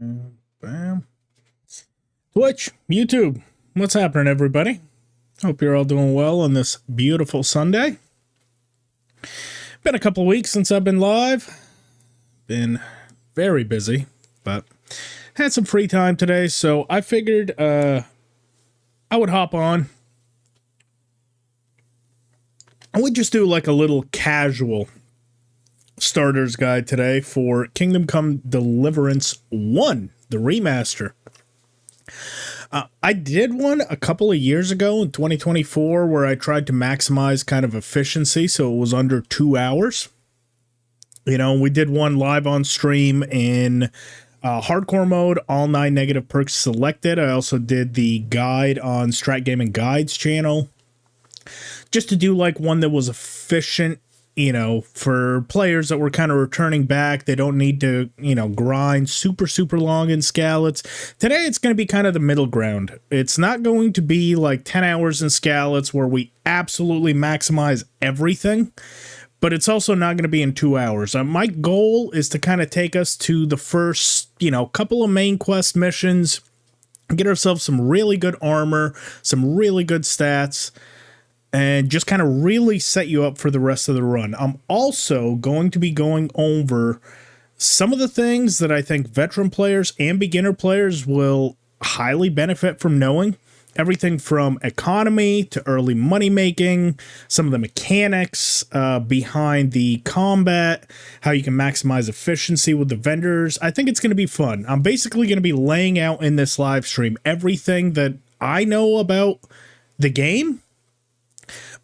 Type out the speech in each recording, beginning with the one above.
Bam. Twitch, YouTube, what's happening, everybody? Hope you're all doing well on this beautiful Sunday. Been a couple weeks since I've been live. Been very busy, but had some free time today, so I figured I would hop on. I would just do like a little casual starter's guide today for Kingdom Come Deliverance 1, the remaster. I did one a couple of years ago in 2024 where I tried to maximize kind of efficiency so it was under 2 hours. You know, we did one live on stream in hardcore mode, all 9 negative perks selected. I also did the guide on Strat Gaming Guides channel just to do like one that was efficient, you know, for players that were kind of returning back. They don't need to, you know, grind super long in Skalitz. Today, it's going to be kind of the middle ground. It's not going to be like 10 hours in Skalitz where we absolutely maximize everything, but it's also not going to be in 2 hours. My goal is to kind of take us to the first, you know, couple of main quest missions, get ourselves some really good armor, some really good stats, and just kind of really set you up for the rest of the run. I'm also going to be going over some of the things that I think veteran players and beginner players will highly benefit from knowing. Everything from economy to early money making, some of the mechanics behind the combat, how you can maximize efficiency with the vendors. I think it's going to be fun. I'm basically going to be laying out in this live stream everything that I know about the game,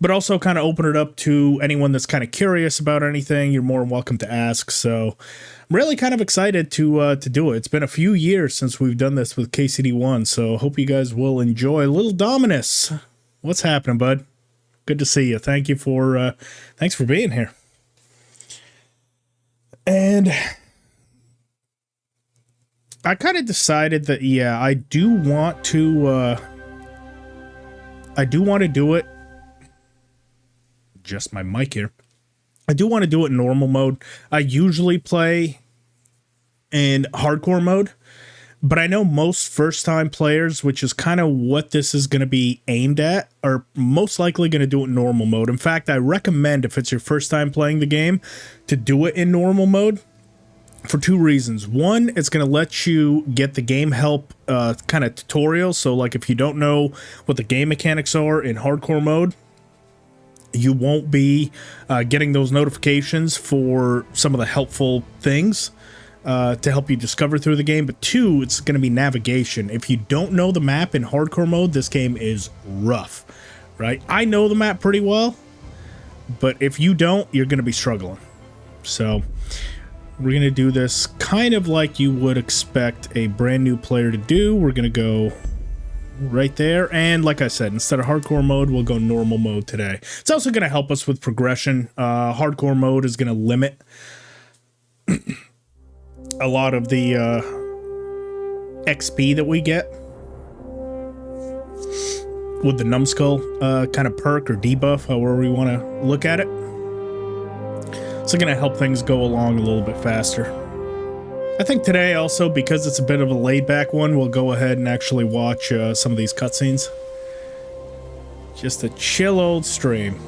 but also kind of open it up to anyone that's kind of curious about anything. You're more than welcome to ask. So I'm really kind of excited to do it. It's been a few years since we've done this with KCD 1, so hope you guys will enjoy. Little Dominus, what's happening, bud? Good to see you. Thanks for being here. And I kind of decided that, yeah, I do want to do it. Just my mic here. I do want to do it in normal mode. I usually play in hardcore mode, but I know most first-time players, which is kind of what this is going to be aimed at, are most likely going to do it in normal mode. In fact, I recommend, if it's your first time playing the game, to do it in normal mode for 2 reasons. One, it's going to let you get the game help kind of tutorial. So like if you don't know what the game mechanics are in hardcore mode, you won't be getting those notifications for some of the helpful things to help you discover through the game. But 2, it's going to be navigation. If you don't know the map in hardcore mode, this game is rough, right? I know the map pretty well, but if you don't, you're going to be struggling. So we're going to do this kind of like you would expect a brand new player to do. We're going to go right there, and like I said, instead of hardcore mode, we'll go normal mode today. It's also going to help us with progression. Hardcore mode is going to limit a lot of the XP that we get with the numbskull kind of perk or debuff, however we want to look at it. It's going to help things go along a little bit faster. I think today also, because it's a bit of a laid-back one, we'll go ahead and actually watch some of these cutscenes. Just a chill old stream.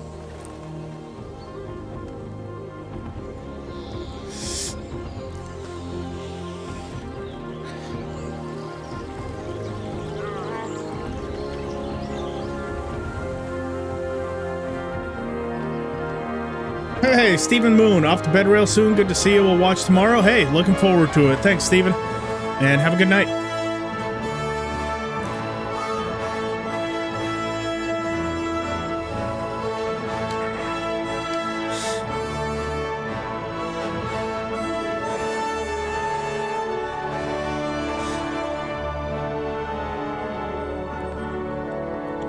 Hey, Stephen Moon, off to bed real soon. Good to see you. We'll watch tomorrow. Hey, looking forward to it. Thanks, Stephen. And have a good night.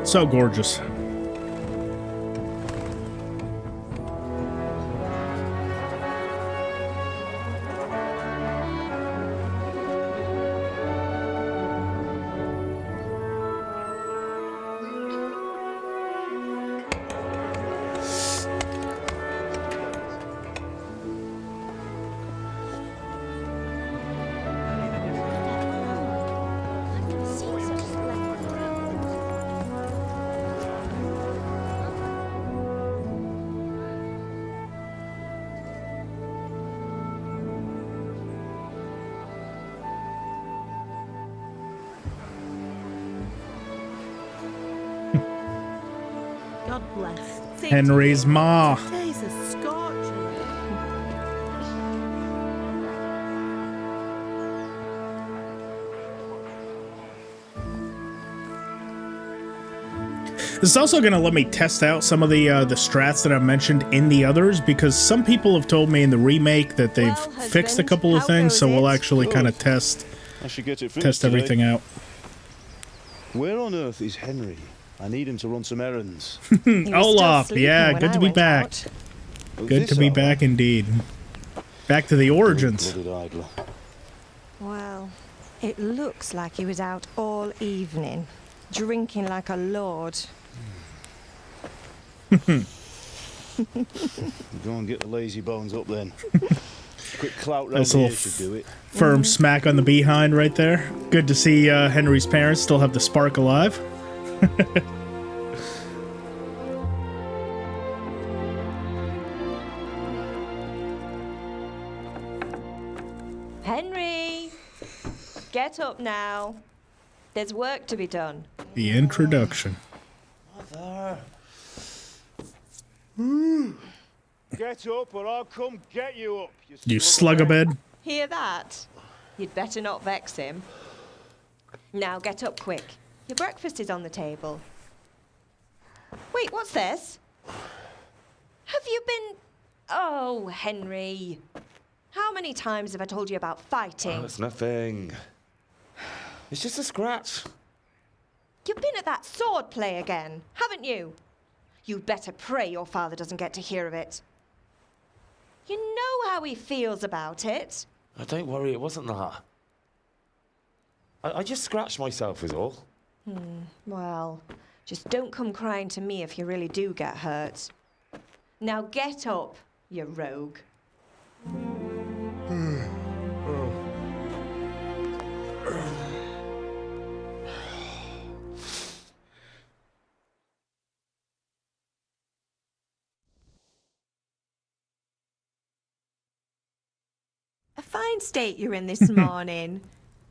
So gorgeous. God bless. Same Henry's ma. Today's a scorcher. This is also going to let me test out some of the strats that I've mentioned in the others, because some people have told me in the remake that they've fixed a couple of things, so we'll actually kind of test everything out. Where on earth is Henry? I need him to run some errands. Olaf, yeah, good to be back. Good to be back indeed. Back to the origins. Well, it looks like he was out all evening, drinking like a lord. Go and get the lazy bones up then. Quick clout round here should do it. Firm smack on the behind right there. Good to see Henry's parents still have the spark alive. Henry! Get up now. There's work to be done. The introduction. Mother. Get up or I'll come get you up. You slug a bed. Hear that? You'd better not vex him. Now get up quick. Your breakfast is on the table. Wait, what's this? Have you been... Oh, Henry. How many times have I told you about fighting? Oh, it's nothing. It's just a scratch. You've been at that sword play again, haven't you? You'd better pray your father doesn't get to hear of it. You know how he feels about it. Oh, don't worry, it wasn't that. I just scratched myself is all. Well, just don't come crying to me if you really do get hurt. Now get up, you rogue. A fine state you're in this morning.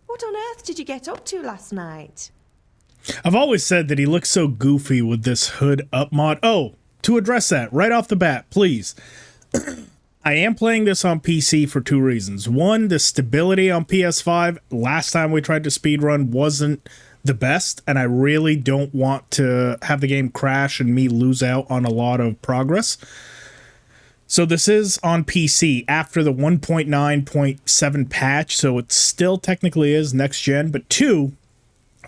What on earth did you get up to last night? I've always said that he looks so goofy with this hood up mod. Oh, to address that right off the bat, please. I am playing this on PC for two reasons. One, the stability on PS5 last time we tried to speedrun wasn't the best, and I really don't want to have the game crash and me lose out on a lot of progress. So this is on PC after the 1.9.7 patch, so it still technically is next gen. But two,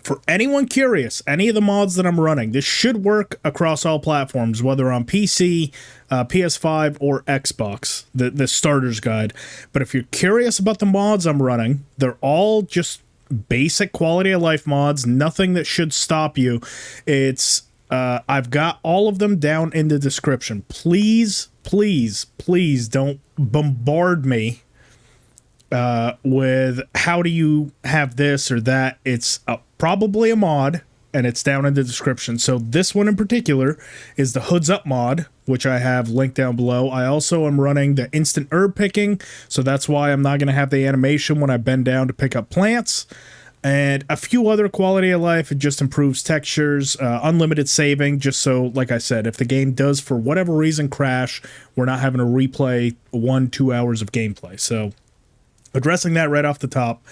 for anyone curious, any of the mods that I'm running, this should work across all platforms, whether on PC, PS5, or Xbox, the starter's guide. But if you're curious about the mods I'm running, they're all just basic quality of life mods, nothing that should stop you. It's I've got all of them down in the description. Please don't bombard me with how do you have this or that. It's probably a mod, and it's down in the description. So this one in particular is the Hoods Up mod, which I have linked down below. I also am running the instant herb picking, so that's why I'm not going to have the animation when I bend down to pick up plants. And a few other quality of life. It just improves textures, unlimited saving, just so, like I said, if the game does, for whatever reason, crash, we're not having to replay 1-2 hours of gameplay. So, addressing that right off the top,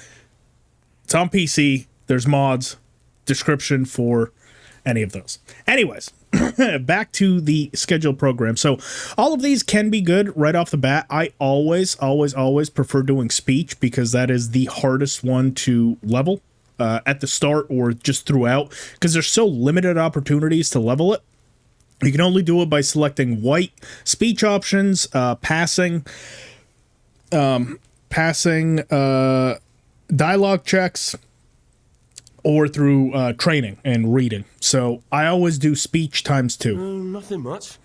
it's on PC, there's mods, description for any of those. Anyways, back to the scheduled program. So, all of these can be good right off the bat. I always prefer doing speech because that is the hardest one to level at the start or just throughout, because there's so limited opportunities to level it. You can only do it by selecting white speech options, passing dialogue checks, or through training and reading. So I always do speech times 2. Nothing much.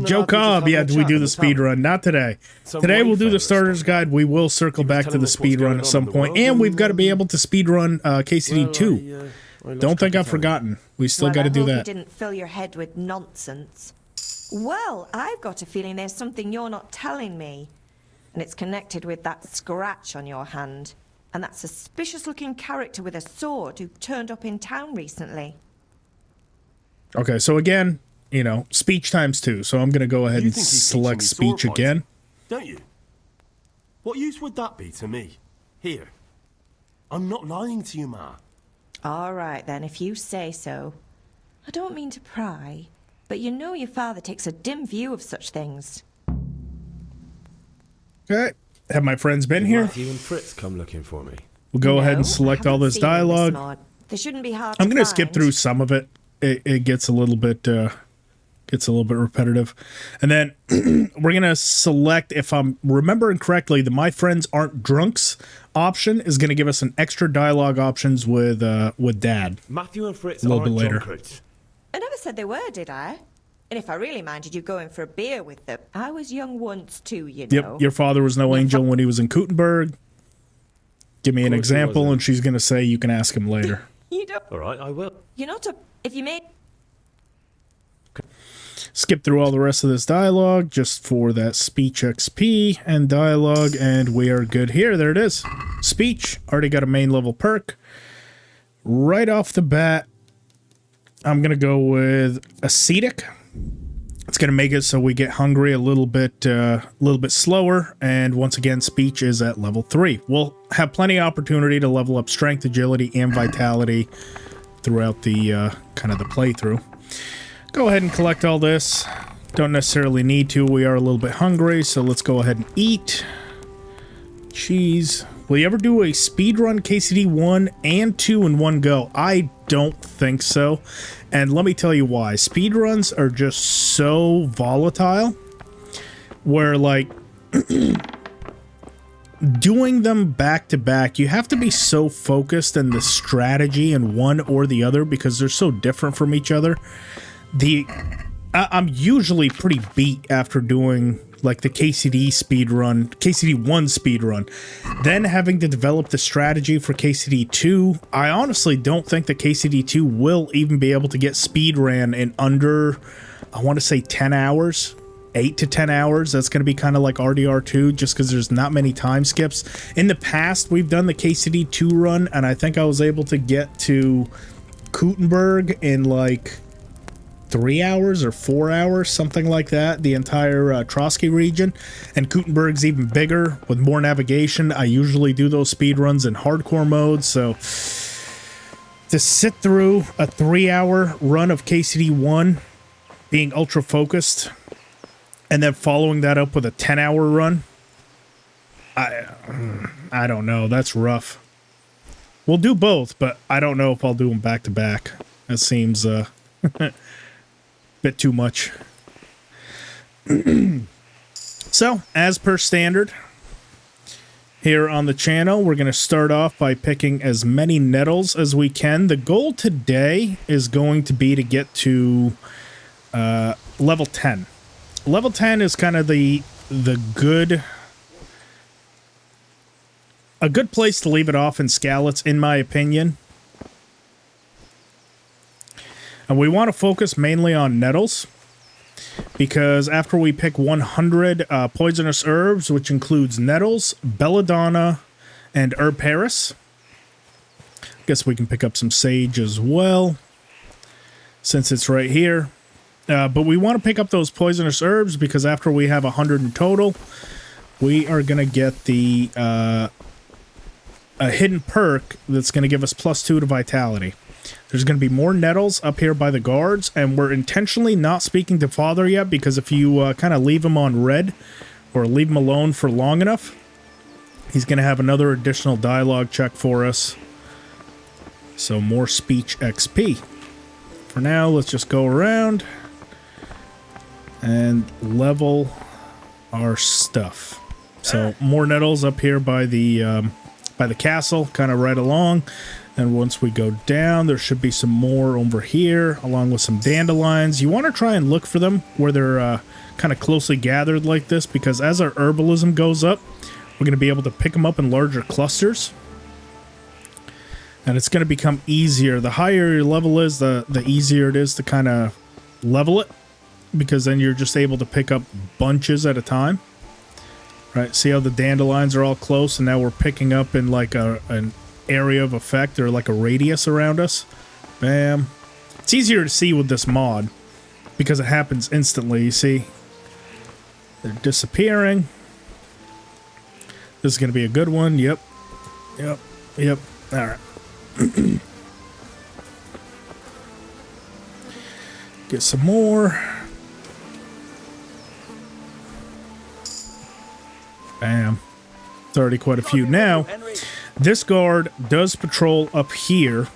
Joe Cobb, yeah, do we do the speed run? Not today. Today we'll do the starter's guide. We will circle back to the speed run at some point, and we've got to be able to speed run KCD 2. Don't think I've forgotten. We still got to do that. You didn't fill your head with nonsense. Well, I've got a feeling there's something you're not telling me, and it's connected with that scratch on your hand. And that suspicious-looking character with a sword who turned up in town recently. Okay, so again, you know, speech times 2. So I'm going to go ahead You and think he's select teaching me speech sword again. Don't you? What use would that be to me? Here. I'm not lying to you, Ma. All right, then, if you say so. I don't mean to pry, but you know your father takes a dim view of such things. Okay. Have my friends been here? Matthew and Fritz come looking for me. We'll go ahead No, and I select all haven't this seen them dialogue. mod. They shouldn't be hard I'm to going to skip find. through some of it. It gets a little bit repetitive. And then we're going to select, if I'm remembering correctly, the My Friends Aren't Drunks option is going to give us an extra dialogue options with Dad. Matthew and Fritz A little aren't bit later. drunkards. I never said they were, did I? And if I really minded you going for a beer with them, I was young once too, you know. Yep, your father was no angel when he was in Kutenberg. Give me an Of course he example, wasn't. and she's going to say you can ask him later. You don't. All right, I will. You're not a. If you made. Skip through all the rest of this dialogue just for that speech XP and dialogue, and we are good here. There it is. Speech. Already got a main level perk. Right off the bat, I'm going to go with ascetic. It's going to make it so we get hungry a little bit slower, and once again, speech is at level 3. We'll have plenty of opportunity to level up strength, agility, and vitality throughout the kind of the playthrough. Go ahead and collect all this. Don't necessarily need to. We are a little bit hungry, so let's go ahead and eat. Cheese. Will you ever do a speedrun KCD 1 and 2 in one go? I don't think so. And let me tell you why. Speedruns are just so volatile, where, like, doing them back to back, you have to be so focused in the strategy in one or the other because they're so different from each other. I'm usually pretty beat after doing like the KCD speedrun, KCD 1 speedrun. Then having to develop the strategy for KCD 2, I honestly don't think that KCD 2 will even be able to get speedran in under, I want to say 10 hours. 8 to 10 hours. That's going to be kind of like RDR2 just because there's not many time skips. In the past, we've done the KCD 2 run, and I think I was able to get to Kutenberg in like 3 hours or 4 hours, something like that, the entire Trotsky region. And Kutenberg's even bigger with more navigation. I usually do those speed runs in hardcore mode, so to sit through a 3-hour run of KCD 1 being ultra focused and then following that up with a 10-hour run, I don't know. That's rough. We'll do both, but I don't know if I'll do them back to back. That seems bit too much. So, as per standard, here on the channel, we're going to start off by picking as many nettles as we can. The goal today is going to be to get to level 10. Level 10 is kind of a good place to leave it off in Skalitz, in my opinion. And we want to focus mainly on nettles, because after we pick 100 poisonous herbs, which includes nettles, belladonna, and herb Paris, guess we can pick up some sage as well, since it's right here. But we want to pick up those poisonous herbs, because after we have 100 in total, we are going to get the a hidden perk that's going to give us +2 to vitality. There's going to be more nettles up here by the guards, and we're intentionally not speaking to Father yet, because if you kind of leave him on red or leave him alone for long enough, he's going to have another additional dialogue check for us. So more speech XP. For now, let's just go around and level our stuff. So more nettles up here by the castle, kind of right along. And once we go down, there should be some more over here, along with some dandelions. You want to try and look for them where they're kind of closely gathered like this, because as our herbalism goes up, we're going to be able to pick them up in larger clusters. And it's going to become easier. The higher your level is, the easier it is to kind of level it, because then you're just able to pick up bunches at a time. Right, see how the dandelions are all close, and now we're picking up in like an area of effect, or like a radius around us. Bam. It's easier to see with this mod. because it happens instantly, you see. They're disappearing. This is going to be a good one. Yep. Yep. Yep. All right. Get some more. Bam. It's already quite a few. Now, this guard does patrol up here.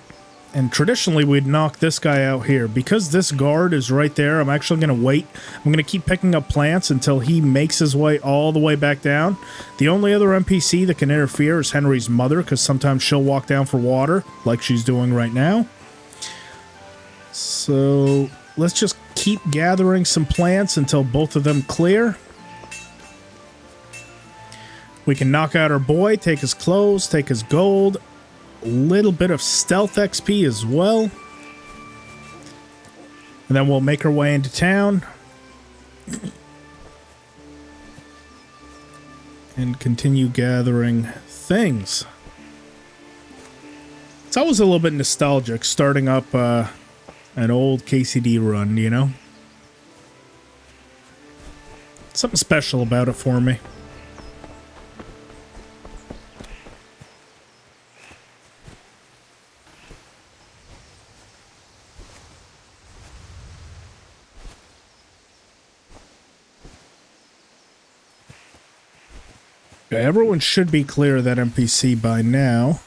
And traditionally, we'd knock this guy out here. Because this guard is right there, I'm actually going to wait. I'm going to keep picking up plants until he makes his way all the way back down. The only other NPC that can interfere is Henry's mother, because sometimes she'll walk down for water, like she's doing right now. So, let's just keep gathering some plants until both of them clear. We can knock out our boy, take his clothes, take his gold. A little bit of stealth XP as well. And then we'll make our way into town. And continue gathering things. It's always a little bit nostalgic starting up an old KCD run, you know? Something special about it for me. Okay, everyone should be clear of that NPC by now.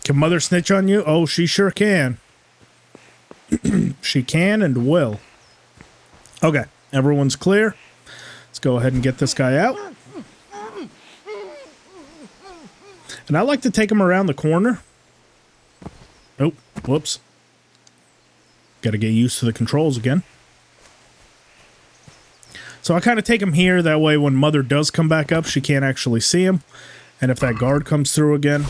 Can Mother snitch on you? Oh, she sure can. She can and will. Okay, everyone's clear. Let's go ahead and get this guy out. And I like to take him around the corner. Oh, whoops. Gotta get used to the controls again. So I kind of take him here, that way when Mother does come back up, she can't actually see him. And if that guard comes through again,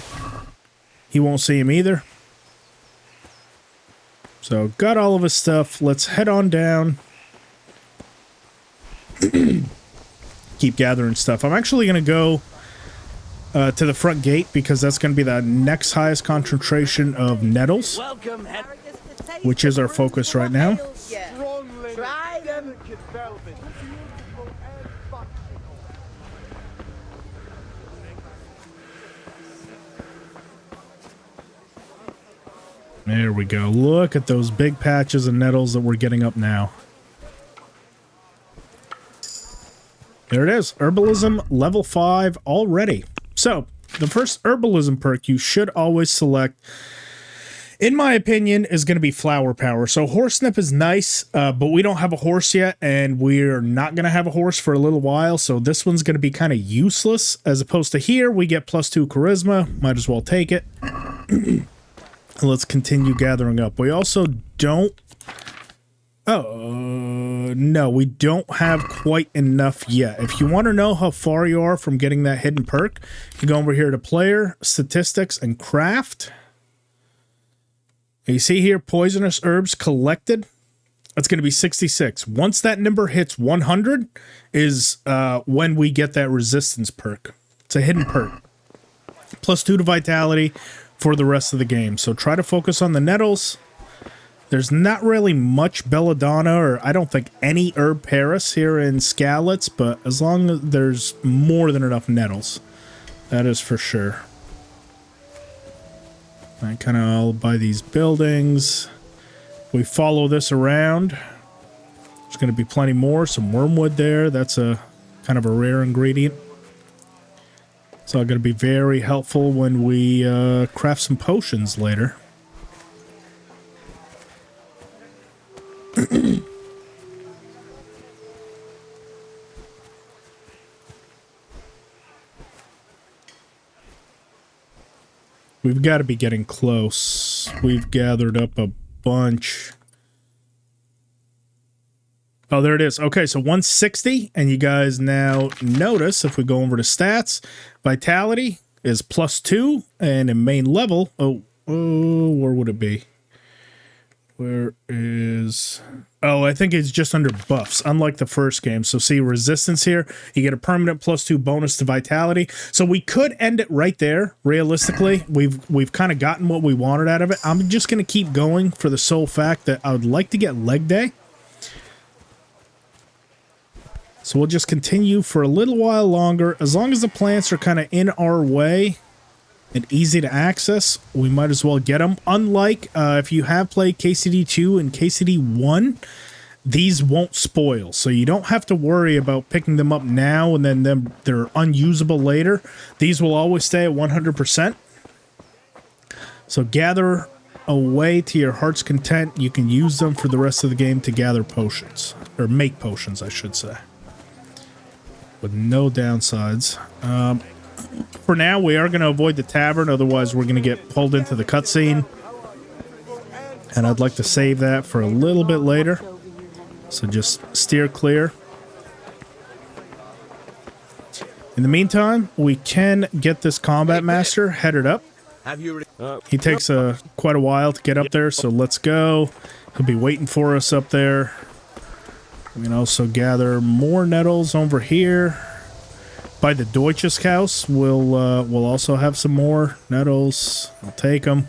he won't see him either. So, got all of his stuff. Let's head on down. Keep gathering stuff. I'm actually going to go to the front gate, because that's going to be the next highest concentration of nettles, which is our focus right now. There we go. Look at those big patches of nettles that we're getting up now. There it is. Herbalism level 5 already. So, the first Herbalism perk you should always select, in my opinion, is going to be Flower Power. So, Horsnip is nice, but we don't have a horse yet, and we're not going to have a horse for a little while, so this one's going to be kind of useless. As opposed to here, we get +2 Charisma. Might as well take it. Let's continue gathering up. We also don't... no, we don't have quite enough yet. If you want to know how far you are from getting that hidden perk, you go over here to Player, Statistics, and Craft. And you see here, Poisonous Herbs Collected. That's going to be 66. Once that number hits 100 is when we get that Resistance perk. It's a hidden perk. +2 to Vitality for the rest of the game. So try to focus on the nettles. There's not really much belladonna, or I don't think any herb Paris here in Skalitz, but as long as there's more than enough nettles, that is for sure. I kind of all by these buildings. We follow this around. There's going to be plenty more. Some wormwood there. That's a kind of a rare ingredient. It's all going to be very helpful when we craft some potions later. We've got to be getting close. We've gathered up a bunch. Oh, there it is. Okay, so 160, and you guys now notice, if we go over to stats, Vitality is +2, and in main level, where would it be? Where is... Oh, I think it's just under buffs, unlike the first game. So see resistance here. You get a permanent +2 bonus to vitality. So we could end it right there, realistically. We've kind of gotten what we wanted out of it. I'm just going to keep going for the sole fact that I would like to get leg day. So we'll just continue for a little while longer. As long as the plants are kind of in our way and easy to access, we might as well get them. Unlike if you have played KCD 2 and KCD 1, these won't spoil. So you don't have to worry about picking them up now and then they're unusable later. These will always stay at 100%. So gather away to your heart's content. You can use them for the rest of the game to gather potions. Or make potions, I should say. With no downsides. For now, we are going to avoid the tavern, otherwise we're going to get pulled into the cutscene. And I'd like to save that for a little bit later. So just steer clear. In the meantime, we can get this combat master headed up. He takes quite a while to get up there, so let's go. He'll be waiting for us up there. We can also gather more nettles over here. By the Deutsch's house, we'll also have some more nettles. I'll take them.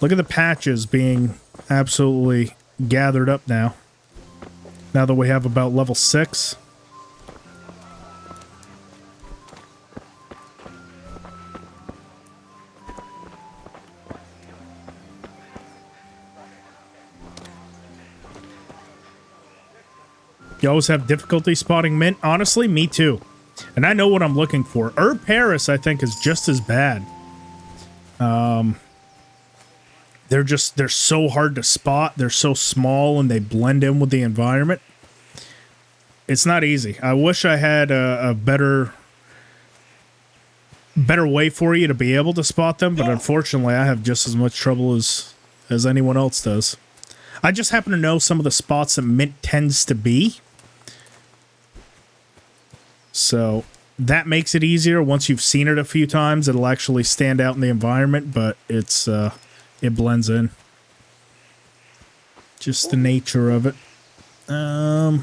Look at the patches being absolutely gathered up now. Now that we have about level 6. You always have difficulty spotting mint. Honestly, me too. And I know what I'm looking for. Paris, I think, is just as bad. They're so hard to spot. They're so small and they blend in with the environment. It's not easy. I wish I had a better way for you to be able to spot them, but unfortunately, I have just as much trouble as anyone else does. I just happen to know some of the spots that mint tends to be. So that makes it easier. Once you've seen it a few times, it'll actually stand out in the environment, but it blends in. Just the nature of it. Not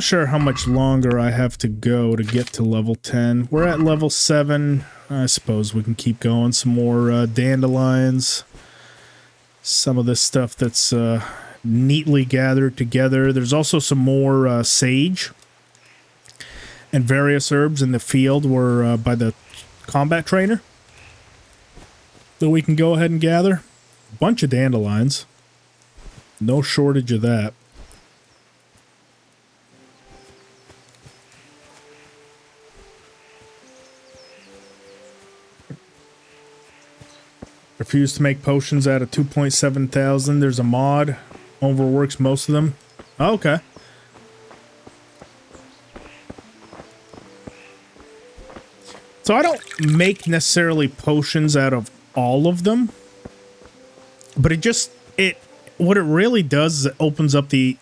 sure how much longer I have to go to get to level 10. We're at level 7. I suppose we can keep going. Some more dandelions. Some of this stuff that's neatly gathered together. There's also some more sage and various herbs in the field were by the combat trainer that we can go ahead and gather. A bunch of dandelions. No shortage of that. Refuse to make potions out of 2.7 thousand. There's a mod. Overworks most of them. Oh, okay. So I don't make necessarily potions out of all of them, but what it really does is it opens up the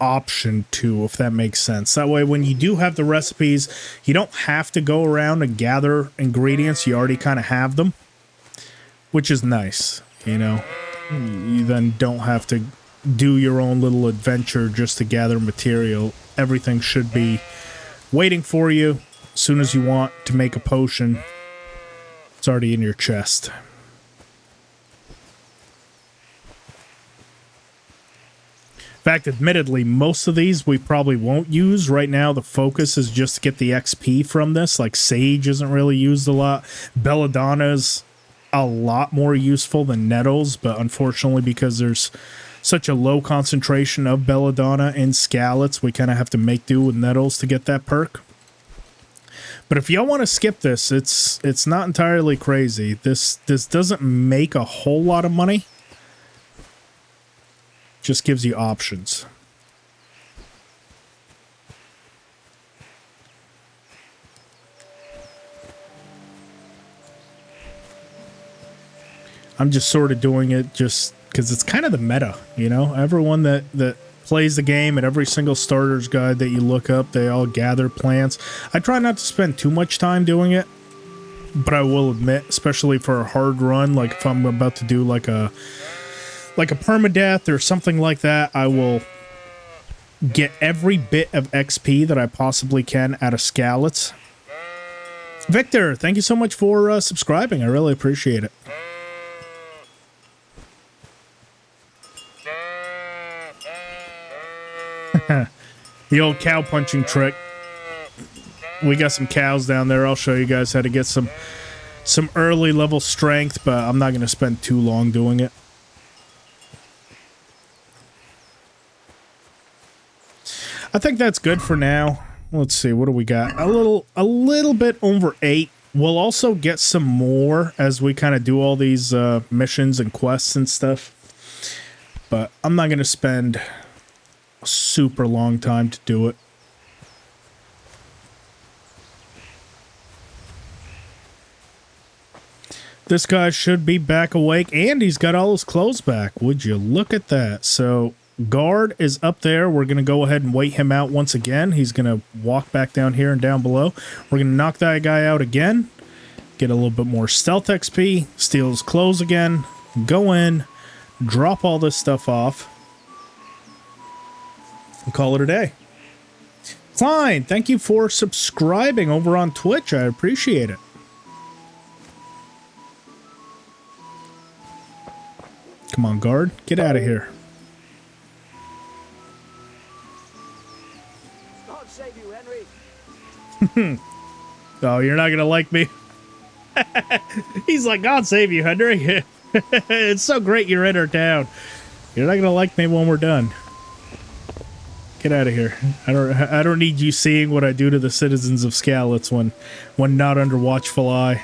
option to, if that makes sense. That way, when you do have the recipes, you don't have to go around and gather ingredients. You already kind of have them, which is nice, you know. You then don't have to do your own little adventure just to gather material. Everything should be waiting for you. As soon as you want to make a potion, it's already in your chest. In fact, admittedly, most of these we probably won't use. Right now, the focus is just to get the XP from this. Like, sage isn't really used a lot. Belladonna's a lot more useful than nettles, but unfortunately, because there's such a low concentration of belladonna in Skalitz, we kind of have to make do with nettles to get that perk. But if y'all want to skip this, it's not entirely crazy. This doesn't make a whole lot of money. Just gives you options. I'm just sort of doing it just because it's kind of the meta, you know? Everyone that plays the game and every single starter's guide that you look up, they all gather plants. I try not to spend too much time doing it, but I will admit, especially for a hard run, like if I'm about to do like a like a permadeath or something like that, I will get every bit of XP that I possibly can out of Skalitz. Victor, thank you so much for subscribing. I really appreciate it. The old cow punching trick. We got some cows down there. I'll show you guys how to get some early level strength, but I'm not going to spend too long doing it. I think that's good for now. Let's see, what do we got? A little bit over 8. We'll also get some more as we kind of do all these missions and quests and stuff. But I'm not going to spend a super long time to do it. This guy should be back awake, and he's got all his clothes back. Would you look at that? So guard is up there. We're going to go ahead and wait him out once again. He's going to walk back down here and down below. We're going to knock that guy out again. Get a little bit more stealth XP. Steal his clothes again. Go in. Drop all this stuff off. And call it a day. Klein, thank you for subscribing over on Twitch. I appreciate it. Come on, guard. Get out of here. God save you, Henry. Oh, you're not going to like me? He's like, God save you, Henry. It's so great you're in our town. You're not going to like me when we're done. Get out of here. I don't need you seeing what I do to the citizens of Skalitz when not under watchful eye.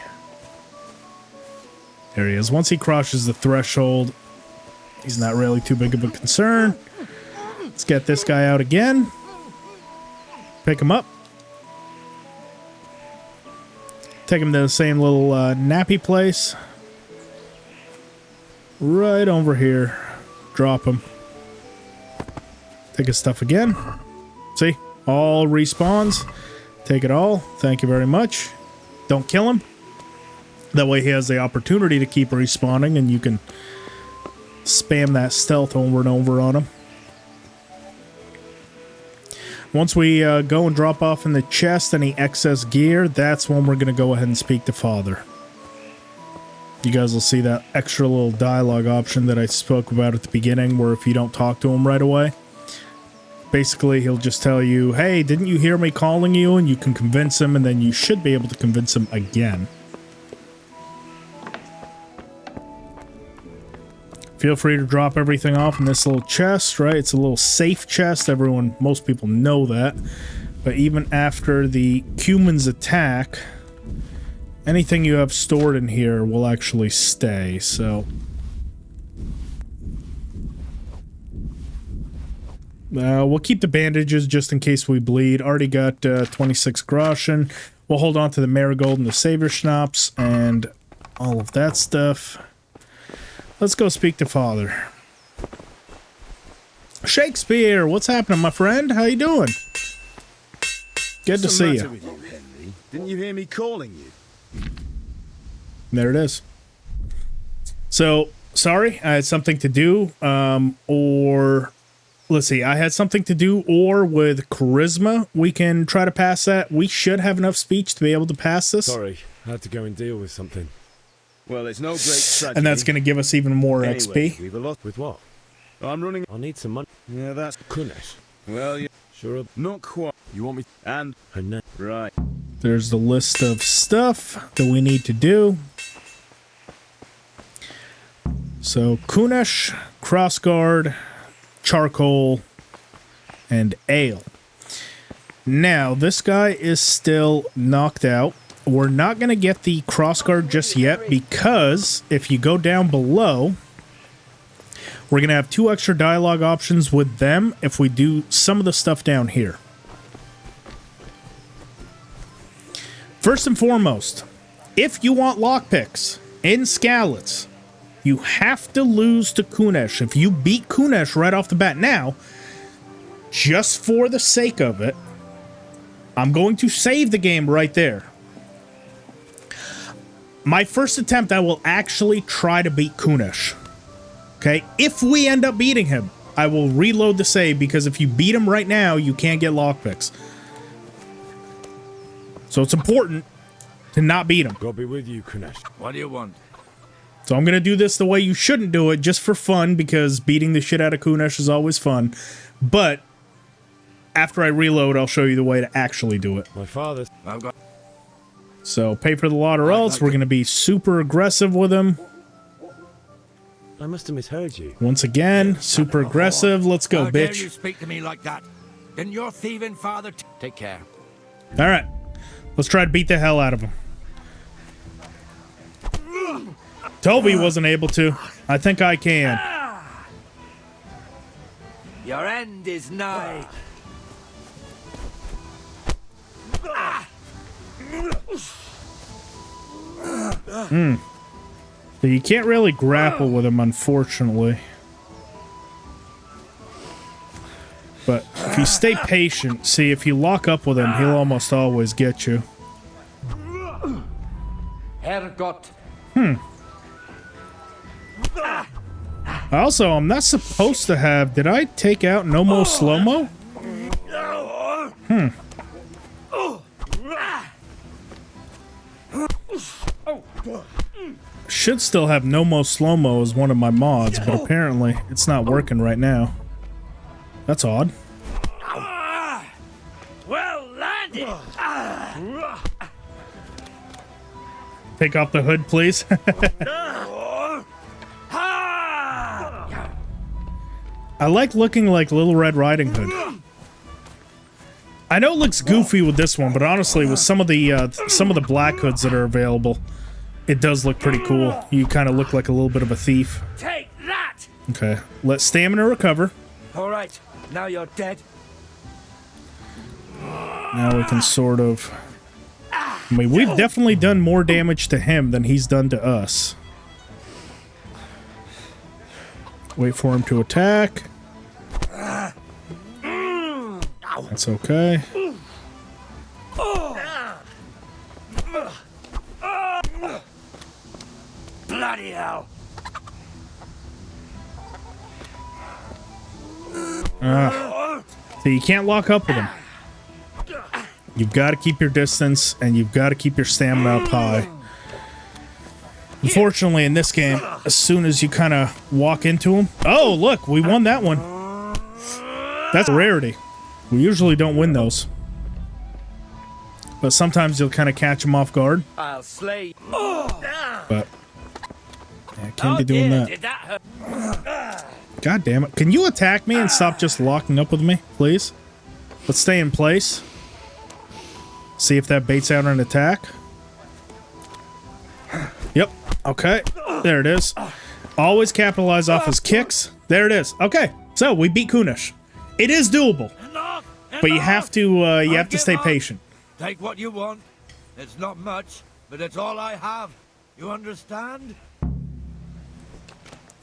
There he is. Once he crosses the threshold, he's not really too big of a concern. Let's get this guy out again. Pick him up. Take him to the same little nappy place. Right over here. Drop him. Take his stuff again. See? All respawns. Take it all. Thank you very much. Don't kill him. That way he has the opportunity to keep respawning, and you can spam that stealth over and over on him. Once we go and drop off in the chest any excess gear, that's when we're going to go ahead and speak to Father. You guys will see that extra little dialogue option that I spoke about at the beginning, where if you don't talk to him right away, basically he'll just tell you, hey, didn't you hear me calling you? And you can convince him, and then you should be able to convince him again. Feel free to drop everything off in this little chest, right? It's a little safe chest. Most people know that. But even after the Cuman's attack, anything you have stored in here will actually stay, so we'll keep the bandages just in case we bleed. Already got 26 groschen. We'll hold on to the marigold and the savior schnapps and all of that stuff. Let's go speak to Father. Shakespeare, what's happening, my friend? How you doing? Good to see you. With you, Henry? Didn't you hear me calling you? There it is. So, sorry, I had something to do, or let's see, I had something to do, or with charisma, we can try to pass that. We should have enough speech to be able to pass this. Sorry, I had to go and deal with something. Well, it's no great tragedy. And that's going to give us even more Anyway, XP. we've a lot. With what? I'm running. I'll need some money. Yeah, that's Kunesh. well. Yeah, Sure. not quite. You want me? And Her name. right. There's the list of stuff that we need to do. So, Kunesh, crossguard, charcoal, and ale. Now, this guy is still knocked out. We're not going to get the crossguard just yet because if you go down below, we're going to have 2 extra dialogue options with them if we do some of the stuff down here. First and foremost, if you want lockpicks in Skalitz, you have to lose to Kunesh. If you beat Kunesh right off the bat now, just for the sake of it, I'm going to save the game right there. My first attempt, I will actually try to beat Kunesh. Okay, if we end up beating him, I will reload the save, because if you beat him right now, you can't get lockpicks. So it's important to not beat him. God be with you, Kunesh. What do you want? So I'm going to do this the way you shouldn't do it, just for fun, because beating the shit out of Kunesh is always fun. But after I reload, I'll show you the way to actually do it. My father. I've got. So pay for the lot or else. We're going to be super aggressive with him. I must have misheard you. Once again, super aggressive. Let's go, How dare you bitch. speak to me like that? Didn't your thieving father take care? All right. Let's try to beat the hell out of him. Toby wasn't able to. I think I can. Your end is nigh. So you can't really grapple with him, unfortunately. But if you stay patient, see, if you lock up with him, he'll almost always get you. Herrgott. Also, I'm not supposed to have... Did I take out no more slow-mo? Should still have no more slow-mo as one of my mods, but apparently it's not working right now. That's odd. Well landed. Take off the hood, please. I like looking like Little Red Riding Hood. I know it looks goofy with this one, but honestly, with some of the black hoods that are available, it does look pretty cool. You kind of look like a little bit of a thief. Take that. Okay, let stamina recover. All right. Now you're dead. Now we can sort of... I mean, we've definitely done more damage to him than he's done to us. Wait for him to attack. That's okay. Bloody hell. So you can't lock up with him. You've got to keep your distance, and you've got to keep your stamina up high. Unfortunately, in this game, as soon as you kind of walk into him... Oh, look, we won that one. That's a rarity. We usually don't win those. But sometimes you'll kind of catch them off guard. I'll slay. But yeah, I can't be doing that. Did that hurt? God damn it. Can you attack me and stop just locking up with me, please? Let's stay in place. See if that baits out an attack. Yep. Okay. There it is. Always capitalize off his kicks. There it is. Okay. So we beat Kunesh. It is doable. But you have to stay patient. Take what you want. It's not much, but it's all I have. You understand?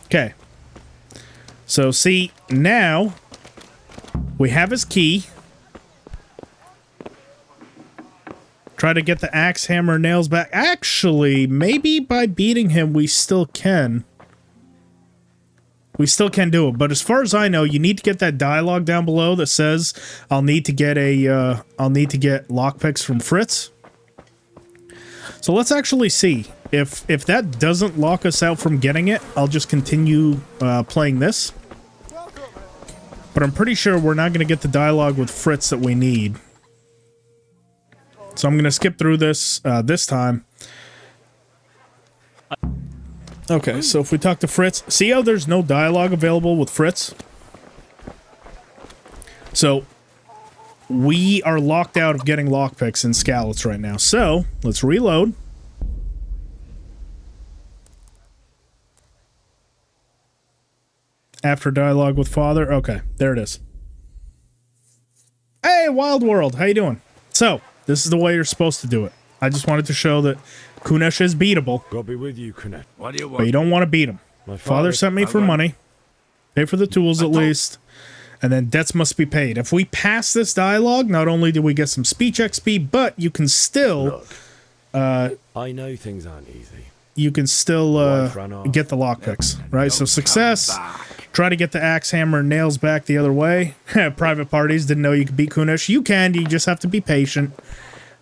Okay. So see, now we have his key. Try to get the axe, hammer, nails back. Actually, maybe by beating him, we still can. We still can do it. But as far as I know, you need to get that dialogue down below that says, I'll need to get lockpicks from Fritz. So let's actually see. If that doesn't lock us out from getting it, I'll just continue playing this. But I'm pretty sure we're not going to get the dialogue with Fritz that we need. So I'm going to skip through this this time. Okay, so if we talk to Fritz... See how there's no dialogue available with Fritz? So, we are locked out of getting lockpicks in Skalitz right now. So, let's reload. After dialogue with father. Okay, there it is. Hey, Wild World, how you doing? So, this is the way you're supposed to do it. I just wanted to show that Kunesh is beatable. God be with you, Kunesh. What do you want? But you don't want to beat him. My Father sent me for money. Pay for the tools at least. And then debts must be paid. If we pass this dialogue, not only do we get some speech XP, but you can still... Look, I know things aren't easy. you can still get the lockpicks, right? So success, try to get the axe hammer and nails back the other way. Private parties didn't know you could beat Kunesh. You can, you just have to be patient.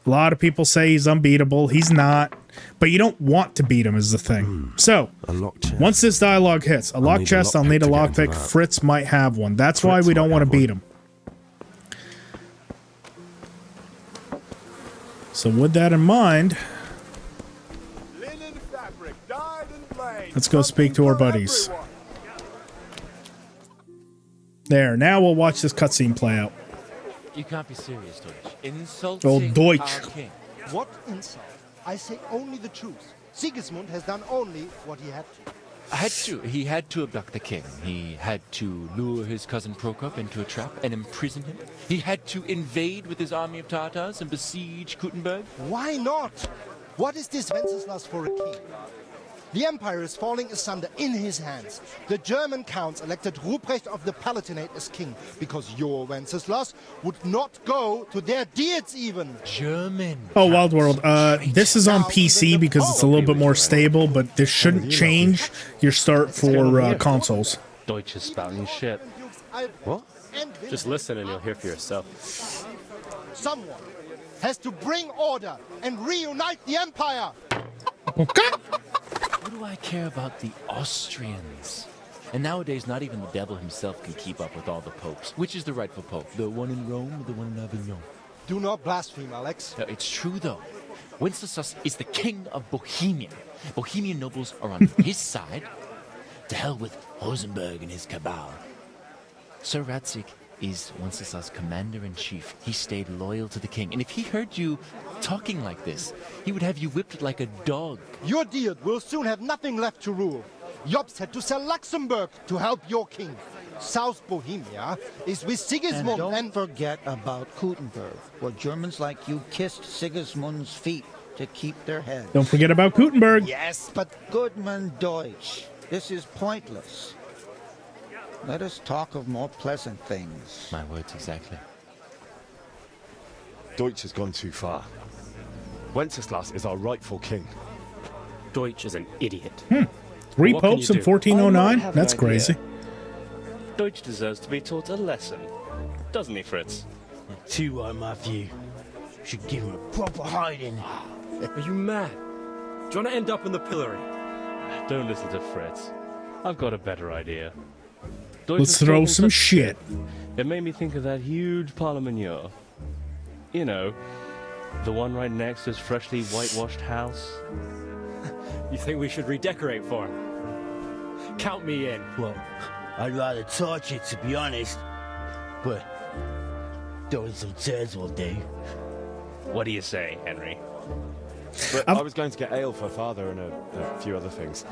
A lot of people say he's unbeatable. He's not. But you don't want to beat him is the thing. So, once this dialogue hits, a lock chest, I'll need a lockpick. Fritz might have one. That's why we don't want to beat him. So with that in mind, let's go speak to our buddies. There, now we'll watch this cutscene play out. You can't be serious, Deutsch. Insulting Oh, Deutsch. our king. What insult? I say only the truth. Sigismund has done only what he had to. He had to abduct the king. He had to lure his cousin Prokop into a trap and imprison him. He had to invade with his army of Tatars and besiege Kutenberg. Why not? What is this Wenceslas for a king? The empire is falling asunder in his hands. The German counts elected Ruprecht of the Palatinate as king because your Wenceslas would not go to their deeds even. German. Oh, Wild World. This is on PC because it's a little bit more stable, but this shouldn't change your start for consoles. Deutsch is spouting shit. What? Just listen and you'll hear for yourself. Someone has to bring order and reunite the empire. Okay. What do I care about the Austrians? And nowadays, not even the devil himself can keep up with all the popes. Which is the rightful pope? The one in Rome or the one in Avignon? Do not blaspheme, Alex. No, it's true, though. Wenceslas is the king of Bohemia. Bohemian nobles are on his side. To hell with Rosenberg and his cabal. Sir Radzig is Wenceslas' commander-in-chief. He stayed loyal to the king. And if he heard you talking like this, he would have you whipped like a dog. Your deed will soon have nothing left to rule. Jobst had to sell Luxembourg to help your king. South Bohemia is with Sigismund and don't forget about Kutenberg, where Germans like you kissed Sigismund's feet to keep their heads. Don't forget about Kutenberg. Yes, but Goodman Deutsch, this is pointless. Let us talk of more pleasant things. My words exactly. Deutsch has gone too far. Wenceslas is our rightful king. Deutsch is an idiot. 3 What can popes you in do? 1409? That's crazy. Deutsch deserves to be taught a lesson. Doesn't he, Fritz? Too right, Matthew. Should give him a proper hiding. Are you mad? Do you want to end up in the pillory? Don't listen to Fritz. I've got a better idea. Deutsch Let's was throw talking some such shit. It made me think of that huge parliament. You know, the one right next to his freshly whitewashed house. You think we should redecorate for him? Count me in. Well, I'd rather torch it, to be honest. But throwing some tears will do. What do you say, Henry? But I was going to get ale for father and a few other things.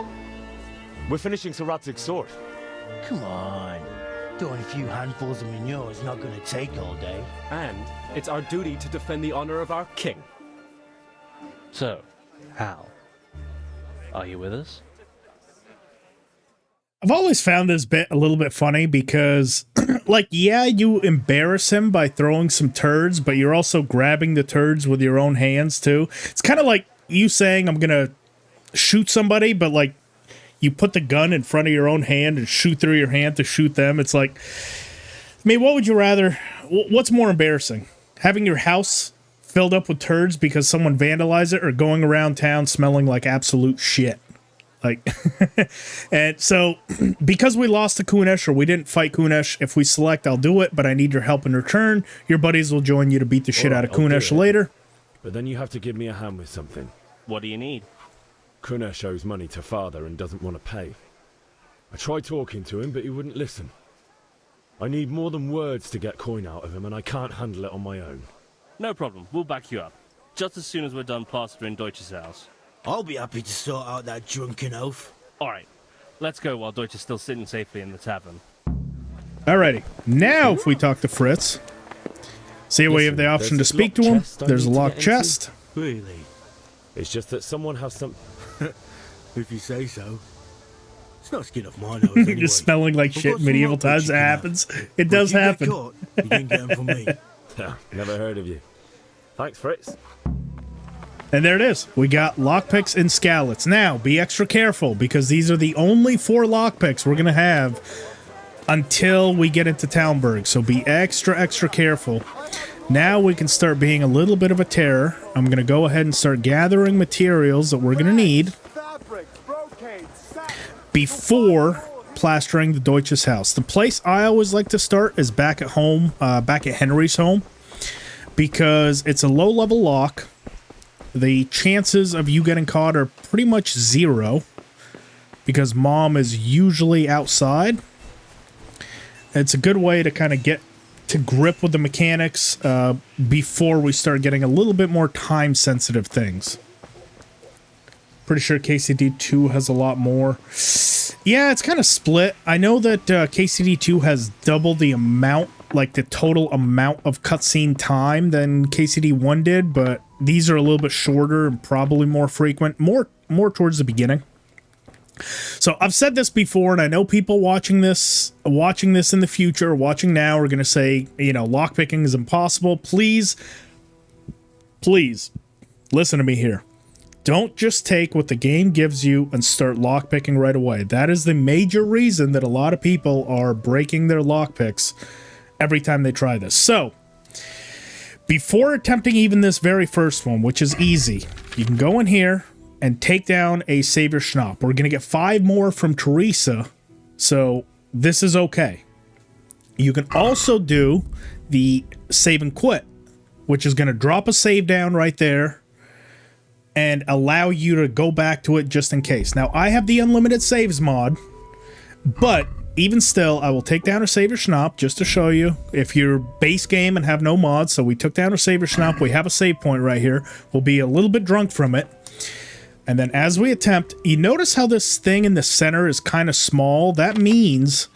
We're finishing Sir Radzig's sword. Come on. Throwing a few handfuls of manure is not going to take all day. And it's our duty to defend the honor of our king. So, Hal, are you with us? I've always found this bit a little bit funny because, like, yeah, you embarrass him by throwing some turds, but you're also grabbing the turds with your own hands, too. It's kind of like you saying, I'm going to shoot somebody, but, like, you put the gun in front of your own hand and shoot through your hand to shoot them. It's like, I mean, what would you rather? What's more embarrassing? Having your house filled up with turds because someone vandalized it, or going around town smelling like absolute shit? Like, and so because we lost to Kunesh, or we didn't fight Kunesh, if we select, I'll do it, but I need your help in return. Your buddies will join you to beat the shit out of Kunesh later. But then you have to give me a hand with something. What do you need? Kunesh owes money to father and doesn't want to pay. I tried talking to him, but he wouldn't listen. I need more than words to get coin out of him, and I can't handle it on my own. No problem. We'll back you up. Just as soon as we're done plastering Deutsch's house. I'll be happy to sort out that drunken oaf. All right. Let's go while Deutsch is still sitting safely in the tavern. Alrighty. Now, if we talk to Fritz, see, we have the option to speak to him. There's a locked chest. Really? It's just that someone has some... If you say so. It's not skin off my nose anyway. Just smelling like shit in medieval times. It happens. It does happen. Caught, you didn't get them from me. Never heard of you. Thanks, Fritz. And there it is. We got lockpicks and Skalitz. Now, be extra careful, because these are the only 4 lockpicks we're going to have until we get into Talmberg. So be extra careful. Now we can start being a little bit of a terror. I'm going to go ahead and start gathering materials that we're going to need before plastering the Deutsch's house. The place I always like to start is back at home, back at Henry's home, because it's a low-level lock. The chances of you getting caught are pretty much 0, because Mom is usually outside. It's a good way to kind of get to grip with the mechanics before we start getting a little bit more time-sensitive things. Pretty sure KCD 2 has a lot more. Yeah, it's kind of split. I know that KCD 2 has double the amount, like the total amount of cutscene time than KCD 1 did, but these are a little bit shorter and probably more frequent, more towards the beginning. So I've said this before, and I know people watching this in the future, watching now, are going to say, you know, lockpicking is impossible. Please listen to me here. Don't just take what the game gives you and start lockpicking right away. That is the major reason that a lot of people are breaking their lockpicks every time they try this. So, before attempting even this very first one, which is easy, you can go in here and take down a Savior Schnapp. We're going to get 5 more from Teresa, so this is okay. You can also do the save and quit, which is going to drop a save down right there and allow you to go back to it just in case. Now, I have the unlimited saves mod, but even still, I will take down a Savior Schnapp just to show you. If you're base game and have no mods, so we took down a Savior Schnapp, we have a save point right here. We'll be a little bit drunk from it. And then as we attempt, you notice how this thing in the center is kind of small? That means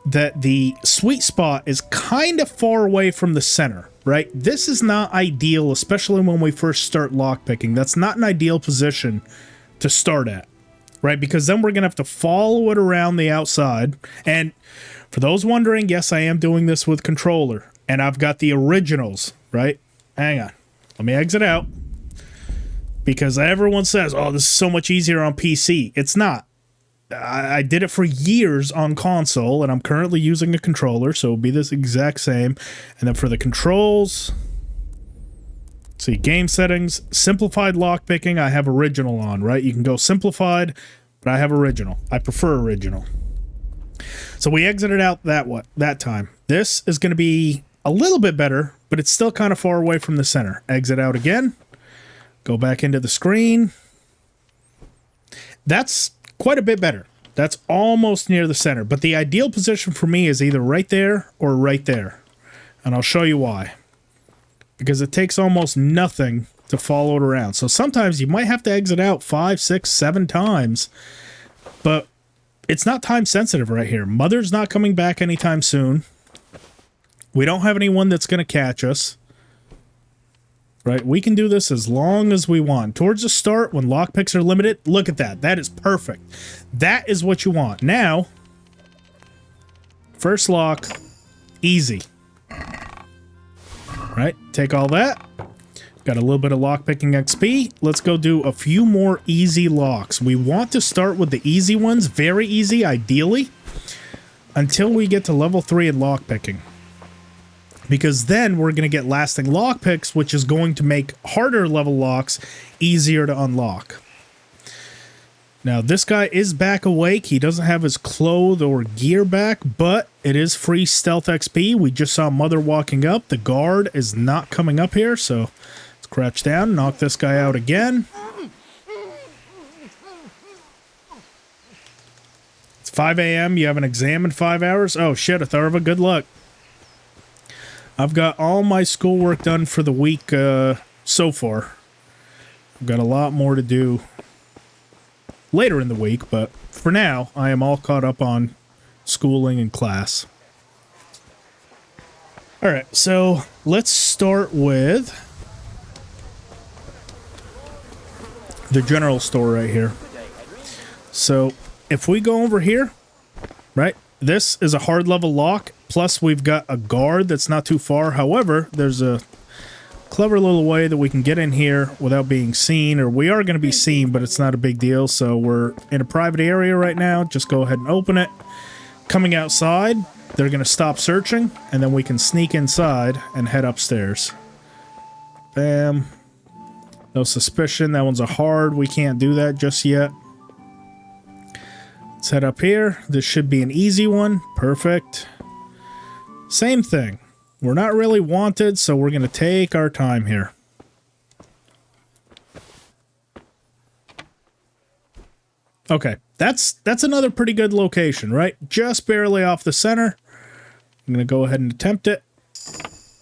that the sweet spot is kind of far away from the center, right? This is not ideal, especially when we first start lockpicking. That's not an ideal position to start at, right? Because then we're going to have to follow it around the outside. And for those wondering, yes, I am doing this with controller. And I've got the originals, right? Hang on. Let me exit out. Because everyone says, oh, this is so much easier on PC. It's not. I did it for years on console, and I'm currently using a controller, so it'll be this exact same. And then for the controls, see, game settings, simplified lockpicking, I have original on, right? You can go simplified, but I have original. I prefer original. So we exited out that time. This is going to be a little bit better, but it's still kind of far away from the center. Exit out again. Go back into the screen. That's quite a bit better. That's almost near the center. But the ideal position for me is either right there or right there. And I'll show you why. Because it takes almost nothing to follow it around. So sometimes you might have to exit out 5, 6, 7 times. But it's not time sensitive right here. Mother's not coming back anytime soon. We don't have anyone that's going to catch us. Right, we can do this as long as we want. Towards the start, when lockpicks are limited, look at that. That is perfect. That is what you want. Now, first lock, easy. Right, take all that. Got a little bit of lockpicking XP. Let's go do a few more easy locks. We want to start with the easy ones, very easy, ideally, until we get to level 3 in lockpicking. Because then we're going to get lasting lockpicks, which is going to make harder level locks easier to unlock. Now, this guy is back awake. He doesn't have his clothes or gear back, but it is free stealth XP. We just saw Mother walking up. The guard is not coming up here, so let's crouch down, knock this guy out again. It's 5 a.m. You have an exam in 5 hours? Oh, shit, Atharva, good luck. I've got all my schoolwork done for the week so far. I've got a lot more to do later in the week, but for now, I am all caught up on schooling and class. Alright, so let's start with the general store right here. So if we go over here, right, this is a hard level lock. Plus, we've got a guard that's not too far. However, there's a clever little way that we can get in here without being seen, or we are going to be seen, but it's not a big deal. So we're in a private area right now. Just go ahead and open it. Coming outside, they're going to stop searching, and then we can sneak inside and head upstairs. Bam. No suspicion. That one's a hard. We can't do that just yet. Let's head up here. This should be an easy one. Perfect. Same thing. We're not really wanted, so we're going to take our time here. Okay, that's another pretty good location, right? Just barely off the center. I'm going to go ahead and attempt it.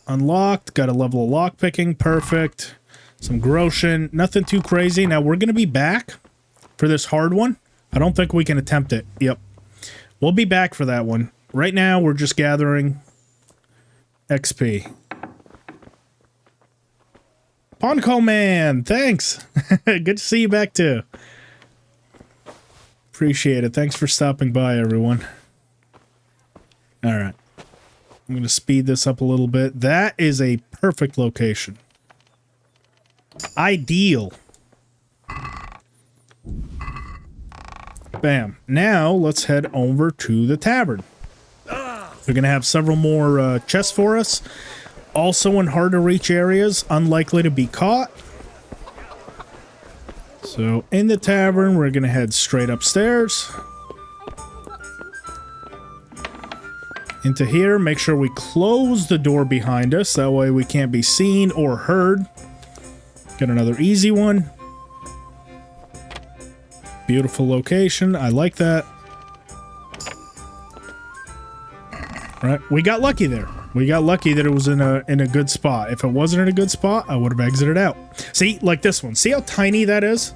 Unlocked. Got a level of lockpicking. Perfect. Some Groshen. Nothing too crazy. Now, we're going to be back for this hard one. I don't think we can attempt it. Yep. We'll be back for that one. Right now, we're just gathering XP. Pond Call Man, thanks. Good to see you back too. Appreciate it. Thanks for stopping by, everyone. All right. I'm going to speed this up a little bit. That is a perfect location. Ideal. Bam. Now, let's head over to the tavern. They're going to have several more chests for us. Also in hard-to-reach areas, unlikely to be caught. So, in the tavern, we're going to head straight upstairs. Into here, make sure we close the door behind us. That way we can't be seen or heard. Get another easy one. Beautiful location. I like that. Right, we got lucky there. We got lucky that it was in a good spot. If it wasn't in a good spot, I would have exited out. See, like this one. See how tiny that is?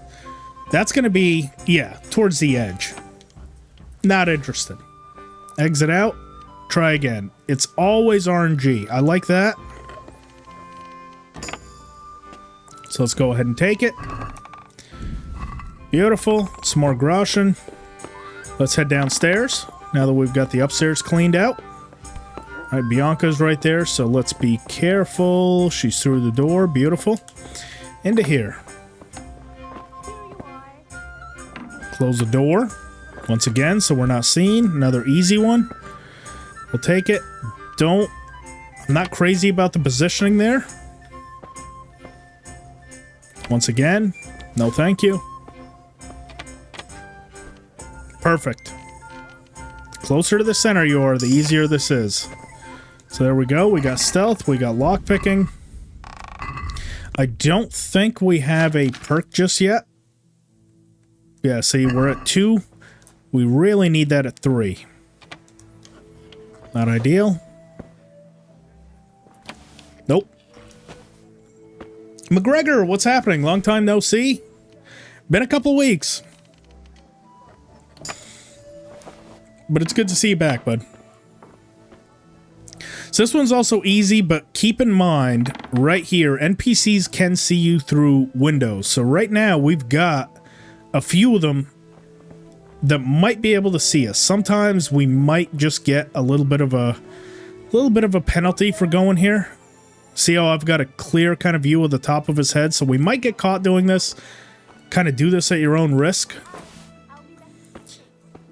That's going to be, yeah, towards the edge. Not interested. Exit out. Try again. It's always RNG. I like that. So let's go ahead and take it. Beautiful. Some more Groshen. Let's head downstairs now that we've got the upstairs cleaned out. All right, Bianca's right there, so let's be careful. She's through the door. Beautiful. Into here. Close the door once again so we're not seen. Another easy one. We'll take it. I'm not crazy about the positioning there. Once again, no thank you. Perfect. Closer to the center you are, the easier this is. So there we go. We got stealth. We got lockpicking. I don't think we have a perk just yet. Yeah, see, we're at 2. We really need that at 3. Not ideal. Nope. McGregor, what's happening? Long time no see. Been a couple weeks. But it's good to see you back, bud. So this one's also easy, but keep in mind, right here, NPCs can see you through windows. So right now, we've got a few of them that might be able to see us. Sometimes we might just get a little bit of a penalty for going here. See how I've got a clear kind of view of the top of his head? So we might get caught doing this. Kind of do this at your own risk.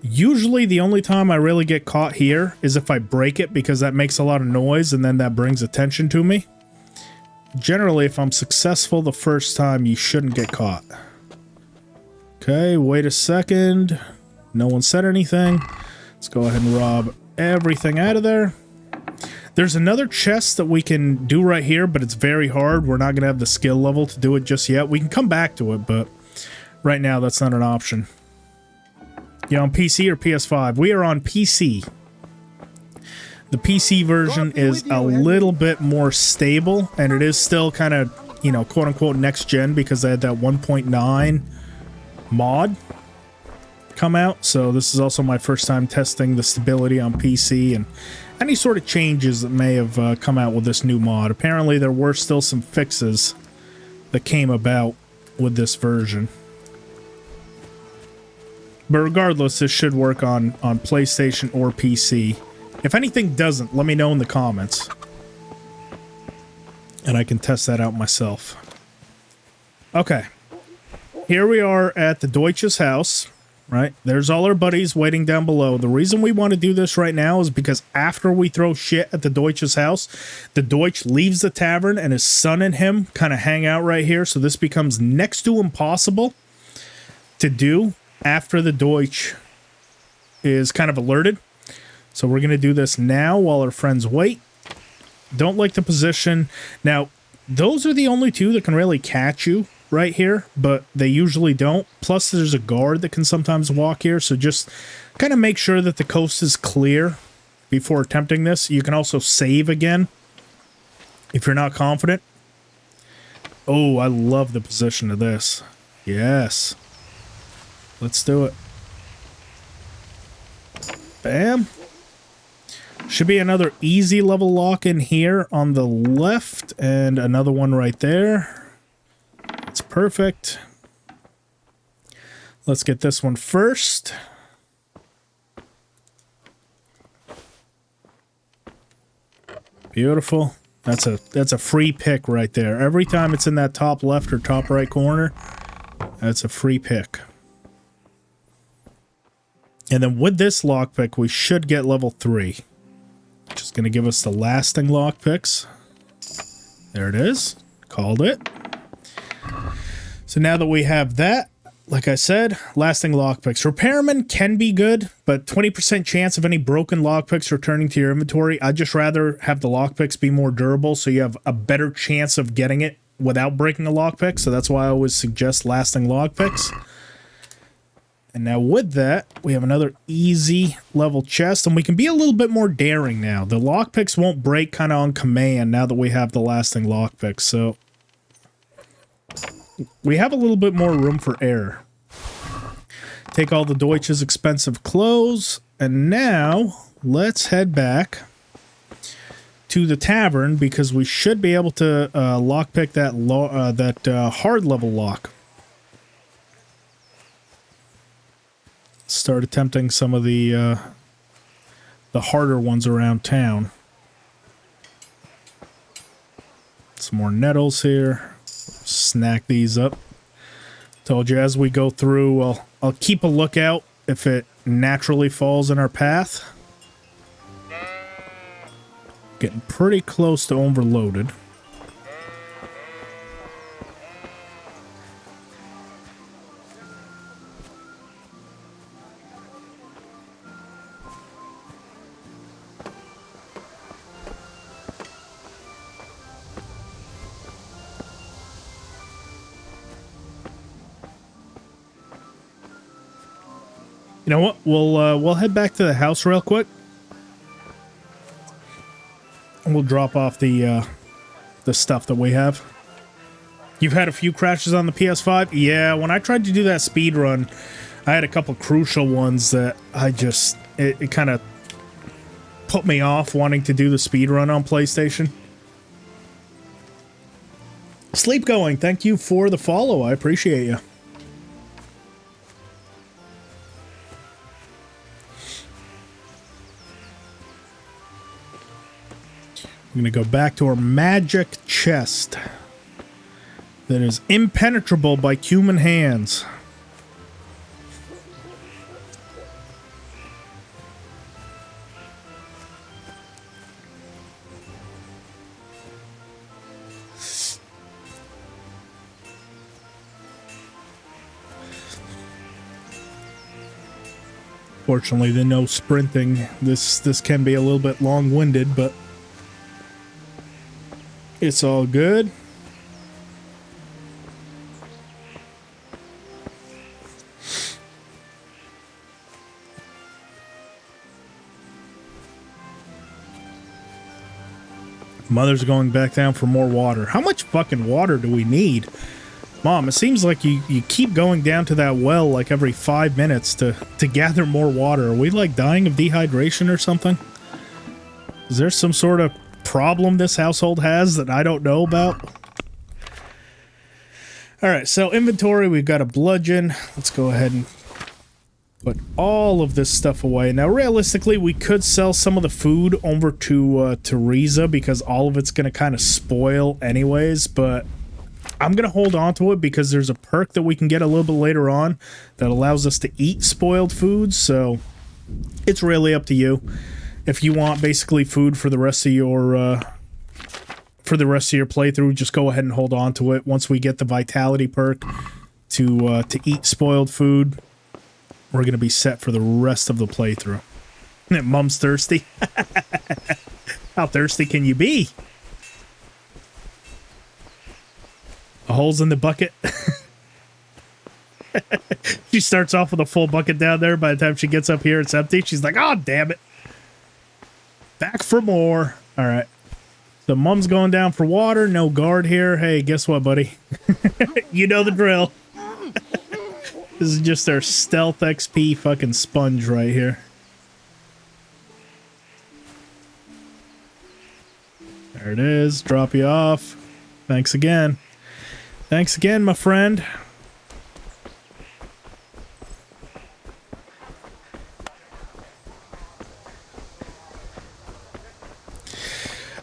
Usually the only time I really get caught here is if I break it, because that makes a lot of noise and then that brings attention to me. Generally, if I'm successful the first time, you shouldn't get caught. Okay, wait a second. No one said anything. Let's go ahead and rob everything out of there. There's another chest that we can do right here, but it's very hard. We're not going to have the skill level to do it just yet. We can come back to it, but right now that's not an option. You on PC or PS5? We are on PC. The PC version is a little bit more stable, and it is still kind of, you know, quote-unquote next-gen, because they had that 1.9 mod come out. So this is also my first time testing the stability on PC and any sort of changes that may have come out with this new mod. Apparently there were still some fixes that came about with this version. But regardless, this should work on PlayStation or PC. If anything doesn't, let me know in the comments. And I can test that out myself. Okay. Here we are at the Deutsch's house, right? There's all our buddies waiting down below. The reason we want to do this right now is because after we throw shit at the Deutsch's house, the Deutsch leaves the tavern and his son and him kind of hang out right here. So this becomes next to impossible to do after the Deutsch is kind of alerted. So we're going to do this now while our friends wait. Don't like the position. Now, those are the only two that can really catch you right here, but they usually don't. Plus, there's a guard that can sometimes walk here, so just kind of make sure that the coast is clear before attempting this. You can also save again if you're not confident. Oh, I love the position of this. Yes. Let's do it. Bam. Should be another easy level lock in here on the left, and another one right there. It's perfect. Let's get this one first. Beautiful. That's a free pick right there. Every time it's in that top left or top right corner, that's a free pick. And then with this lockpick, we should get level 3. Which is going to give us the lasting lockpicks. There it is. Called it. So now that we have that, like I said, lasting lockpicks. Repairman can be good, but 20% chance of any broken lockpicks returning to your inventory. I'd just rather have the lockpicks be more durable so you have a better chance of getting it without breaking a lockpick. So that's why I always suggest lasting lockpicks. And now with that, we have another easy level chest, and we can be a little bit more daring now. The lockpicks won't break kind of on command now that we have the lasting lockpicks, so we have a little bit more room for error. Take all the Deutsch's expensive clothes, and now let's head back to the tavern because we should be able to lockpick that hard level lock. Start attempting some of the harder ones around town. Some more nettles here. Snack these up. Told you as we go through, I'll keep a lookout if it naturally falls in our path. Getting pretty close to overloaded. You know what? We'll head back to the house real quick. And we'll drop off the stuff that we have. You've had a few crashes on the PS5? Yeah, when I tried to do that speed run, I had a couple crucial ones that it kind of put me off wanting to do the speed run on PlayStation. Sleep Going, thank you for the follow. I appreciate you. We're going to go back to our magic chest that is impenetrable by human hands. Fortunately, the no sprinting. This can be a little bit long-winded, but it's all good. Mother's going back down for more water. How much fucking water do we need? Mom, it seems like you keep going down to that well like every 5 minutes to gather more water. Are we like dying of dehydration or something? Is there some sort of problem this household has that I don't know about? Alright, so inventory, we've got a bludgeon. Let's go ahead and Put all of this stuff away. Now, realistically, we could sell some of the food over to Riza because all of it's going to kind of spoil anyways, but I'm going to hold on to it because there's a perk that we can get a little bit later on that allows us to eat spoiled foods, so it's really up to you. If you want basically food for the rest of your playthrough, just go ahead and hold on to it. Once we get the vitality perk to eat spoiled food, we're going to be set for the rest of the playthrough. Mom's thirsty. How thirsty can you be? A hole's in the bucket. She starts off with a full bucket down there. By the time she gets up here, it's empty. She's like, oh, damn it. Back for more. All right. So Mom's going down for water. No guard here. Hey, guess what, buddy? You know the drill. This is just our stealth XP fucking sponge right here. There it is. Drop you off. Thanks again. Thanks again, my friend.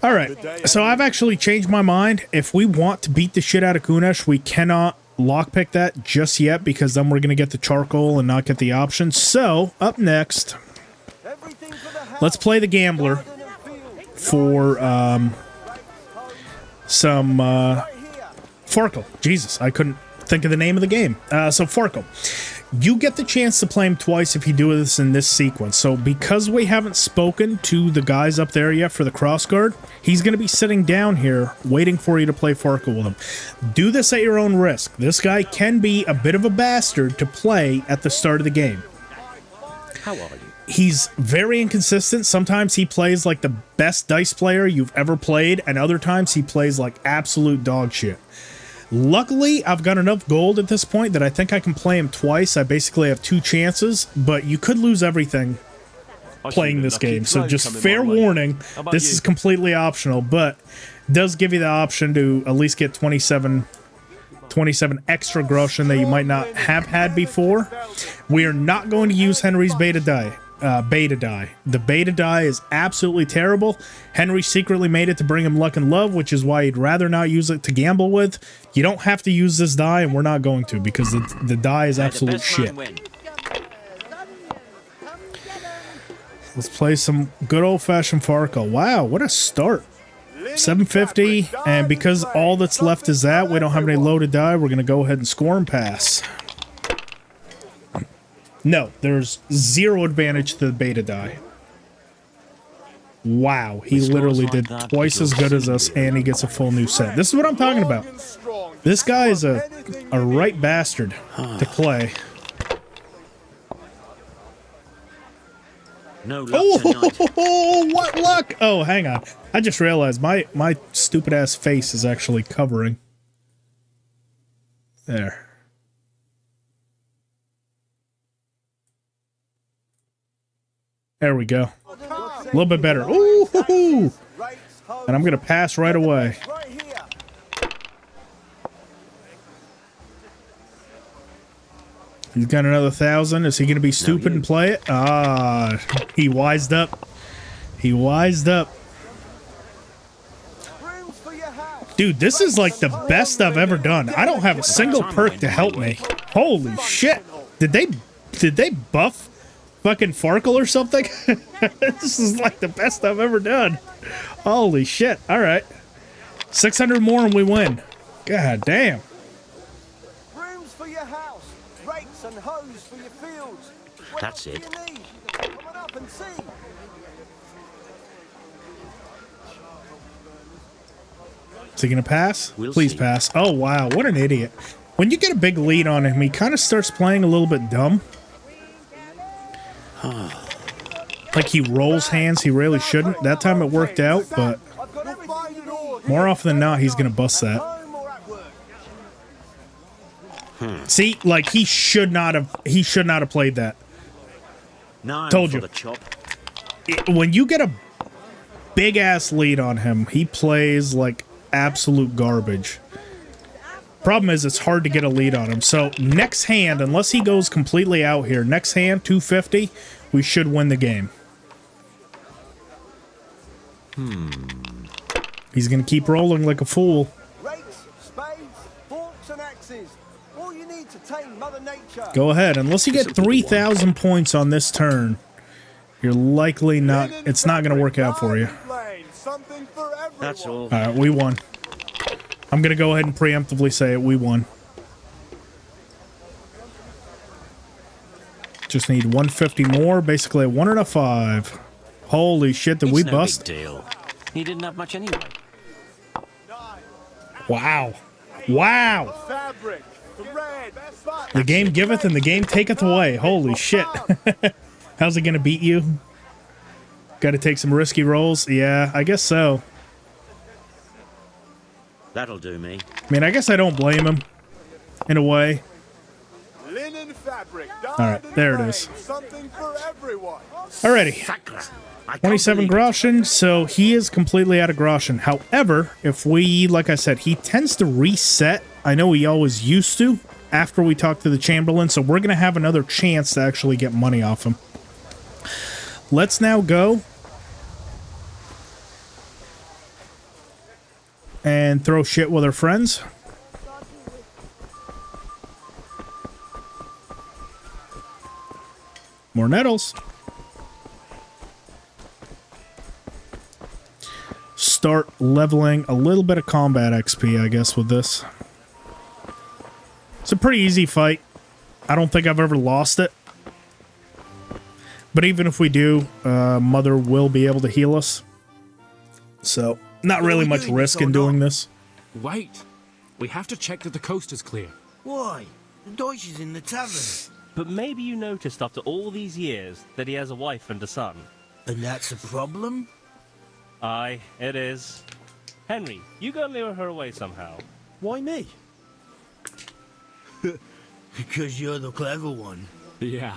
All right. So I've actually changed my mind. If we want to beat the shit out of Kunesh, we cannot lockpick that just yet because then we're going to get the charcoal and not get the option. So, up next, let's play the gambler for some Farkle. Jesus, I couldn't think of the name of the game. So Farkle. You get the chance to play him twice if you do this in this sequence. So because we haven't spoken to the guys up there yet for the crossguard, he's going to be sitting down here waiting for you to play Farkle with him. Do this at your own risk. This guy can be a bit of a bastard to play at the start of the game. How are you? He's very inconsistent. Sometimes he plays like the best dice player you've ever played, and other times he plays like absolute dog shit. Luckily, I've got enough gold at this point that I think I can play him twice. I basically have 2 chances, but you could lose everything playing this game. So just fair warning, this is completely optional, but does give you the option to at least get 27 extra groschen that you might not have had before. We are not going to use Henry's beta die. The beta die is absolutely terrible. Henry secretly made it to bring him luck and love, which is why he'd rather not use it to gamble with. You don't have to use this die, and we're not going to because the die is absolute shit. Let's play some good old-fashioned Farkle. Wow, what a start. 750, and because all that's left is that, we don't have any loaded die, we're going to go ahead and score and pass. No, there's 0 advantage to the beta die. Wow, he literally did twice as good as us, and he gets a full new set. This is what I'm talking about. This guy is a right bastard to play. No luck tonight. Oh, what luck! Oh, hang on. I just realized my stupid ass face is actually covering. There. There we go. A little bit better. Ooh, and I'm gonna pass right away. He's got another 1,000. Is he gonna be stupid and play it? Ah, he wised up. He wised up. Dude, this is like the best I've ever done. I don't have a single perk to help me. Holy shit! Did they buff fucking Farkle or something? This is like the best I've ever done. Holy shit. All right. 600 more and we win. God damn. Brooms for your house, rakes and hoes for your fields. That's it. Come on up and see. Is he gonna pass? We'll Please see. pass. Oh wow, what an idiot. When you get a big lead on him, he kind of starts playing a little bit dumb. Like he rolls hands he really shouldn't. That time it worked out, but more often than not, he's gonna bust that. See, like he should not have played that. Told you. When you get a big ass lead on him, he plays like absolute garbage. Problem is, it's hard to get a lead on him. So next hand, unless he goes completely out here, next hand, 250, we should win the game. He's going to keep rolling like a fool. Rakes, spades, forks, and axes. All you need to tame Mother Nature. Go ahead. Unless you get 3,000 points on this turn, you're likely not... It's not going to work out for you. That's all. All right, we won. I'm going to go ahead and preemptively say it. We won. Just need 150 more. Basically a 1 and a 5. Holy shit, did we bust? Big deal. He didn't have much anyway. Wow. Wow. The game giveth and the game taketh away. Holy shit. How's it going to beat you? Got to take some risky rolls? Yeah, I guess so. That'll do me. I mean, I guess I don't blame him. In a way. Linen fabric. Alright, there it is. Something for everyone. Alrighty. 27 groschen, so he is completely out of groschen. However, if we, like I said, he tends to reset. I know he always used to after we talk to the Chamberlain, so we're going to have another chance to actually get money off him. Let's now go and throw shit with our friends. More nettles. Start leveling a little bit of combat XP, I guess, with this. It's a pretty easy fight. I don't think I've ever lost it. But even if we do, Mother will be able to heal us. So, not really much risk in doing this. Wait. We have to check that the coast is clear. Why? The Deutsch is in the tavern. But maybe you noticed after all these years that he has a wife and a son. And that's a problem? Aye, it is. Henry, you go and lure her away somehow. Why me? Because you're the clever one. Yeah.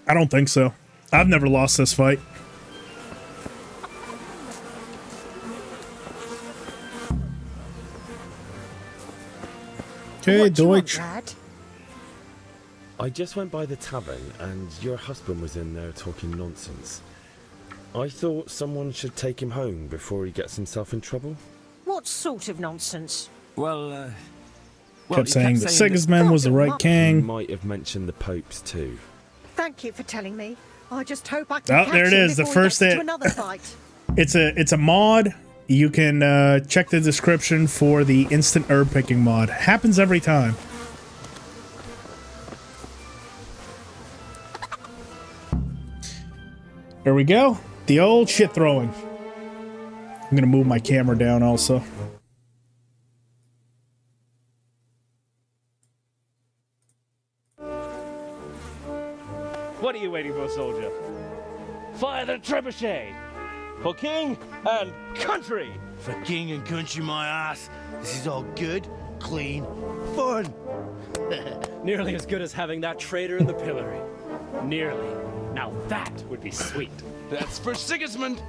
I don't think so. I've never lost this fight. Okay, Deutsch. I just went by the tavern and your husband was in there talking nonsense. I thought someone should take him home before he gets himself in trouble. What sort of nonsense? Well, kept saying that Sigismund was the right king. He might have mentioned the popes too. Thank you for telling me. I just hope I can Oh, catch there it him is. The before he first gets hit. to another fight. It's a mod. You can check the description for the instant herb picking mod. Happens every time. There we go. The old shit throwing. I'm gonna move my camera down also. What are you waiting for, soldier? Fire the trebuchet! For king and country! For king and country, my ass. This is all good, clean, fun. Nearly as good as having that traitor in the pillory. Nearly. Now that would be sweet. That's for Sigismund.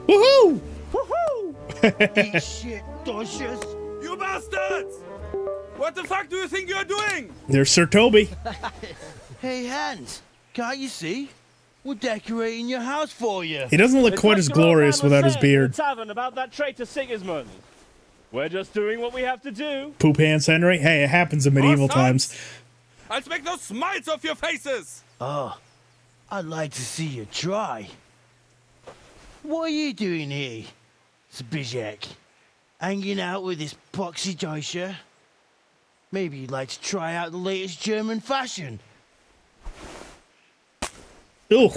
Woohoo! Eat shit, Deutsches. You bastards! What the fuck do you think you're doing? There's Sir Toby. Hey, Hans, can't you see? We're decorating your house for you. He doesn't look It's quite like as your old glorious man was without his saying beard. in the tavern about that traitor Sigismund. We're just doing what we have to do. Poop hands, Henry. Hey, it happens in medieval times. I'll make those smiles off your faces. Oh, I'd like to see you try. What are you doing here, Peshek? Hanging out with this poxy Deutscher? Maybe you'd like to try out the latest German fashion. Ooh,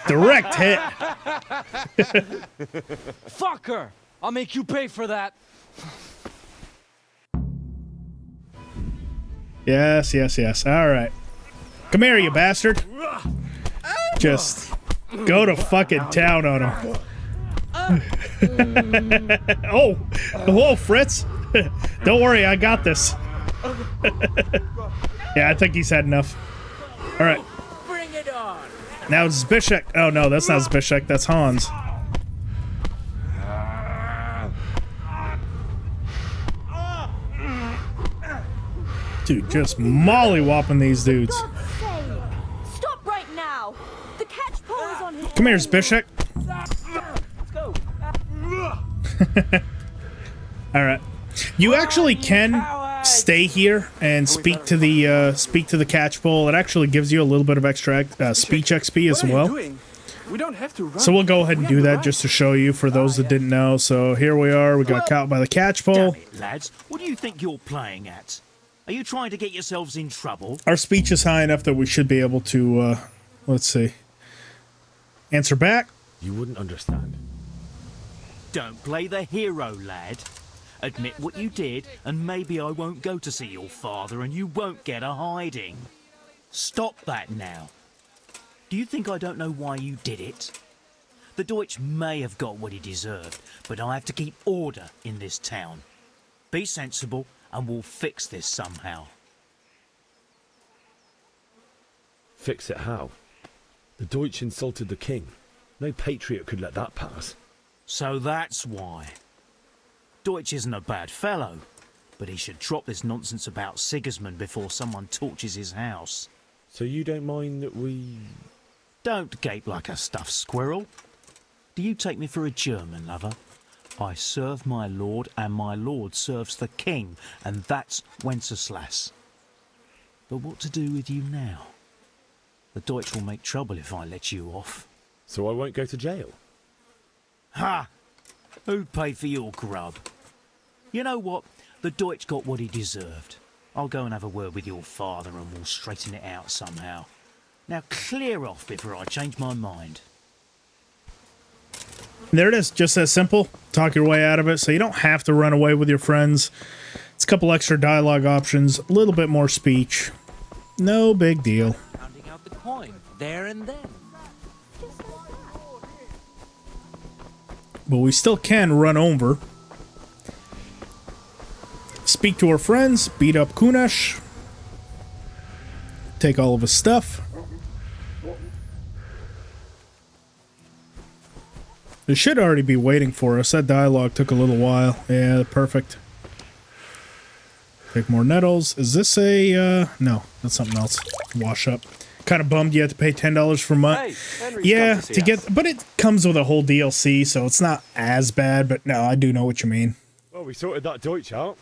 direct hit. Fuck her! I'll make you pay for that. Yes, yes, yes. All right. Come here, you bastard. Just go to fucking town on him. Oh, whoa, Fritz. Don't worry, I got this. Yeah, I think he's had enough. All right. Bring it on! Now it's Peshek. Oh, no, that's not Peshek. That's Hans. Dude, just molly-whopping these dudes. Stop right now! The catch pole is on his Come here, Peshek. Alright. You actually can stay here and speak to the catch pole. It actually gives you a little bit of extra speech XP as well. We don't have to run. So we'll go ahead and do that just to show you for those that didn't know. So here we are. We got caught by the catch pole. Damn it, lads. What do you think you're playing at? Are you trying to get yourselves in trouble? Our speech is high enough that we should be able to, let's see, answer back. You wouldn't understand. Don't play the hero, lad. Admit what you did, and maybe I won't go to see your father and you won't get a hiding. Stop that now. Do you think I don't know why you did it? The Deutsch may have got what he deserved, but I have to keep order in this town. Be sensible, and we'll fix this somehow. Fix it how? The Deutsch insulted the king. No patriot could let that pass. So that's why. Deutsch isn't a bad fellow, but he should drop this nonsense about Sigismund before someone torches his house. So you don't mind that we... Don't gape like a stuffed squirrel. Do you take me for a German, lover? I serve my lord, and my lord serves the king, and that's Wenceslas. But what to do with you now? The Deutsch will make trouble if I let you off. So I won't go to jail? Ha! Who'd pay for your grub? You know what? The Deutsch got what he deserved. I'll go and have a word with your father and we'll straighten it out somehow. Now clear off before I change my mind. There it is, just as simple. Talk your way out of it, so you don't have to run away with your friends. It's a couple extra dialogue options, a little bit more speech. No big deal. Counting out the coin, there and then. But we still can run over. Speak to our friends, beat up Kunesh. Take all of his stuff. They should already be waiting for us. That dialogue took a little while. Yeah, perfect. Take more nettles. Is this a, no, that's something else. Wash up. Kind of bummed you had to pay $10 for month. Yeah, to get, but it comes with a whole DLC, so it's not as bad, but no, I do know what you mean. Well, we sorted that Deutsch out.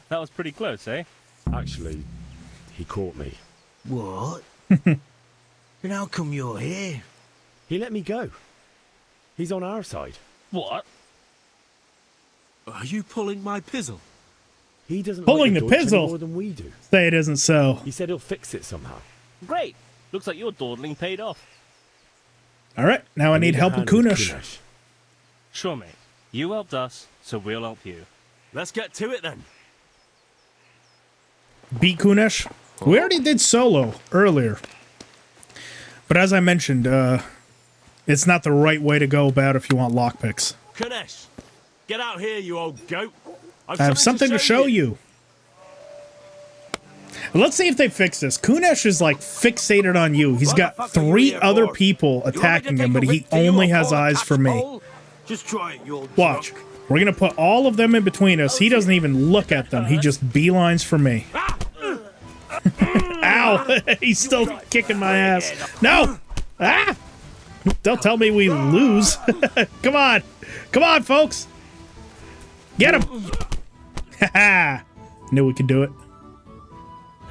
That was pretty close, eh? Actually, he caught me. What? Then how come you're here? He let me go. He's on our side. What? Are you pulling my pizzle? He doesn't Pulling like the Deutsch any pizzle? more than we do. Say it isn't so. He said he'll fix it somehow. Great. Looks like your dawdling paid off. Alright, now I need help with Kunesh. Sure, mate. You helped us, so we'll help you. Let's get to it then. Beat Kunesh. We already did solo earlier. But as I mentioned, it's not the right way to go about if you want lockpicks. Kunesh, get out here, you old goat. I have something to show you. Let's see if they fix this. Kunesh is like fixated on you. He's got 3 other people attacking him, but he only has eyes for me. Just try it, you old Watch. We're going to put all of them in between us. He doesn't even look at them. He just beelines for me. Ow! He's still kicking my ass. No! Ah! Don't tell me we lose. Come on. Come on, folks. Get him. Haha. Knew we could do it.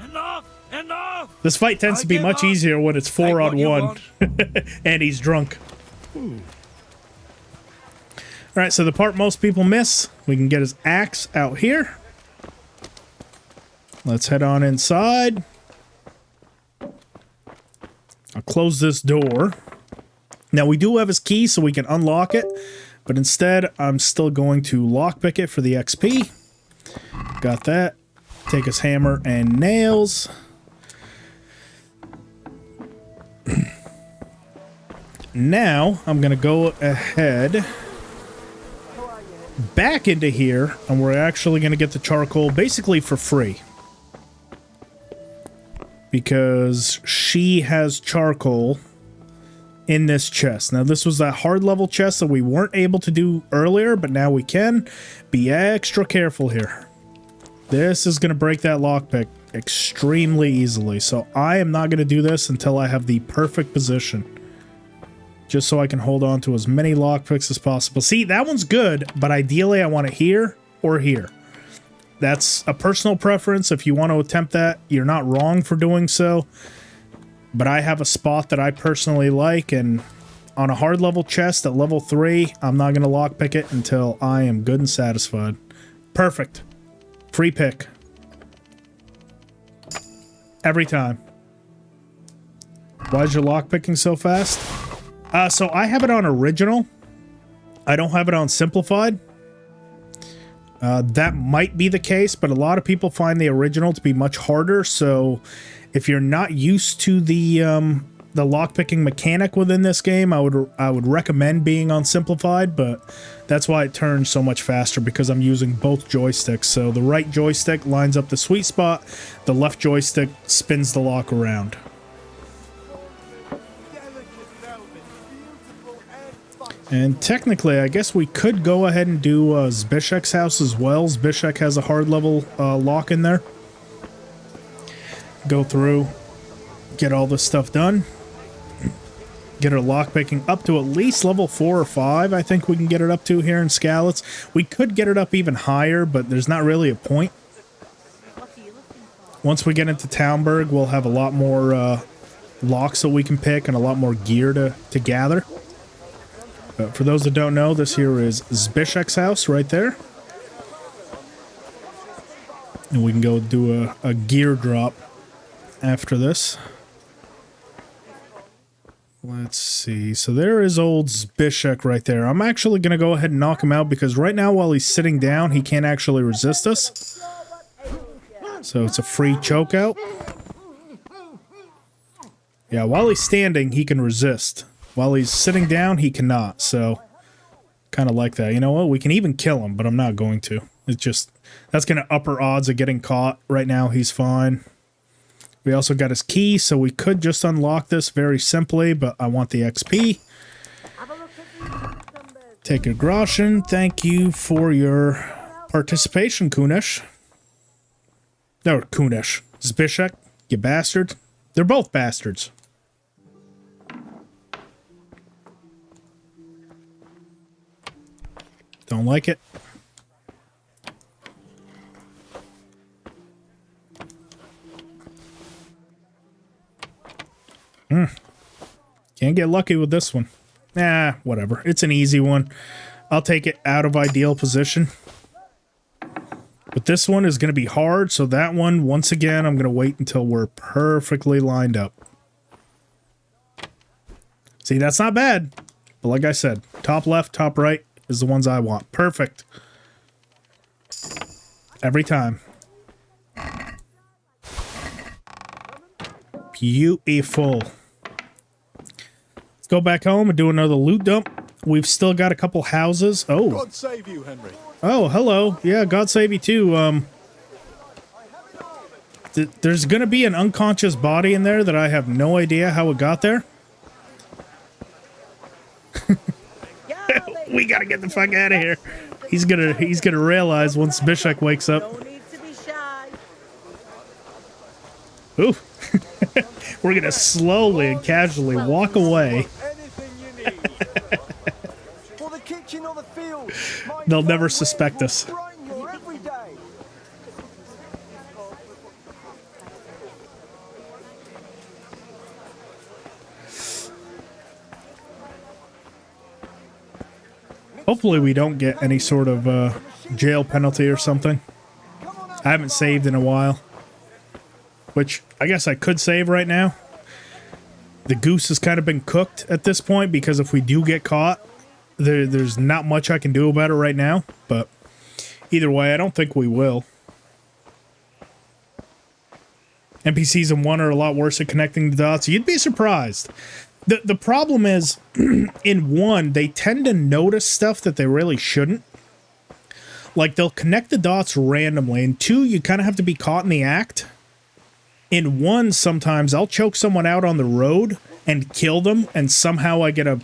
Enough! Enough! This fight tends to be much easier when it's 4 on 1. And he's drunk. Alright, so the part most people miss, we can get his axe out here. Let's head on inside. I'll close this door. Now, we do have his key, so we can unlock it. But instead, I'm still going to lockpick it for the XP. Got that. Take his hammer and nails. Now, I'm going to go ahead back into here, and we're actually going to get the charcoal basically for free. Because she has charcoal in this chest. Now, this was that hard level chest that we weren't able to do earlier, but now we can. Be extra careful here. This is going to break that lockpick extremely easily. So I am not going to do this until I have the perfect position. Just so I can hold on to as many lockpicks as possible. See, that one's good, but ideally I want it here or here. That's a personal preference. If you want to attempt that, you're not wrong for doing so. But I have a spot that I personally like, and on a hard level chest at level 3, I'm not going to lockpick it until I am good and satisfied. Perfect. Free pick. Every time. Why is your lockpicking so fast? So I have it on original. I don't have it on simplified. That might be the case, but a lot of people find the original to be much harder. So if you're not used to the lockpicking mechanic within this game, I would recommend being on simplified, but that's why it turns so much faster, because I'm using both joysticks. So the right joystick lines up the sweet spot, the left joystick spins the lock around. And technically, I guess we could go ahead and do Peshek's house as well. Peshek has a hard level lock in there. Go through, get all this stuff done. Get our lockpicking up to at least level 4 or 5. I think we can get it up to here in Skalitz. We could get it up even higher, but there's not really a point. Once we get into Talmberg, we'll have a lot more locks that we can pick and a lot more gear to gather. But for those that don't know, this here is Peshek's house right there. And we can go do a gear drop after this. Let's see. So there is old Peshek right there. I'm actually going to go ahead and knock him out, because right now while he's sitting down, he can't actually resist us. So it's a free choke out. Yeah, while he's standing, he can resist. While he's sitting down, he cannot. So kind of like that. You know what? We can even kill him, but I'm not going to. It's just, that's going to up our odds of getting caught. Right now, he's fine. We also got his key, so we could just unlock this very simply, but I want the XP. Take a groschen. Thank you for your participation, Kunesh. No, Kunesh. Peshek, you bastard. They're both bastards. Don't like it. Can't get lucky with this one. Nah, whatever. It's an easy one. I'll take it out of ideal position. But this one is going to be hard, so that one, once again, I'm going to wait until we're perfectly lined up. See, that's not bad. But like I said, top left, top right is the ones I want. Perfect. Every time. Beautiful. Let's go back home and do another loot dump. We've still got a couple houses. Oh. God save you, Henry. Oh, hello. Yeah, God save you too. There's gonna be an unconscious body in there that I have no idea how it got there. We gotta get the fuck out of here. He's gonna realize once Peshek wakes up. Ooh. We're gonna slowly and casually walk away. They'll never suspect us. Hopefully we don't get any sort of jail penalty or something. I haven't saved in a while. Which, I guess I could save right now. The goose has kind of been cooked at this point, because if we do get caught, there's not much I can do about it right now. But either way, I don't think we will. NPCs in 1 are a lot worse at connecting the dots. You'd be surprised. The problem is, in 1, they tend to notice stuff that they really shouldn't. Like, they'll connect the dots randomly. In 2, you kind of have to be caught in the act. In 1, sometimes I'll choke someone out on the road and kill them, and somehow I get a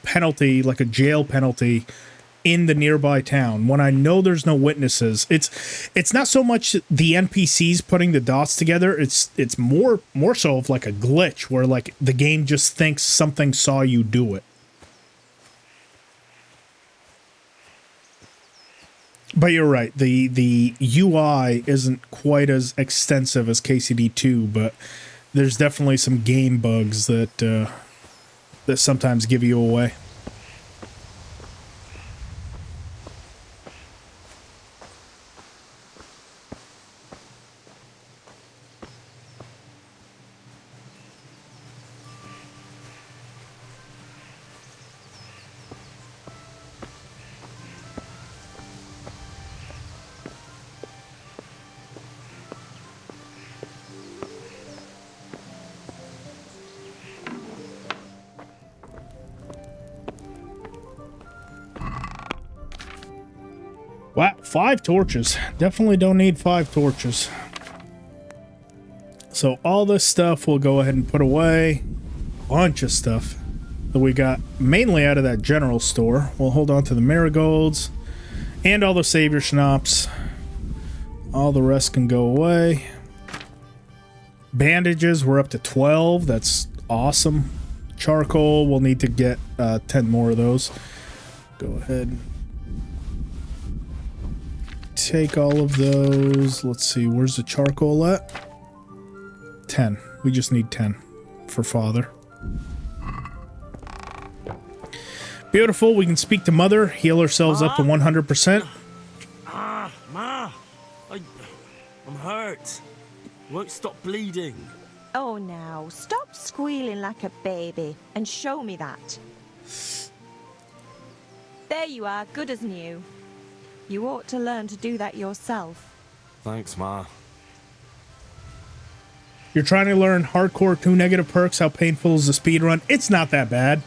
penalty, like a jail penalty, in the nearby town, when I know there's no witnesses, it's not so much the NPCs putting the dots together, it's more so of like a glitch where like the game just thinks something saw you do it. But you're right, the UI isn't quite as extensive as KCD 2, but there's definitely some game bugs that sometimes give you away. Wow, 5 torches. Definitely don't need 5 torches. So all this stuff we'll go ahead and put away. Bunch of stuff that we got mainly out of that general store. We'll hold on to the marigolds and all the savior schnapps. All the rest can go away. Bandages, we're up to 12. That's awesome. Charcoal, we'll need to get 10 more of those. Go ahead. Take all of those. Let's see, where's the charcoal at? 10. We just need 10 for father. Beautiful. We can speak to mother, heal ourselves up to 100%. Ma, I'm hurt. Won't stop bleeding. Oh, now, stop squealing like a baby and show me that. There you are, good as new. You ought to learn to do that yourself. Thanks, Ma. You're trying to learn hardcore 2 negative perks. How painful is the speed run? It's not that bad.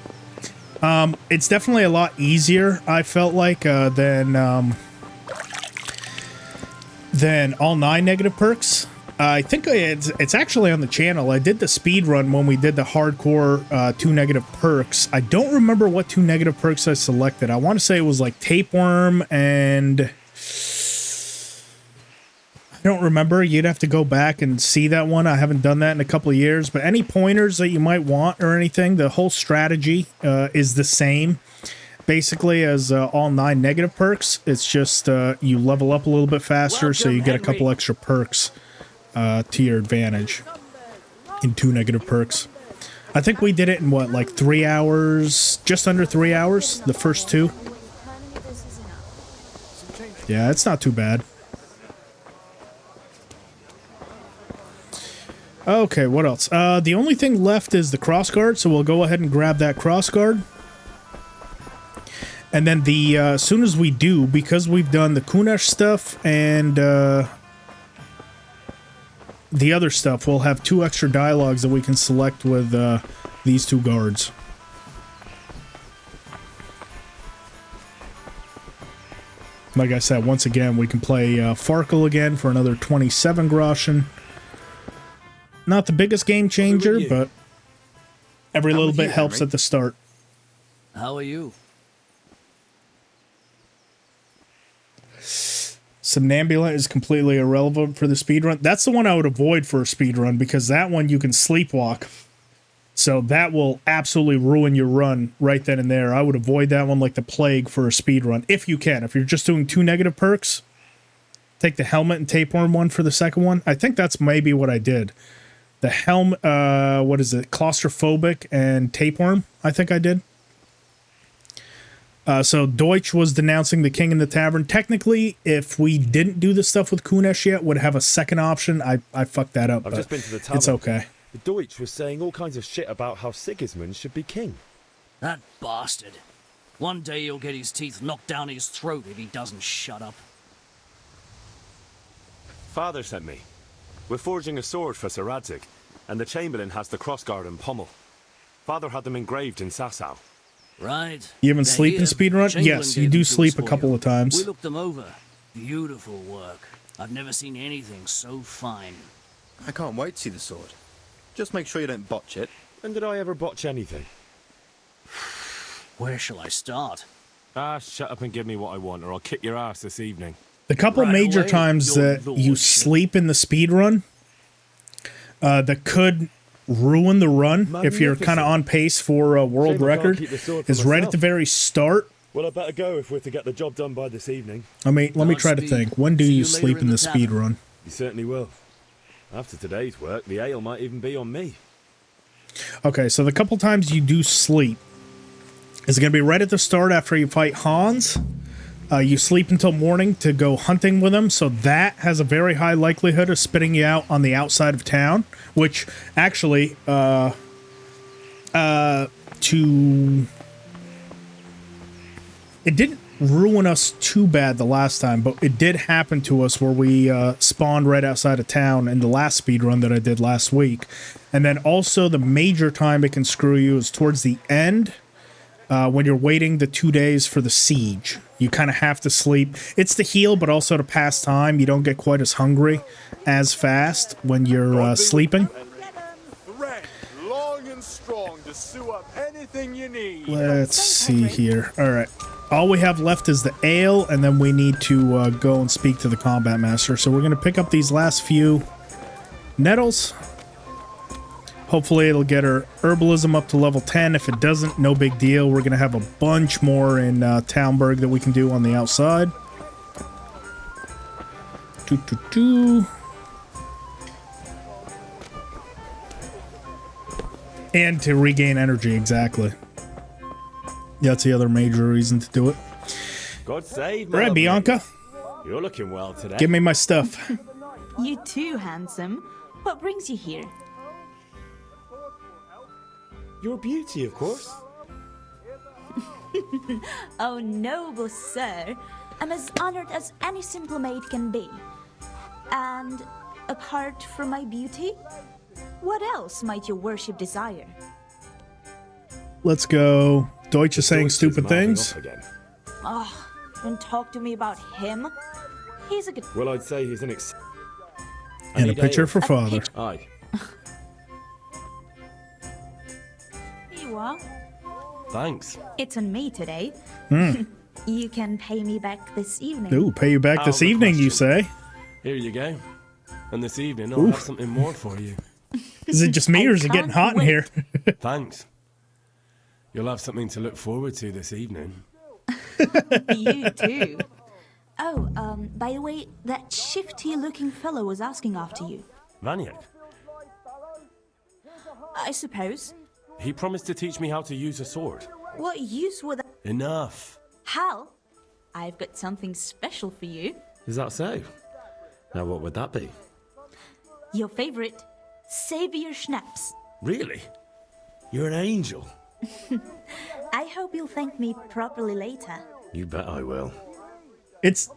It's definitely a lot easier, I felt like, than all 9 negative perks. I think it's actually on the channel. I did the speed run when we did the hardcore 2 negative perks. I don't remember what 2 negative perks I selected. I want to say it was like tapeworm and I don't remember. You'd have to go back and see that one. I haven't done that in a couple of years. But any pointers that you might want or anything, the whole strategy is the same basically as all 9 negative perks. It's just you level up a little bit faster, so you get a couple extra perks to your advantage in 2 negative perks. I think we did it in what, like 3 hours, just under 3 hours, the first 2. Yeah, it's not too bad. Okay, what else? The only thing left is the crossguard, so we'll go ahead and grab that crossguard. And then as soon as we do, because we've done the Kunesh stuff and the other stuff, we'll have 2 extra dialogues that we can select with these 2 guards. Like I said, once again, we can play Farkle again for another 27 groschen. Not the biggest game changer, but every little bit helps at the start. How are you? Somnambulant is completely irrelevant for the speedrun. That's the one I would avoid for a speedrun, because that one you can sleepwalk. So that will absolutely ruin your run right then and there. I would avoid that one like the plague for a speedrun, if you can. If you're just doing 2 negative perks, take the helmet and tapeworm one for the second one. I think that's maybe what I did. The helmet, what is it? Claustrophobic and tapeworm, I think I did. So Deutsch was denouncing the king in the tavern. Technically, if we didn't do the stuff with Kunesh yet, would have a second option. I fucked that up. I've just been to the tavern. It's okay. The Deutsch was saying all kinds of shit about how Sigismund should be king. That bastard. One day he'll get his teeth knocked down his throat if he doesn't shut up. Father sent me. We're forging a sword for Sir Radzig, and the Chamberlain has the crossguard and pommel. Father had them engraved in Sasau. Right. You haven't sleep in speedrun? Yes, you do sleep a couple of times. We looked them over. Beautiful work. I've never seen anything so fine. I can't wait to see the sword. Just make sure you don't botch it. When did I ever botch anything? Where shall I start? Ah, shut up and give me what I want, or I'll kick your ass this evening. The couple major times that you sleep in the speed run that could ruin the run if you're kind of on pace for a world record is right at the very start. Well, I better go if we're to get the job done by this evening. Let me try to think. When do you sleep in the speed run? You certainly will. After today's work, the ale might even be on me. Okay, so the couple times you do sleep is going to be right at the start after you fight Hans. You sleep until morning to go hunting with him, so that has a very high likelihood of spitting you out on the outside of town, which actually, it didn't ruin us too bad the last time, but it did happen to us where we spawned right outside of town in the last speedrun that I did last week. And then also the major time it can screw you is towards the end, when you're waiting the 2 days for the siege. You kind of have to sleep. It's to heal, but also to pass time. You don't get quite as hungry as fast when you're sleeping. Long and strong to sew up anything you need. Let's see here. All right. All we have left is the ale, and then we need to go and speak to the combat master. So we're going to pick up these last few nettles. Hopefully it'll get our herbalism up to level 10. If it doesn't, no big deal. We're going to have a bunch more in Talmberg that we can do on the outside. And to regain energy, exactly. That's the other major reason to do it. God save me. All right, Bianca. You're looking well today. Give me my stuff. You too, handsome. What brings you here? Your beauty, of course. Oh, noble sir. I'm as honored as any simple maid can be. And apart from my beauty, what else might your worship desire? Let's go. Deutsch is saying stupid things. Oh, don't talk to me about him. He's a good... Well, I'd say he's an And a picture for father. Aye. Here you are. Thanks. It's on me today. Hmm. You can pay me back this evening. Ooh, pay you back this evening, you say? Here you go. And this evening, I'll have something more for you. Is it just me, or is it getting hot in here? Thanks. You'll have something to look forward to this evening. You too. Oh, by the way, that shifty-looking fellow was asking after you. Vaniak? I suppose. He promised to teach me how to use a sword. What use would that... Enough. Hal, I've got something special for you. Is that so? Now what would that be? Your favorite, Savior Schnapps. Really? You're an angel. I hope you'll thank me properly later. You bet I will. It's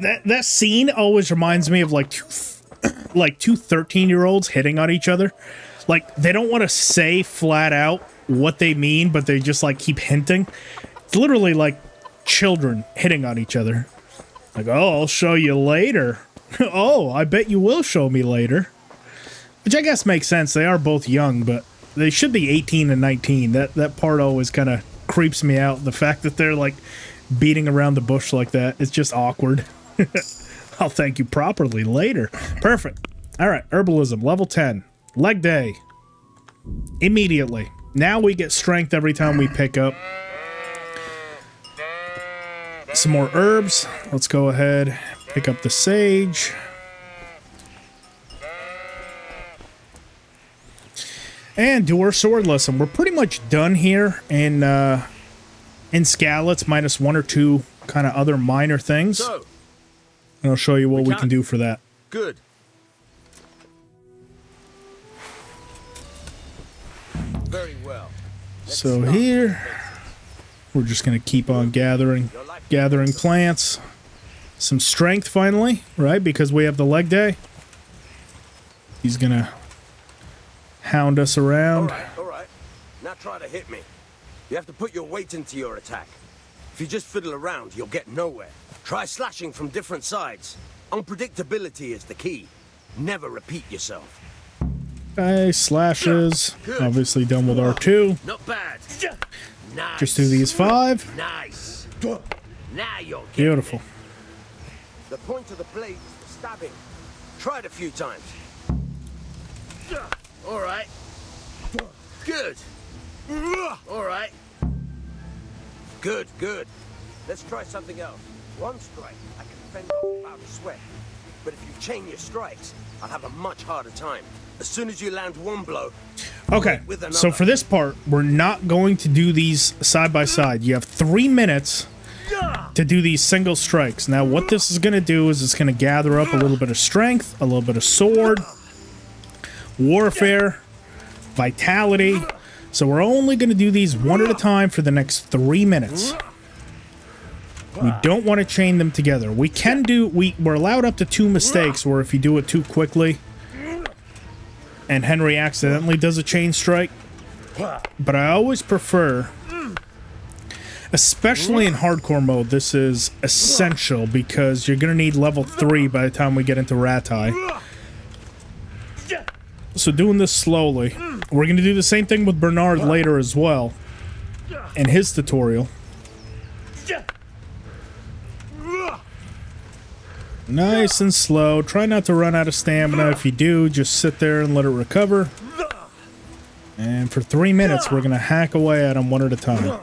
that scene always reminds me of like two 13-year-olds hitting on each other. Like they don't want to say flat out what they mean, but they just like keep hinting. It's literally like children hitting on each other. Like, oh, I'll show you later. Oh, I bet you will show me later. Which I guess makes sense. They are both young, but they should be 18 and 19. That part always kind of creeps me out. The fact that they're like beating around the bush like that, it's just awkward. I'll thank you properly later. Perfect. All right, herbalism, level 10. Leg day. Immediately. Now we get strength every time we pick up some more herbs. Let's go ahead, pick up the sage. And do our sword lesson. We're pretty much done here in Skalitz, minus one or two kind of other minor things. So, and I'll show you what we can do for that. Good. Very well. So here, we're just going to keep on gathering plants. Some strength finally, right? Because we have the leg day. He's going to hound us around. All right. Now try to hit me. You have to put your weight into your attack. If you just fiddle around, you'll get nowhere. Try slashing from different sides. Unpredictability is the key. Never repeat yourself. Okay, slashes. Obviously done with R2. Not bad. Nice. Just do these 5. Nice. Now you're getting Beautiful. it. The point of the blade is for stabbing. Try it a few times. All right. Good. All right. Good, good. Let's try something else. One strike, I can fend off without a sweat. But if you chain your strikes, I'll have a much harder time. As soon as you land one blow... Okay, so for this part, we're not going to do these side by side. You have 3 minutes to do these single strikes. Now, what this is going to do is it's going to gather up a little bit of strength, a little bit of sword, warfare, vitality. So we're only going to do these one at a time for the next 3 minutes. We don't want to chain them together. We can do... We're allowed up to 2 mistakes, where if you do it too quickly and Henry accidentally does a chain strike. But I always prefer, especially in hardcore mode, this is essential because you're going to need level 3 by the time we get into Ratai. So doing this slowly. We're going to do the same thing with Bernard later as well in his tutorial. Nice and slow. Try not to run out of stamina. If you do, just sit there and let it recover. And for 3 minutes, we're going to hack away at him one at a time.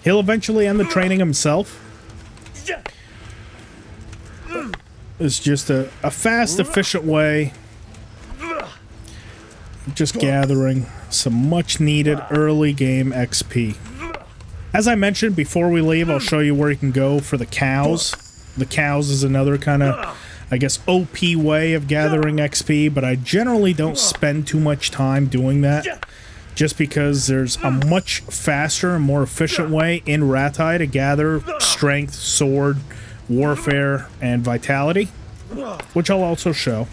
He'll eventually end the training himself. It's just a fast, efficient way of just gathering some much-needed early game XP. As I mentioned, before we leave, I'll show you where you can go for the cows. The cows is another kind of, I guess, OP way of gathering XP, but I generally don't spend too much time doing that, just because there's a much faster and more efficient way in Ratai to gather strength, sword, warfare, and vitality, which I'll also show.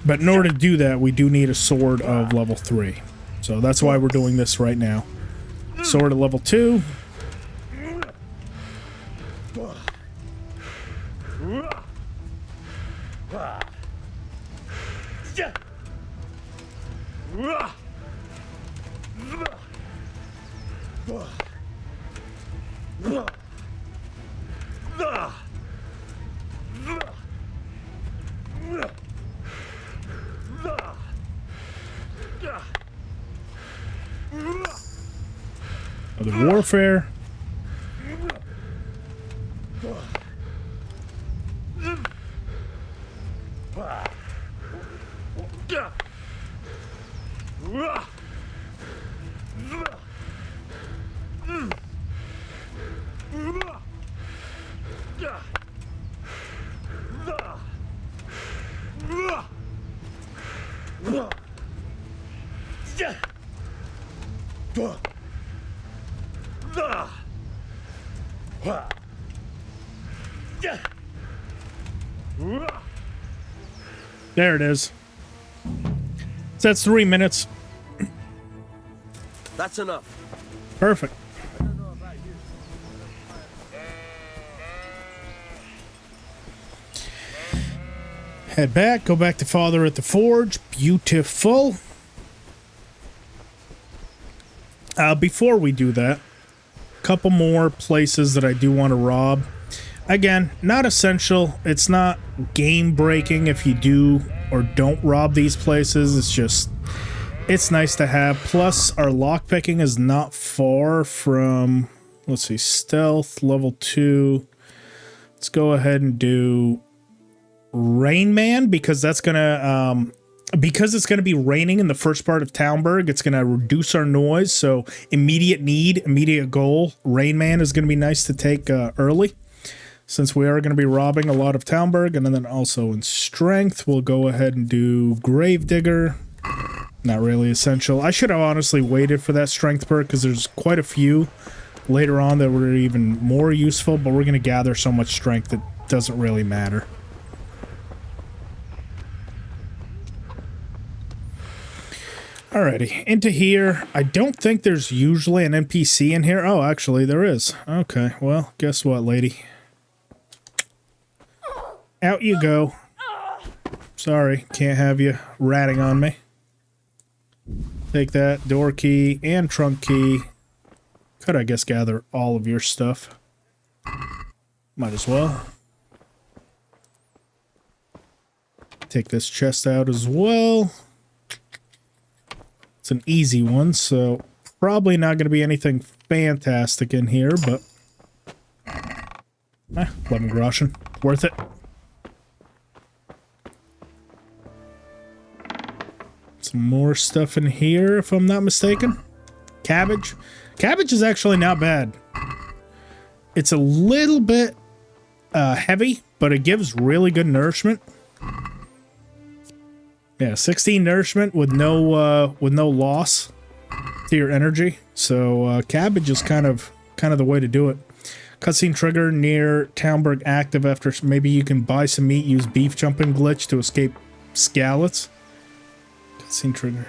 But in order to do that, we do need a sword of level 3. So that's why we're doing this right now. Sword at level 2. Other warfare. There it is. So that's 3 minutes. That's enough. Perfect. Head back, go back to Father at the Forge. Beautiful. Before we do that, a couple more places that I do want to rob. Again, not essential. It's not game breaking if you do or don't rob these places. It's just, it's nice to have. Plus, our lockpicking is not far from, let's see, stealth, level 2. Let's go ahead and do Rain Man, because that's going to, because it's going to be raining in the first part of Talmberg, it's going to reduce our noise. So immediate need, immediate goal, Rain Man is going to be nice to take early, since we are going to be robbing a lot of Talmberg. And then also in strength, we'll go ahead and do Gravedigger. Not really essential. I should have honestly waited for that strength perk, because there's quite a few later on that were even more useful, but we're going to gather so much strength that doesn't really matter. Alrighty, into here. I don't think there's usually an NPC in here. Oh, actually, there is. Okay, well, guess what, lady? Out you go. Sorry, can't have you ratting on me. Take that door key and trunk key. Could, I guess, gather all of your stuff. Might as well. Take this chest out as well. It's an easy one, so probably not going to be anything fantastic in here, but 11 groschen. Worth it. Some more stuff in here, if I'm not mistaken. Cabbage. Cabbage is actually not bad. It's a little bit heavy, but it gives really good nourishment. Yeah, 16 nourishment with no loss to your energy. So cabbage is kind of the way to do it. Cutscene trigger near Talmberg active after maybe you can buy some meat, use beef jumping glitch to escape Skalitz. Cutscene trigger.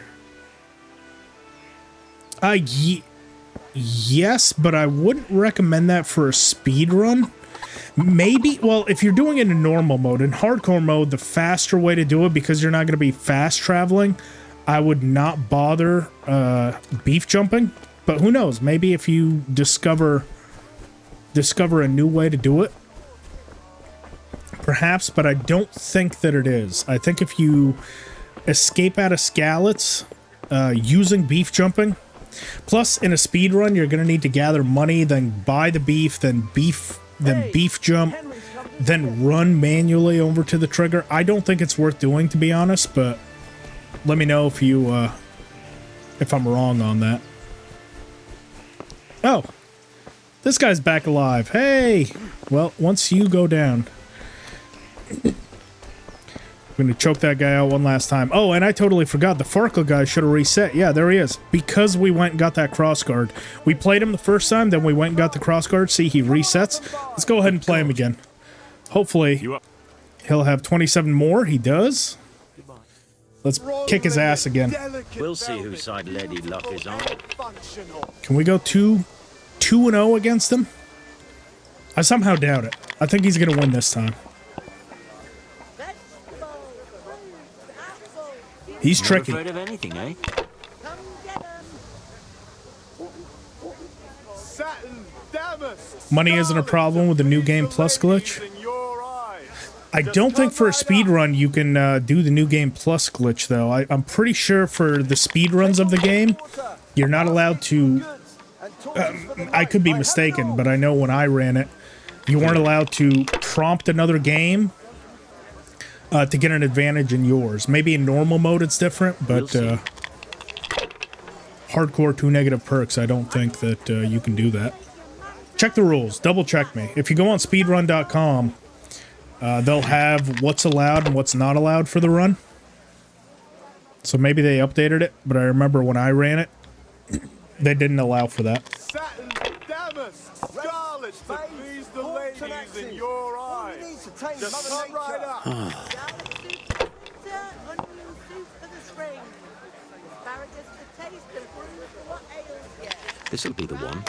Yes, but I wouldn't recommend that for a speed run. Maybe, well, if you're doing it in normal mode, in hardcore mode, the faster way to do it, because you're not going to be fast traveling, I would not bother beef jumping. But who knows? Maybe if you discover a new way to do it, perhaps. But I don't think that it is. I think if you escape out of Skalitz using beef jumping, plus in a speed run, you're going to need to gather money, then buy the beef, then beef jump, then run manually over to the trigger. I don't think it's worth doing, to be honest, but let me know if you if I'm wrong on that. Oh, this guy's back alive. Hey, well, once you go down, I'm gonna choke that guy out one last time. Oh, and I totally forgot, the Farkle guy should have reset. Yeah, there he is. Because we went and got that crossguard. We played him the first time, then we went and got the crossguard. See, he resets. Let's go ahead and play him again. Hopefully, he'll have 27 more. He does. Let's kick his ass again. We'll see whose side Lady Luck is on. Can we go 2-0 against him? I somehow doubt it. I think he's gonna win this time. He's tricky. Not afraid of anything, eh? Money isn't a problem with the new game plus glitch. I don't think for a speed run you can do the new game plus glitch though. I'm pretty sure for the speed runs of the game, you're not allowed to. I could be mistaken, but I know when I ran it, you weren't allowed to prompt another game to get an advantage in yours. Maybe in normal mode it's different, but hardcore 2 negative perks, I don't think that you can do that. Check the rules. Double check me. If you go on speedrun.com, they'll have what's allowed and what's not allowed for the run. So maybe they updated it, but I remember when I ran it, they didn't allow for that. Satin, Damas, Skalitz, to please the ladies in your eyes. Just come right up. This'll be the one.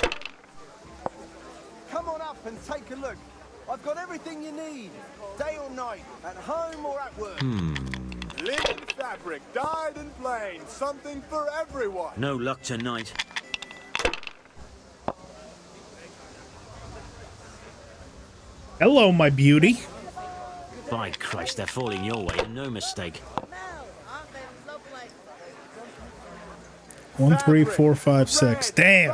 Come on up and take a look. I've got everything you need, day or night, at home or at work. Linen fabric, dyed and plain, something for everyone. No luck tonight. Hello, my beauty. By Christ, they're falling your way, and no mistake. 1, 3, 4, 5, 6. Damn.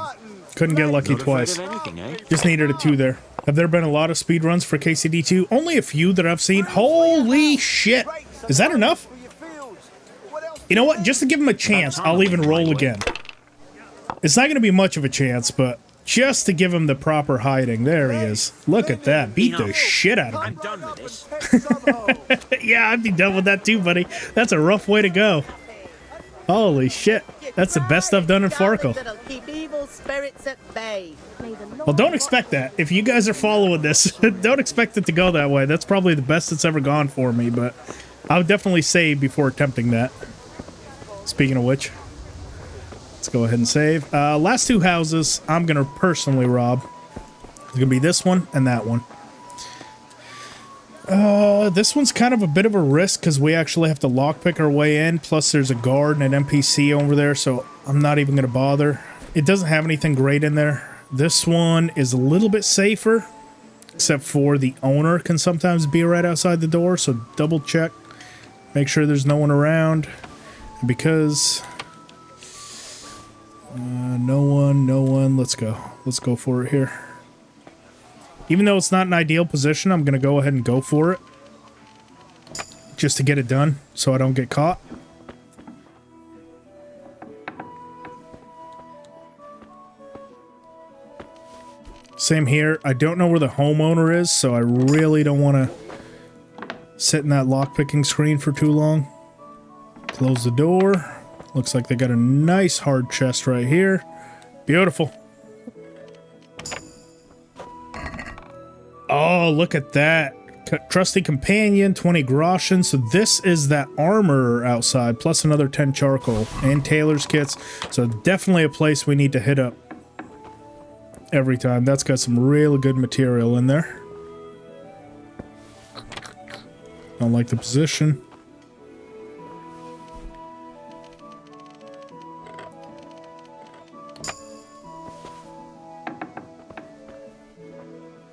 Couldn't get lucky twice. Anything, eh? Just needed a 2 there. Have there been a lot of speedruns for KCD 2? Only a few that I've seen. Holy shit. Is that enough? You know what? Just to give him a chance, I'll even roll again. It's not going to be much of a chance, but just to give him the proper hiding. There he is. Look at that. Beat the shit out of him. I'm done with this. Yeah, I'd be done with that too, buddy. That's a rough way to go. Holy shit. That's the best I've done in Farkle. Well, don't expect that. If you guys are following this, don't expect it to go that way. That's probably the best it's ever gone for me, but I would definitely save before attempting that. Speaking of which, let's go ahead and save. Last 2 houses I'm going to personally rob. It's going to be this one and that one. This one's kind of a bit of a risk because we actually have to lockpick our way in. Plus, there's a guard and an NPC over there, so I'm not even going to bother. It doesn't have anything great in there. This one is a little bit safer, except for the owner can sometimes be right outside the door, so double check. Make sure there's no one around. Because... no one. Let's go. Let's go for it here. Even though it's not an ideal position, I'm going to go ahead and go for it. Just to get it done, so I don't get caught. Same here. I don't know where the homeowner is, so I really don't want to sit in that lockpicking screen for too long. Close the door. Looks like they got a nice hard chest right here. Beautiful. Oh, look at that. Trusty companion, 20 groschen. So this is that armor outside, plus another 10 charcoal and tailor's kits. So definitely a place we need to hit up every time. That's got some real good material in there. Don't like the position.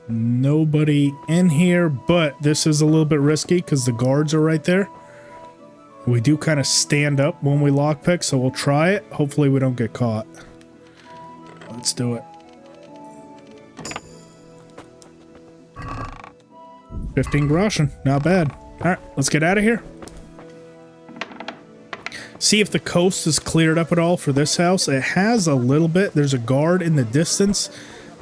Nobody in here, but this is a little bit risky because the guards are right there. We do kind of stand up when we lockpick, so we'll try it. Hopefully we don't get caught. Let's do it. 15 groschen, not bad. Alright, let's get out of here. See if the coast is cleared up at all for this house. It has a little bit. There's a guard in the distance.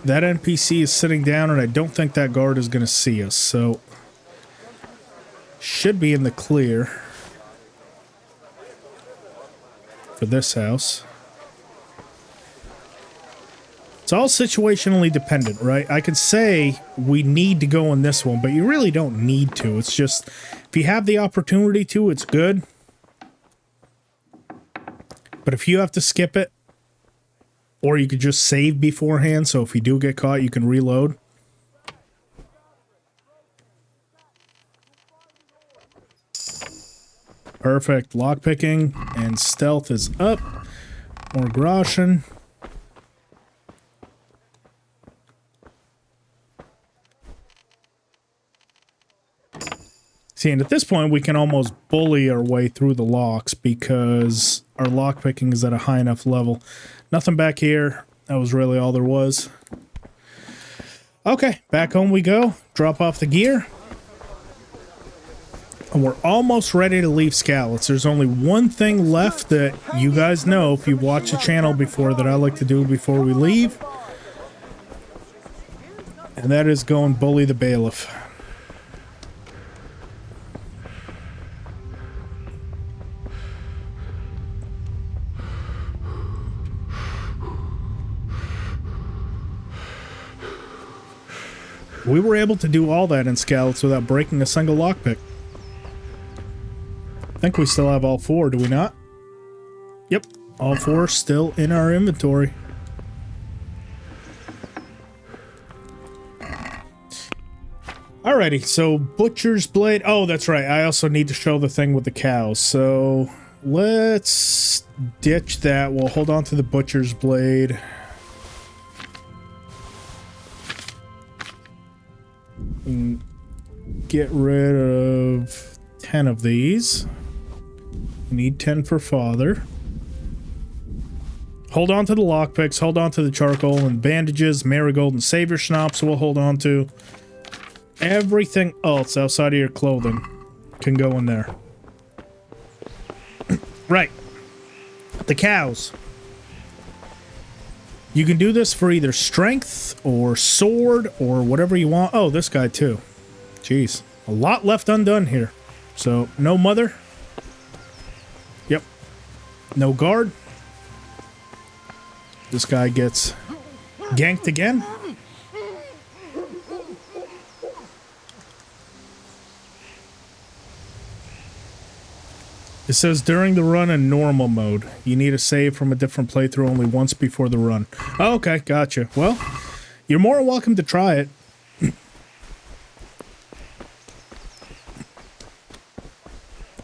That NPC is sitting down, and I don't think that guard is going to see us, so... should be in the clear for this house. It's all situationally dependent, right? I could say we need to go in this one, but you really don't need to. It's just, if you have the opportunity to, it's good. But if you have to skip it, or you could just save beforehand, so if you do get caught, you can reload. Perfect. Lockpicking and stealth is up. More groschen. See, and at this point, we can almost bully our way through the locks because our lockpicking is at a high enough level. Nothing back here. That was really all there was. Okay, back home we go. Drop off the gear. And we're almost ready to leave Skalitz. There's only one thing left that you guys know, if you've watched the channel before, that I like to do before we leave. And that is go and bully the bailiff. We were able to do all that in Skalitz without breaking a single lockpick. I think we still have all four, do we not? Yep, all four still in our inventory. Alrighty, so Butcher's Blade. Oh, that's right. I also need to show the thing with the cows. So let's ditch that. We'll hold on to the Butcher's Blade. And get rid of 10 of these. We need 10 for father. Hold on to the lockpicks, hold on to the charcoal and bandages, marigold and savior schnapps we'll hold on to. Everything else outside of your clothing can go in there. Right. The cows. You can do this for either strength or sword or whatever you want. Oh, this guy too. Jeez. A lot left undone here. So, no mother. Yep. No guard. This guy gets ganked again. It says during the run in normal mode. You need a save from a different playthrough only once before the run. Oh, okay, gotcha. Well, you're more than welcome to try it.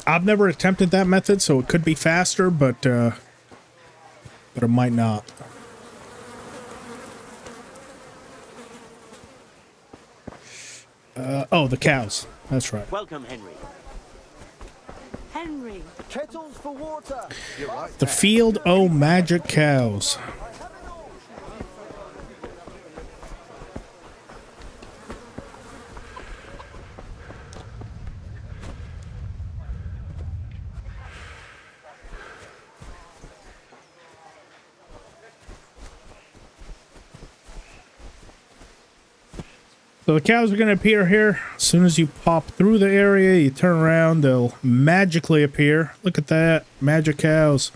I've never attempted that method, so it could be faster, but it might not. Oh, the cows. That's right. Welcome, Henry. Henry. Kettles for water. You're right. The field o' magic cows. So the cows are going to appear here. As soon as you pop through the area, you turn around, they'll magically appear. Look at that. Magic cows.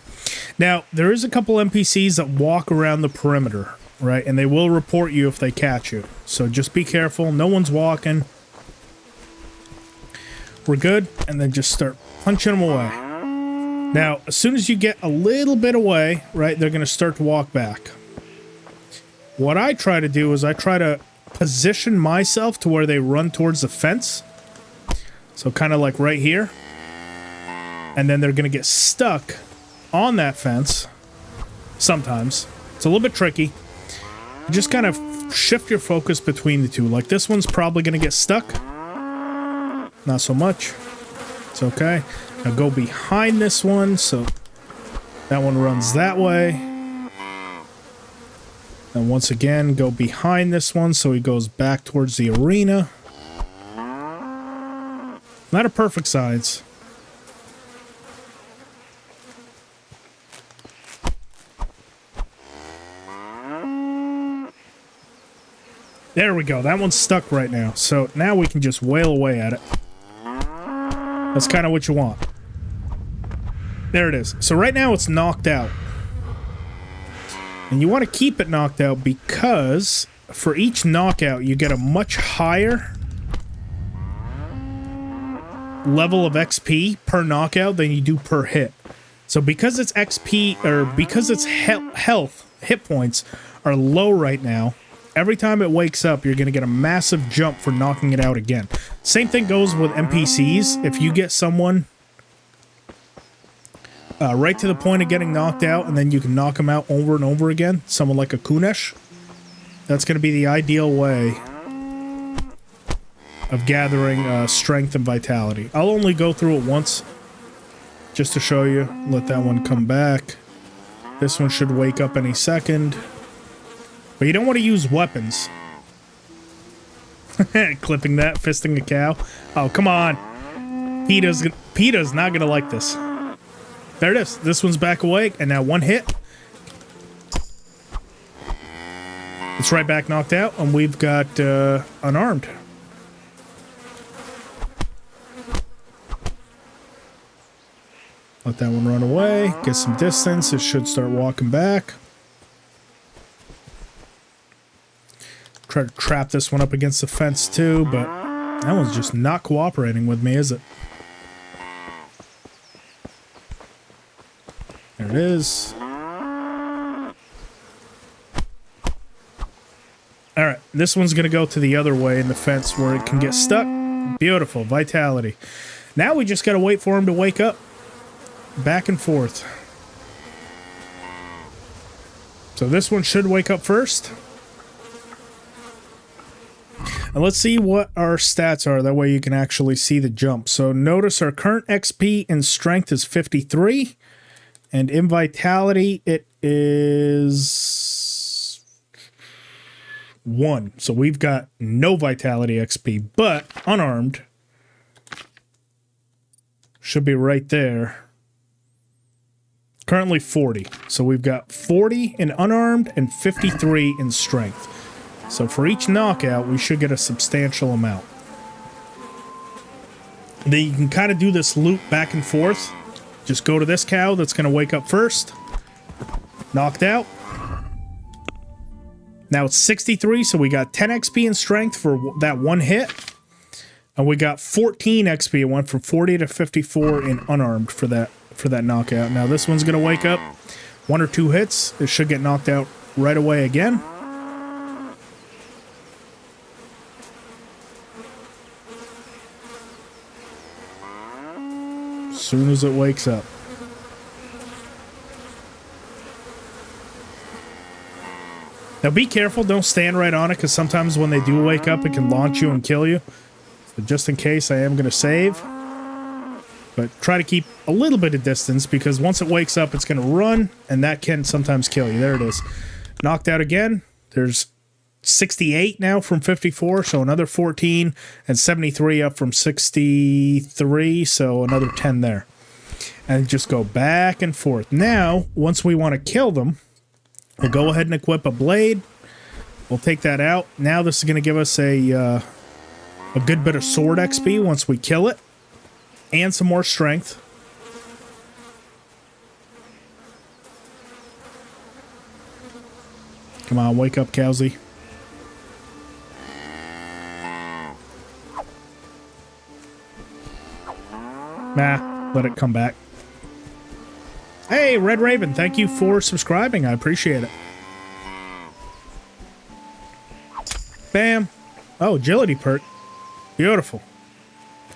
Now, there is a couple NPCs that walk around the perimeter, right? And they will report you if they catch you. So just be careful. No one's walking. We're good. And then just start punching them away. Now, as soon as you get a little bit away, right, they're going to start to walk back. What I try to do is I try to position myself to where they run towards the fence. So kind of like right here. And then they're going to get stuck on that fence. Sometimes. It's a little bit tricky. You just kind of shift your focus between the two. Like this one's probably going to get stuck. Not so much. It's okay. Now go behind this one. So that one runs that way. And once again, go behind this one so he goes back towards the arena. Not a perfect size. There we go. That one's stuck right now. So now we can just wail away at it. That's kind of what you want. There it is. So right now it's knocked out. And you want to keep it knocked out because for each knockout, you get a much higher level of XP per knockout than you do per hit. So because its XP, or because its health, hit points are low right now, every time it wakes up, you're going to get a massive jump for knocking it out again. Same thing goes with NPCs. If you get someone right to the point of getting knocked out, and then you can knock them out over and over again. Someone like a Kunesh. That's going to be the ideal way of gathering strength and vitality. I'll only go through it once, just to show you. Let that one come back. This one should wake up any second. But you don't want to use weapons. Clipping that, fisting a cow. Oh, come on. PETA's not going to like this. There it is. This one's back awake, and now one hit. It's right back knocked out, and we've got unarmed. Let that one run away. Get some distance. It should start walking back. Try to trap this one up against the fence too, but that one's just not cooperating with me, is it? There it is. Alright, this one's going to go to the other way in the fence where it can get stuck. Beautiful, vitality. Now we just got to wait for him to wake up. Back and forth. So this one should wake up first. And let's see what our stats are. That way you can actually see the jump. So notice our current XP and strength is 53. And in vitality, it is 1. So we've got no vitality XP, but unarmed should be right there. Currently 40. So we've got 40 in unarmed and 53 in strength. So for each knockout, we should get a substantial amount. Then you can kind of do this loop back and forth. Just go to this cow that's going to wake up first. Knocked out. Now it's 63, so we got 10 XP in strength for that one hit. And we got 14 XP. It went from 40 to 54 in unarmed for that knockout. Now this one's going to wake up. 1 or 2 hits. It should get knocked out right away again. soon as it wakes up. Now be careful, don't stand right on it, because sometimes when they do wake up, it can launch you and kill you. So just in case, I am going to save. But try to keep a little bit of distance, because once it wakes up, it's going to run, and that can sometimes kill you. There it is. Knocked out again. There's 68 now from 54, so another 14, and 73 up from 63, so another 10 there. And just go back and forth. Now, once we want to kill them, we'll go ahead and equip a blade. We'll take that out. Now this is going to give us a good bit of sword XP once we kill it. And some more strength. Come on, wake up, Cowsy. Nah, let it come back. Hey, Red Raven, thank you for subscribing. I appreciate it. Bam. Oh, agility perk. Beautiful.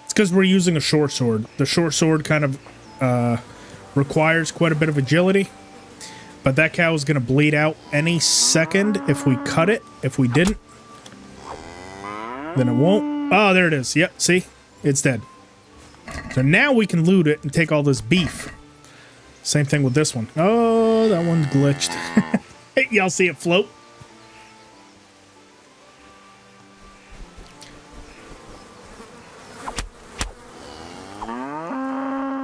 It's because we're using a short sword. The short sword kind of requires quite a bit of agility. But that cow is going to bleed out any second if we cut it. If we didn't, then it won't. Oh, there it is. Yep, see? It's dead. So now we can loot it and take all this beef. Same thing with this one. Oh, that one's glitched. Y'all see it float?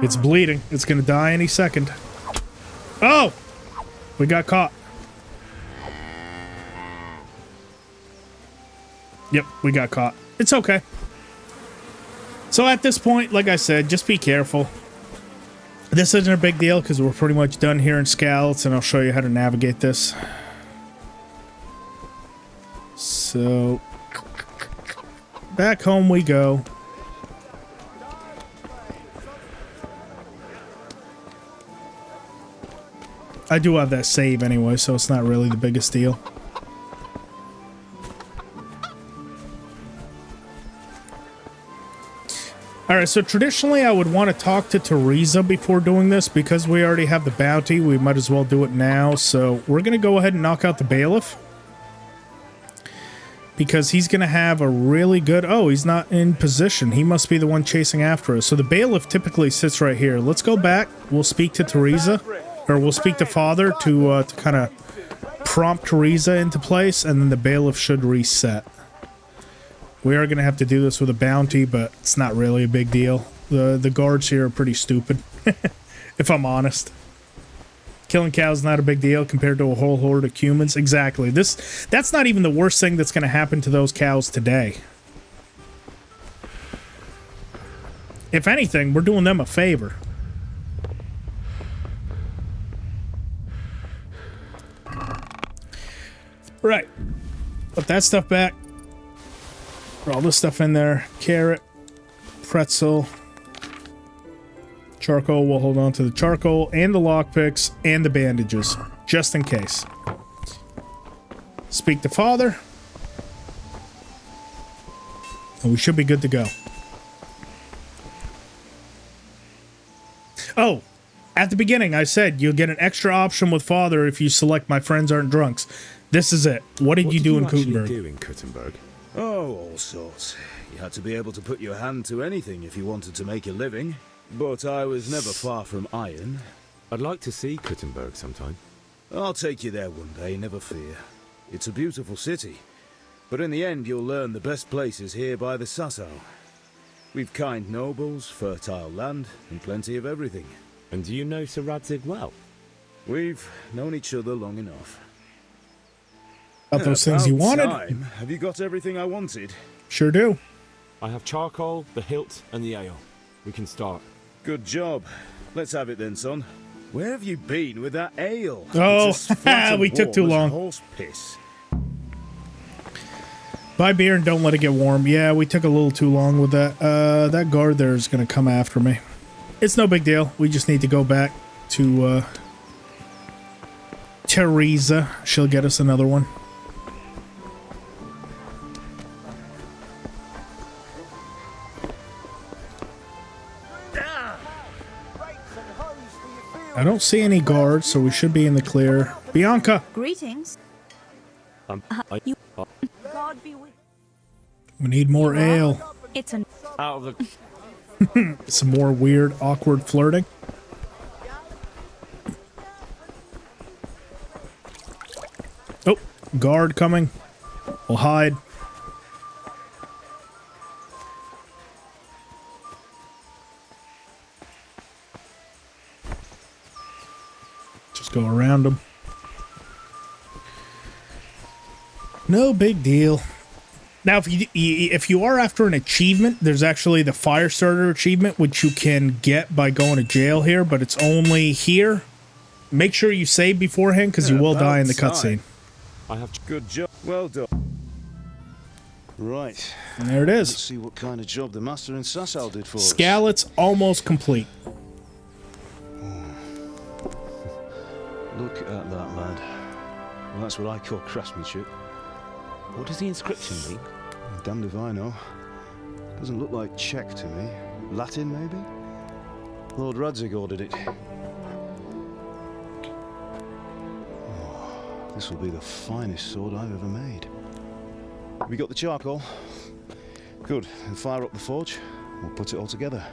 It's bleeding. It's going to die any second. Oh! We got caught. Yep, we got caught. It's okay. So at this point, like I said, just be careful. This isn't a big deal because we're pretty much done here in Skalitz, and I'll show you how to navigate this. So, back home we go. I do have that save anyway, so it's not really the biggest deal. Alright, so traditionally I would want to talk to Teresa before doing this. Because we already have the bounty, we might as well do it now. So we're going to go ahead and knock out the bailiff. Because he's going to have a really good... Oh, he's not in position. He must be the one chasing after us. So the bailiff typically sits right here. Let's go back. We'll speak to Teresa. Or we'll speak to Father to kind of prompt Teresa into place. And then the bailiff should reset. We are going to have to do this with a bounty, but it's not really a big deal. The guards here are pretty stupid, if I'm honest. Killing cows not a big deal compared to a whole horde of humans. Exactly. That's not even the worst thing that's going to happen to those cows today. If anything, we're doing them a favor. Right. Put that stuff back. Put all this stuff in there. Carrot, pretzel, charcoal. We'll hold on to the charcoal and the lockpicks and the bandages, just in case. Speak to Father. And we should be good to go. Oh, at the beginning I said you'll get an extra option with Father if you select My Friends Aren't Drunks. This is it. What did you do in Kutenberg? Oh, all sorts. You had to be able to put your hand to anything if you wanted to make a living. But I was never far from iron. I'd like to see Kutenberg sometime. I'll take you there one day, never fear. It's a beautiful city. But in the end, you'll learn the best places here by the Sassau. We've kind nobles, fertile land, and plenty of everything. And do you know Sir Radzig well? We've known each other long enough. About those things you wanted. Time. Have you got everything I wanted? Sure do. I have charcoal, the hilt, and the ale. We can start. Good job. Let's have it then, son. Where have you been with that ale? Oh, we took too long. Horse piss. Buy beer and don't let it get warm. Yeah, we took a little too long with that. That guard there is going to come after me. It's no big deal. We just need to go back to Teresa. She'll get us another one. I don't see any guards, so we should be in the clear. Bianca! Greetings. God be with We need more ale. It's an Out of the... Some more weird, awkward flirting. Oh, guard coming. We'll hide. Just go around them. No big deal. Now, if you are after an achievement, there's actually the fire starter achievement, which you can get by going to jail here, but it's only here. Make sure you save beforehand, because you will die in the cutscene. I have good job. Well done. Right. And there it is. Let's see what kind of job the master in Sasau did for us. Skalitz almost complete. Look at that, lad. Well, that's what I call craftsmanship. What does the inscription mean? Damned if I know. Doesn't look like Czech to me. Latin, maybe? Lord Radzig ordered it. Oh, this will be the finest sword I've ever made. We got the charcoal? Good. And fire up the forge. We'll put it all together.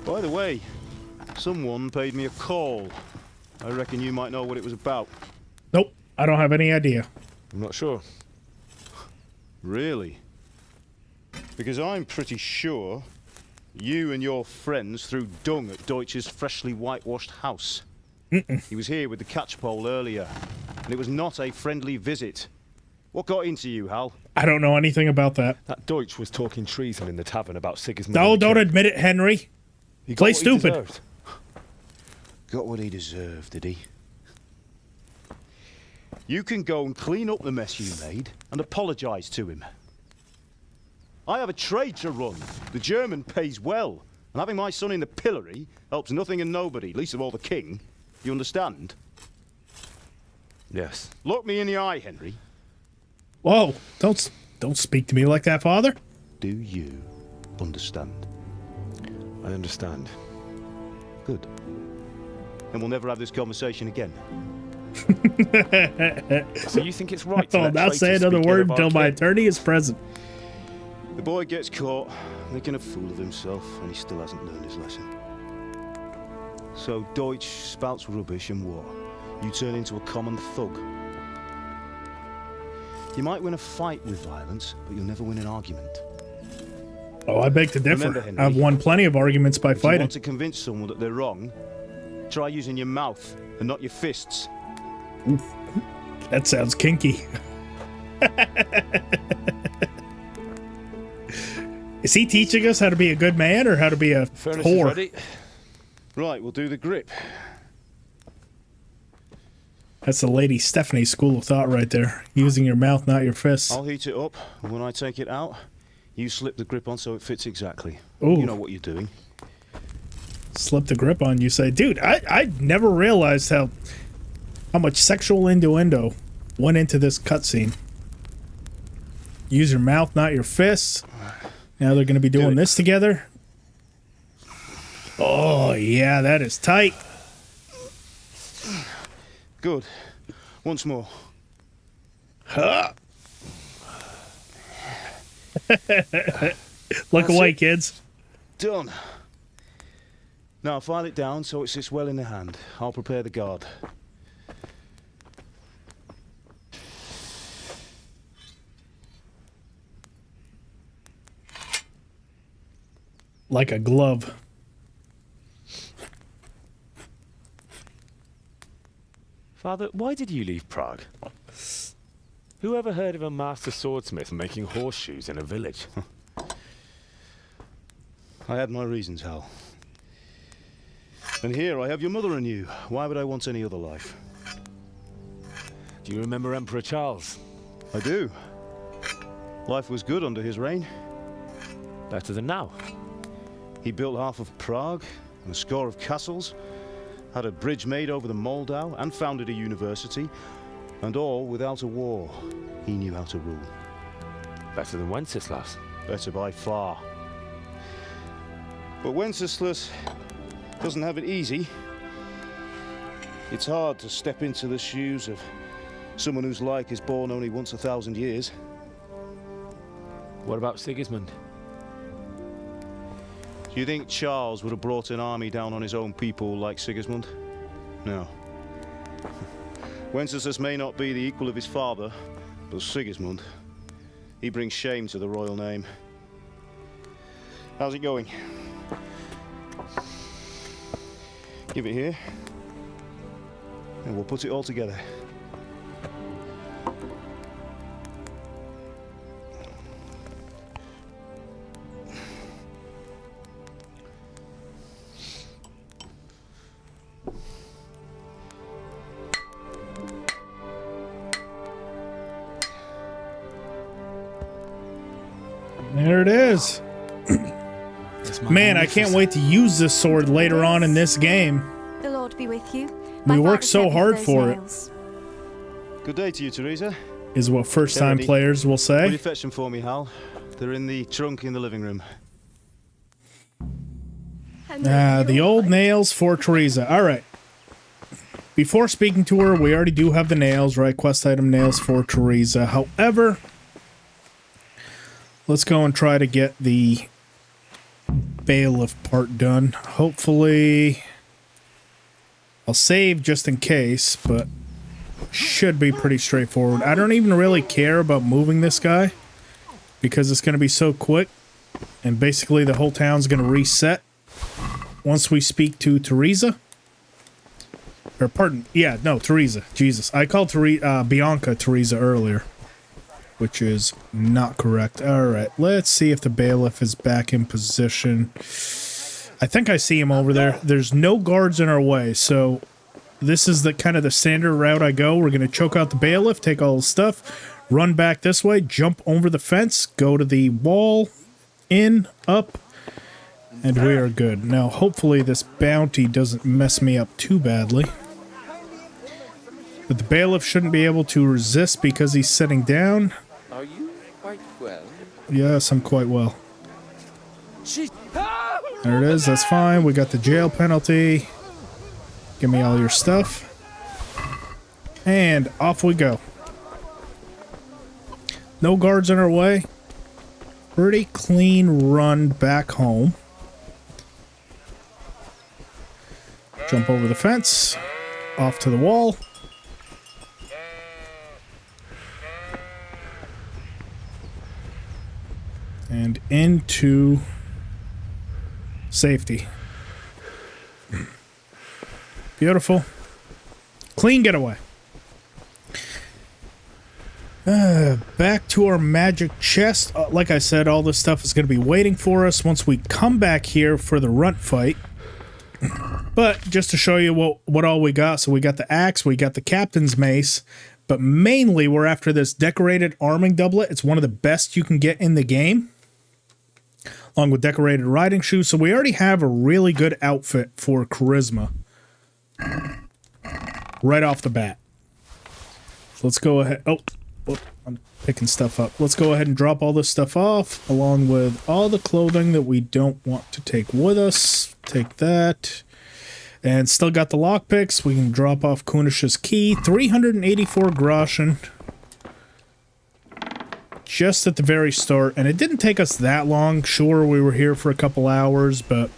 By the way, someone paid me a call. I reckon you might know what it was about. Nope, I don't have any idea. I'm not sure. Really? Because I'm pretty sure you and your friends threw dung at Deutsch's freshly whitewashed house. He was here with the catchpole earlier, and it was not a friendly visit. What got into you, Hal? I don't know anything about that. That Deutsch was talking treason in the tavern about Sigismund. No, don't admit it, Henry. Play stupid. Got what he deserved, did he? You can go and clean up the mess you made and apologize to him. I have a trade to run. The German pays well, and having my son in the pillory helps nothing and nobody, least of all the king. You understand? Yes. Look me in the eye, Henry. Whoa, don't speak to me like that, Father. Do you understand? I understand. Good. And we'll never have this conversation again. So you think it's right to I'll not say another word until my attorney is present. The boy gets caught, making a fool of himself, and he still hasn't learned his lesson. So Deutsch spouts rubbish and war. You turn into a common thug. You might win a fight with violence, but you'll never win an argument. Oh, I beg to differ. Remember, Henry, I've won plenty of arguments by if you fighting. want to convince someone that they're wrong, try using your mouth and not your fists. Oof. That sounds kinky. Is he teaching us how to be a good man or how to be a Furnace whore? is ready. Right, we'll do the grip. That's the Lady Stephanie school of thought right there. Using your mouth, not your fists. I'll heat it up, and when I take it out, you slip the grip on so it fits exactly. Ooh. You know what you're doing. Slip the grip on, you say. Dude, I never realized how much sexual innuendo went into this cutscene. Use your mouth, not your fists. Now they're going to be doing this together. Oh, yeah, that is tight. Good. Once more. Huh. Look away, kids. Done. Now file it down so it sits well in the hand. I'll prepare the guard. Like a glove. Father, why did you leave Prague? Who ever heard of a master swordsmith making horseshoes in a village? I had my reasons, Hal. And here I have your mother and you. Why would I want any other life? Do you remember Emperor Charles? I do. Life was good under his reign. Better than now. He built half of Prague and a score of castles, had a bridge made over the Moldau, and founded a university, and all without a war. He knew how to rule. Better than Wenceslas. Better by far. But Wenceslas doesn't have it easy. It's hard to step into the shoes of someone whose like is born only once 1,000 years. What about Sigismund? Do you think Charles would have brought an army down on his own people like Sigismund? No. Wenceslas may not be the equal of his father, but Sigismund, he brings shame to the royal name. How's it going? Give it here, and we'll put it all together. There it is. Man, I can't wait to use this sword later on in this game. The Lord be with you. We worked so hard for it. Good day to you, Teresa. Is what first-time players will Will say. you fetch them for me, Hal? They're in the trunk in the living room. The old nails for Teresa. All right. Before speaking to her, we already do have the nails, right? Quest item nails for Teresa. However, let's go and try to get the bailiff part done. Hopefully, I'll save just in case, but should be pretty straightforward. I don't even really care about moving this guy because it's going to be so quick, and basically the whole town's going to reset once we speak to Teresa. Or pardon, yeah, no, Teresa. Jesus, I called Bianca Teresa earlier, which is not correct. All right, let's see if the bailiff is back in position. I think I see him over there. There's no guards in our way, so this is the kind of the standard route I go. We're going to choke out the bailiff, take all the stuff, run back this way, jump over the fence, go to the wall, in, up, and we are good. Now, hopefully this bounty doesn't mess me up too badly. But the bailiff shouldn't be able to resist because he's sitting down. Are you quite well? Yes, I'm quite well. There it is, that's fine. We got the jail penalty. Give me all your stuff. And off we go. No guards in our way. Pretty clean run back home. Jump over the fence. Off to the wall. And into safety. Beautiful. Clean getaway. Back to our magic chest. Like I said, all this stuff is going to be waiting for us once we come back here for the runt fight. But just to show you what all we got. So we got the axe, we got the captain's mace, but mainly we're after this decorated arming doublet. It's one of the best you can get in the game, along with decorated riding shoes. So we already have a really good outfit for charisma right off the bat. So let's go ahead. Oh, I'm picking stuff up. Let's go ahead and drop all this stuff off, along with all the clothing that we don't want to take with us. Take that. And still got the lockpicks. We can drop off Kunesh's key. 384 groschen. Just at the very start. And it didn't take us that long. Sure, we were here for a couple hours, but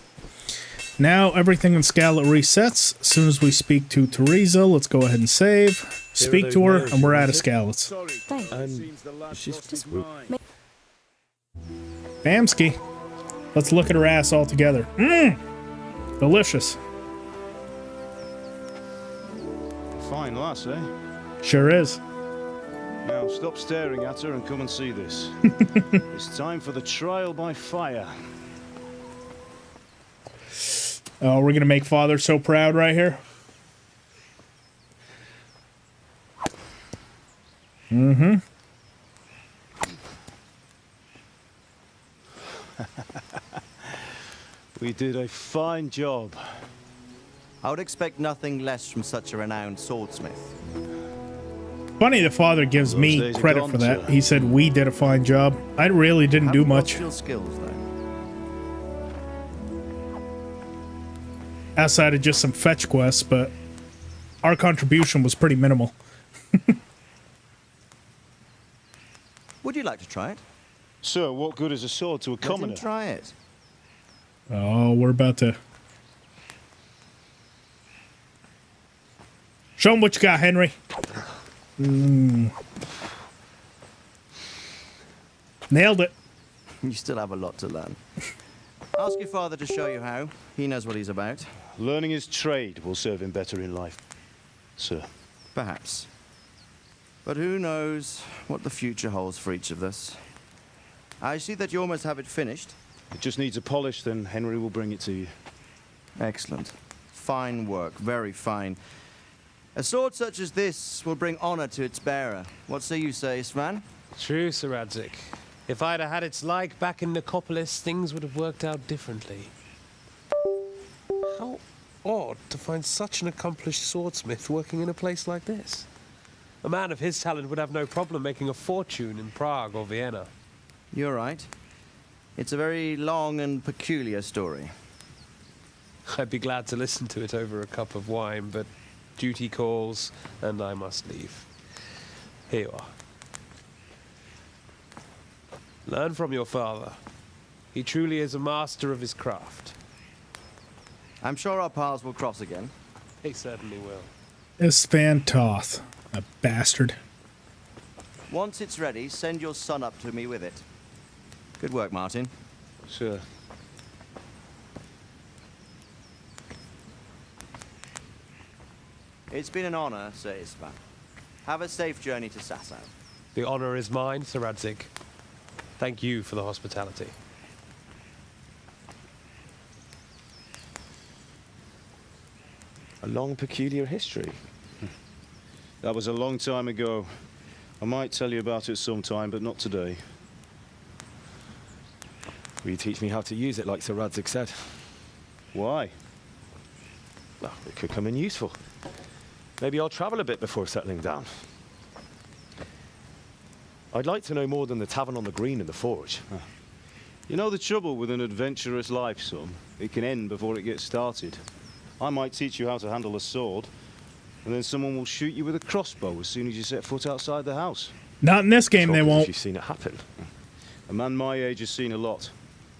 now everything in Skalitz resets. As soon as we speak to Teresa, let's go ahead and save. Speak to her, and we're out of Skalitz. Bamski. Let's look at her ass all together. Mmm! Delicious. Fine lass, eh? Sure is. Now stop staring at her and come and see this. It's time for the trial by fire. Oh, we're gonna make Father so proud right here. Mm-hmm. We did a fine job. I would expect nothing less from such a renowned swordsmith. Funny the father gives Those me days are credit gone, for that. sir. He said we did a fine job. I really didn't do much. Your skills, though. Outside of just some fetch quests, but our contribution was pretty minimal. Would you like to try it? Sir, what good is a sword to a Let commoner? him try it. Oh, we're about to... Show him what you got, Henry. Nailed it. You still have a lot to learn. Ask your father to show you how. He knows what he's about. Learning his trade will serve him better in life, sir. Perhaps. But who knows what the future holds for each of us. I see that you almost have it finished. It just needs a polish, then Henry will bring it to you. Excellent. Fine work, very fine. A sword such as this will bring honor to its bearer. What say you, Svan? True, Sir Radzig. If I'd have had its like back in Nicopolis, things would have worked out differently. How odd to find such an accomplished swordsmith working in a place like this. A man of his talent would have no problem making a fortune in Prague or Vienna. You're right. It's a very long and peculiar story. I'd be glad to listen to it over a cup of wine, but duty calls, and I must leave. Here you are. Learn from your father. He truly is a master of his craft. I'm sure our paths will cross again. He certainly will. Isvan Toth, a bastard. Once it's ready, send your son up to me with it. Good work, Martin. Sure. It's been an honor, Sir Isvan. Have a safe journey to Sasau. The honor is mine, Sir Radzig. Thank you for the hospitality. A long, peculiar history. That was a long time ago. I might tell you about it sometime, but not today. Will you teach me how to use it like Sir Radzig said? Why? Well, it could come in useful. Maybe I'll travel a bit before settling down. I'd like to know more than the Tavern on the Green and the Forge. You know the trouble with an adventurous life, son? It can end before it gets started. I might teach you how to handle a sword, and then someone will shoot you with a crossbow as soon as you set foot outside the house. Not in this game, they won't. You've seen it happen. A man my age has seen a lot.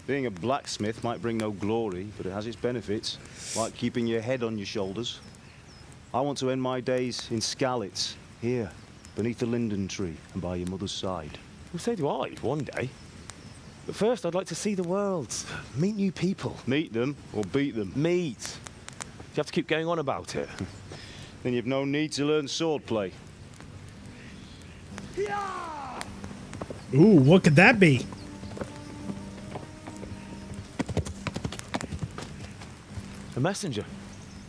Being a blacksmith might bring no glory, but it has its benefits, like keeping your head on your shoulders. I want to end my days in Skalitz, here, beneath the linden tree and by your mother's side. Well, so do I, one day. But first, I'd like to see the world, meet new people. Meet them or beat them? Meet. You have to keep going on about it. Then you've no need to learn swordplay. Ooh, what could that be? A messenger.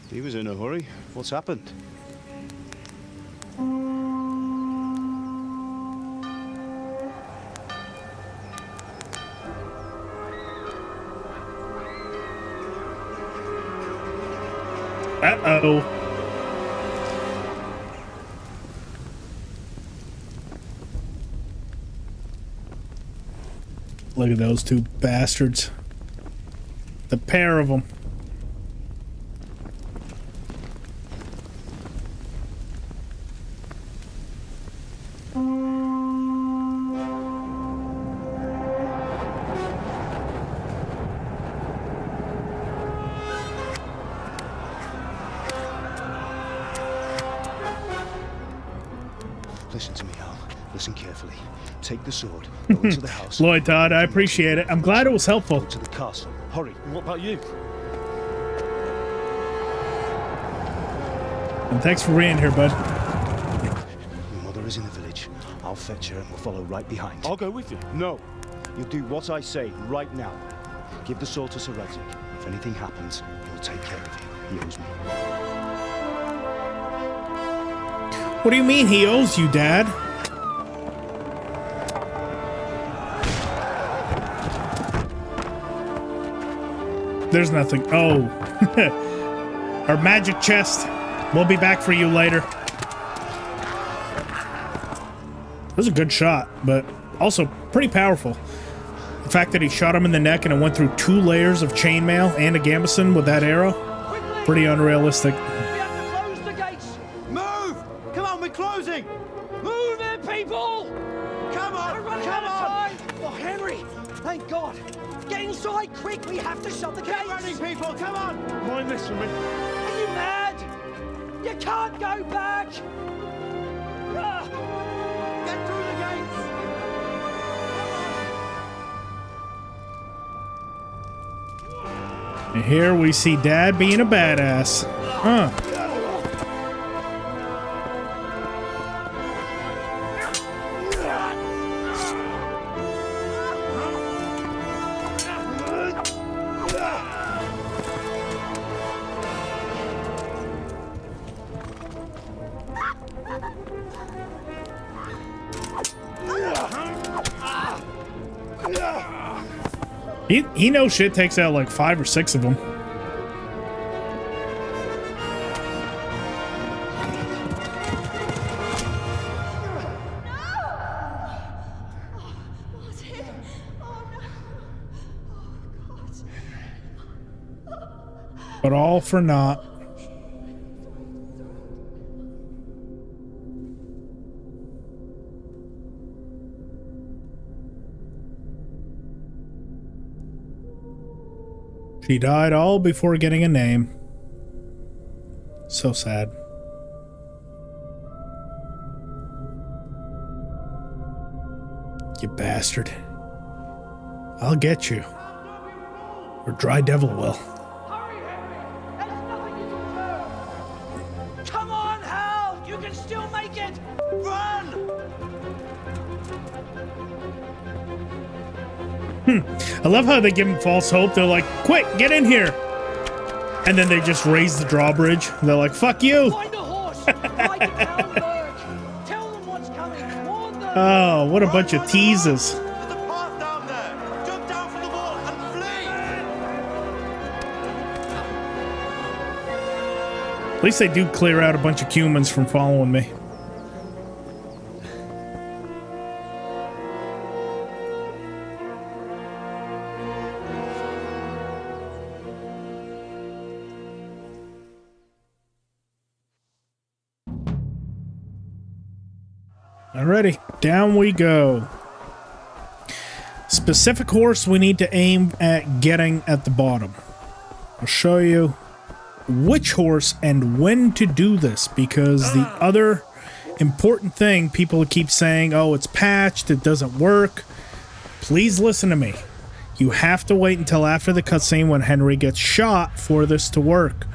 He was in a hurry. What's happened? Uh-oh. Look at those two bastards. The pair of them. Listen to me, Al. Listen carefully. Take the sword, go into the house. Lloyd Todd, I appreciate it. I'm glad it was helpful. Go to the castle. Hurry. What about you? And thanks for being here, bud. Your mother is in the village. I'll fetch her and we'll follow right behind. I'll go with you. No. You'll do what I say right now. Give the sword to Sir Radzig. If anything happens, he'll take care of you. He owes me. What do you mean he owes you, Dad? There's nothing. Oh. Our magic chest. We'll be back for you later. It was a good shot, but also pretty powerful. The fact that he shot him in the neck and it went through 2 layers of chainmail and a gambeson with that arrow, pretty unrealistic. Move! Come on, we're closing! Move it, people! Come on, come on! Oh, Henry! Thank God! Get inside, quick! We have to shut the gates! Get running, people! Come on! Mind this for me. Are you mad? You can't go back! Ah. Get through the gates! And here we see Dad being a badass. He knows shit takes out like 5 or 6 of them. But all for naught. She died all before getting a name. So sad. You bastard. I'll get you. Or Dry Devil will. Come on, Hal! You can still make it! Run! I love how they give him false hope. They're like, quick, get in here. And then they just raise the drawbridge. They're like, fuck you. Find a horse! Ride to Talmberg! Tell them what's coming! Warn them! Oh, what a bunch of teases. There's a path down there! Jump down from the wall and flee! At least they do clear out a bunch of humans from following me. Alrighty, down we go. Specific horse we need to aim at getting at the bottom. I'll show you which horse and when to do this, because the other important thing people keep saying, oh, it's patched, it doesn't work. Please listen to me. You have to wait until after the cutscene when Henry gets shot for this to work.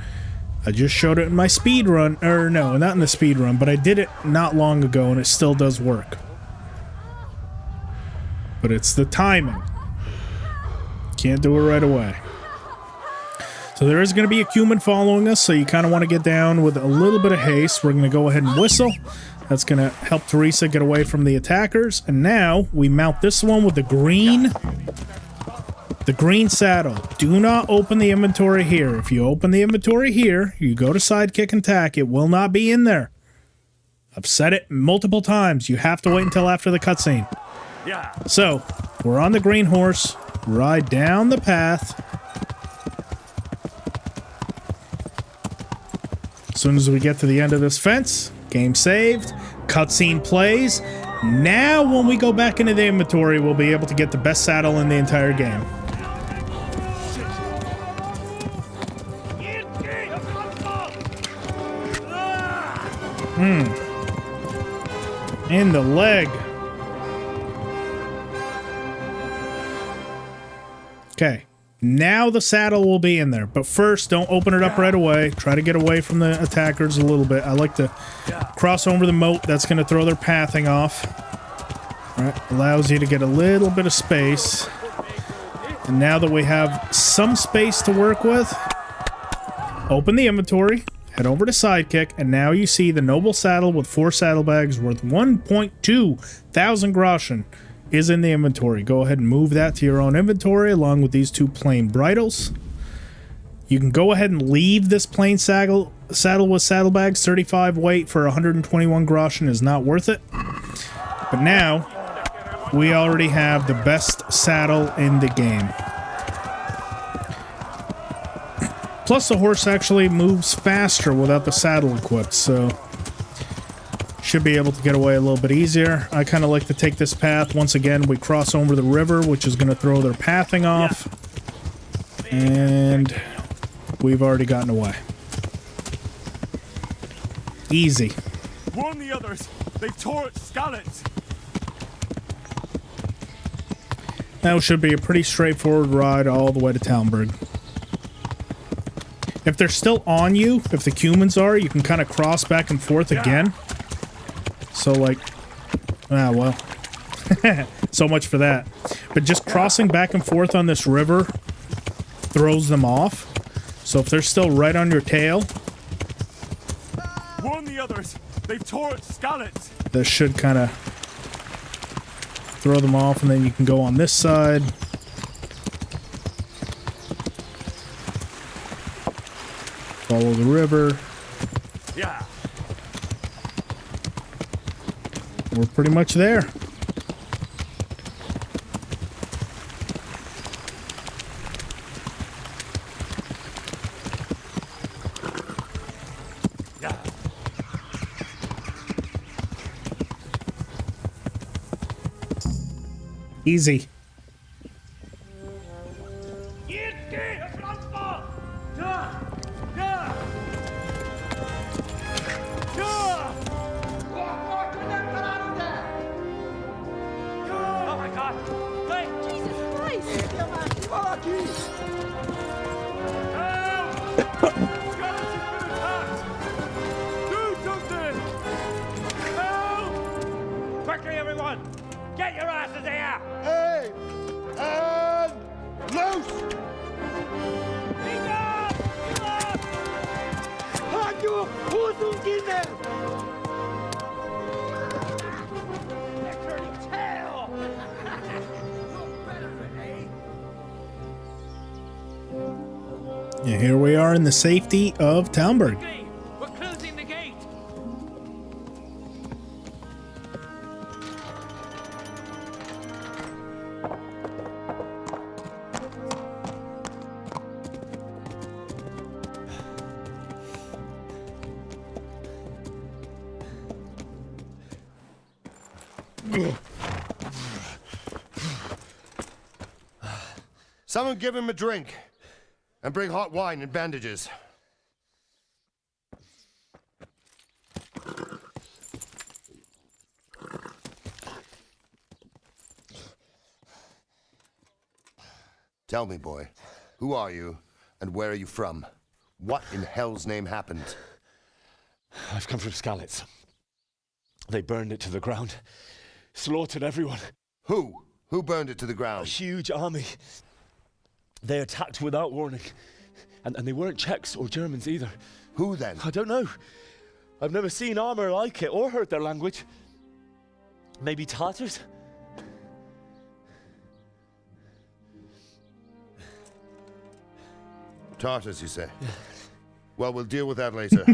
I just showed it in my speed run, or no, not in the speed run, but I did it not long ago and it still does work. But it's the timing. Can't do it right away. So there is going to be a human following us, so you kind of want to get down with a little bit of haste. We're going to go ahead and whistle. That's going to help Teresa get away from the attackers. And now we mount this one with the green saddle. Do not open the inventory here. If you open the inventory here, you go to sidekick and tack, it will not be in there. I've said it multiple times. You have to wait until after the cutscene. Yeah. So, we're on the green horse. Ride down the path. As soon as we get to the end of this fence, game saved, cutscene plays. Now, when we go back into the inventory, we'll be able to get the best saddle in the entire game. In the leg. Okay. Now the saddle will be in there. But first, don't open it up right away. Try to get away from the attackers a little bit. I like to cross over the moat. That's going to throw their pathing off. All right. Allows you to get a little bit of space. And now that we have some space to work with, open the inventory. Head over to Sidekick, and now you see the noble saddle with 4 saddlebags worth 1.2 thousand groschen is in the inventory. Go ahead and move that to your own inventory along with these 2 plain bridles. You can go ahead and leave this plain saddle with saddlebags. 35 weight for 121 groschen is not worth it. But now, we already have the best saddle in the game. Plus, the horse actually moves faster without the saddle equipped, so should be able to get away a little bit easier. I kind of like to take this path. Once again, we cross over the river, which is going to throw their pathing off. And we've already gotten away. Easy. Warn the others. They've torched Skalitz. Now should be a pretty straightforward ride all the way to Talmberg. If they're still on you, if the humans are, you can kind of cross back and forth again. So, like, well, so much for that. But just crossing back and forth on this river throws them off. So if they're still right on your tail, warn the others. They've torched Skalitz. This should kind of throw them off, and then you can go on this side. Follow the river. Yeah. We're pretty much there. Yeah. Easy. Quickly, everyone! Get your asses here! Hey! And loose! Yeah, here we are in the safety of Talmberg. We're closing the gate! Someone give him a drink. And bring hot wine and bandages. Tell me, boy, who are you and where are you from? What in hell's name happened? I've come from Skalitz. They burned it to the ground. Slaughtered everyone. Who? Who burned it to the ground? A huge army. They attacked without warning. And they weren't Czechs or Germans either. Who then? I don't know. I've never seen armor like it or heard their language. Maybe Tatars? Tartars, you say? Well, we'll deal with that later.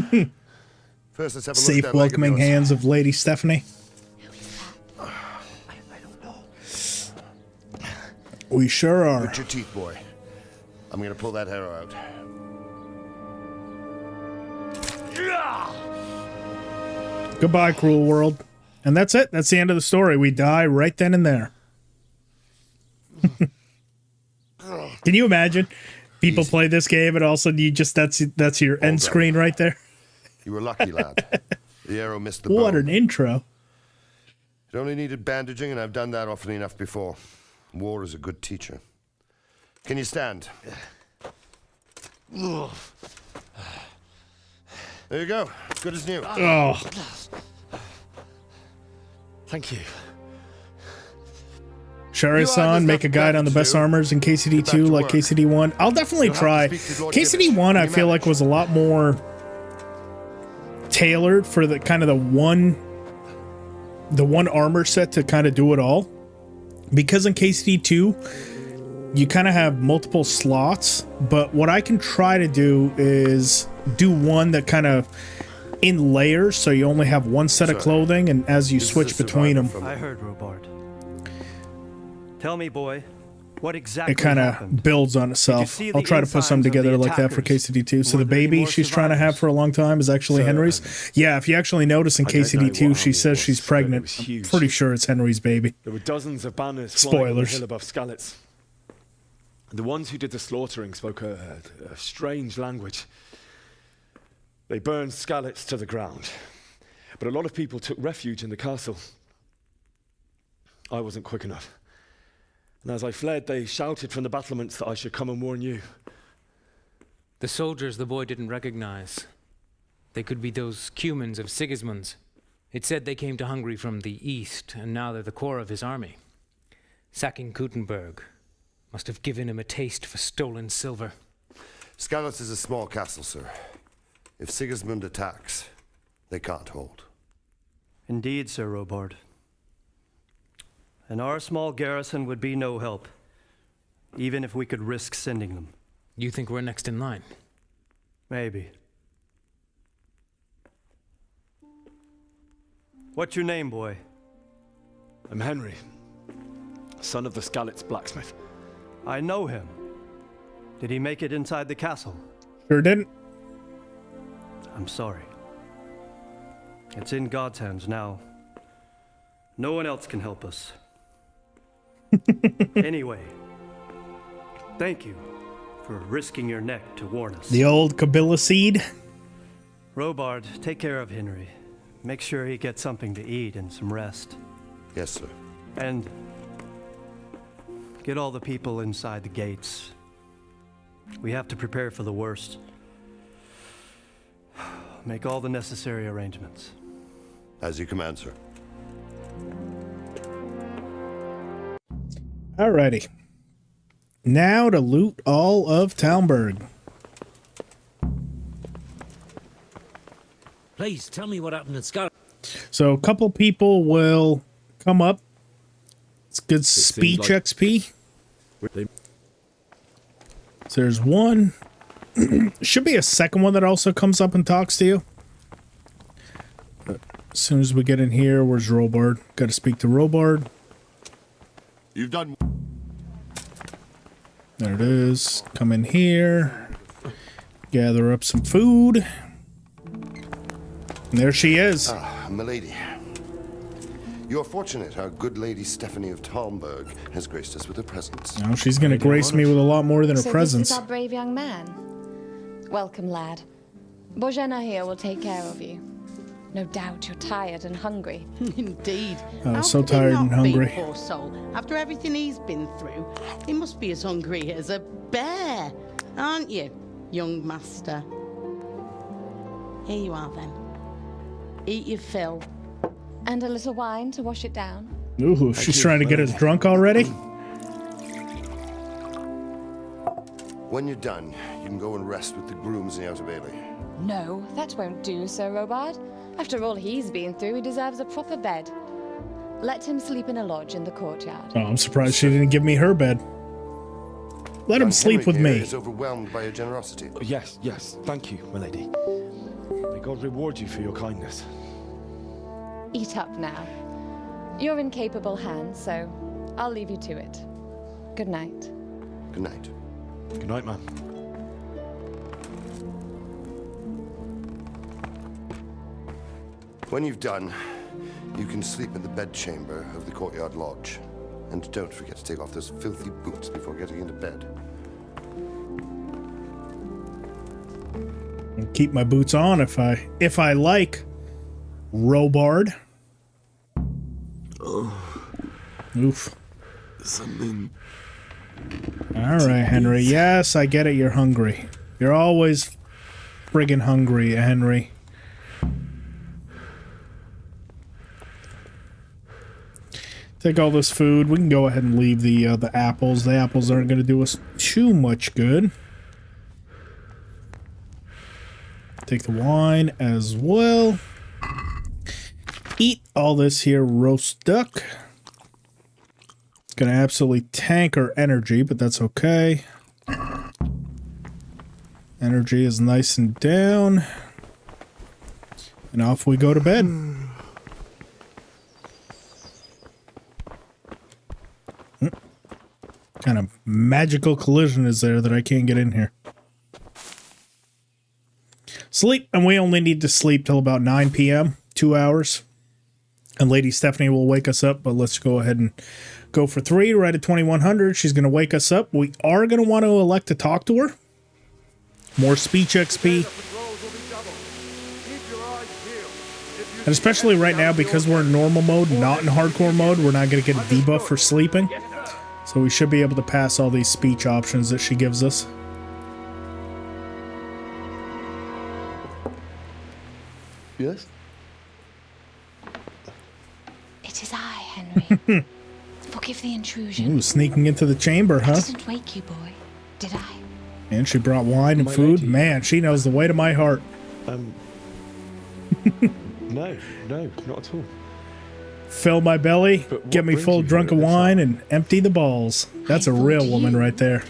First, let's have a look Safe, at that leg of welcoming yours. hands of Lady Stephanie. We sure are. Put your teeth, boy. I'm gonna pull that arrow out. Goodbye, cruel world. And that's it. That's the end of the story. We die right then and there. Can you imagine? People play this game and all of a sudden you just that's your end screen right there. You were lucky, lad. The arrow missed the bone. What an intro. It only needed bandaging, and I've done that often enough before. War is a good teacher. Can you stand? There you go. Good as new. Oh. Thank you. Shari-san, make a guide on the best armors in KCD 2 like KCD 1. I'll definitely try. KCD 1 I feel like was a lot more tailored for the kind of the one armor set to kind of do it all. Because in KCD 2 you kind of have multiple slots, but what I can try to do is do one that kind of in layers, so you only have one set of clothing, and as you switch between them, I heard, Robard. Tell me, boy, what exactly it kind happened? of builds on itself. see I'll the try to put some insides of together the like that for attackers? KCD2. So Were the there any baby more she's trying to have for a long time is actually Henry's. Yeah, if you actually notice in I don't know KCD2, what she army says it was, she's but it pregnant. was I'm huge. pretty sure it's Henry's baby. There were dozens of banners flying on the Spoilers. hill above Skalitz. The ones who did the slaughtering spoke a strange language. They burned Skalitz to the ground, but a lot of people took refuge in the castle. I wasn't quick enough. And as I fled, they shouted from the battlements that I should come and warn you. The soldiers the boy didn't recognize. They could be those Cumans of Sigismund's. It said they came to Hungary from the east, and now they're the core of his army. Sacking Kutenberg must have given him a taste for stolen silver. Skalitz is a small castle, sir. If Sigismund attacks, they can't hold. Indeed, Sir Robard. And our small garrison would be no help, even if we could risk sending them. You think we're next in line? Maybe. What's your name, boy? I'm Henry, son of the Skalitz blacksmith. I know him. Did he make it inside the castle? Sure didn't. I'm sorry. It's in God's hands now. No one else can help us. Anyway, thank you for risking your neck to warn us. The old Kabila seed. Robard, take care of Henry. Make sure he gets something to eat and some rest. Yes, sir. And get all the people inside the gates. We have to prepare for the worst. Make all the necessary arrangements. As you command, sir. Alrighty. Now to loot all of Talmberg. Please, tell me what happened at Skalitz. So a couple people will come up. It's good speech like XP. So there's one. Should be a second one that also comes up and talks to you. But as soon as we get in here, where's Robard? Got to speak to Robard. You've done. There it is. Come in here. Gather up some food. And there she is. Ah, milady. You're fortunate our good lady Stephanie of Talmberg has graced us with her presence. Now she's going to grace me with a lot more than her So presence. this is our brave young man. Welcome, lad. Bozhena here will take care of you. No doubt you're tired and hungry. Indeed. I'm How so could he tired not and be, hungry. Poor soul. After everything he's been through, he must be as hungry as a bear, aren't you, young master? Here you are then. Eat your fill. And a little wine to wash it down. Ooh, she's trying to get us drunk already? When you're done, you can go and rest with the grooms in the Outer Bailey. No, that won't do, Sir Robard. After all he's been through, he deserves a proper bed. Let him sleep in a lodge in the courtyard. Oh, I'm surprised she didn't give me her bed. Let him sleep with me. Is overwhelmed by your generosity. Yes, yes. Thank you, my lady. May God reward you for your kindness. Eat up now. You're in capable hands, so I'll leave you to it. Good night. Good night. Good night, man. When you've done, you can sleep in the bedchamber of the courtyard lodge. And don't forget to take off those filthy boots before getting into bed. And keep my boots on if I like. Robard. Oof. Something. All right, Henry. Yes, I get it. You're hungry. You're always friggin' hungry, Henry. Take all this food. We can go ahead and leave the apples. The apples aren't going to do us too much good. Take the wine as well. Eat all this here roast duck. It's going to absolutely tank our energy, but that's okay. Energy is nice and down. And off we go to bed. Kind of magical collision is there that I can't get in here? Sleep, and we only need to sleep till about 9 p.m., 2 hours. And Lady Stephanie will wake us up, but let's go ahead and go for 3 right at 2100. She's going to wake us up. We are going to want to elect to talk to her. More speech XP. And especially right now, because we're in normal mode, not in hardcore mode, we're not going to get a debuff for sleeping. So we should be able to pass all these speech options that she gives us. Yes? It is I, Henry. Forgive the intrusion. Ooh, sneaking into the chamber, huh? I didn't wake you, boy, did I? And she brought wine and food. Man, she knows the way to my heart. No, not at all. Fill my belly, get me full drunk of wine, and empty the balls. That's a real woman right there.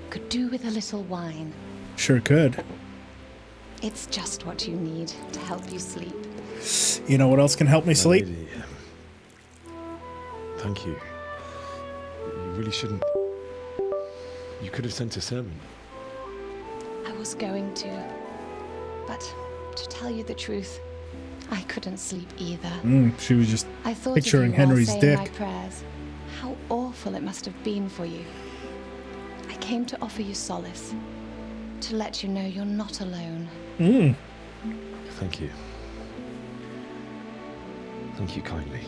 Could do with a little wine. Sure could. It's just what you need to help you sleep. You know what else can help me sleep? Lady, thank you. You really shouldn't. You could have sent a servant. I was going to, but to tell you the truth, I couldn't sleep either. She was just I thought picturing of you while Henry's saying dick. my prayers. How awful it must have been for you. I came to offer you solace, to let you know you're not alone. Thank you. Thank you kindly.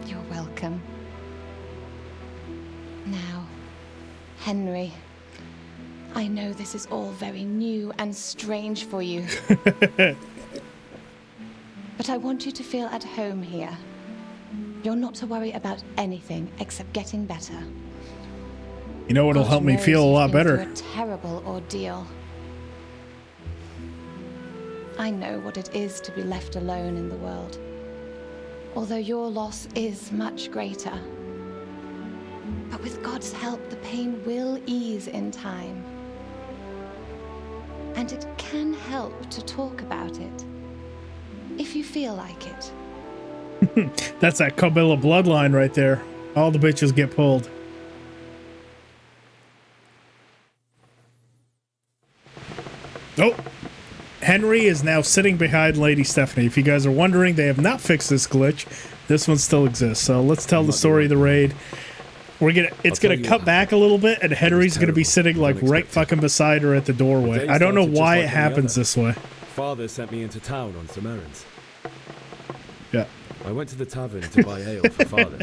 You're welcome. Now, Henry, I know this is all very new and strange for you. But I want you to feel at home here. You're not to worry about anything except getting better. You know what'll help me feel a lot better? Through a terrible ordeal. I know what it is to be left alone in the world. Although your loss is much greater. But with God's help, the pain will ease in time. And it can help to talk about it, if you feel like it. That's that Kabila bloodline right there. All the bitches get pulled. Oh, Henry is now sitting behind Lady Stephanie. If you guys are wondering, they have not fixed this glitch. This one still exists. So let's tell the story of the raid. It's gonna cut back a little bit, and Henry's gonna be sitting like right fucking beside her at the doorway. I don't know why it happens this way. Father sent me into town on some errands. Yeah. I went to the tavern to buy ale for Father.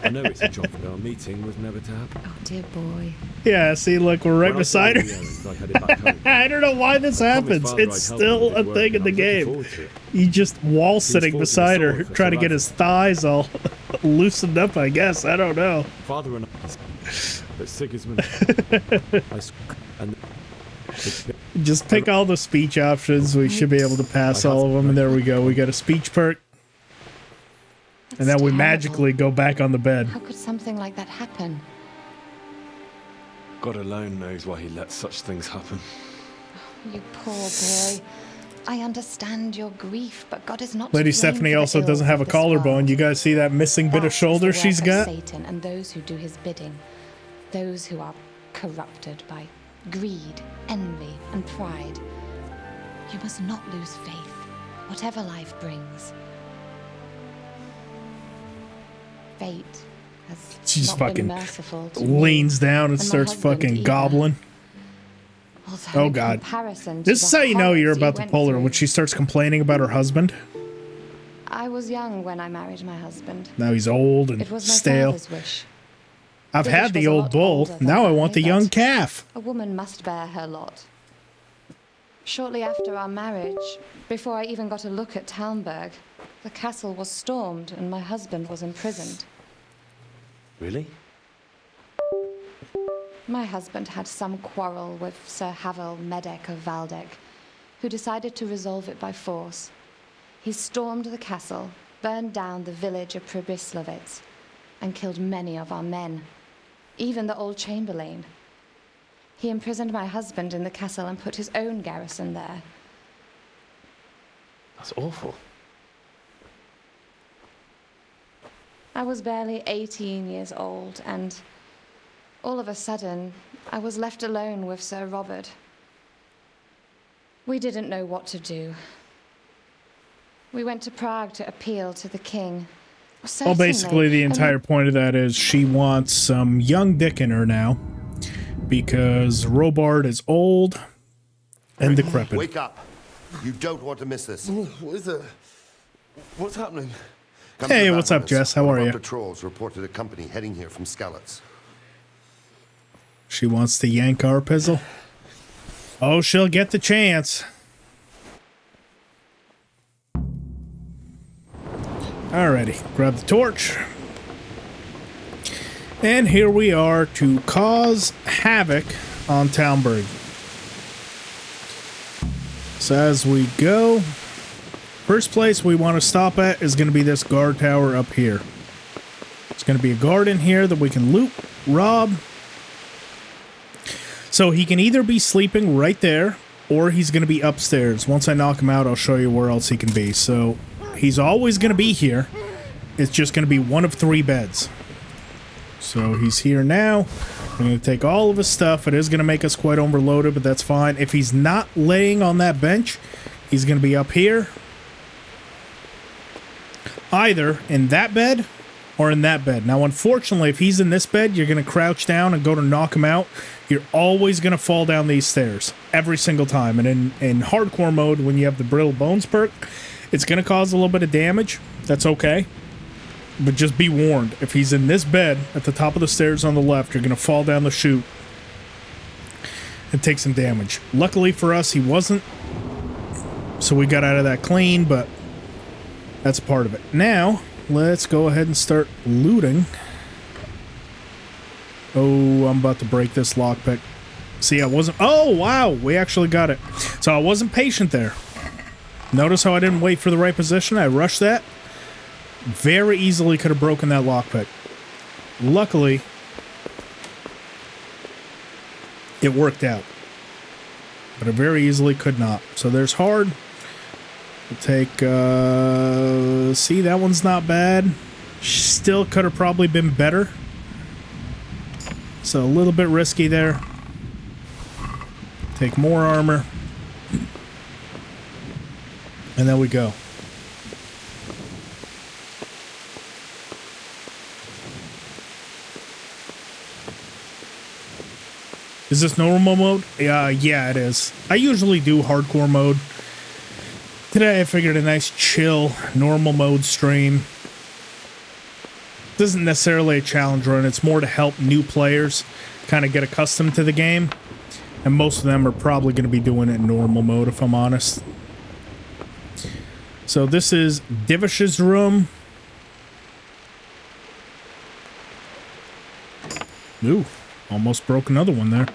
I know it's a job that our meeting was never to happen. Oh, dear boy. Yeah, see, look, we're right beside her. I headed back home. I don't know why this happens. It's still a thing in the game. You just wall sitting beside her, trying to get his thighs all loosened up, I guess. I don't know. Father and I, but Sigismund, and just pick all the speech options. We should be able to pass all of them. And there we go. We got a speech perk. And then we magically go back on the bed. How could something like that happen? God alone knows why he lets such things happen. You poor boy. I understand your grief, but God is not Lady to blame Stephanie for the also ills doesn't have a of this collarbone. world. You guys see that missing bit of shoulder That is the she's work got? of Satan and those who do his bidding. Those who are corrupted by greed, envy, and pride. You must not lose faith, whatever life brings. Fate has She's not fucking been merciful to leans me down and my starts husband fucking either. gobbling. Although Oh in god. comparison to This is the how you know you're horrors about to went pull her, through. when she starts complaining about her husband. I was young when I married my husband. Now he's old and It was my stale. father's wish. I've The had wish the was a old lot bull. older than Now I mine, want the young but calf. A woman must bear her lot. Shortly after our marriage, before I even got a look at Talmberg, the castle was stormed and my husband was imprisoned. Really? My husband had some quarrel with Sir Havel Medek of Valdek, who decided to resolve it by force. He stormed the castle, burned down the village of Probislavitz, and killed many of our men, even the old chamberlain. He imprisoned my husband in the castle and put his own garrison there. That's awful. I was barely 18 years old, and all of a sudden, I was left alone with Sir Robert. We didn't know what to do. We went to Prague to appeal to the king. Well, basically, the entire point of that is she wants some young dick in her now because Robard is old and decrepit. Wake up. You don't want to miss this. What is it? What's happening? Hey, what's up, Jess? How are you? Patrols reported a company heading here from Skalitz. She wants to yank our pizzle. Oh, she'll get the chance. Alrighty, grab the torch. And here we are to cause havoc on Talmberg. So as we go, first place we want to stop at is going to be this guard tower up here. There's going to be a guard in here that we can loot, rob. So he can either be sleeping right there, or he's going to be upstairs. Once I knock him out, I'll show you where else he can be. So he's always going to be here. It's just going to be one of 3 beds. So he's here now. I'm going to take all of his stuff. It is going to make us quite overloaded, but that's fine. If he's not laying on that bench, he's going to be up here. Either in that bed or in that bed. Now, unfortunately, if he's in this bed, you're going to crouch down and go to knock him out. You're always going to fall down these stairs every single time. And in hardcore mode, when you have the brittle bones perk, it's going to cause a little bit of damage. That's okay. But just be warned, if he's in this bed at the top of the stairs on the left, you're going to fall down the chute and take some damage. Luckily for us, he wasn't. So we got out of that clean, but that's part of it. Now, let's go ahead and start looting. Oh, I'm about to break this lockpick. See, I wasn't... Oh, wow! We actually got it. So I wasn't patient there. Notice how I didn't wait for the right position? I rushed that. Very easily could have broken that lockpick. Luckily, it worked out. But I very easily could not. So there's hard. We'll take... see, that one's not bad. Still could have probably been better. So a little bit risky there. Take more armor. And there we go. Is this normal mode? Yeah, it is. I usually do hardcore mode. Today I figured a nice chill normal mode stream. This isn't necessarily a challenge run. It's more to help new players kind of get accustomed to the game. And most of them are probably going to be doing it in normal mode, if I'm honest. So this is Divish's room. Ooh, almost broke another one there.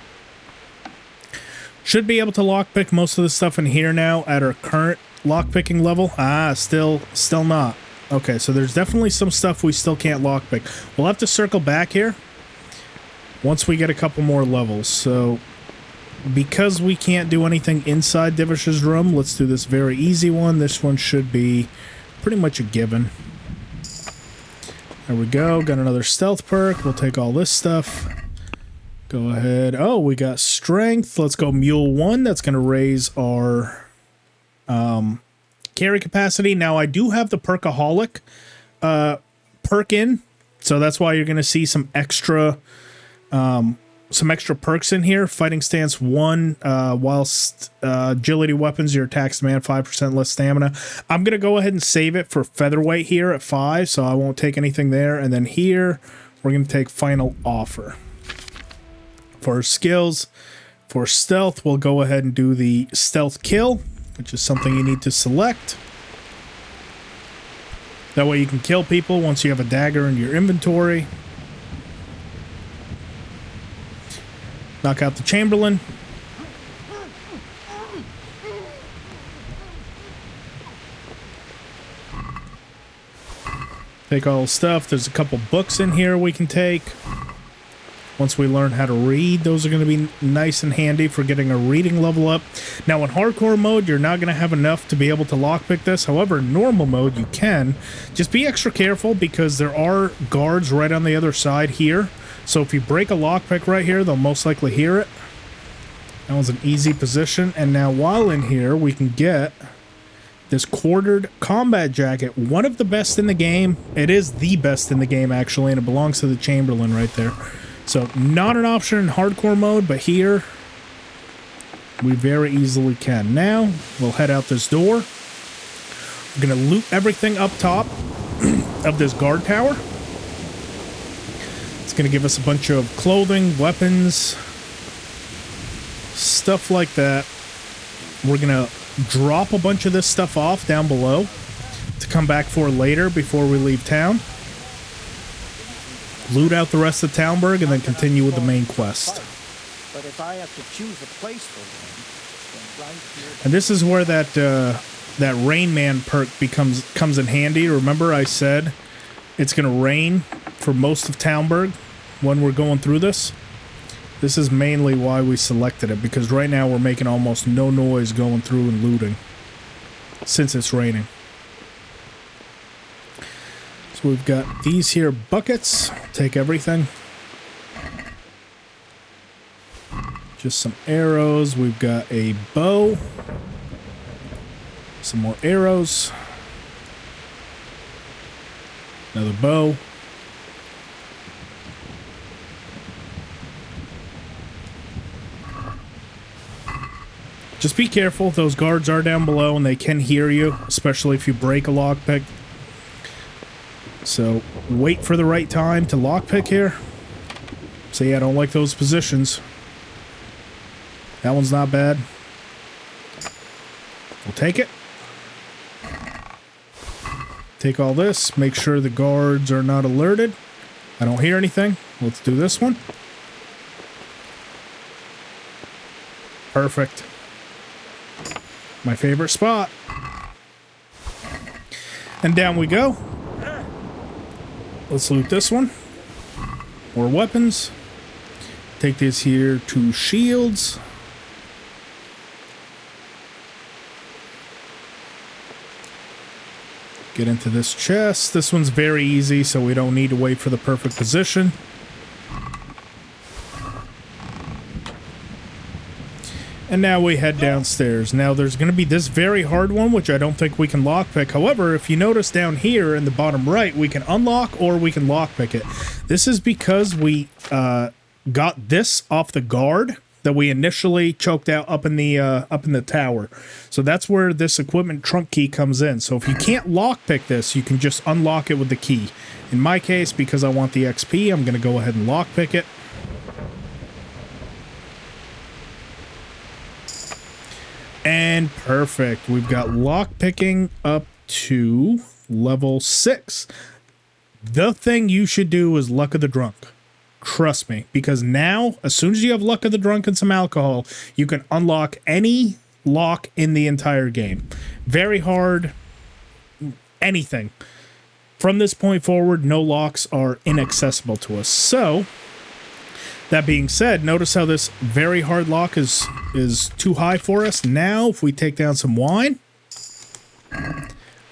Should be able to lockpick most of the stuff in here now at our current lockpicking level. Ah, still not. Okay, so there's definitely some stuff we still can't lockpick. We'll have to circle back here once we get a couple more levels. So because we can't do anything inside Divish's room, let's do this very easy one. This one should be pretty much a given. There we go. Got another stealth perk. We'll take all this stuff. Go ahead. Oh, we got strength. Let's go mule 1. That's going to raise our carry capacity. Now, I do have the perkaholic perk in, so that's why you're going to see some extra perks in here. Fighting stance 1, whilst agility weapons, your attacks demand 5% less stamina. I'm going to go ahead and save it for featherweight here at 5, so I won't take anything there. And then here, we're going to take final offer. For skills, for stealth, we'll go ahead and do the stealth kill, which is something you need to select. That way you can kill people once you have a dagger in your inventory. Knock out the Chamberlain. Take all the stuff. There's a couple books in here we can take. Once we learn how to read, those are going to be nice and handy for getting a reading level up. Now, in hardcore mode, you're not going to have enough to be able to lockpick this. However, in normal mode, you can. Just be extra careful because there are guards right on the other side here. So if you break a lockpick right here, they'll most likely hear it. That was an easy position. And now while in here, we can get this quartered combat jacket. One of the best in the game. It is the best in the game, actually, and it belongs to the Chamberlain right there. So, not an option in hardcore mode, but here, we very easily can. Now, we'll head out this door. We're going to loot everything up top of this guard tower. It's going to give us a bunch of clothing, weapons, stuff like that. We're going to drop a bunch of this stuff off down below to come back for later before we leave town. Loot out the rest of Talmberg and then continue with the main quest. But if I have to choose a place for them, then right here. And this is where that Rain Man perk comes in handy. Remember I said it's going to rain for most of Talmberg when we're going through this? This is mainly why we selected it, because right now we're making almost no noise going through and looting since it's raining. So we've got these here buckets. Take everything. Just some arrows. We've got a bow. Some more arrows. Another bow. Just be careful. Those guards are down below and they can hear you, especially if you break a lockpick. So wait for the right time to lockpick here. So yeah, I don't like those positions. That one's not bad. We'll take it. Take all this. Make sure the guards are not alerted. I don't hear anything. Let's do this one. Perfect. My favorite spot. And down we go. Let's loot this one. More weapons. Take this here to shields. Get into this chest. This one's very easy, so we don't need to wait for the perfect position. And now we head downstairs. Now there's going to be this very hard one, which I don't think we can lockpick. However, if you notice down here in the bottom right, we can unlock or we can lockpick it. This is because we got this off the guard that we initially choked out up in the tower. So that's where this equipment trunk key comes in. So if you can't lockpick this, you can just unlock it with the key. In my case, because I want the XP, I'm going to go ahead and lockpick it. And perfect. We've got lockpicking up to level 6. The thing you should do is Luck of the Drunk. Trust me. Because now, as soon as you have Luck of the Drunk and some alcohol, you can unlock any lock in the entire game. Very hard. Anything. From this point forward, no locks are inaccessible to us. So, that being said, notice how this very hard lock is too high for us. Now, if we take down some wine,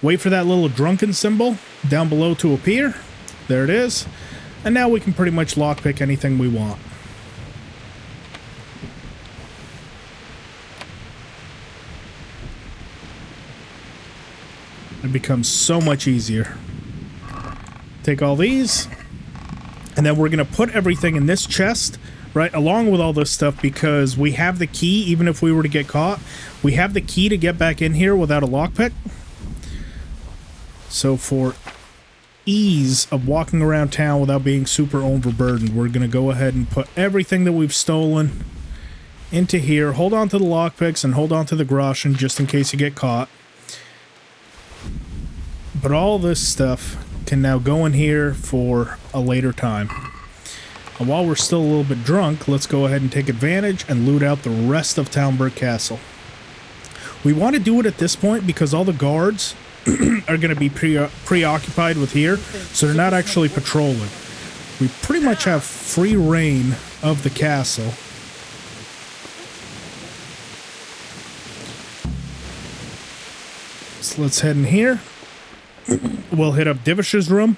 wait for that little drunken symbol down below to appear. There it is. And now we can pretty much lockpick anything we want. It becomes so much easier. Take all these. And then we're going to put everything in this chest, right, along with all this stuff, because we have the key, even if we were to get caught. We have the key to get back in here without a lockpick. So for ease of walking around town without being super overburdened, we're going to go ahead and put everything that we've stolen into here. Hold on to the lockpicks and hold on to the groschen just in case you get caught. But all this stuff can now go in here for a later time. And while we're still a little bit drunk, let's go ahead and take advantage and loot out the rest of Talmberg Castle. We want to do it at this point because all the guards are going to be preoccupied with here, so they're not actually patrolling. we pretty much have free reign of the castle. So let's head in here. We'll hit up Divish's room.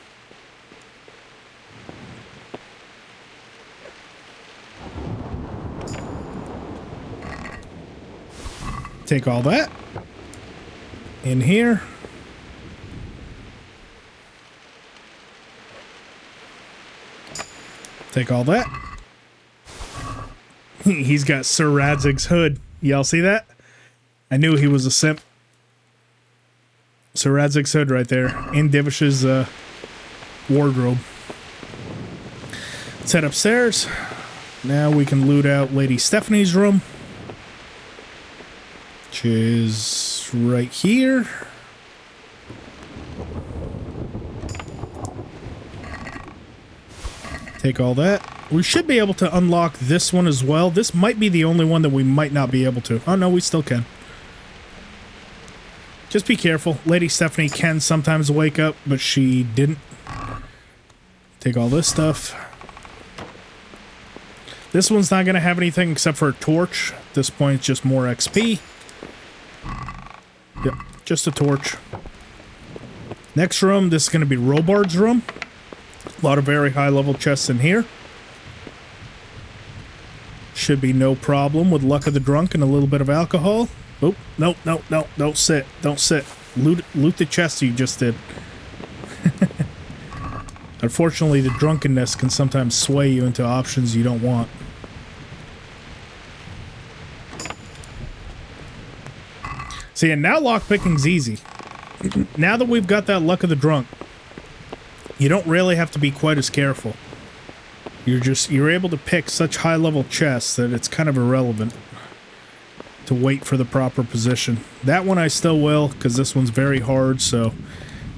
Take all that. In here. Take all that. He's got Sir Radzig's hood. Y'all see that? I knew he was a simp. Sir Radzig's hood right there. In Divish's wardrobe. Let's head upstairs. Now we can loot out Lady Stephanie's room. Which is right here. Take all that. We should be able to unlock this one as well. This might be the only one that we might not be able to. Oh no, we still can. Just be careful. Lady Stephanie can sometimes wake up, but she didn't. Take all this stuff. This one's not going to have anything except for a torch. At this point, it's just more XP. Yep, just a torch. Next room, this is going to be Robard's room. A lot of very high-level chests in here. Should be no problem with Luck of the Drunk and a little bit of alcohol. Oh, no, no, no, don't sit. Don't sit. Loot the chest you just did. Unfortunately, the drunkenness can sometimes sway you into options you don't want. See, and now lockpicking's easy. Now that we've got that Luck of the Drunk, you don't really have to be quite as careful. You're able to pick such high-level chests that it's kind of irrelevant to wait for the proper position. That one I still will, because this one's very hard, so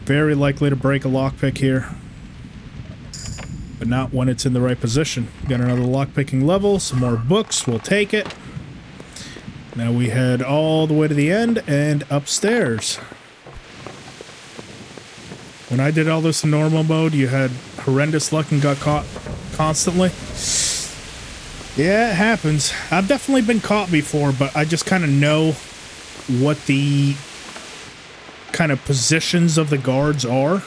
very likely to break a lockpick here. But not when it's in the right position. Got another lockpicking level, some more books, we'll take it. Now we head all the way to the end and upstairs. When I did all this in normal mode, you had horrendous luck and got caught constantly. Yeah, it happens. I've definitely been caught before, but I just kind of know what the kind of positions of the guards are.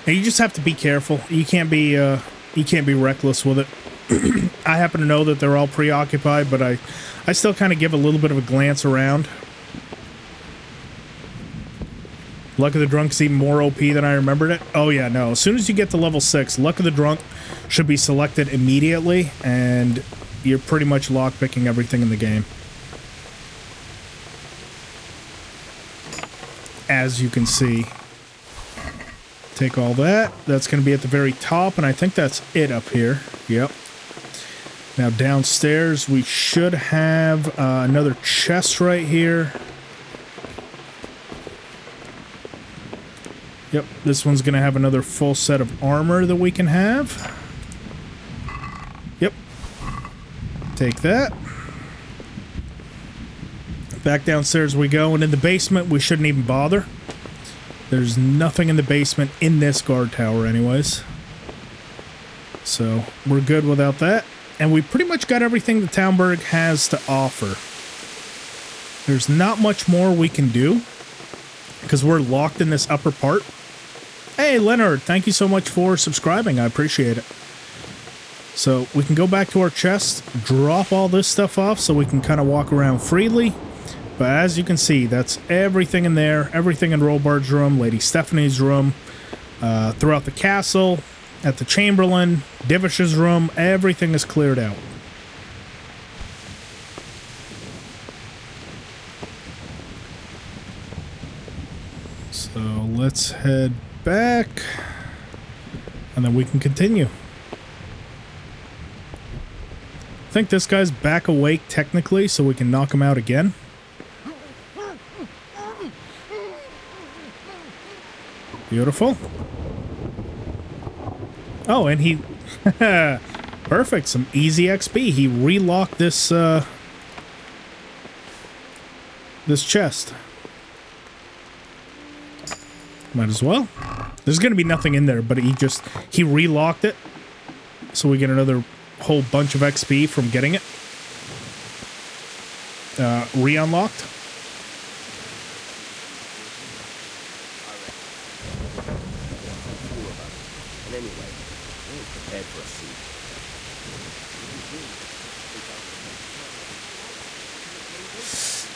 And you just have to be careful. You can't be reckless with it. I happen to know that they're all preoccupied, but I still kind of give a little bit of a glance around. Luck of the Drunk's even more OP than I remembered it. Oh yeah, no. As soon as you get to level 6, Luck of the Drunk should be selected immediately, and you're pretty much lockpicking everything in the game. As you can see. Take all that. That's going to be at the very top, and I think that's it up here. Yep. Now downstairs, we should have another chest right here. Yep, this one's going to have another full set of armor that we can have. Yep. Take that. Back downstairs we go, and in the basement, we shouldn't even bother. There's nothing in the basement in this guard tower anyways. So, we're good without that. And we pretty much got everything the Talmberg has to offer. There's not much more we can do, because we're locked in this upper part. Hey, Leonard, thank you so much for subscribing. I appreciate it. So we can go back to our chest, drop all this stuff off so we can kind of walk around freely. But as you can see, that's everything in there. Everything in Robard's room, Lady Stephanie's room, throughout the castle, at the Chamberlain, Divish's room, everything is cleared out. So let's head back, and then we can continue. I think this guy's back awake technically, so we can knock him out again. Beautiful. Oh, and he... Perfect, some easy XP. He relocked this, this chest. Might as well. There's going to be nothing in there, but he relocked it. So we get another whole bunch of XP from getting it. Re-unlocked.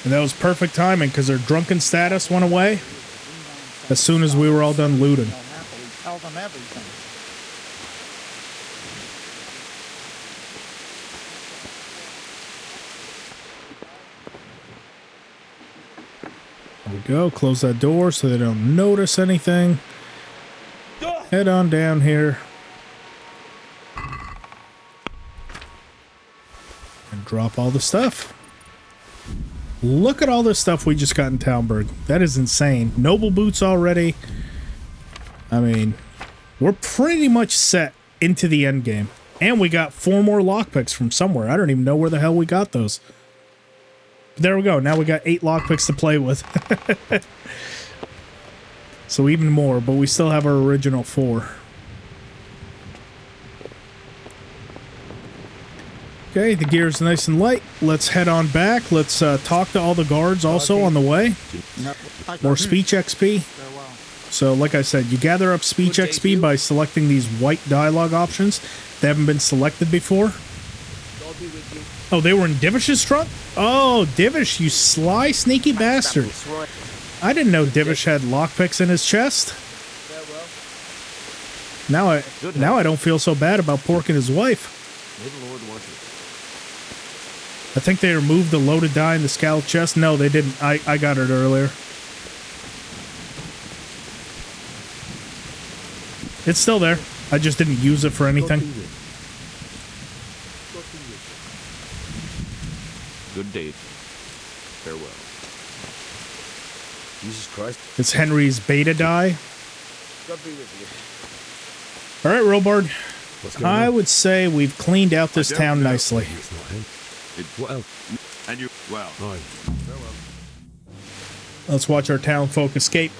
And that was perfect timing because their drunken status went away as soon as we were all done looting. Tell them everything. There we go. Close that door so they don't notice anything. Head on down here. And drop all the stuff. Look at all this stuff we just got in Talmberg. That is insane. Noble boots already. I mean, we're pretty much set into the end game. And we got 4 more lockpicks from somewhere. I don't even know where the hell we got those. There we go. Now we got 8 lockpicks to play with. So even more, but we still have our original 4. Okay, the gear's nice and light. Let's head on back. Let's talk to all the guards also on the way. More speech XP. So, like I said, you gather up speech XP by selecting these white dialogue options. They haven't been selected before. Oh, they were in Divish's trunk? Oh, Divish, you sly, sneaky bastard. I didn't know Divish had lockpicks in his chest. Now I don't feel so bad about porking his wife. I think they removed the loaded die in the Skalitz chest. No, they didn't. I got it earlier. It's still there. I just didn't use it for anything. Good day. Farewell. Jesus Christ. It's Henry's beta die. God be with All right, Robard. I would say we've cleaned out this town nicely. And you, well. Let's watch our town folk escape.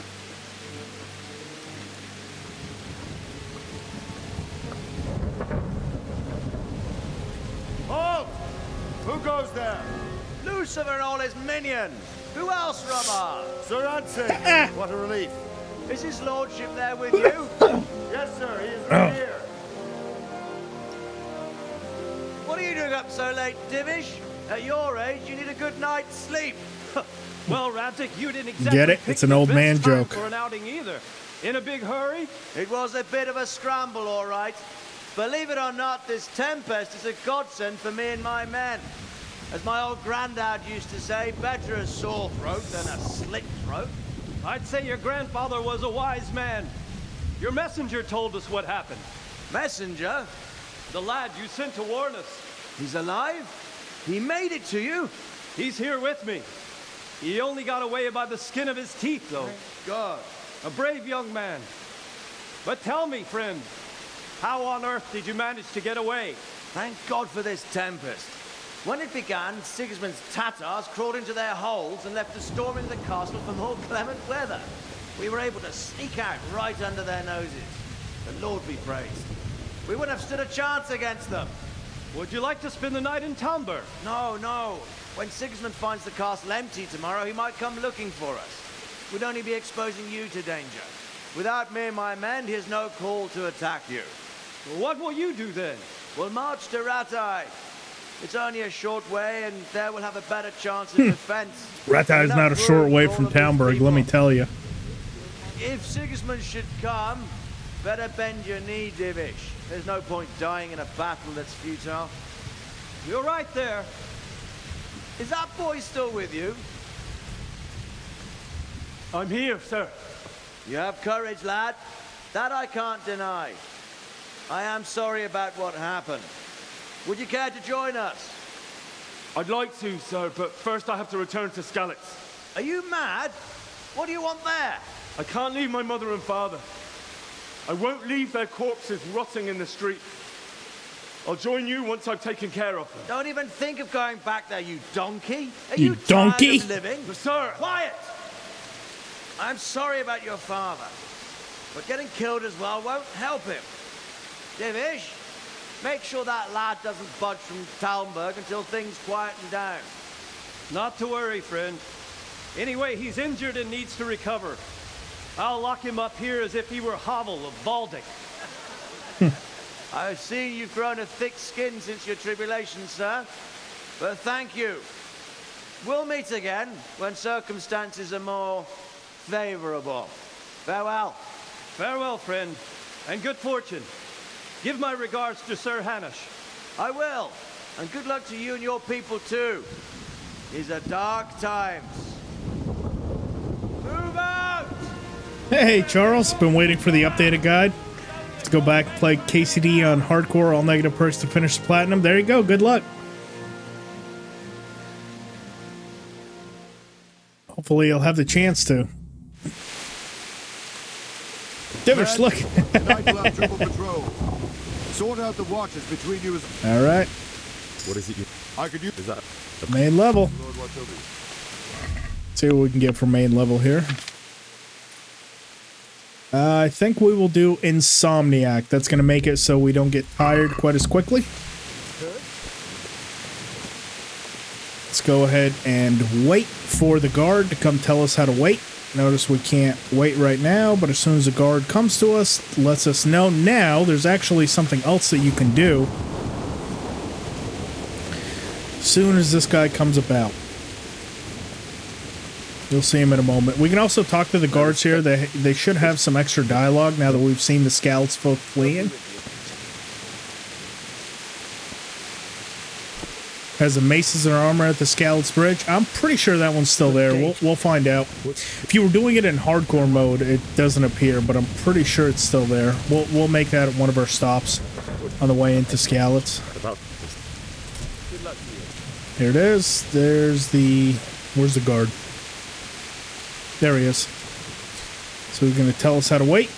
Halt! Who goes there? Lucifer and all his minions. Who else, Robber? Sir Radzig. What a relief. Is his lordship there with you? Yes, sir. He is right here. What are you doing up so late, Divish? At your age, you need a good night's sleep. Well, Radzig, you didn't exactly Get it? pick It's an the old best man time joke. for an outing either. In a big hurry? It was a bit of a scramble, all right. Believe it or not, this tempest is a godsend for me and my men. As my old granddad used to say, better a sore throat than a slit throat. I'd say your grandfather was a wise man. Your messenger told us what happened. Messenger? The lad you sent to warn us. He's alive? He made it to you? He's here with me. He only got away by the skin of his teeth, though. God. A brave young man. But tell me, friend, how on earth did you manage to get away? Thank God for this tempest. When it began, Sigismund's Tatars crawled into their holes and left a storm in the castle for more clement weather. We were able to sneak out right under their noses. The Lord be praised. We wouldn't have stood a chance against them. Would you like to spend the night in Talmberg? No, no. When Sigismund finds the castle empty tomorrow, he might come looking for us. We'd only be exposing you to danger. Without me and my men, he has no call to attack you. Well, what will you do then? We'll march to Ratai. It's only a short way, and there we'll have a better chance of defense. Ratai is not a short way from Talmberg, let me tell you. If Sigismund should come, better bend your knee, Divish. There's no point dying in a battle that's futile. You're right there. Is that boy still with you? I'm here, sir. You have courage, lad. That I can't deny. I am sorry about what happened. Would you care to join us? I'd like to, sir, but first I have to return to Skalitz. Are you mad? What do you want there? I can't leave my mother and father. I won't leave their corpses rotting in the street. I'll join you once I've taken care of them. Don't even think of going back there, you donkey. Are You donkey? tired of living? But sir! Quiet! I'm sorry about your father. but getting killed as well won't help him. Divish, make sure that lad doesn't budge from Talmberg until things quieten down. Not to worry, friend. Anyway, he's injured and needs to recover. I'll lock him up here as if he were Havel of Baldic. I've seen you've grown a thick skin since your tribulation, sir. But thank you. We'll meet again when circumstances are more favorable. Farewell. Farewell, friend, and good fortune. Give my regards to Sir Hanush. I will, and good luck to you and your people too. These are dark times. Move out! Hey, Charles. Been waiting for the updated guide. Let's go back and play KCD on hardcore, all negative perks to finish the platinum. There you go. Good luck. Hopefully you'll have the chance to. Divish, look. Tonight we'll have triple patrol. Sort out the watches between you as... All right. What is it you... I could use... Is that... Main level. Lord, watch over you. See what we can get for main level here. I think we will do Insomniac. That's going to make it so we don't get tired quite as quickly. Let's go ahead and wait for the guard to come tell us how to wait. Notice we can't wait right now, but as soon as the guard comes to us, lets us know. Now, there's actually something else that you can do as soon as this guy comes about. You'll see him in a moment. We can also talk to the guards here. They should have some extra dialogue now that we've seen the Skalitz folk fleeing. Has the maces and armor at the Skalitz bridge. I'm pretty sure that one's still there. We'll find out. If you were doing it in hardcore mode, it doesn't appear, but I'm pretty sure it's still there. We'll make that one of our stops on the way into Skalitz. Here it is. There's the... Where's the guard? There he is. So he's going to tell us how to wait.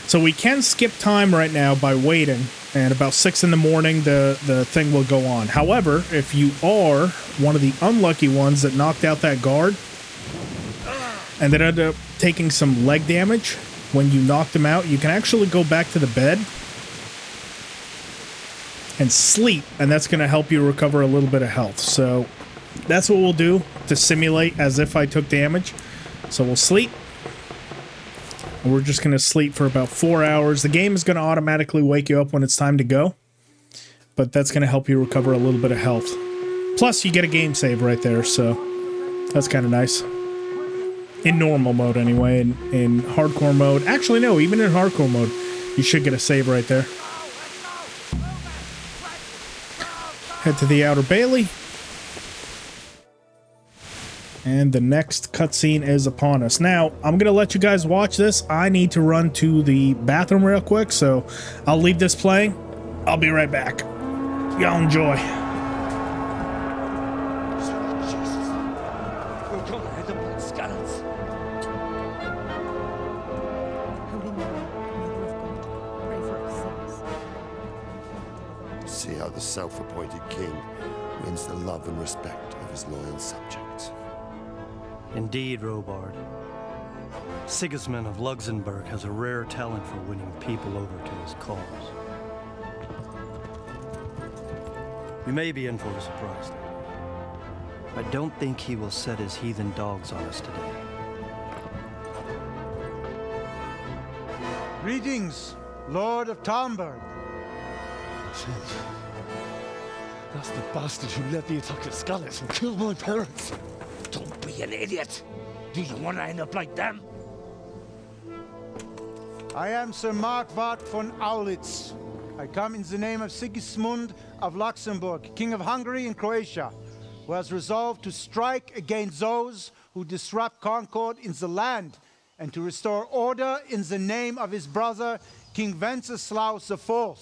So we can skip time right now by waiting. And about 6 in the morning, the thing will go on. However, if you are one of the unlucky ones that knocked out that guard and then ended up taking some leg damage when you knocked him out, you can actually go back to the bed and sleep, and that's going to help you recover a little bit of health. So that's what we'll do to simulate as if I took damage. So we'll sleep. And we're just going to sleep for about 4 hours. The game is going to automatically wake you up when it's time to go. But that's going to help you recover a little bit of health. Plus, you get a game save right there, so that's kind of nice. In normal mode, anyway. In hardcore mode. Actually, no, even in hardcore mode, you should get a save right there. Head to the Outer Bailey. And the next cutscene is upon us. Now, I'm going to let you guys watch this. I need to run to the bathroom real quick, so I'll leave this playing. I'll be right back. Y'all enjoy. See how the self-appointed king wins the love and respect of his loyal subjects. Indeed, Robard. Sigismund of Luxembourg has a rare talent for winning people over to his cause. We may be in for a surprise, though. I don't think he will set his heathen dogs on us today. Greetings, Lord of Talmberg. That's the bastard who led the attack at Skalitz and killed my parents. Don't be an idiot. Do you want to end up like them? I am Sir Markwart von Aulitz. I come in the name of Sigismund of Luxembourg, King of Hungary and Croatia, who has resolved to strike against those who disrupt concord in the land and to restore order in the name of his brother, King Wenceslaus IV.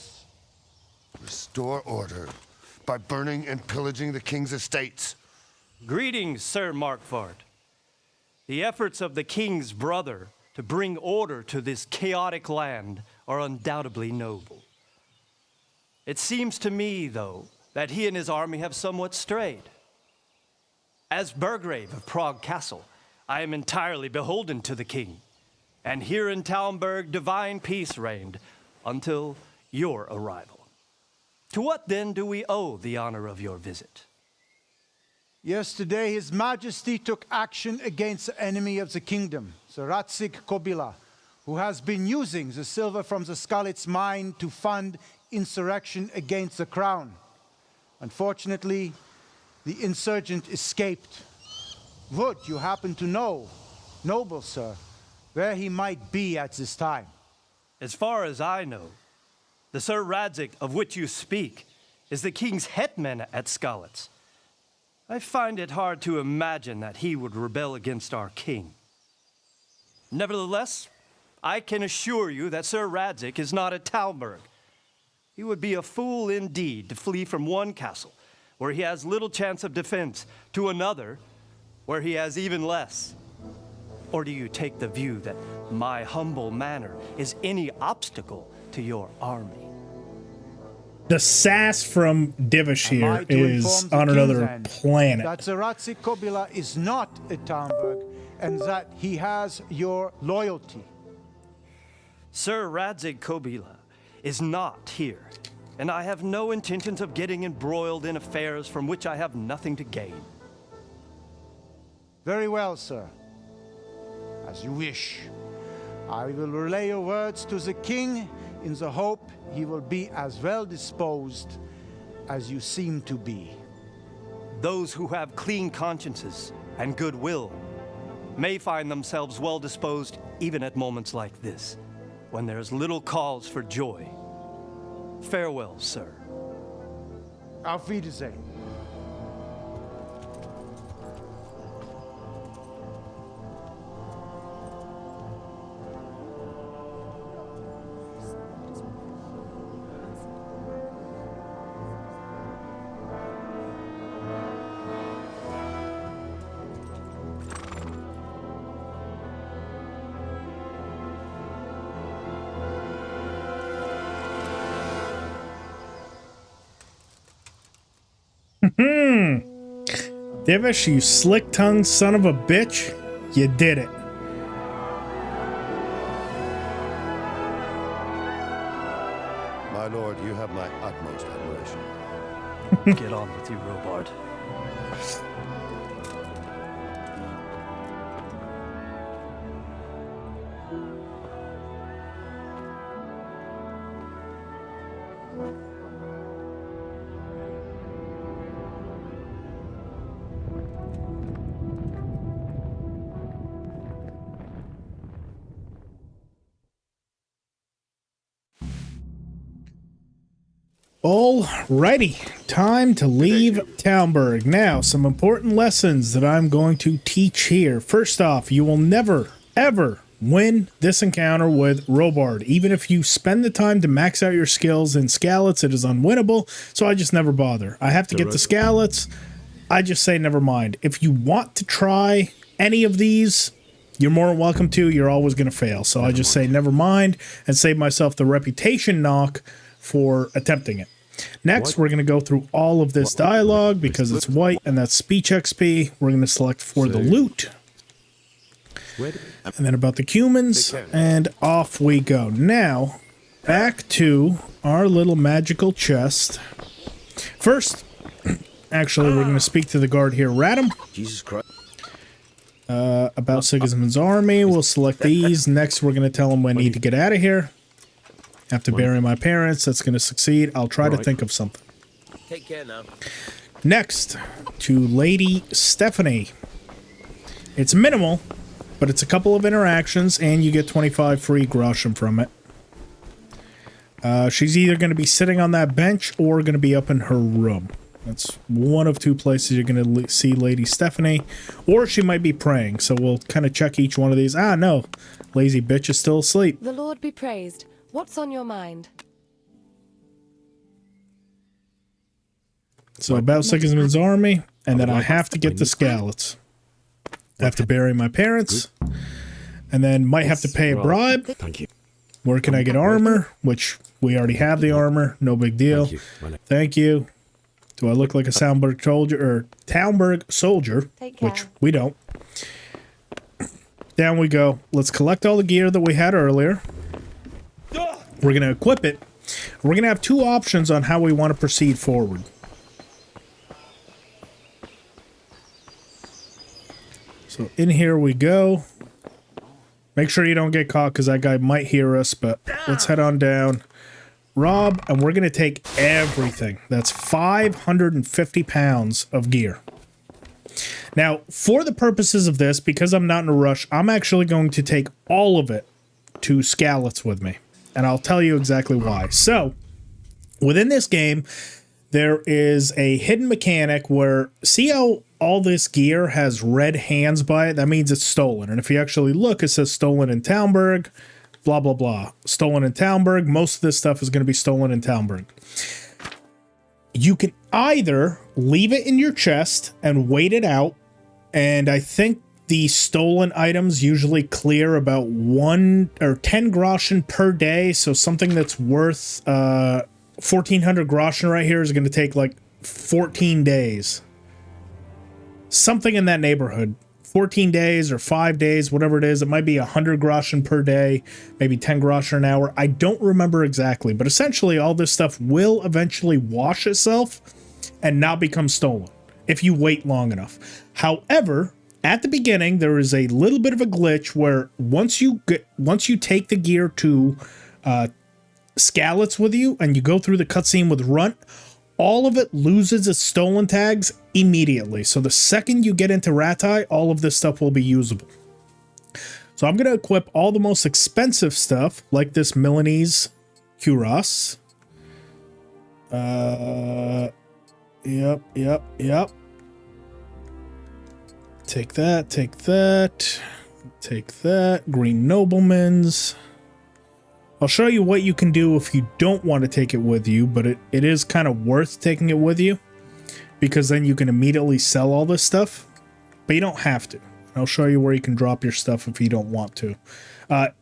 Restore order by burning and pillaging the king's estates. Greetings, Sir Markwart. The efforts of the king's brother to bring order to this chaotic land are undoubtedly noble. It seems to me, though, that he and his army have somewhat strayed. As Burgrave of Prague Castle, I am entirely beholden to the king. And here in Talmberg, divine peace reigned until your arrival. To what then do we owe the honor of your visit? Yesterday, His Majesty took action against the enemy of the kingdom, the Radzig Kobila, who has been using the silver from the Skalitz mine to fund insurrection against the crown. Unfortunately, the insurgent escaped. Would you happen to know, noble sir, where he might be at this time? As far as I know, the Sir Radzig of which you speak is the king's hetman at Skalitz. I find it hard to imagine that he would rebel against our king. Nevertheless, I can assure you that Sir Radzig is not at Talmberg. He would be a fool indeed to flee from one castle, where he has little chance of defense, to another, where he has even less. Or do you take the view that my humble manner is any obstacle to your army? The sass from Divish here is on another planet. That the Radzig Kobila is not at Talmberg, and that he has your loyalty. Sir Radzig Kobila is not here, and I have no intentions of getting embroiled in affairs from which I have nothing to gain. Very well, sir. As you wish. I will relay your words to the king in the hope he will be as well disposed as you seem to be. Those who have clean consciences and goodwill may find themselves well disposed even at moments like this, when there's little cause for joy. Farewell, sir. Auf Wiedersehen. Divish, you slick-tongued son of a bitch. You did it. My lord, you have my utmost admiration. Get on with you, Robard. Alrighty, time to leave Talmberg. Now, some important lessons that I'm going to teach here. First off, you will never, ever win this encounter with Robard. Even if you spend the time to max out your skills in Skalitz, it is unwinnable, so I just never bother. I have to get the Skalitz. I just say never mind. If you want to try any of these, you're more than welcome to. You're always going to fail, so I just say never mind and save myself the reputation knock for attempting it. Next, we're going to go through all of this dialogue because it's white and that's speech XP. We're going to select for the loot. And then about the cumins, and off we go. Now, back to our little magical chest. First, actually, we're going to speak to the guard here. Radam. Jesus Christ. About Sigismund's army. We'll select these. Next, we're going to tell him we need to get out of here. Have to bury my parents. That's going to succeed. I'll try to think of something. Take care now. Next, to Lady Stephanie. It's minimal, but it's a couple of interactions, and you get 25 free groschen from it. She's either going to be sitting on that bench or going to be up in her room. That's one of two places you're going to see Lady Stephanie, or she might be praying, so we'll kind of check each one of these. Ah, no. Lazy bitch is still asleep. The Lord be praised. What's on your mind? So about Sigismund's army, and then I have to get the Skalitz. I have to bury my parents, and then might have to pay a bribe. Thank you. Where can I get armor? Which we already have the armor. No big deal. Thank you. Do I look like a Talmberg soldier? Which we don't. Down we go. Let's collect all the gear that we had earlier. We're going to equip it. We're going to have two options on how we want to proceed forward. So in here we go. Make sure you don't get caught because that guy might hear us, but let's head on down. Rob, and we're going to take everything. That's 550 pounds of gear. Now, for the purposes of this, because I'm not in a rush, I'm actually going to take all of it to Skalitz with me. And I'll tell you exactly why. So, within this game, there is a hidden mechanic where, see how all this gear has red hands by it? That means it's stolen. And if you actually look, it says stolen in Talmberg, blah, blah, blah. Stolen in Talmberg. Most of this stuff is going to be stolen in Talmberg. You can either leave it in your chest and wait it out. And I think the stolen items usually clear about 1 or 10 groschen per day. So something that's worth 1,400 groschen right here is going to take like 14 days. Something in that neighborhood. 14 days or 5 days, whatever it is. It might be 100 groschen per day, maybe 10 groschen an hour. I don't remember exactly, but essentially all this stuff will eventually wash itself and not become stolen if you wait long enough. However, at the beginning, there is a little bit of a glitch where once you take the gear to Skalitz with you and you go through the cutscene with Runt, all of it loses its stolen tags immediately. So the second you get into Ratai, all of this stuff will be usable. So I'm going to equip all the most expensive stuff, like this Milanese cuirass. Yep. Take that, take that, take that. Green Nobleman's. I'll show you what you can do if you don't want to take it with you, but it is kind of worth taking it with you because then you can immediately sell all this stuff, but you don't have to. I'll show you where you can drop your stuff if you don't want to.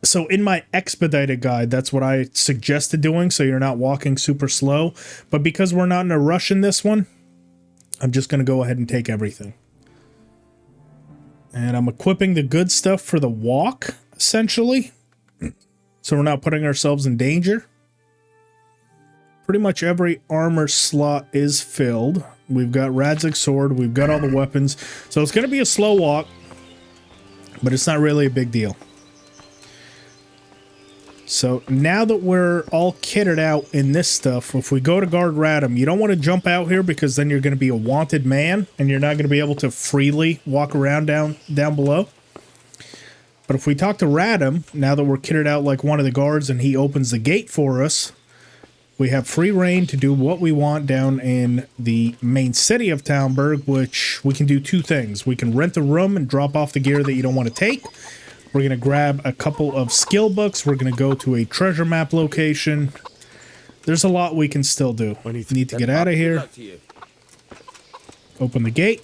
So in my expedited guide, that's what I suggested doing, so you're not walking super slow. But because we're not in a rush in this one, I'm just going to go ahead and take everything. And I'm equipping the good stuff for the walk, essentially. So we're not putting ourselves in danger. Pretty much every armor slot is filled. We've got Radzig's sword. We've got all the weapons. So it's going to be a slow walk, but it's not really a big deal. So now that we're all kitted out in this stuff, if we go to guard Radam, you don't want to jump out here because then you're going to be a wanted man and you're not going to be able to freely walk around down below. But if we talk to Radam, now that we're kitted out like one of the guards and he opens the gate for us, we have free reign to do what we want down in the main city of Talmberg, which we can do two things. We can rent a room and drop off the gear that you don't want to take. We're going to grab a couple of skill books. We're going to go to a treasure map location. There's a lot we can still do. We need to get out of here. Open the gate.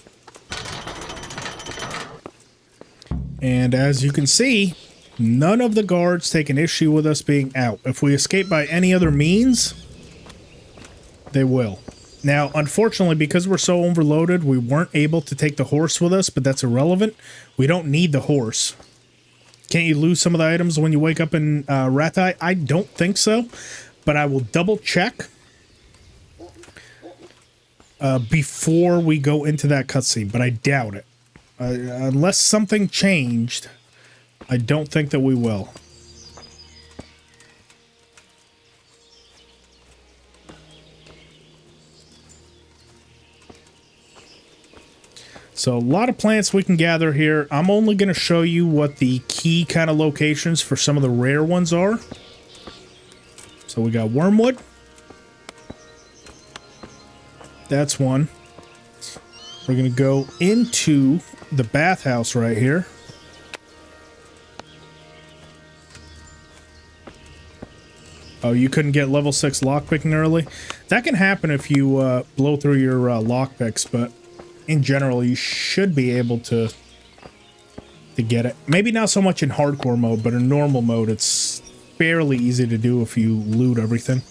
And as you can see, none of the guards take an issue with us being out. If we escape by any other means, they will. Now, unfortunately, because we're so overloaded, we weren't able to take the horse with us, but that's irrelevant. We don't need the horse. Can't you lose some of the items when you wake up in Ratai? I don't think so, but I will double check before we go into that cutscene, but I doubt it. Unless something changed, I don't think that we will. So a lot of plants we can gather here. I'm only going to show you what the key kind of locations for some of the rare ones are. So we got wormwood. That's one. We're going to go into the bathhouse right here. Oh, you couldn't get level 6 lockpicking early? That can happen if you blow through your lockpicks, but in general, you should be able to get it. Maybe not so much in hardcore mode, but in normal mode, it's fairly easy to do if you loot everything.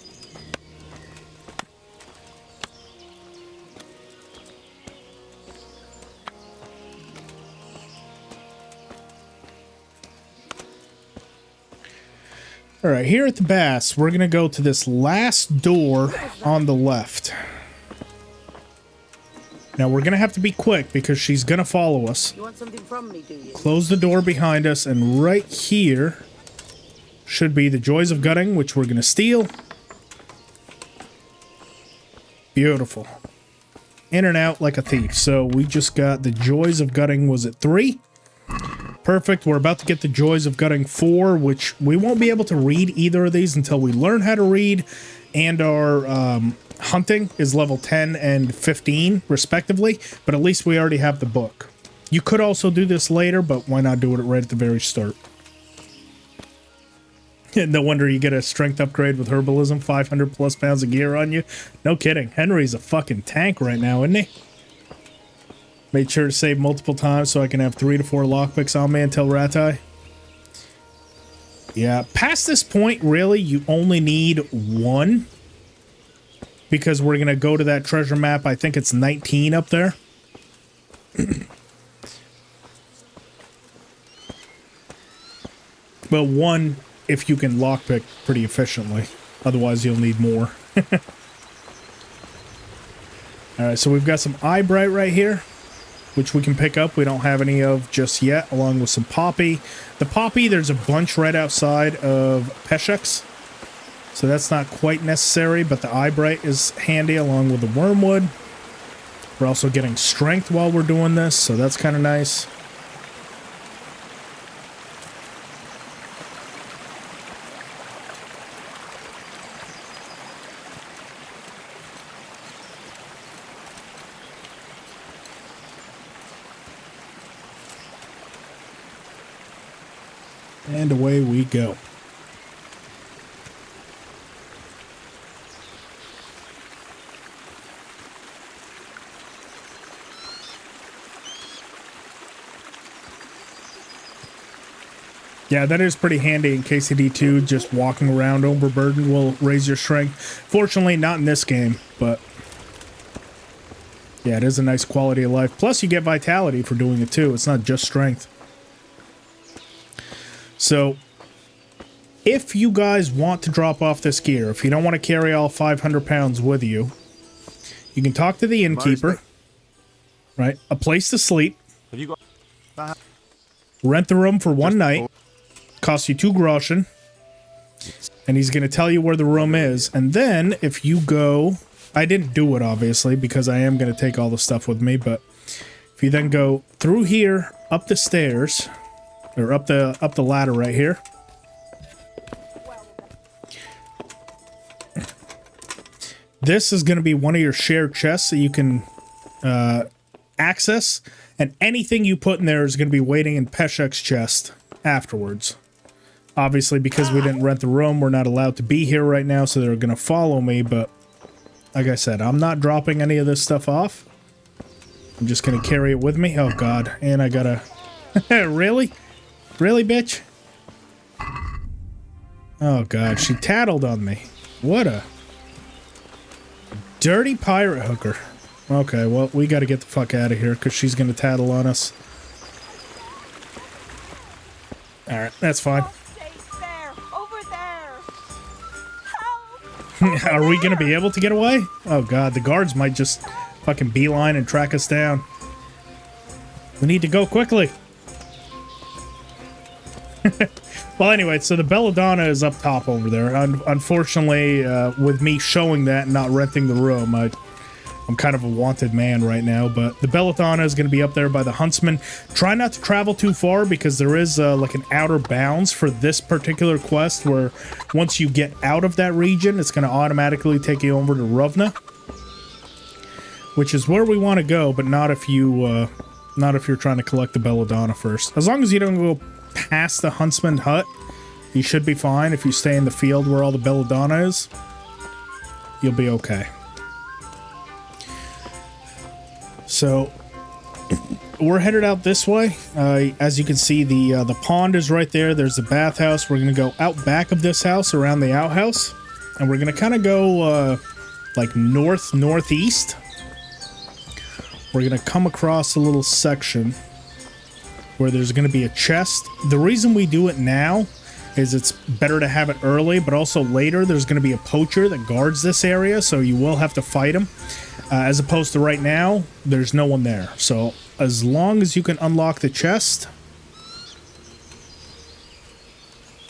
All right, here at the Bass, we're going to go to this last door on the left. Now, we're going to have to be quick because she's going to follow us. You want something from me, do you? Close the door behind us, and right here should be the Joys of Gutting, which we're going to steal. Beautiful. In and out like a thief. So we just got the Joys of Gutting, was it 3? Perfect. We're about to get the Joys of Gutting 4, which we won't be able to read either of these until we learn how to read, and our hunting is level 10 and 15 respectively, but at least we already have the book. You could also do this later, but why not do it right at the very start? No wonder you get a strength upgrade with Herbalism, 500 plus pounds of gear on you. No kidding. Henry's a fucking tank right now, isn't he? Made sure to save multiple times so I can have 3 to 4 lockpicks on me until Ratai. Yeah, past this point, really, you only need 1. Because we're going to go to that treasure map. I think it's 19 up there. Well, 1 if you can lockpick pretty efficiently. Otherwise, you'll need more. Alright, so we've got some eye bright right here, which we can pick up. We don't have any of just yet, along with some poppy. The poppy, there's a bunch right outside of Peshek's. So that's not quite necessary, but the eye bright is handy along with the wormwood. We're also getting strength while we're doing this, so that's kind of nice. And away we go. Yeah, that is pretty handy in KCD 2. Just walking around overburdened will raise your strength. Fortunately, not in this game, but yeah, it is a nice quality of life. Plus, you get vitality for doing it too. It's not just strength. So, if you guys want to drop off this gear, if you don't want to carry all 500 pounds with you, you can talk to the innkeeper, right? A place to sleep. Have you got... Rent the room for 1 night. Costs you 2 groschen. And he's going to tell you where the room is. And then, if you go... I didn't do it, obviously, because I am going to take all the stuff with me, but if you then go through here, up the stairs... or up the ladder right here. This is going to be one of your shared chests that you can access, and anything you put in there is going to be waiting in Peshek's chest afterwards. Obviously, because we didn't rent the room, we're not allowed to be here right now, so they're going to follow me, but like I said, I'm not dropping any of this stuff off. I'm just going to carry it with me. Oh, God. And I gotta... Really? Really, bitch? Oh, God. She tattled on me. What a dirty pirate hooker. Okay, well, we got to get the fuck out of here because she's going to tattle on us. Alright, that's fine. Are we going to be able to get away? Oh, God. The guards might just fucking beeline and track us down. We need to go quickly. Well, anyway, so the belladonna is up top over there. Unfortunately, with me showing that and not renting the room, I'm kind of a wanted man right now. But the belladonna is going to be up there by the huntsman. Try not to travel too far because there is like an outer bounds for this particular quest where once you get out of that region, it's going to automatically take you over to Rovna, which is where we want to go, but not if you're trying to collect the belladonna first. As long as you don't go past the huntsman hut, you should be fine. If you stay in the field where all the belladonna is, you'll be okay. So we're headed out this way. As you can see, the pond is right there. There's the bathhouse. We're gonna go out back of this house around the outhouse, and we're gonna kind of go like northeast. We're gonna come across a little section where there's going to be a chest. The reason we do it now is it's better to have it early, but also later there's going to be a poacher that guards this area, so you will have to fight him. As opposed to right now, there's no one there. So as long as you can unlock the chest,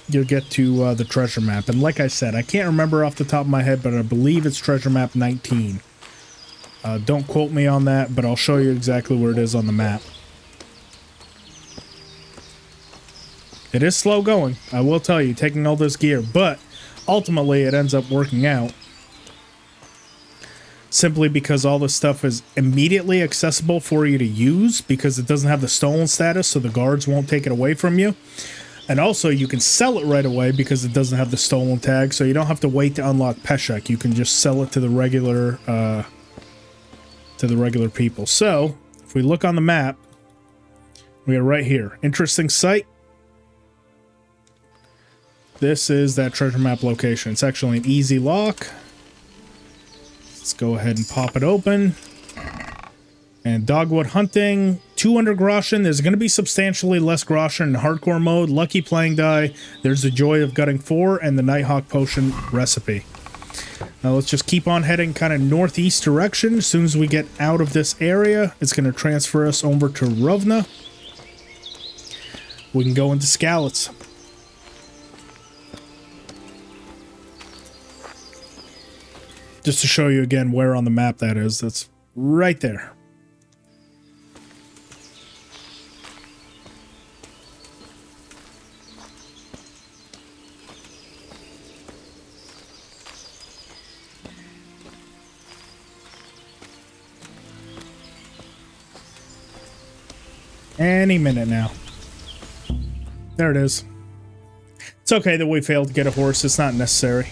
you'll get to the treasure map. And like I said, I can't remember off the top of my head, but I believe it's treasure map 19. Don't quote me on that, but I'll show you exactly where it is on the map. It is slow going, I will tell you, taking all this gear, but ultimately it ends up working out. Simply because all this stuff is immediately accessible for you to use because it doesn't have the stolen status, so the guards won't take it away from you. And also you can sell it right away because it doesn't have the stolen tag, so you don't have to wait to unlock Peshek. You can just sell it to the regular people. So if we look on the map, we are right here. Interesting site. This is that treasure map location. It's actually an easy lock. Let's go ahead and pop it open. And dogwood hunting, 200 groschen. There's going to be substantially less groschen in hardcore mode. Lucky playing die. There's the joy of gutting 4 and the Nighthawk potion recipe. Now let's just keep on heading kind of northeast direction. As soon as we get out of this area, it's going to transfer us over to Rovna. We can go into Skalitz. Just to show you again where on the map that is. That's right there. Any minute now. There it is. It's okay that we failed to get a horse. It's not necessary.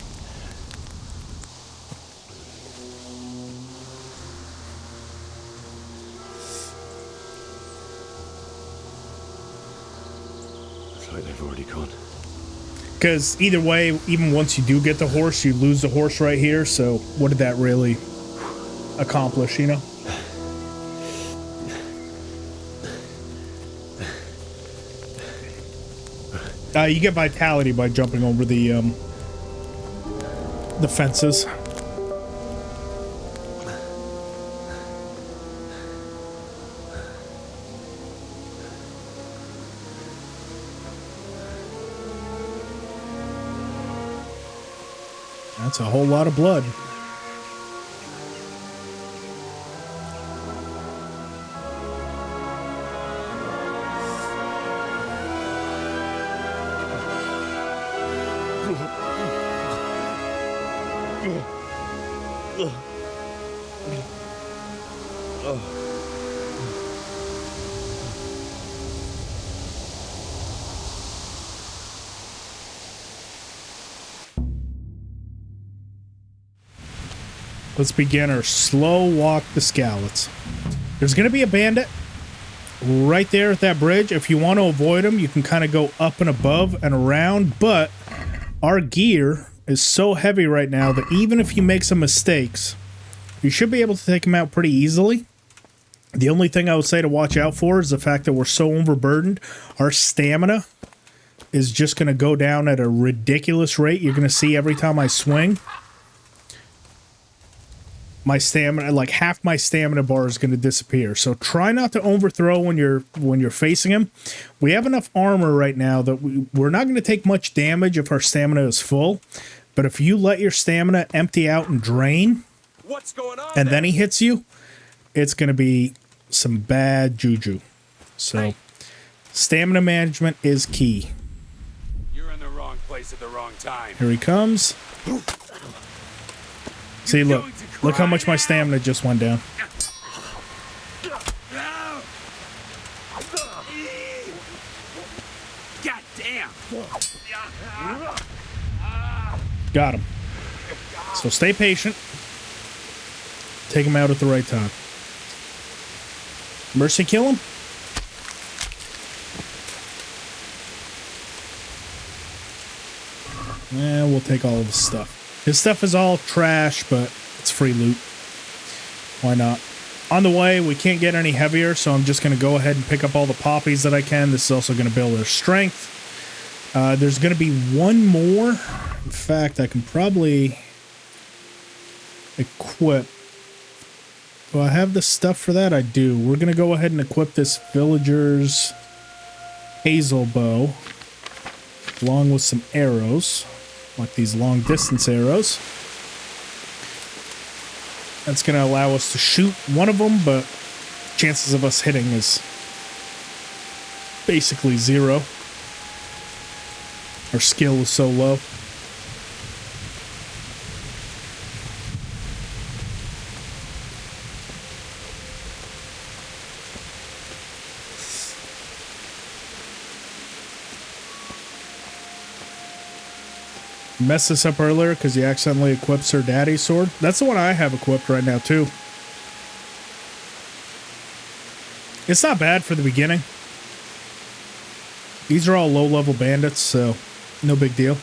Because either way, even once you do get the horse, you lose the horse right here. So what did that really accomplish, you know? You get vitality by jumping over the fences. That's a whole lot of blood. Let's begin our slow walk to Skalitz. There's going to be a bandit right there at that bridge. If you want to avoid him, you can kind of go up and above and around, but our gear is so heavy right now that even if you make some mistakes, you should be able to take him out pretty easily. The only thing I would say to watch out for is the fact that we're so overburdened. Our stamina is just going to go down at a ridiculous rate. You're going to see every time I swing, my stamina, like half my stamina bar is going to disappear. So try not to overthrow when you're facing him. We have enough armor right now that we're not going to take much damage if our stamina is full. But if you let your stamina empty out and drain, what's going on and then he hits you, it's going to be some bad juju. So stamina management is key. You're in the wrong place at the wrong time. Here he comes. See, look how much my stamina just went down. God damn. Got him. So stay patient. Take him out at the right time. Mercy kill him. Yeah, we'll take all of his stuff. His stuff is all trash, but it's free loot. Why not? On the way, we can't get any heavier, so I'm just going to go ahead and pick up all the poppies that I can. This is also going to build their strength. There's going to be one more. In fact, I can probably equip. Do I have the stuff for that? I do. We're going to go ahead and equip this villager's hazel bow along with some arrows, like these long distance arrows. That's going to allow us to shoot one of them, but chances of us hitting is basically zero. Our skill is so low. Messed this up earlier because he accidentally equipped Sir Daddy's sword. That's the one I have equipped right now too. It's not bad for the beginning. These are all low-level bandits, so no big deal.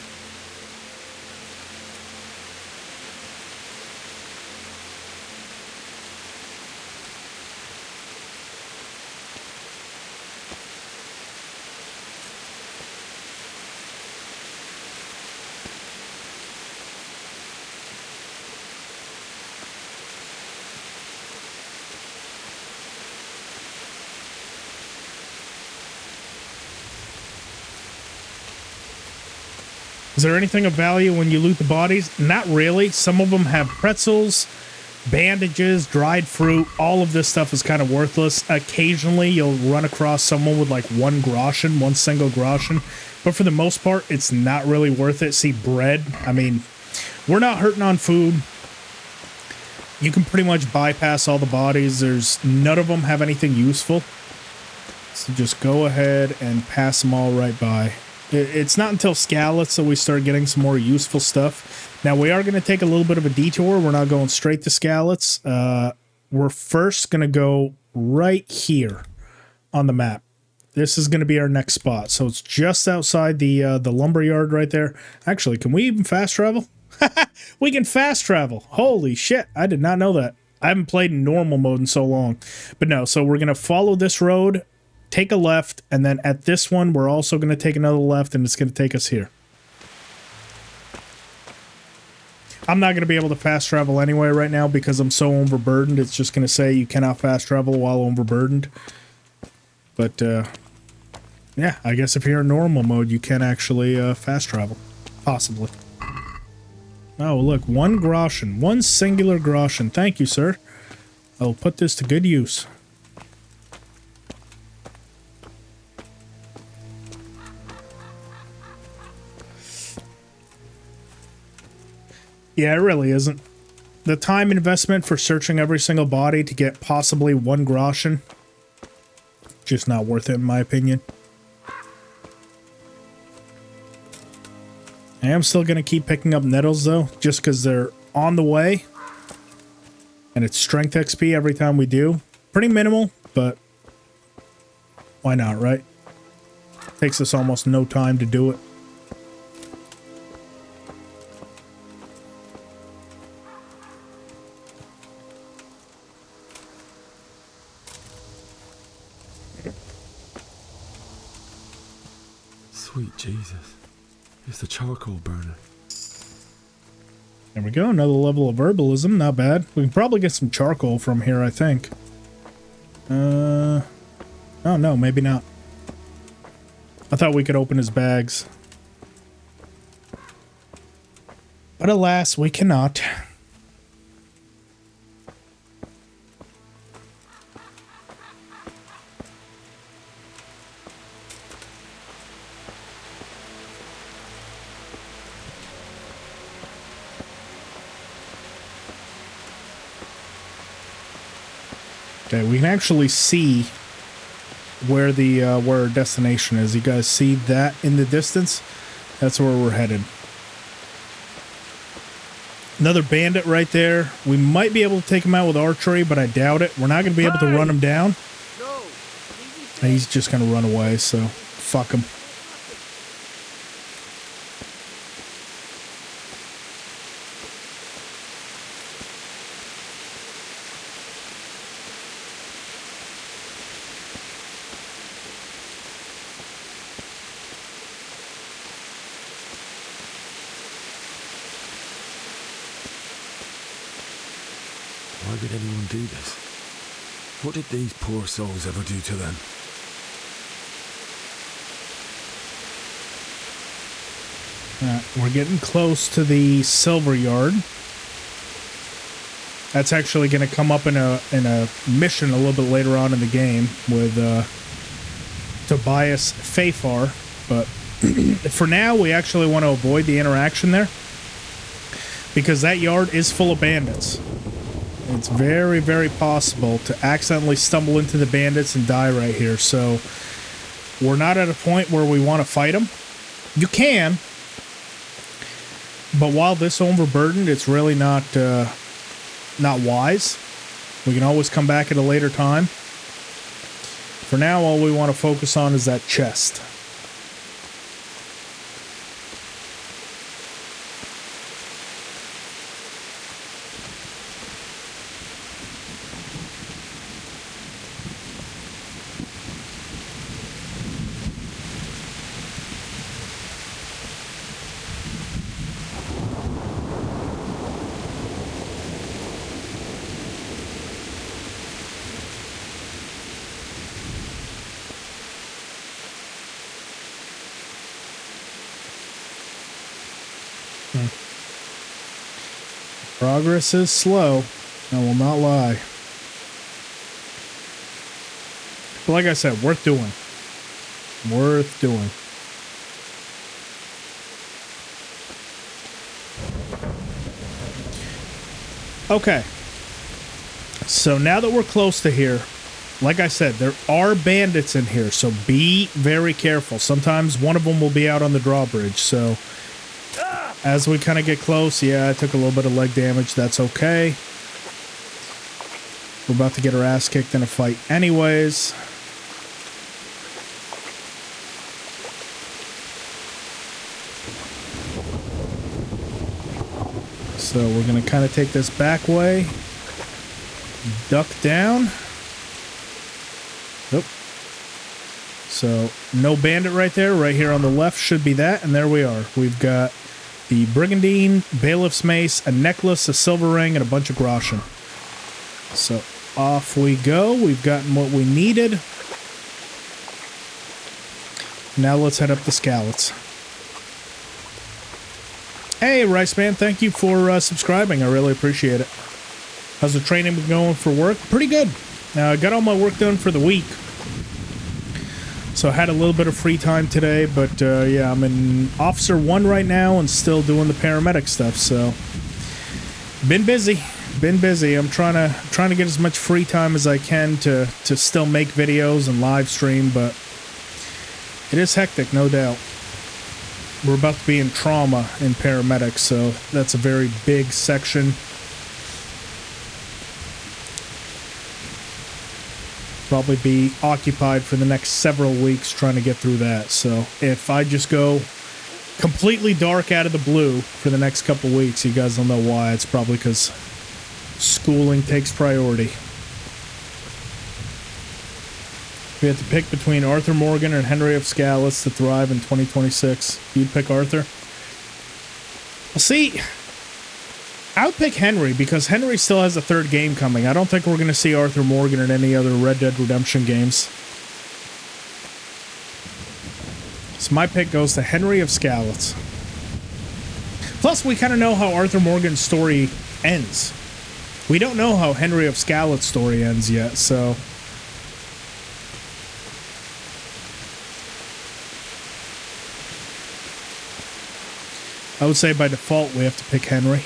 Is there anything of value when you loot the bodies? Not really. Some of them have pretzels, bandages, dried fruit. All of this stuff is kind of worthless. Occasionally, you'll run across someone with like one single groschen. But for the most part, it's not really worth it. See, bread. I mean, we're not hurting on food. You can pretty much bypass all the bodies. None of them have anything useful. So just go ahead and pass them all right by. It's not until Skalitz that we start getting some more useful stuff. Now, we are going to take a little bit of a detour. We're not going straight to Skalitz. We're first going to go right here on the map. This is going to be our next spot. So it's just outside the lumber yard right there. Actually, can we even fast travel? We can fast travel. Holy shit. I did not know that. I haven't played in normal mode in so long. But no, so we're going to follow this road, take a left, and then at this one, we're also going to take another left, and it's going to take us here. I'm not going to be able to fast travel anyway right now because I'm so overburdened. It's just going to say you cannot fast travel while overburdened. But, yeah, I guess if you're in normal mode, you can actually fast travel. Possibly. Oh, look, one groschen. One singular groschen. Thank you, sir. I'll put this to good use. Yeah, it really isn't. The time investment for searching every single body to get possibly one groschen, just not worth it in my opinion. I am still going to keep picking up nettles though, just because they're on the way. And it's strength XP every time we do. Pretty minimal, but why not, right? Takes us almost no time to do it. Sweet Jesus. It's the charcoal burner. There we go, another level of herbalism, not bad. We can probably get some charcoal from here, I think. Oh no, maybe not. I thought we could open his bags. But alas, we cannot. Okay, we can actually see where the where our destination is. You guys see that in the distance? That's where we're headed. Another bandit right there. We might be able to take him out with archery, but I doubt it. We're not going to be able to run him down. And he's just going to run away, so fuck him. Why would anyone do this? What did these poor souls ever do to them? We're getting close to the silver yard. That's actually going to come up in a mission a little bit later on in the game with Tobias Fafar. But for now, we actually want to avoid the interaction there because that yard is full of bandits. It's very, very possible to accidentally stumble into the bandits and die right here. So we're not at a point where we want to fight them. You can. But while this overburdened, it's really not wise. We can always come back at a later time. For now, all we want to focus on is that chest. Progress is slow, I will not lie. But like I said, worth doing. Worth doing. Okay. So now that we're close to here, like I said, there are bandits in here, so be very careful. Sometimes one of them will be out on the drawbridge, so as we kind of get close, yeah, I took a little bit of leg damage. That's okay. We're about to get our ass kicked in a fight anyways. So we're going to kind of take this back way. Duck down. Nope. So no bandit right there. Right here on the left should be that. And there we are. We've got the Brigandine, Bailiff's Mace, a necklace, a silver ring, and a bunch of groschen. So off we go. We've gotten what we needed. Now let's head up to Skalitz. Hey, Rice Man, thank you for subscribing. I really appreciate it. How's the training been going for work? Pretty good. I got all my work done for the week. So I had a little bit of free time today, but yeah, I'm in Officer 1 right now and still doing the paramedic stuff, so been busy. I'm trying to get as much free time as I can to still make videos and live stream, but it is hectic, no doubt. We're about to be in trauma in paramedics, so that's a very big section. Probably be occupied for the next several weeks trying to get through that. So if I just go completely dark out of the blue for the next couple weeks, you guys will know why. It's probably because schooling takes priority. We have to pick between Arthur Morgan and Henry of Skalitz to thrive in 2026. You'd pick Arthur? Well, see, I would pick Henry because Henry still has a third game coming. I don't think we're going to see Arthur Morgan in any other Red Dead Redemption games. So my pick goes to Henry of Skalitz. Plus, we kind of know how Arthur Morgan's story ends. We don't know how Henry of Skalitz's story ends yet, so I would say by default we have to pick Henry.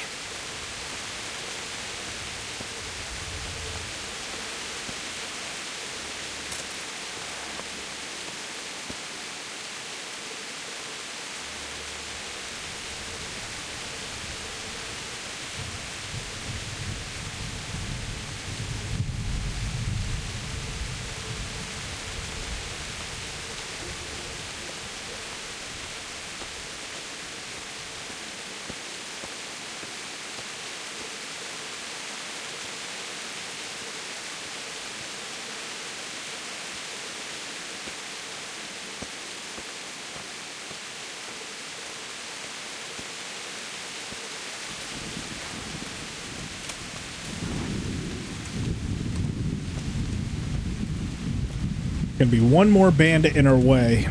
Gonna be one more bandit in our way.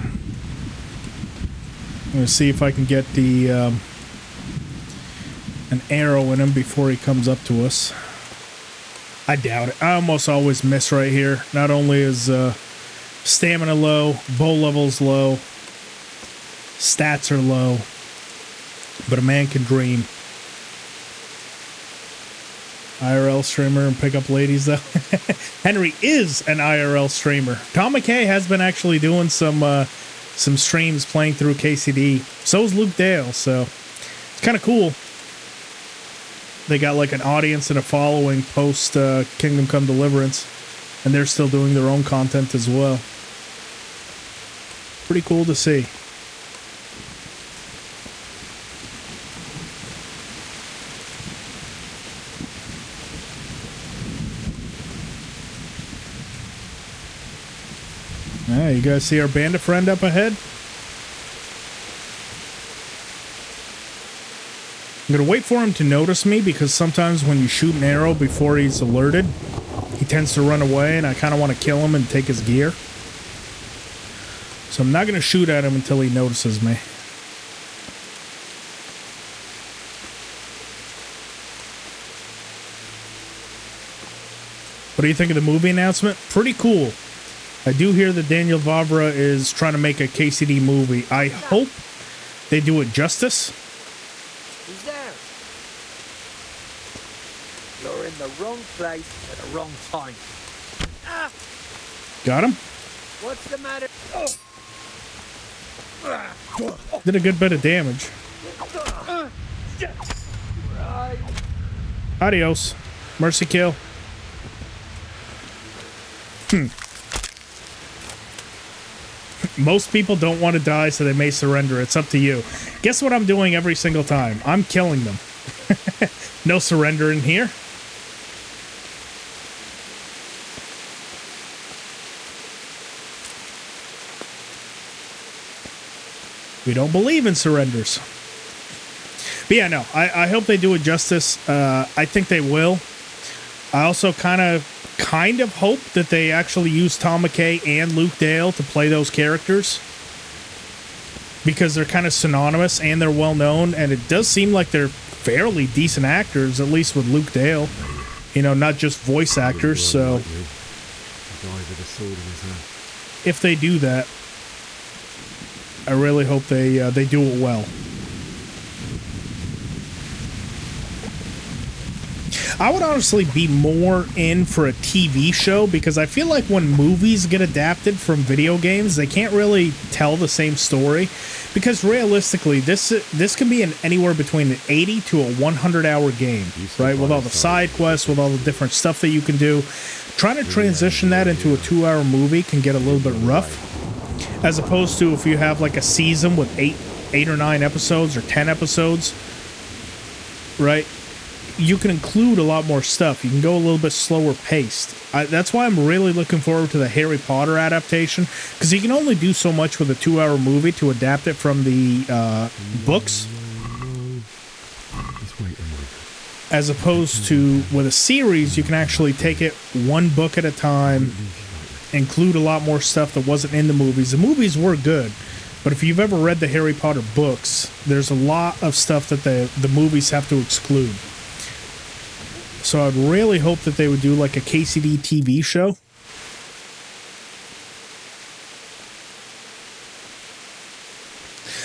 I'm gonna see if I can get the an arrow in him before he comes up to us. I doubt it. I almost always miss right here. Not only is stamina low, bow level's low, stats are low, but a man can dream. IRL streamer and pick up ladies, though. Henry is an IRL streamer. Tom McKay has been actually doing some streams playing through KCD. So is Luke Dale, so it's kind of cool. They got like an audience and a following post Kingdom Come Deliverance, and they're still doing their own content as well. Pretty cool to see. Yeah, you guys see our bandit friend up ahead? I'm going to wait for him to notice me, because sometimes when you shoot an arrow before he's alerted, he tends to run away, and I kind of want to kill him and take his gear. So I'm not going to shoot at him until he notices me. What do you think of the movie announcement? Pretty cool. I do hear that Daniel Vavra is trying to make a KCD movie. I hope they do it justice. He's there. You're in the wrong place at the wrong time. Ah! Got him? What's the matter? Did a good bit of damage. Right. Adios. Mercy kill. Most people don't want to die, so they may surrender. It's up to you. Guess what I'm doing every single time? I'm killing them. No surrender in here. We don't believe in surrenders. But yeah, no, I hope they do it justice. I think they will. I also kind of hope that they actually use Tom McKay and Luke Dale to play those characters, because they're kind of synonymous and they're well known, and it does seem like they're fairly decent actors, at least with Luke Dale. You know, not just voice actors. So if they do that, I really hope they do it well. I would honestly be more in for a TV show, because I feel like when movies get adapted from video games, they can't really tell the same story, because realistically, this can be anywhere between an 80 to a 100-hour game, right? With all the side quests, with all the different stuff that you can do. Trying to transition that into a 2-hour movie can get a little bit rough, as opposed to if you have like a season with 8 or 9 episodes or 10 episodes, right? You can include a lot more stuff. You can go a little bit slower paced. That's why I'm really looking forward to the Harry Potter adaptation, because you can only do so much with a 2-hour movie to adapt it from the books, as opposed to with a series, you can actually take it one book at a time, include a lot more stuff that wasn't in the movies. The movies were good, but if you've ever read the Harry Potter books, there's a lot of stuff that the movies have to exclude. So I'd really hope that they would do like a KCD TV show.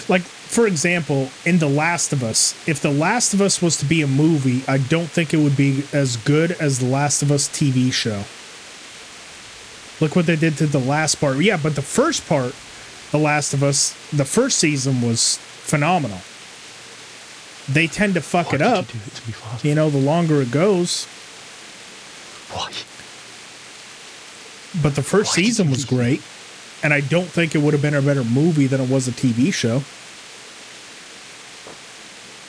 Like, for example, in The Last of Us, if The Last of Us was to be a movie, I don't think it would be as good as The Last of Us TV show. Look what they did to the last part. Yeah, but the first part, The Last of Us, the first season was phenomenal. They tend to fuck it up, you know, the longer it goes. Why? But the first season was great, and I don't think it would have been a better movie than it was a TV show.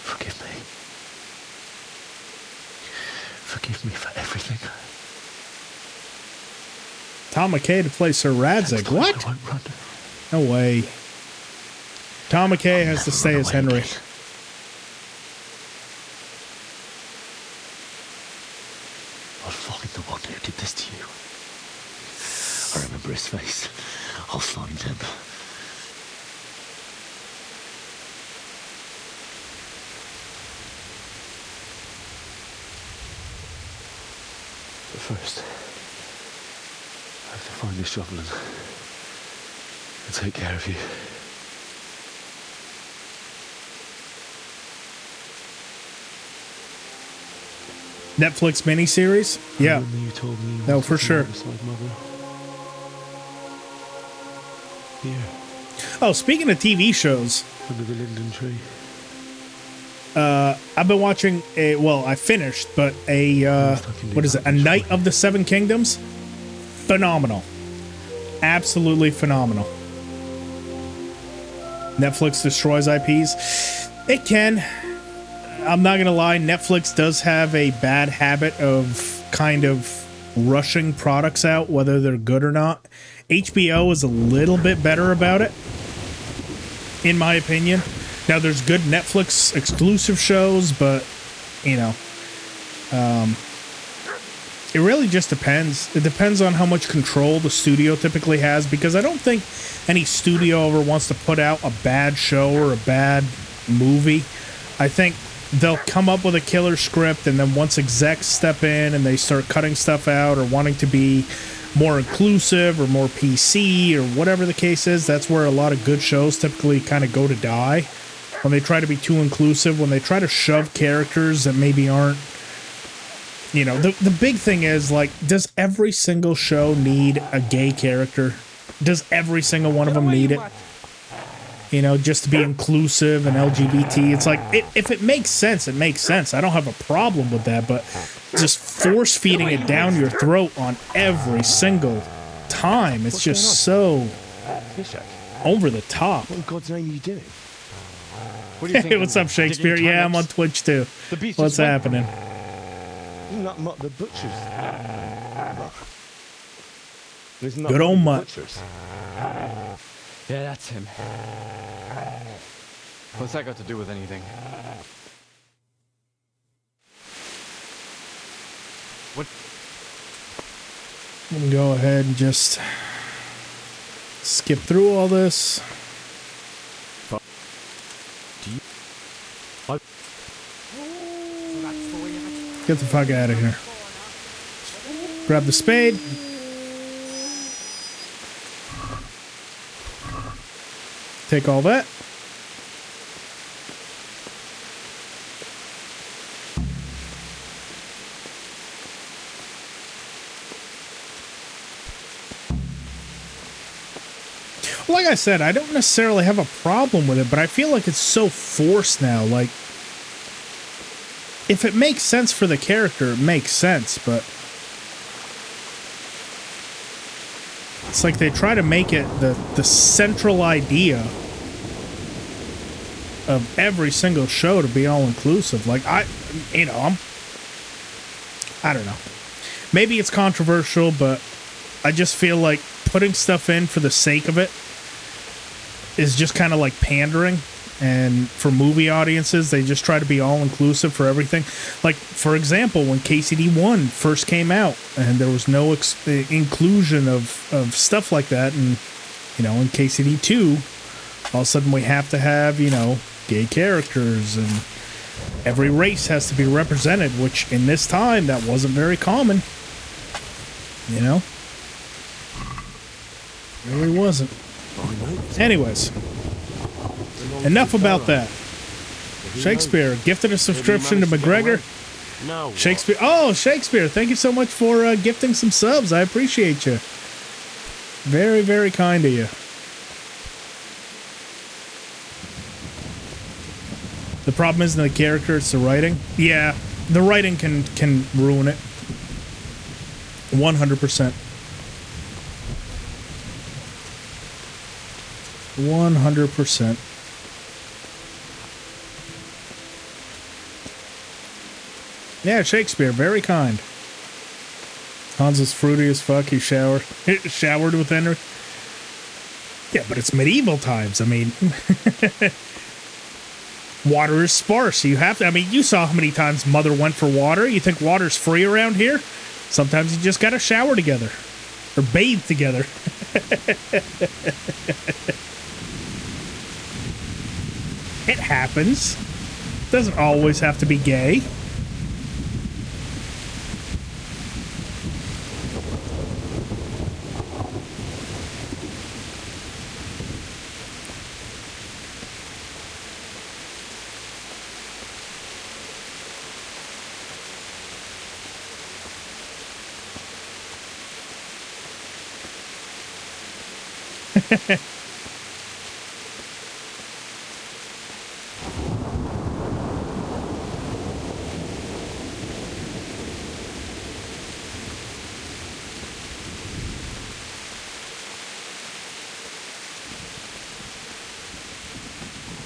Forgive me. Forgive me for everything. Tom McKay to play Sir Radzig. What? No way. Tom McKay has to stay as Henry. I'll find the one who did this to you. I remember his face. I'll find him. But first, I have to find this shovel and take care of you. Netflix miniseries? Yeah. You told me No, for sure. Here. Oh, speaking of TV shows, Under the linden tree. I've been watching I finished, but what is it? A Night of the Seven Kingdoms? Phenomenal. Absolutely phenomenal. Netflix destroys IPs. It can. I'm not gonna lie, Netflix does have a bad habit of kind of rushing products out, whether they're good or not. HBO is a little bit better about it, in my opinion. Now, there's good Netflix exclusive shows, but, you know, it really just depends. It depends on how much control the studio typically has, because I don't think any studio ever wants to put out a bad show or a bad movie. I think they'll come up with a killer script, and then once execs step in and they start cutting stuff out or wanting to be more inclusive or more PC or whatever the case is, that's where a lot of good shows typically kind of go to die. When they try to be too inclusive, when they try to shove characters that maybe aren't, you know, the big thing is, like, does every single show need a gay character? Does every single one of them need it? You know, just to be inclusive and LGBT. It's like, if it makes sense, it makes sense. I don't have a problem with that, but just force feeding it down your throat on every single time, it's just so over the top. What in God's name are you doing? Hey, what's up, Shakespeare? Yeah, I'm on Twitch too. What's happening? Isn't that Mutt the Butcher's? Good old Mutt. Yeah, that's him. What's that got to do with anything? What? I'm gonna go ahead and just skip through all this. Get the fuck out of here. Grab the spade. Take all that. Like I said, I don't necessarily have a problem with it, but I feel like it's so forced now. Like, if it makes sense for the character, it makes sense, but it's like they try to make it the central idea of every single show to be all-inclusive. Like, I don't know. Maybe it's controversial, but I just feel like putting stuff in for the sake of it is just kind of like pandering. And for movie audiences, they just try to be all-inclusive for everything. Like, for example, when KCD 1 first came out, and there was no inclusion of stuff like that, and, you know, in KCD 2, all of a sudden we have to have, you know, gay characters, and every race has to be represented, which in this time, that wasn't very common. You know? It really wasn't. Anyways. Enough about that. Shakespeare gifted a subscription to McGregor. No. Shakespeare. Oh, Shakespeare. Thank you so much for gifting some subs. I appreciate you. Very, very kind of you. The problem isn't the character, it's the writing. Yeah, the writing can ruin it. 100%. 100%. Yeah, Shakespeare, very kind. Hans is fruity as fuck. He showered with Henry. Yeah, but it's medieval times. I mean, water is sparse. You have to. I mean, you saw how many times Mother went for water. You think water's free around here? Sometimes you just gotta shower together or bathe together. It happens. Doesn't always have to be gay.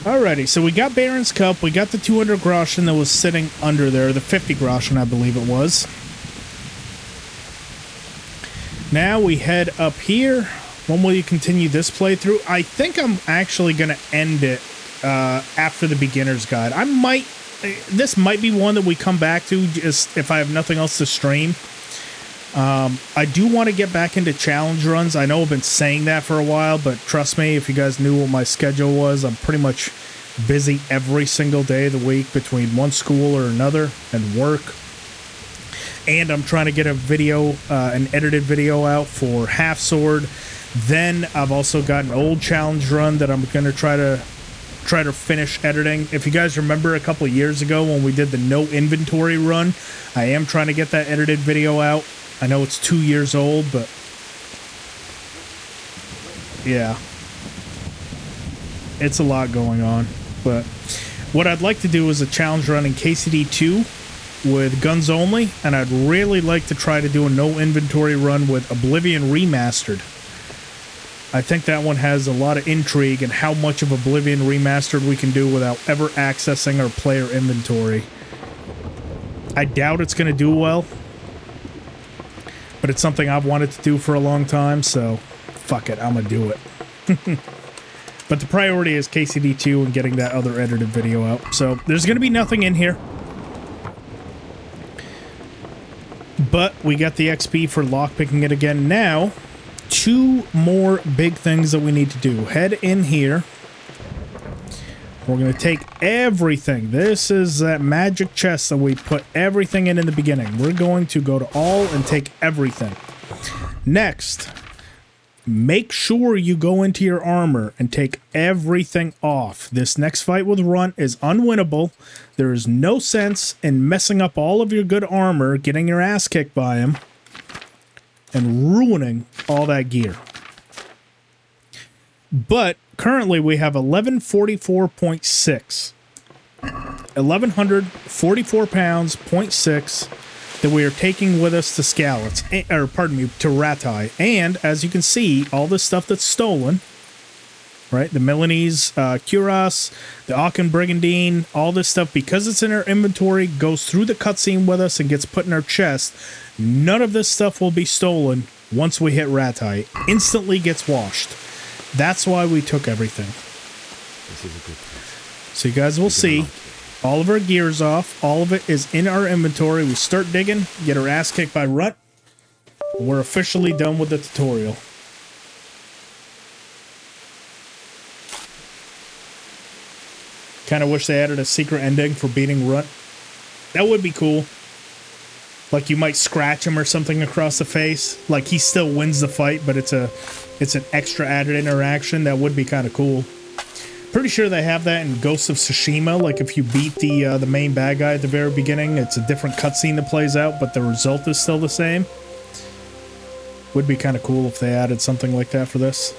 Alrighty, so we got Baron's Cup, we got the 200 groschen that was sitting under there, the 50 groschen I believe it was. Now we head up here. When will you continue this playthrough? I think I'm actually going to end it after the beginner's guide. This might be one that we come back to just if I have nothing else to stream. I do want to get back into challenge runs. I know I've been saying that for a while, but trust me, if you guys knew what my schedule was, I'm pretty much busy every single day of the week between one school or another and work. And I'm trying to get a video, an edited video out for Half Sword. Then I've also got an old challenge run that I'm going to try to finish editing. If you guys remember a couple of years ago when we did the no inventory run, I am trying to get that edited video out. I know it's 2 years old, but yeah, it's a lot going on. But what I'd like to do is a challenge run in KCD 2 with guns only, and I'd really like to try to do a no inventory run with Oblivion Remastered. I think that one has a lot of intrigue and how much of Oblivion Remastered we can do without ever accessing our player inventory. I doubt it's going to do well, but it's something I've wanted to do for a long time, so fuck it, I'm going to do it. But the priority is KCD 2 and getting that other edited video out. So there's going to be nothing in here. But we got the XP for lockpicking it again. Now, 2 more big things that we need to do. Head in here. We're going to take everything. This is that magic chest that we put everything in the beginning. We're going to go to all and take everything. Next, make sure you go into your armor and take everything off. This next fight with Runt is unwinnable. There is no sense in messing up all of your good armor, getting your ass kicked by him, and ruining all that gear. But currently we have 1144.6. 1144 pounds, 0.6 that we are taking with us to Skalitz, or pardon me, to Ratai. And as you can see, all this stuff that's stolen, right? The Milanese cuirass, the Aachen Brigandine, all this stuff, because it's in our inventory, goes through the cutscene with us and gets put in our chest. None of this stuff will be stolen once we hit Ratai. Instantly gets washed. That's why we took everything. This is a good place. So you guys will see all of our gear's off. All of it is in our inventory. We start digging, get our ass kicked by Runt. We're officially done with the tutorial. Kind of wish they added a secret ending for beating Runt. That would be cool. Like you might scratch him or something across the face. Like he still wins the fight, but it's an extra added interaction. That would be kind of cool. Pretty sure they have that in Ghost of Tsushima. Like if you beat the main bad guy at the very beginning, it's a different cutscene that plays out, but the result is still the same. Would be kind of cool if they added something like that for this.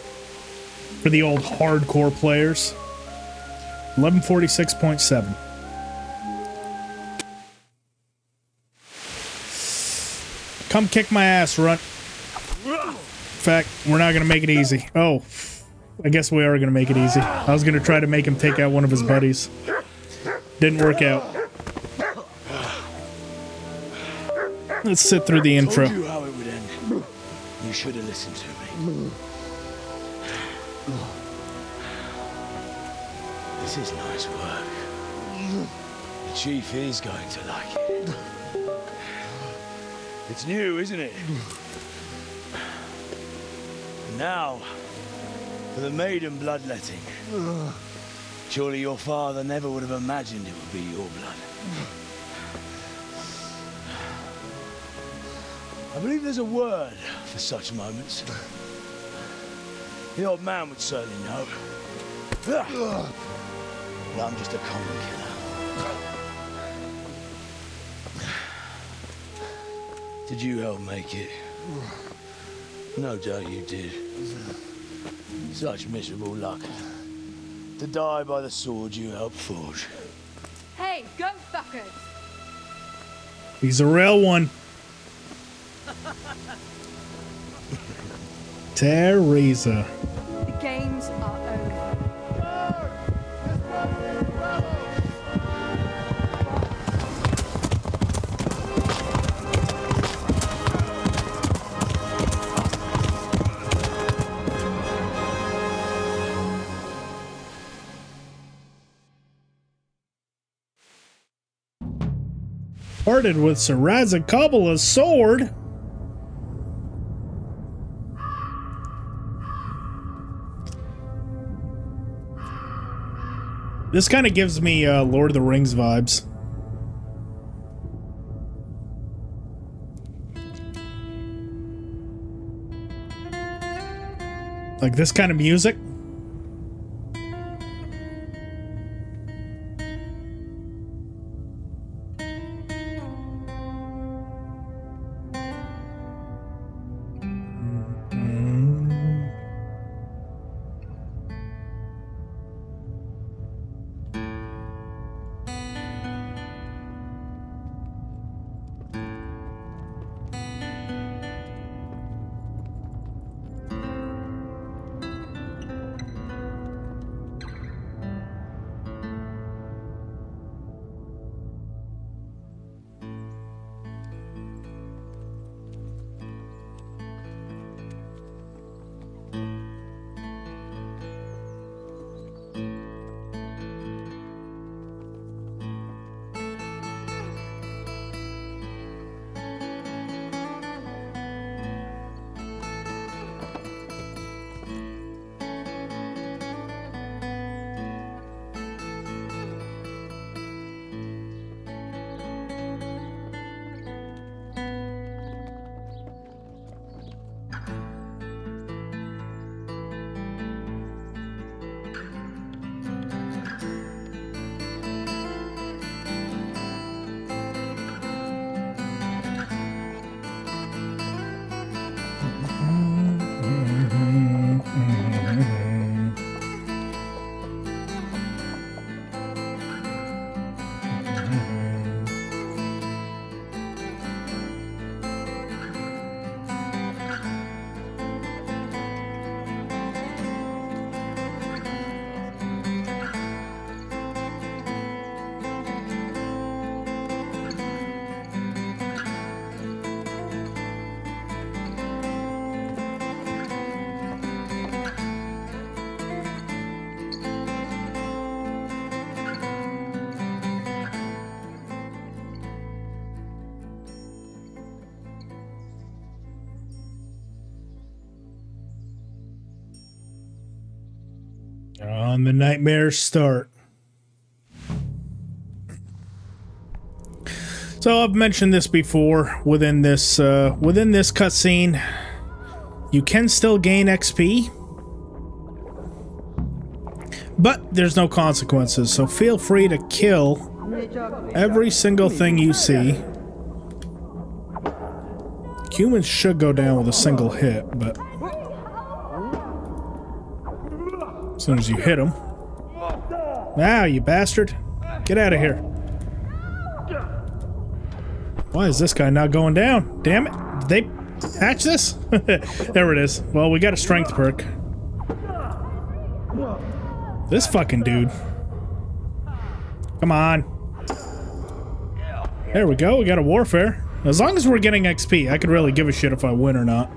For the old hardcore players. 1146.7. Come kick my ass, Runt. In fact, we're not going to make it easy. Oh, I guess we are going to make it easy. I was going to try to make him take out one of his buddies. Didn't work out. Let's sit through the intro. I told you how it would end. You should have listened to me. This is nice work. The chief is going to like it. It's new, isn't it? Now, for the maiden bloodletting. Surely your father never would have imagined it would be your blood. I believe there's a word for such moments. The old man would certainly know. But I'm just a common killer. Did you help make it? No doubt you did. Such miserable luck. To die by the sword you helped forge. Hey, go fuckers! He's a real one. Teresa. The games are over. Parted with Sir Radzig Kabbalah's sword. This kind of gives me Lord of the Rings vibes. Like this kind of music. On the nightmares start. So I've mentioned this before. Within this cutscene, you can still gain XP, but there's no consequences. So feel free to kill every single thing you see. Humans should go down with a single hit, but as soon as you hit him. Now, you bastard. Get out of here. Why is this guy not going down? Damn it. Did they hatch this? There it is. Well, we got a strength perk. This fucking dude. Come on. There we go. We got a warfare. As long as we're getting XP, I could really give a shit if I win or not.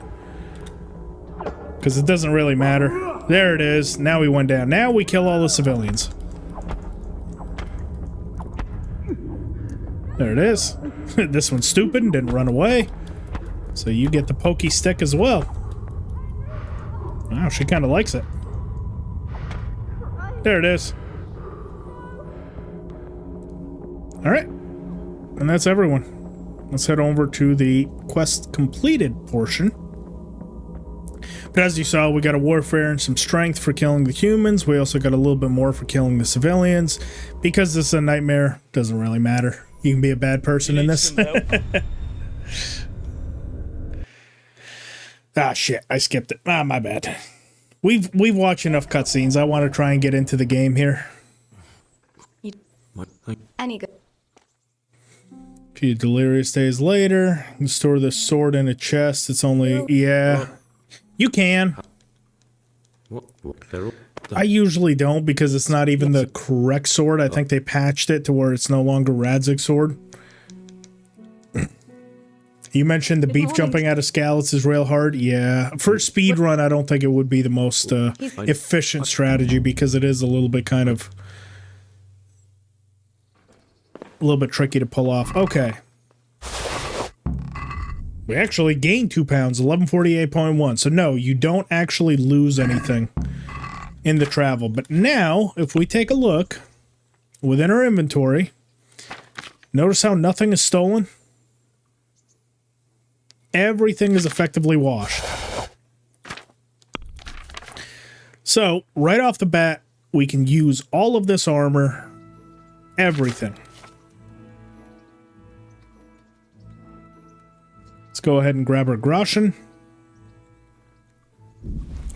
Because it doesn't really matter. There it is. Now we went down. Now we kill all the civilians. There it is. This one's stupid and didn't run away. So you get the pokey stick as well. Wow, she kind of likes it. There it is. All right. And that's everyone. Let's head over to the quest completed portion. But as you saw, we got a warfare and some strength for killing the humans. We also got a little bit more for killing the civilians. Because this is a nightmare, doesn't really matter. You can be a bad person in this. Ah, shit. I skipped it. Ah, my bad. We've watched enough cutscenes. I want to try and get into the game here. Any good? A few delirious days later, you can store the sword in a chest. It's only... Yeah. You can. I usually don't because it's not even the correct sword. I think they patched it to where it's no longer Radzig's sword. You mentioned the beef jumping out of Skalitz is real hard. Yeah. For speed run, I don't think it would be the most efficient strategy because it is a little bit kind of... a little bit tricky to pull off. Okay. We actually gained 2 pounds, 1148.1. So no, you don't actually lose anything in the travel. But now, if we take a look within our inventory, notice how nothing is stolen? Everything is effectively washed. So, right off the bat, we can use all of this armor, everything. Let's go ahead and grab our groschen.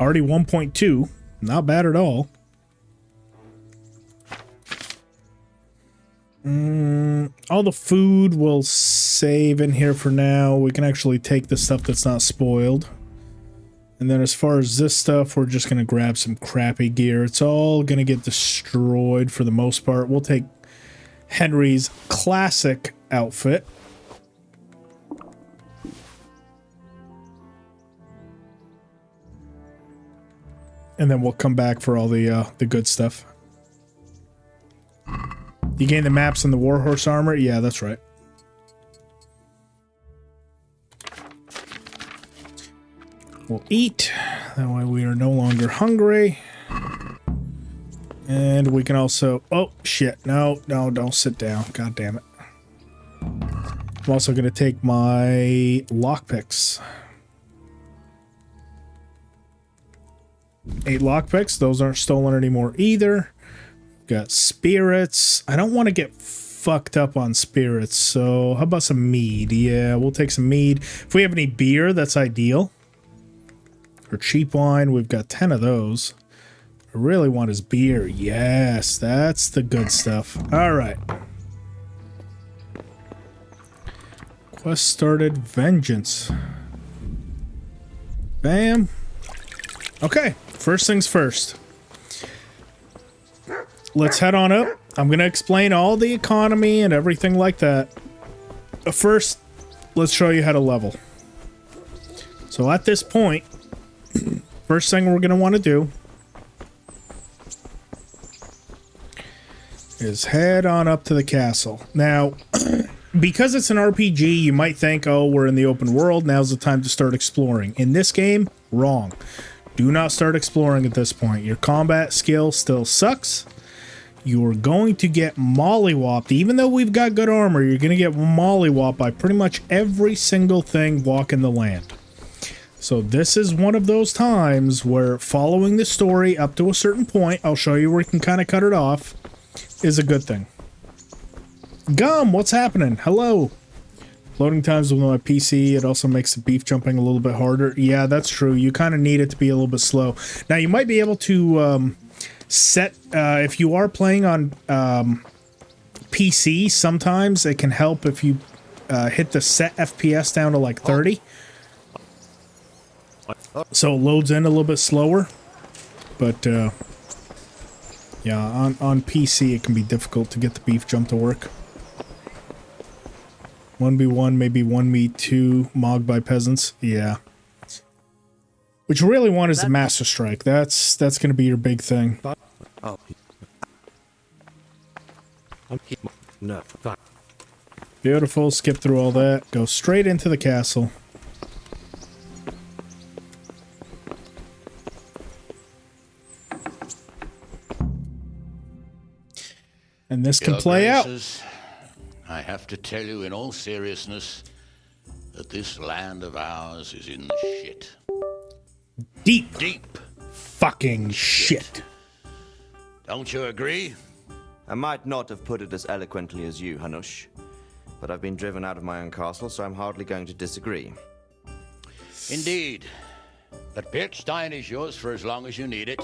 Already 1.2. Not bad at all. All the food we'll save in here for now. We can actually take the stuff that's not spoiled. And then as far as this stuff, we're just going to grab some crappy gear. It's all going to get destroyed for the most part. We'll take Henry's classic outfit. And then we'll come back for all the good stuff. You gain the maps and the warhorse armor? Yeah, that's right. We'll eat. That way we are no longer hungry. And we can also... Oh, shit. No, don't sit down. God damn it. I'm also going to take my lockpicks. 8 lockpicks. Those aren't stolen anymore either. Got spirits. I don't want to get fucked up on spirits, so how about some mead? Yeah, we'll take some mead. If we have any beer, that's ideal. Or cheap wine, we've got 10 of those. I really want his beer. Yes, that's the good stuff. All right. Quest started. Vengeance. Bam. Okay, first things first. Let's head on up. I'm going to explain all the economy and everything like that. But first, let's show you how to level. So at this point, first thing we're going to want to do is head on up to the castle. Now, because it's an RPG, you might think, oh, we're in the open world. Now's the time to start exploring. In this game, wrong. Do not start exploring at this point. Your combat skill still sucks. You're going to get mollywopped. Even though we've got good armor, you're going to get mollywopped by pretty much every single thing walking the land. So this is one of those times where following the story up to a certain point, I'll show you where you can kind of cut it off, is a good thing. Gum, what's happening? Hello. Loading times with my PC, it also makes the beef jumping a little bit harder. Yeah, that's true. You kind of need it to be a little bit slow. Now, you might be able to set, if you are playing on PC, sometimes it can help if you hit the set FPS down to like 30. So it loads in a little bit slower. But, yeah, on PC it can be difficult to get the beef jump to work. 1v1, maybe 1v2, mogged by peasants. Yeah. What you really want is the Master Strike. That's going to be your big thing. Beautiful. Skip through all that. Go straight into the castle. And this can play out. I have to tell you in all seriousness that this land of ours is in the shit. Deep fucking shit. Don't you agree? I might not have put it as eloquently as you, Hanush, but I've been driven out of my own castle, so I'm hardly going to disagree. Indeed. But Birchstein is yours for as long as you need it.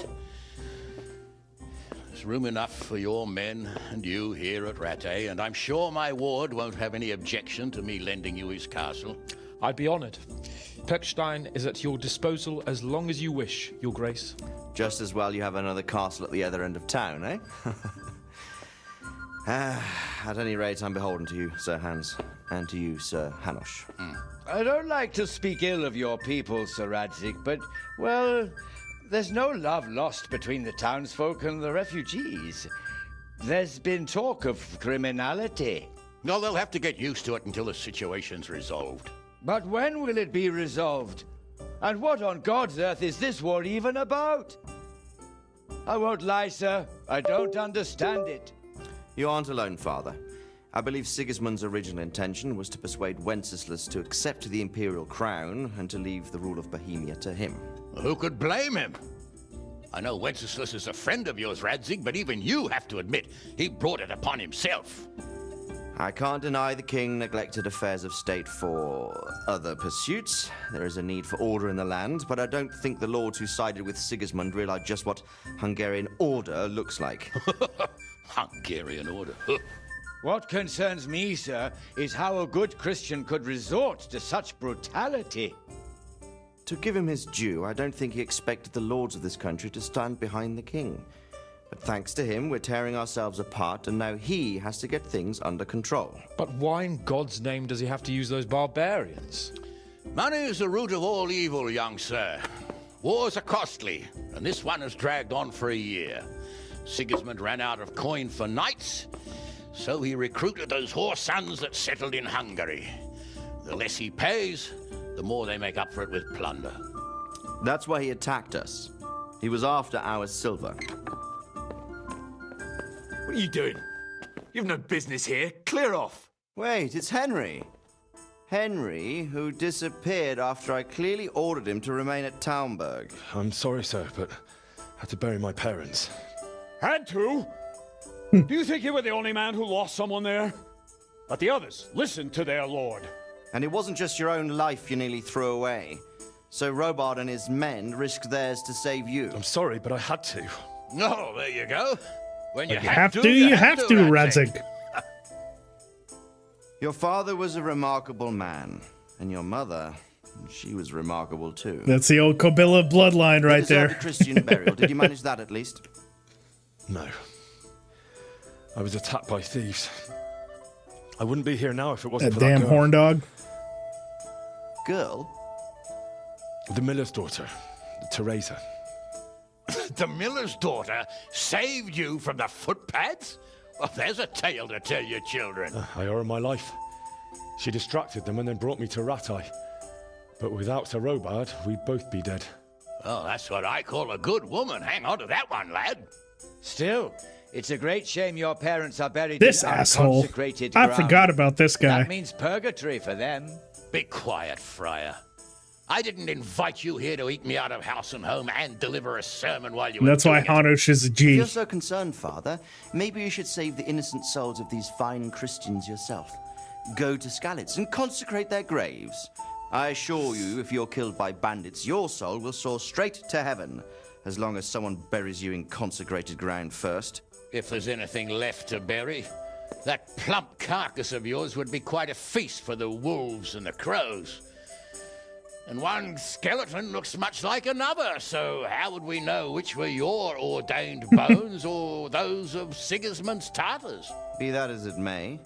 There's room enough for your men and you here at Ratai, and I'm sure my ward won't have any objection to me lending you his castle. I'd be honored. Pechstein is at your disposal as long as you wish, Your Grace. Just as well you have another castle at the other end of town, eh? At any rate, I'm beholden to you, Sir Hans, and to you, Sir Hanush. I don't like to speak ill of your people, Sir Radzig, but, well, there's no love lost between the townsfolk and the refugees. There's been talk of criminality. No, they'll have to get used to it until the situation's resolved. But when will it be resolved? And what on God's earth is this war even about? I won't lie, sir. I don't understand it. You aren't alone, Father. I believe Sigismund's original intention was to persuade Wenceslas to accept the imperial crown and to leave the rule of Bohemia to him. Who could blame him? I know Wenceslas is a friend of yours, Radzig, but even you have to admit he brought it upon himself. I can't deny the king neglected affairs of state for other pursuits. There is a need for order in the land, but I don't think the lords who sided with Sigismund realized just what Hungarian order looks like. Hungarian order? What concerns me, sir, is how a good Christian could resort to such brutality. To give him his due, I don't think he expected the lords of this country to stand behind the king. But thanks to him, we're tearing ourselves apart, and now he has to get things under control. But why in God's name does he have to use those barbarians? Money is the root of all evil, young sir. Wars are costly, and this one has dragged on for a year. Sigismund ran out of coin for knights, so he recruited those whore sons that settled in Hungary. The less he pays, the more they make up for it with plunder. That's why he attacked us. He was after our silver. What are you doing? You've no business here. Clear off. Wait, it's Henry. Henry, who disappeared after I clearly ordered him to remain at Talmberg. I'm sorry, sir, but I had to bury my parents. Had to? Do you think you were the only man who lost someone there? But the others listened to their lord. And it wasn't just your own life you nearly threw away. So Robard and his men risked theirs to save you. I'm sorry, but I had to. No, there you go. When you have to, you have to, Radzig. Your father was a remarkable man, and your mother, she was remarkable too. That's the old Kobila bloodline right there. A Christian burial. Did you manage that at least? No. I was attacked by thieves. I wouldn't be here now if it wasn't for that damn girl. horn dog. Girl? The miller's daughter, Teresa. The miller's daughter saved you from the footpads? Well, there's a tale to tell your children. I owe her my life. She distracted them and then brought me to Ratai. But without Sir Robard, we'd both be dead. Oh, that's what I call a good woman. Hang on to that one, lad. Still, it's a great shame your parents are buried This in asshole. unconsecrated I ground. forgot about this guy. That means purgatory for them. Be quiet, friar. I didn't invite you here to eat me out of house and home and deliver a sermon while you were That's why doing it. Hanush is a If G. you're so concerned, Father, maybe you should save the innocent souls of these fine Christians yourself. Go to Skalitz and consecrate their graves. I assure you, if you're killed by bandits, your soul will soar straight to heaven, as long as someone buries you in consecrated ground first. If there's anything left to bury, that plump carcass of yours would be quite a feast for the wolves and the crows. And one skeleton looks much like another, so how would we know which were your ordained bones or those of Sigismund's Tartars? Be that as it may,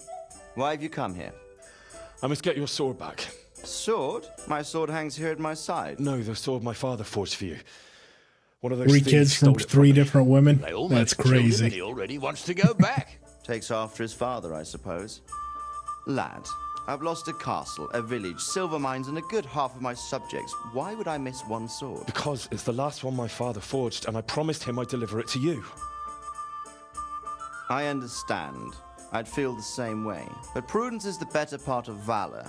why have you come here? I must get your sword back. Sword? My sword hangs here at my side. No, the sword my father forged for you. One of those 3 thieves kids from stole it 3 different women. They almost That's killed him and crazy. he already wants to go back. Takes after his father, I suppose. Lad, I've lost a castle, a village, silver mines, and a good half of my subjects. Why would I miss one sword? Because it's the last one my father forged, and I promised him I'd deliver it to you. I understand. I'd feel the same way. But prudence is the better part of valor,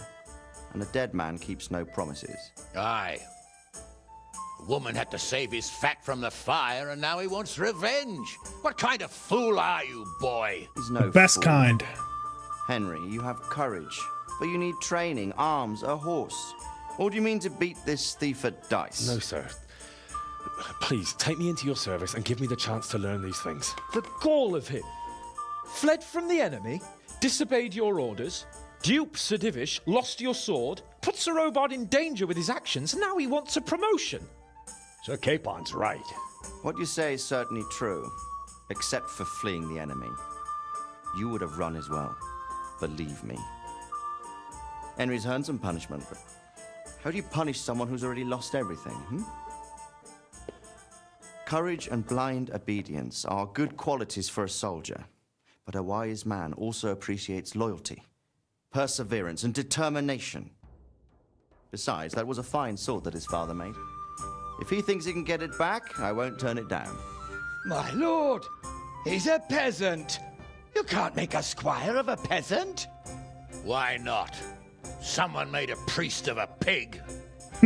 and a dead man keeps no promises. Aye. The woman had to save his fat from the fire, and now he wants revenge. What kind of fool are you, boy? He's no Best fool. kind. Henry, you have courage, but you need training, arms, a horse. Or do you mean to beat this thief at dice? No, sir. Please, take me into your service and give me the chance to learn these things. The gall of him. Fled from the enemy, disobeyed your orders, duped Sir Divish, lost your sword, put Sir Robard in danger with his actions, and now he wants a promotion. Sir Capon's right. What you say is certainly true, except for fleeing the enemy. You would have run as well, believe me. Henry's earned some punishment, but how do you punish someone who's already lost everything, Courage and blind obedience are good qualities for a soldier, but a wise man also appreciates loyalty, perseverance, and determination. Besides, that was a fine sword that his father made. If he thinks he can get it back, I won't turn it down. My lord, he's a peasant. You can't make a squire of a peasant. Why not? Someone made a priest of a pig.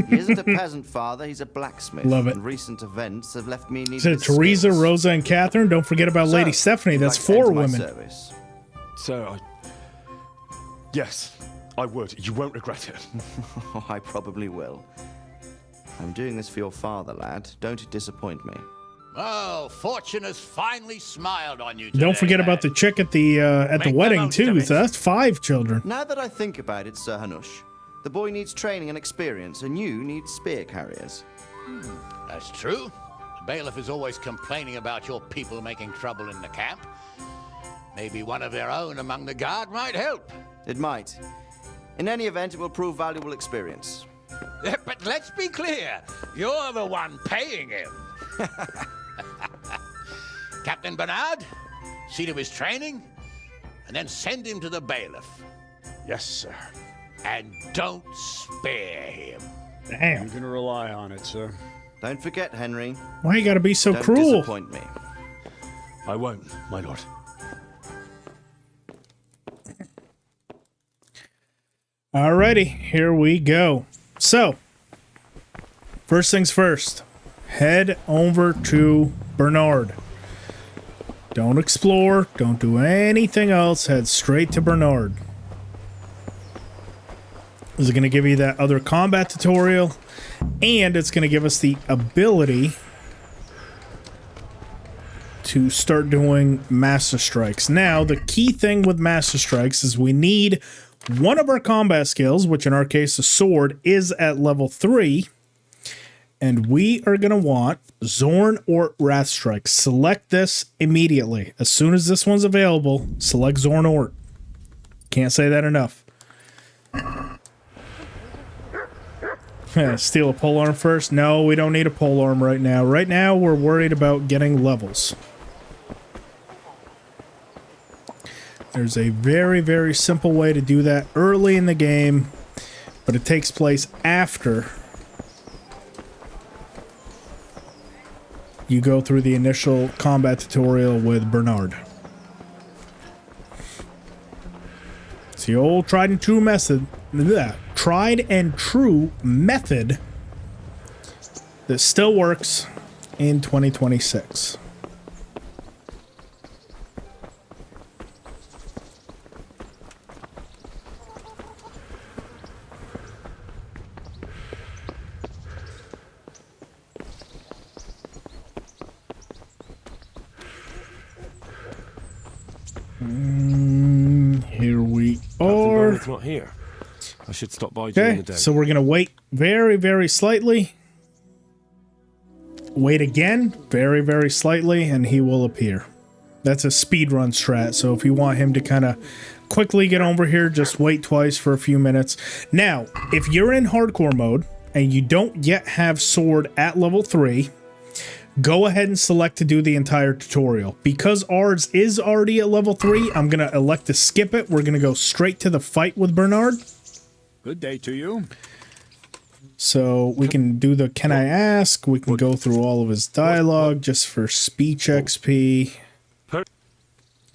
He isn't a peasant, father. He's a blacksmith. Love it. And recent events have left me needing So Teresa, Rosa, and Catherine. Don't forget about Lady Stephanie. That's 4 women. Sir, yes, I would. You won't regret it. Oh, I probably will. I'm doing this for your father, lad. Don't disappoint me. Oh, fortune has finally smiled on you today. Don't forget about the chick at the wedding too. So that's 5 children. Now that I think about it, Sir Hanush, the boy needs training and experience, and you need spear carriers. That's true. The bailiff is always complaining about your people making trouble in the camp. Maybe one of their own among the guard might help. It might. In any event, it will prove valuable experience. But let's be clear. You're the one paying him. Captain Bernard, see to his training, and then send him to the bailiff. Yes, sir. And don't spare him. Damn. You can rely on it, sir. Don't forget, Henry. Why you gotta be so Don't cruel? Disappoint me. I won't, my lord. Alrighty, here we go. So, first things first. Head over to Bernard. Don't explore. Don't do anything else. Head straight to Bernard. This is going to give you that other combat tutorial, and it's going to give us the ability to start doing Master Strikes. Now, the key thing with Master Strikes is we need one of our combat skills, which in our case, the sword, is at level 3, and we are going to want Zorn or Wrath Strike. Select this immediately. As soon as this one's available, select Zorn or. Can't say that enough. Steal a polearm first? No, we don't need a polearm right now. Right now, we're worried about getting levels. There's a very, very simple way to do that early in the game, but it takes place after you go through the initial combat tutorial with Bernard. It's the old tried and true method. Tried and true method that still works in 2026. Here we are. It's not here. I should stop by during the Okay, day. so we're going to wait very, very slightly. Wait again, very, very slightly, and he will appear. That's a speedrun strat, so if you want him to kind of quickly get over here, just wait twice for a few minutes. Now, if you're in hardcore mode and you don't yet have sword at level 3, go ahead and select to do the entire tutorial. Because ours is already at level 3, I'm going to elect to skip it. We're going to go straight to the fight with Bernard. Good day to you. So we can do the Can I Ask? We can go through all of his dialogue just for speech XP.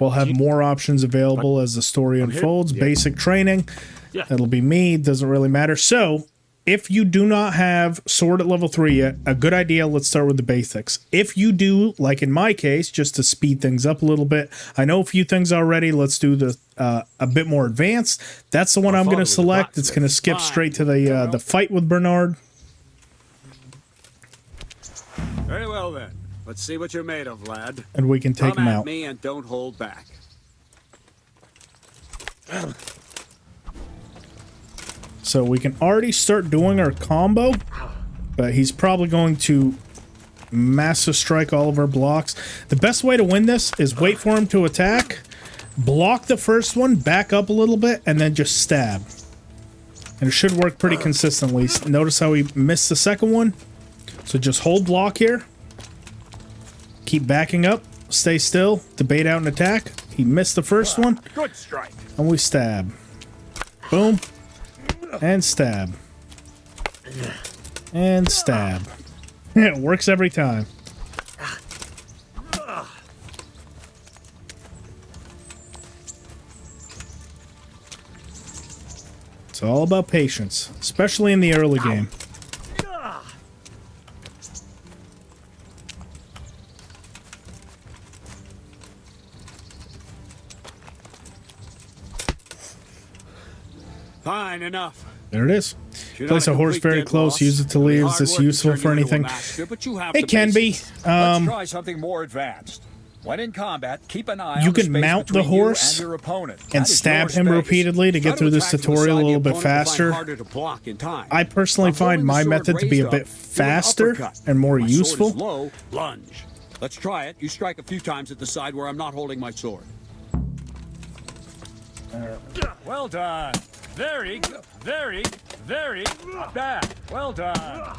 We'll have more options available as the story unfolds. Basic training. Yeah. That'll be me. Doesn't really matter. So, if you do not have sword at level 3 yet, a good idea, let's start with the basics. If you do, like in my case, just to speed things up a little bit, I know a few things already. Let's do the a bit more advanced. That's the one I'm going to select. It's going to skip straight to the fight with Bernard. Very well then. Let's see what you're made of, lad. And we can take Come him at out. me and don't hold back. So we can already start doing our combo, but he's probably going to massive strike all of our blocks. The best way to win this is wait for him to attack, block the first one, back up a little bit, and then just stab. And it should work pretty consistently. Notice how he missed the second one? So just hold block here. Keep backing up. Stay still. Debate out an attack. He missed the first one. Good strike. And we stab. Boom. And stab. And stab. It works every time. It's all about patience, especially in the early game. Fine enough. There it is. Place a horse very close. Use it to leave. Is this useful for anything? It can be. Let's try something more advanced. When in combat, keep an eye You on the can space mount the between you horse and your opponent. and That is stab your him space. repeatedly to Try get through this attack from the tutorial a side little the bit opponent will find faster. Harder to block in time. I personally find my method to be a bit faster and more useful. Low, lunge. Let's try it. You strike a few times at the side where I'm not holding my sword. Well done. Very, not bad. Well done.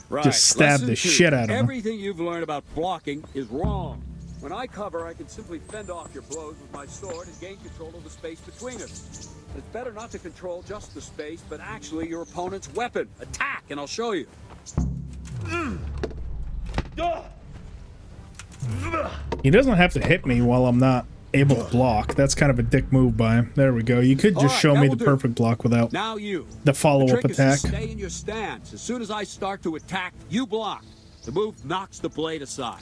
Right. Just stab Lesson the 2. shit out of him. Everything you've learned about blocking is wrong. When I cover, I can simply fend off your blows with my sword and gain control of the space between us. It's better not to control just the space, but actually your opponent's weapon. Attack, and I'll show you. He doesn't have to hit me while I'm not able to block. That's kind of a dick move by him. There we go. You could just show me the perfect block without Now you. the follow-up trick attack. Is to stay in your stance. As soon as I start to attack, you block. The move knocks the blade aside.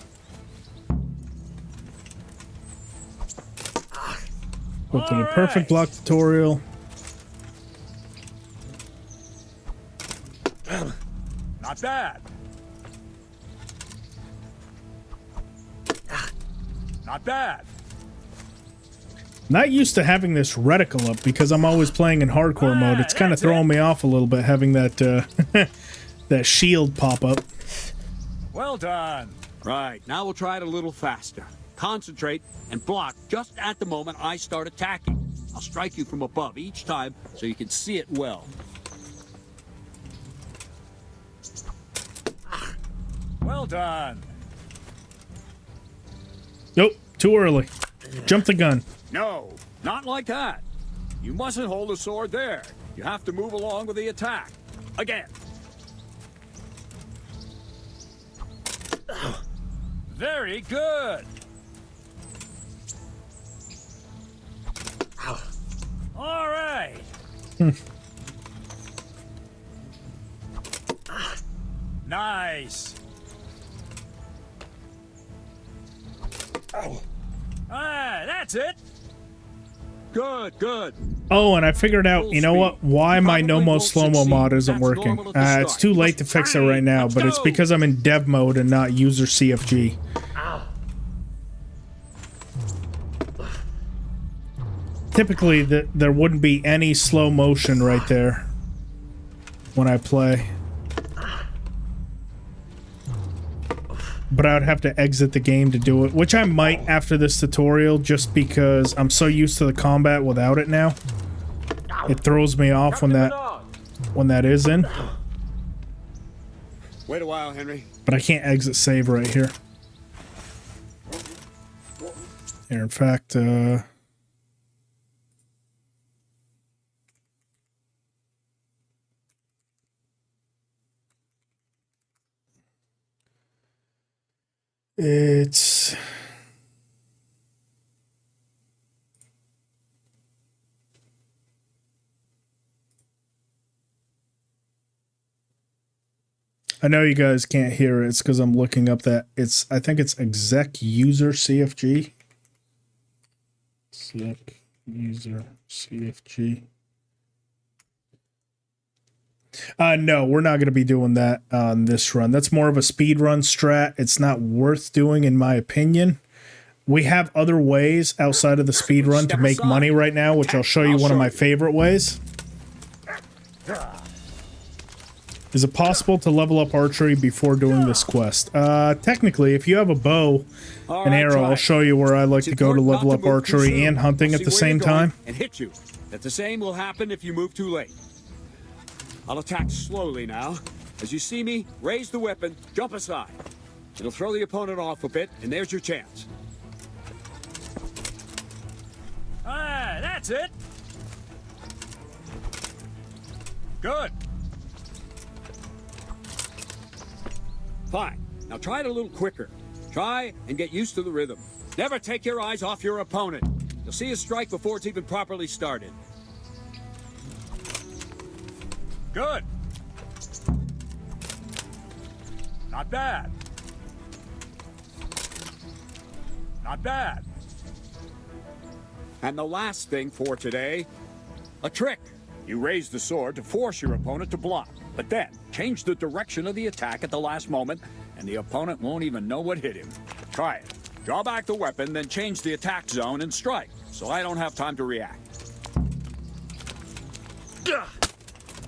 Go to the perfect block tutorial. Not bad. Not bad. Not used to having this reticle up because I'm always playing in hardcore mode. It's kind of throwing me off a little bit having that that shield pop up. Well done. Right, now we'll try it a little faster. Concentrate and block just at the moment I start attacking. I'll strike you from above each time so you can see it well. Well done. Nope, too early. Jump the gun. No, not like that. You mustn't hold the sword there. You have to move along with the attack. Again. Very good. All right. Nice. That's it. Good, good. Oh, and I figured out, you know what? Why my no-mo slow-mo mod isn't working. It's too late to fix it right now, but it's because I'm in dev mode and not user CFG. Typically, there wouldn't be any slow motion right there when I play. But I would have to exit the game to do it, which I might after this tutorial, just because I'm so used to the combat without it now. It throws me off when that is in. Wait a while, Henry. But I can't exit save right here. Here, in fact, it's I know you guys can't hear it. It's because I'm looking up that I think it's exec user CFG. Exec user CFG. No, we're not going to be doing that on this run. That's more of a speed run strat. It's not worth doing, in my opinion. We have other ways outside of the speed run to make money right now, which I'll show you one of my favorite ways. Is it possible to level up archery before doing this quest? Technically, if you have a bow and arrow, I'll show you where I like to go to level up archery and hunting at the same time. And hit you. That the same will happen if you move too late. I'll attack slowly now. As you see me, raise the weapon, jump aside. It'll throw the opponent off a bit, and there's your chance. Ah, that's it. Good. Fine. Now try it a little quicker. Try and get used to the rhythm. Never take your eyes off your opponent. You'll see a strike before it's even properly started. Good. Not bad. Not bad. And the last thing for today, a trick. You raise the sword to force your opponent to block, but then change the direction of the attack at the last moment, and the opponent won't even know what hit him. Try it. Draw back the weapon, then change the attack zone and strike, so I don't have time to react.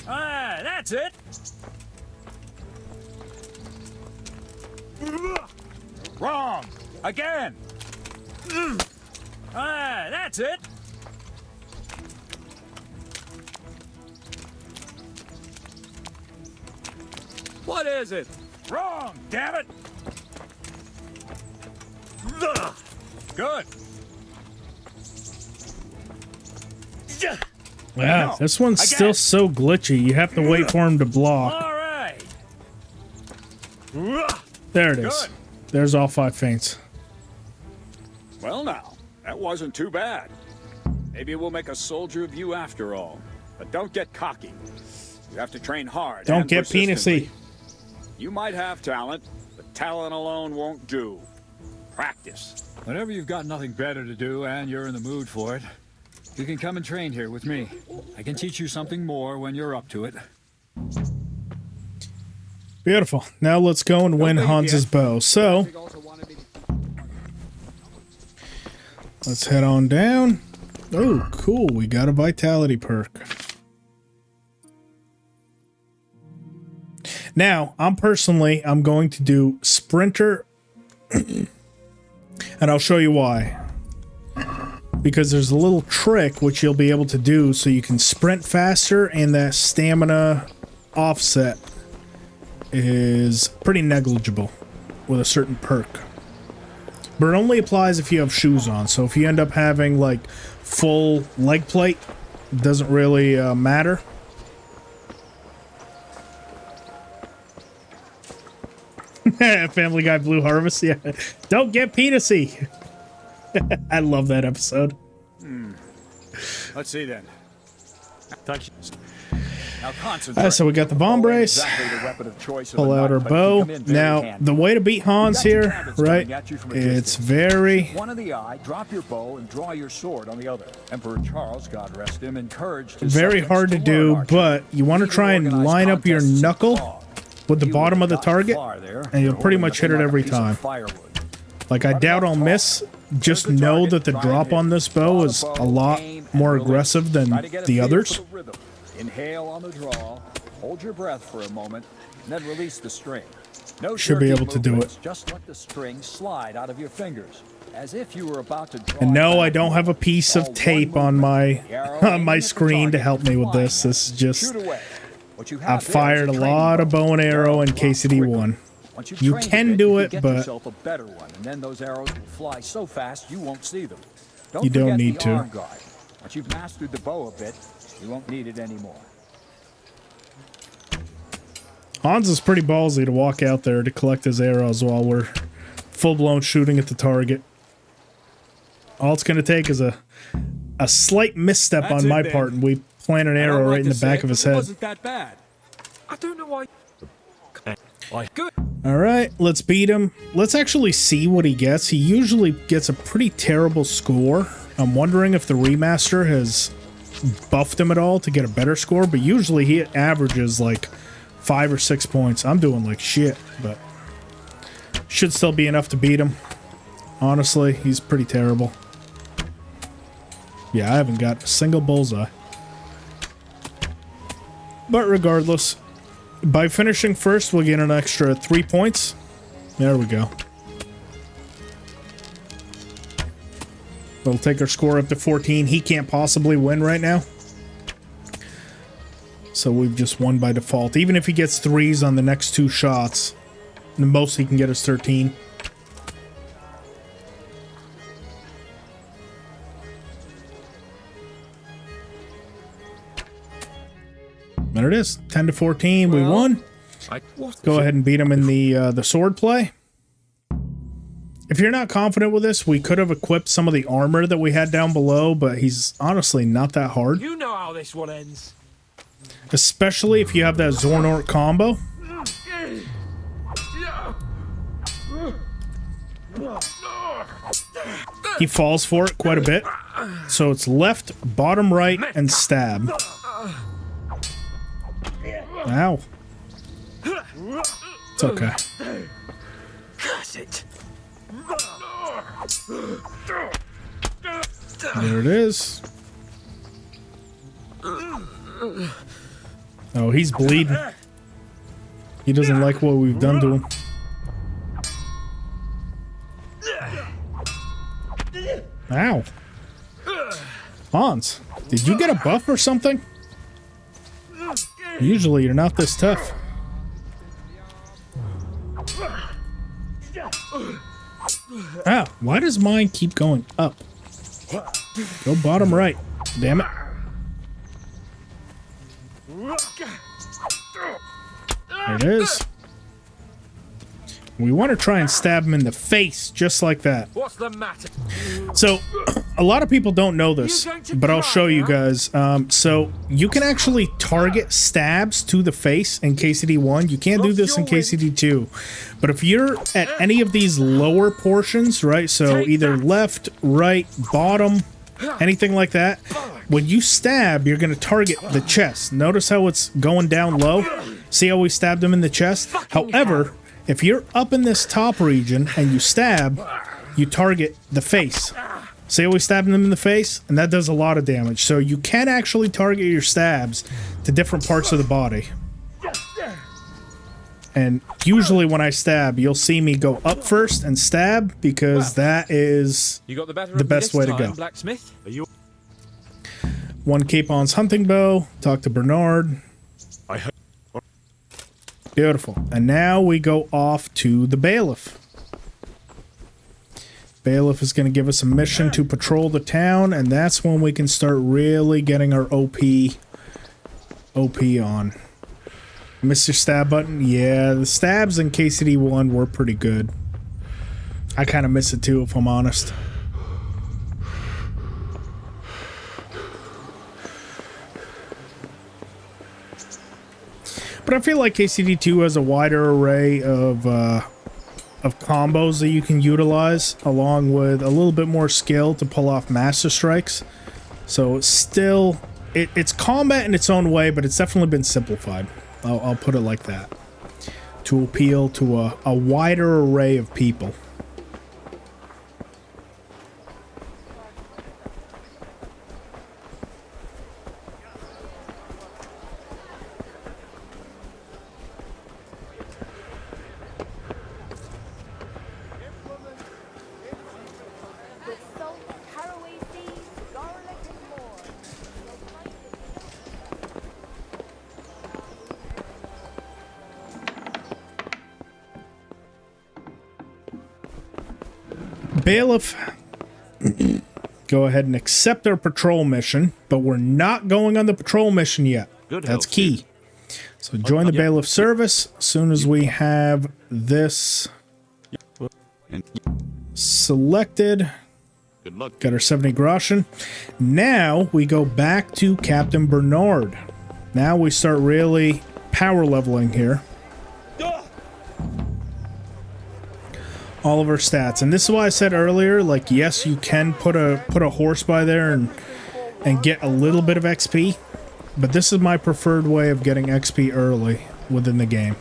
Ah, that's it. Wrong. Again. Ah, that's it. What is it? Wrong, damn it. Good. Wow, this one's still so glitchy. You have to wait for him to block. All right. There it is. There's all 5 feints. Well now, that wasn't too bad. Maybe we'll make a soldier of you after all. But don't get cocky. You have to train hard. Don't get penisy. You might have talent, but talent alone won't do. Practice. Whenever you've got nothing better to do and you're in the mood for it, you can come and train here with me. I can teach you something more when you're up to it. Beautiful. Now let's go and win Hans's bow. So, let's head on down. Oh, cool. We got a vitality perk. Now, I'm going to do Sprinter, and I'll show you why. Because there's a little trick which you'll be able to do so you can sprint faster, and that stamina offset is pretty negligible with a certain perk. But it only applies if you have shoes on, so if you end up having like full leg plate, it doesn't really matter. Family Guy Blue Harvest, yeah. Don't get penisy. I love that episode. Let's see then. Thank you. Now concentrate. So we got the bomb brace. Pull out our bow. Now, the way to beat Hans here, right? It's very... One of the eye, drop your bow and draw your sword on the other. Emperor Charles, God rest him, encouraged his very hard to do, but you want to try and line up your knuckle with the bottom of the target, and you'll pretty much hit it every time. Like, I doubt I'll miss. Just know that the drop on this bow is a lot more aggressive than the others. Inhale on the draw, hold your breath for a moment, and then release the string. No should be able to do it. Just let the string slide out of your fingers, as if you were about to draw. And no, I don't have a piece of tape on my screen to help me with this. This is just... I've fired a lot of bow and arrow in KCD 1. You can do it, but a better one, and then those arrows will fly so fast you won't see them. You don't need to. Arm guard. Once you've mastered the bow a bit, you won't need it anymore. Hans is pretty ballsy to walk out there to collect his arrows while we're full-blown shooting at the target. All it's going to take is a slight misstep on my part, and we plant an arrow right in the back of his head. It wasn't that bad. I don't know why. All right, let's beat him. Let's actually see what he gets. He usually gets a pretty terrible score. I'm wondering if the remaster has buffed him at all to get a better score, but usually he averages like 5 or 6 points. I'm doing like shit, but should still be enough to beat him. Honestly, he's pretty terrible. Yeah, I haven't got a single bullseye. But regardless, by finishing first, we'll get an extra 3 points. There we go. We'll take our score up to 14. He can't possibly win right now. So we've just won by default. Even if he gets 3s on the next 2 shots, the most he can get is 13. There it is, 10 to 14. We won. Go ahead and beat him in the sword play. If you're not confident with this, we could have equipped some of the armor that we had down below, but he's honestly not that hard. You know how this one ends. Especially if you have that Zornort combo. He falls for it quite a bit. So it's left, bottom right, and stab. Ow. It's okay. Curse it. There it is. Oh, he's bleeding. He doesn't like what we've done to him. Ow. Hans, did you get a buff or something? Usually you're not this tough. Ah, why does mine keep going up? Go bottom right. Damn it. There it is. We want to try and stab him in the face, just like that. What's the matter? So, a lot of people don't know this, but I'll show you guys. So, you can actually target stabs to the face in KCD 1. You can't do this in KCD 2. But if you're at any of these lower portions, right, so either left, right, bottom, anything like that, when you stab, you're going to target the chest. Notice how it's going down low? See how we stabbed him in the chest? However, if you're up in this top region and you stab, you target the face. See how we stabbed him in the face? And that does a lot of damage. So you can actually target your stabs to different parts of the body. And usually when I stab, you'll see me go up first and stab because that is the best way to go. Blacksmith? One Capon's hunting bow. Talk to Bernard. Beautiful. And now we go off to the bailiff. Bailiff is going to give us a mission to patrol the town, and that's when we can start really getting our OP on. Mr. Stab button? Yeah, the stabs in KCD 1 were pretty good. I kind of miss it too, if I'm honest. But I feel like KCD 2 has a wider array of combos that you can utilize, along with a little bit more skill to pull off master strikes. So it's still, it's combat in its own way, but it's definitely been simplified. I'll put it like that, to appeal to a wider array of people. Bailiff, go ahead and accept our patrol mission, but we're not going on the patrol mission yet. That's key. So join the bailiff service as soon as we have this selected. Good luck. Got our 70 groschen. Now we go back to Captain Bernard. Now we start really power leveling here. all of our stats. And this is why I said earlier, like, yes, you can put a horse by there and get a little bit of XP, but this is my preferred way of getting XP early within the game.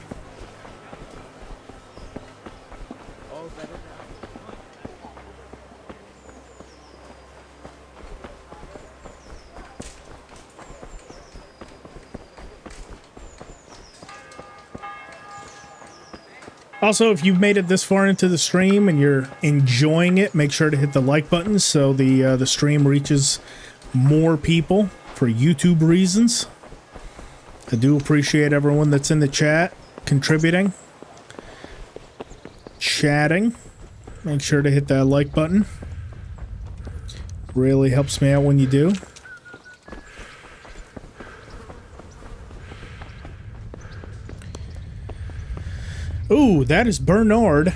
Also, if you've made it this far into the stream and you're enjoying it, make sure to hit the like button so the stream reaches more people for YouTube reasons. I do appreciate everyone that's in the chat, contributing, chatting. Make sure to hit that like button. Really helps me out when you do. Ooh, that is Bernard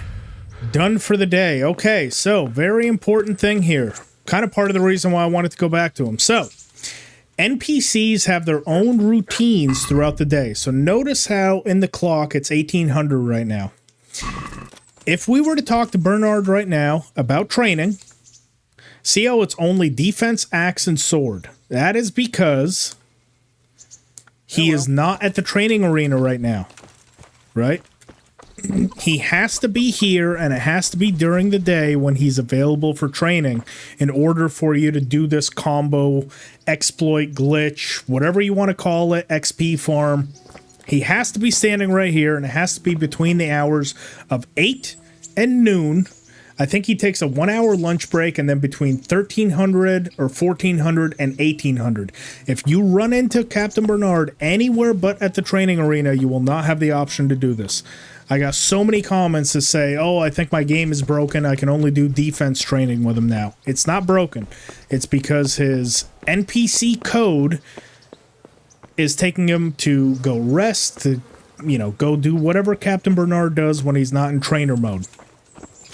done for the day. Okay, so very important thing here. Kind of part of the reason why I wanted to go back to him. So, NPCs have their own routines throughout the day. So notice how in the clock it's 1800 right now. If we were to talk to Bernard right now about training, see how it's only defense, axe, and sword. That is because he is not at the training arena right now, right? He has to be here, and it has to be during the day when he's available for training in order for you to do this combo, exploit, glitch, whatever you want to call it, XP farm. He has to be standing right here, and it has to be between the hours of 8 and noon. I think he takes a 1 hour lunch break, and then between 1300 or 1400 and 1800. If you run into Captain Bernard anywhere but at the training arena, you will not have the option to do this. I got so many comments that say, oh, I think my game is broken. I can only do defense training with him now. It's not broken. It's because his NPC code is taking him to go rest, to, you know, go do whatever Captain Bernard does when he's not in trainer mode.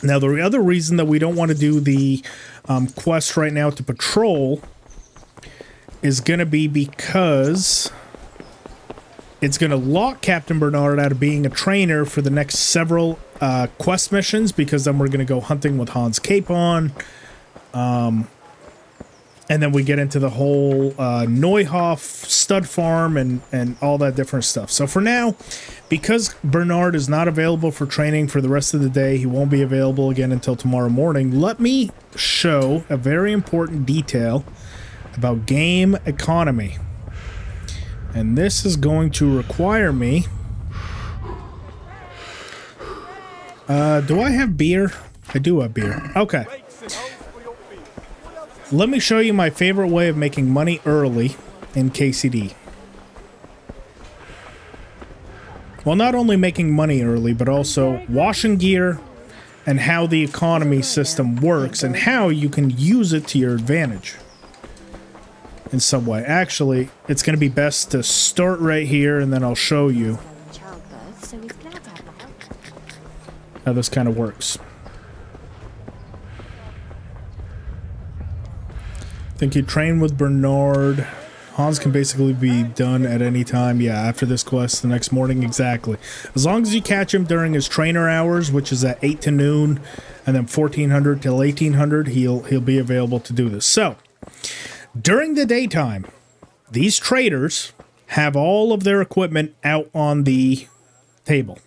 Now, the other reason that we don't want to do the quest right now to patrol is going to be because it's going to lock Captain Bernard out of being a trainer for the next several quest missions, because then we're going to go hunting with Hans Capon. And then we get into the whole Neuhof stud farm and all that different stuff. So for now, because Bernard is not available for training for the rest of the day, he won't be available again until tomorrow morning. Let me show a very important detail about game economy. And this is going to require me... do I have beer? I do have beer. Okay. Let me show you my favorite way of making money early in KCD. Well, not only making money early, but also washing gear and how the economy system works and how you can use it to your advantage in some way. Actually, it's going to be best to start right here, and then I'll show you how this kind of works. I think you train with Bernard. Hans can basically be done at any time. Yeah, after this quest, the next morning, exactly. As long as you catch him during his trainer hours, which is at 8 to noon, and then 1400 till 1800, he'll be available to do this. So, during the daytime, these traders have all of their equipment out on the table.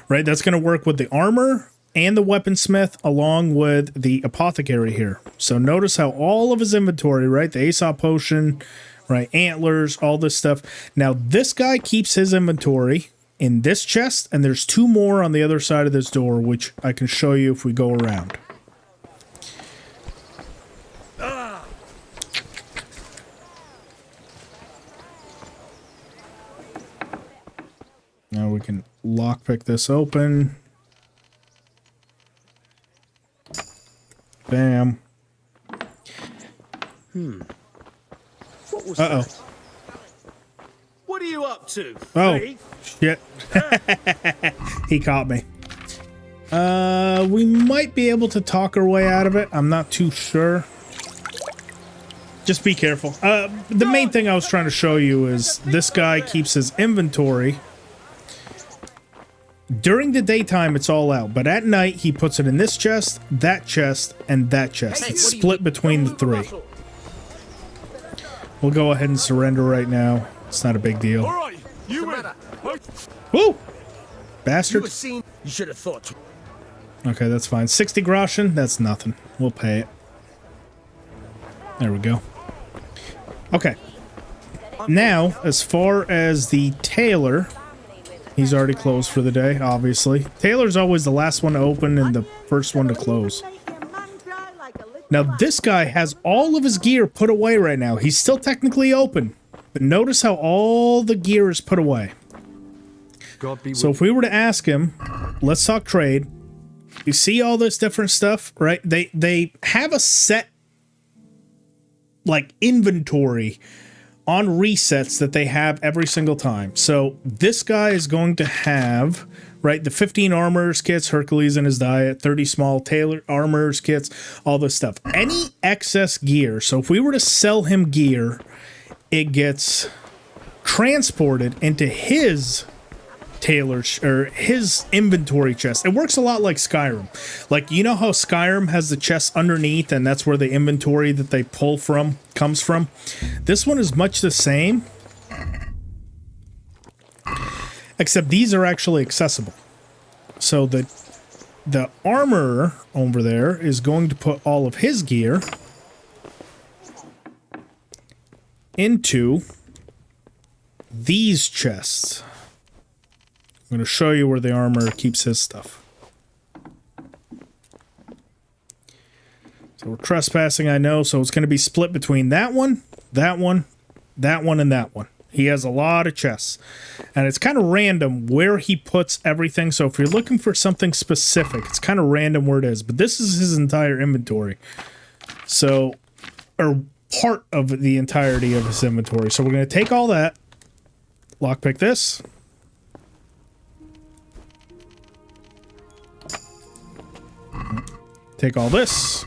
Right, that's going to work with the armor and the weaponsmith along with the apothecary here. So notice how all of his inventory, right, the Aesop potion, right, antlers, all this stuff. Now this guy keeps his inventory in this chest, and there's 2 more on the other side of this door, which I can show you if we go around. Now we can lockpick this open. Bam. What was Uh-oh. that? What are you up to? Oh, Thief? shit. He caught me. We might be able to talk our way out of it. I'm not too sure. Just be careful. The main thing I was trying to show you is this guy keeps his inventory During the daytime, it's all out, but at night, he puts it in this chest, and that chest. It's split between the three. We'll go ahead and surrender right now. It's not a big deal. All right, you win. Woo! Bastard. You should have thought. Okay, that's fine. 60 groschen, that's nothing. We'll pay it. There we go. Okay. Now, as far as the tailor, he's already closed for the day, obviously. Tailor's always the last one to open and the first one to close. Now, this guy has all of his gear put away right now. He's still technically open, but notice how all the gear is put away. So if we were to ask him, let's talk trade. You see all this different stuff, right? They have a set, like, inventory on resets that they have every single time. So this guy is going to have, right, the 15 armors kits, Hercules in his diet, 30 small tailor armors kits, all this stuff. Any excess gear, so if we were to sell him gear, it gets transported into his tailor's or his inventory chest. It works a lot like Skyrim. Like, you know how Skyrim has the chest underneath and that's where the inventory that they pull from comes from? This one is much the same, except these are actually accessible. So the armorer over there is going to put all of his gear into these chests. I'm going to show you where the armorer keeps his stuff. So we're trespassing, I know, so it's going to be split between that one, that one, that one, and that one. He has a lot of chests. And it's kind of random where he puts everything. So if you're looking for something specific, it's kind of random where it is. But this is his entire inventory. So, or part of the entirety of his inventory. So we're going to take all that, lockpick this. Take all this.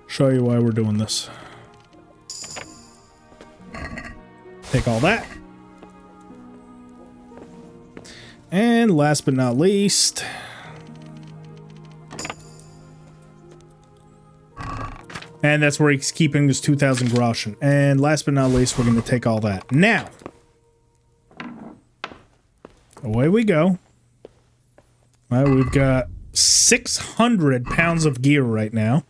Show you why we're doing this. Take all that. And last but not least, and that's where he's keeping his 2,000 groschen. And last but not least, we're going to take all that. Now, away we go. All right, we've got 600 pounds of gear right now.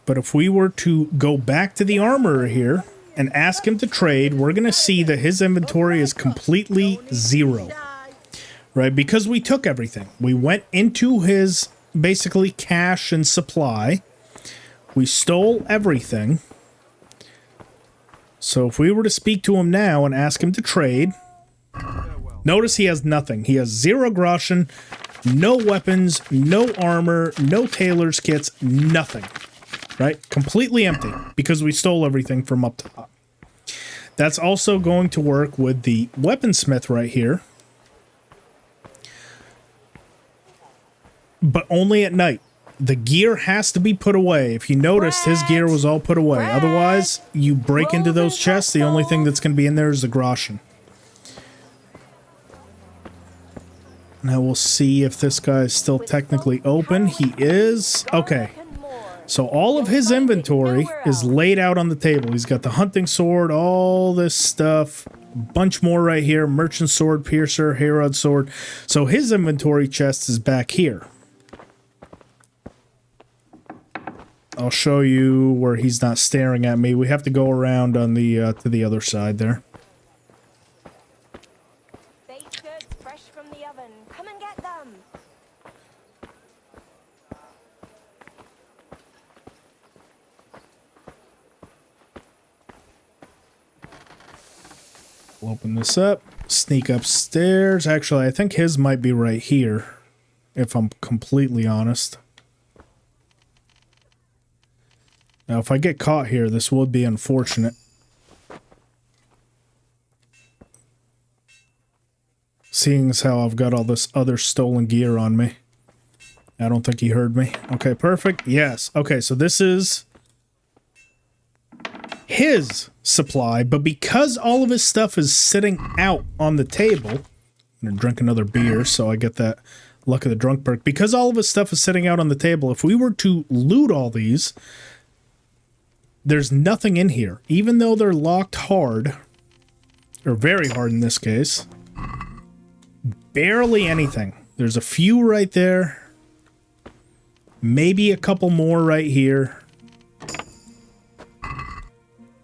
But if we were to go back to the armorer here and ask him to trade, we're going to see that his inventory is completely zero. Right? Because we took everything. We went into his, basically, cash and supply. We stole everything. So if we were to speak to him now and ask him to trade, notice he has nothing. He has 0 groschen, no weapons, no armor, no tailor's kits, nothing. Right? Completely empty because we stole everything from up top. That's also going to work with the weaponsmith right here. But only at night. The gear has to be put away. If you noticed, his gear was all put away. Otherwise, you break into those chests, the only thing that's going to be in there is the groschen. Now we'll see if this guy is still technically open. He is. Okay. So all of his inventory is laid out on the table. He's got the hunting sword, all this stuff. A bunch more right here. Merchant sword, piercer, Herod sword. So his inventory chest is back here. I'll show you where he's not staring at me. We have to go around on the to the other side there. Baked goods fresh from the oven. Come and get them. We'll open this up. Sneak upstairs. Actually, I think his might be right here, if I'm completely honest. Now, if I get caught here, this would be unfortunate. Seeing as how I've got all this other stolen gear on me. I don't think he heard me. Okay, perfect. Yes. Okay, so this is his supply, but because all of his stuff is sitting out on the table, I'm gonna drink another beer so I get that luck of the drunk perk. Because all of his stuff is sitting out on the table, if we were to loot all these, there's nothing in here. Even though they're locked hard, or very hard in this case, barely anything. There's a few right there. Maybe a couple more right here.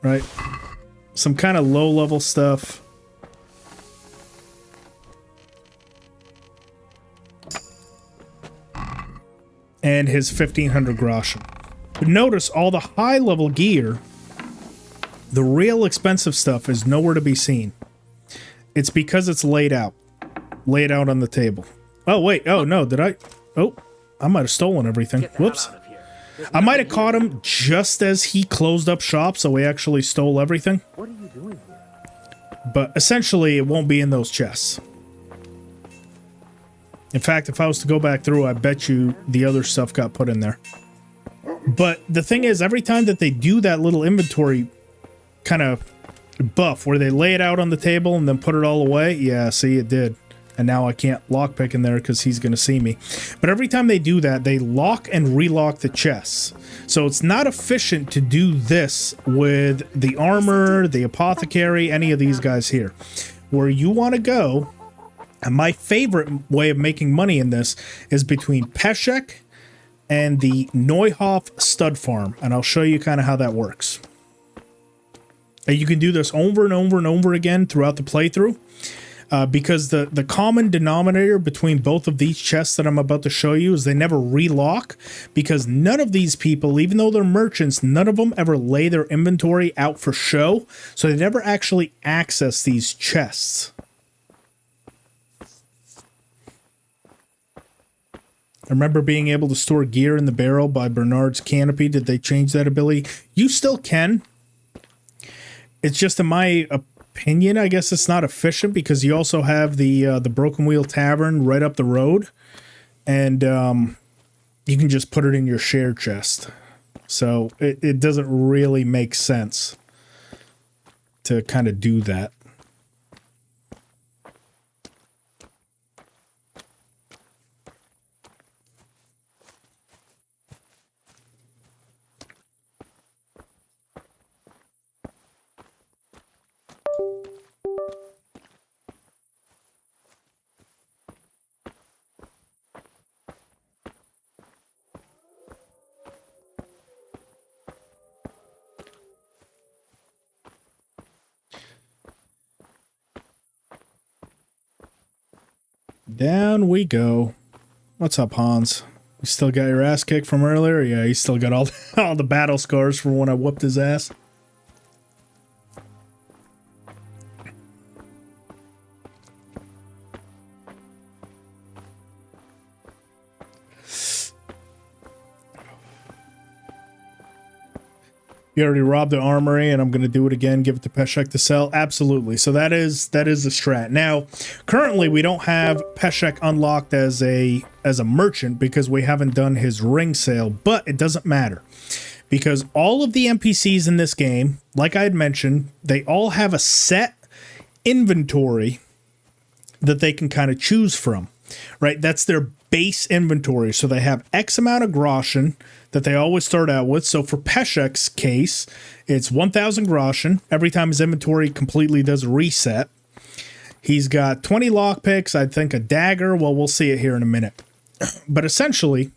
Right? Some kind of low-level stuff. And his 1500 groschen. But notice all the high-level gear, the real expensive stuff, is nowhere to be seen. It's because it's laid out. Laid out on the table. Oh, wait. Oh, no. Did I? Oh, I might have stolen everything. Whoops. I might have caught him just as he closed up shop, so he actually stole everything. What are you doing here? But essentially, it won't be in those chests. In fact, if I was to go back through, I bet you the other stuff got put in there. But the thing is, every time that they do that little inventory kind of buff, where they lay it out on the table and then put it all away, yeah, see, it did. And now I can't lockpick in there because he's going to see me. But every time they do that, they lock and relock the chests. So it's not efficient to do this with the armor, the apothecary, any of these guys here. Where you want to go, and my favorite way of making money in this is between Peshek and the Neuhof stud farm. And I'll show you kind of how that works. And you can do this over and over and over again throughout the playthrough. Because the common denominator between both of these chests that I'm about to show you is they never relock, because none of these people, even though they're merchants, none of them ever lay their inventory out for show, so they never actually access these chests. I remember being able to store gear in the barrel by Bernard's Canopy. Did they change that ability? You still can. It's just in my opinion, I guess it's not efficient, because you also have the Broken Wheel Tavern right up the road, and you can just put it in your share chest. So it doesn't really make sense to kind of do that. Down we go. What's up, Hans? You still got your ass kicked from earlier? Yeah, you still got all the battle scars from when I whooped his ass. You already robbed the armory, and I'm going to do it again. Give it to Peshek to sell. Absolutely. So that is the strat. Now, currently we don't have Peshek unlocked as a merchant because we haven't done his ring sale, but it doesn't matter, because all of the NPCs in this game, like I had mentioned, they all have a set inventory that they can kind of choose from, right? That's their base inventory. So they have X amount of groschen that they always start out with. So for Peshek's case, it's 1,000 groschen every time his inventory completely does a reset. He's got 20 lockpicks, I think a dagger. Well, we'll see it here in a minute. But essentially,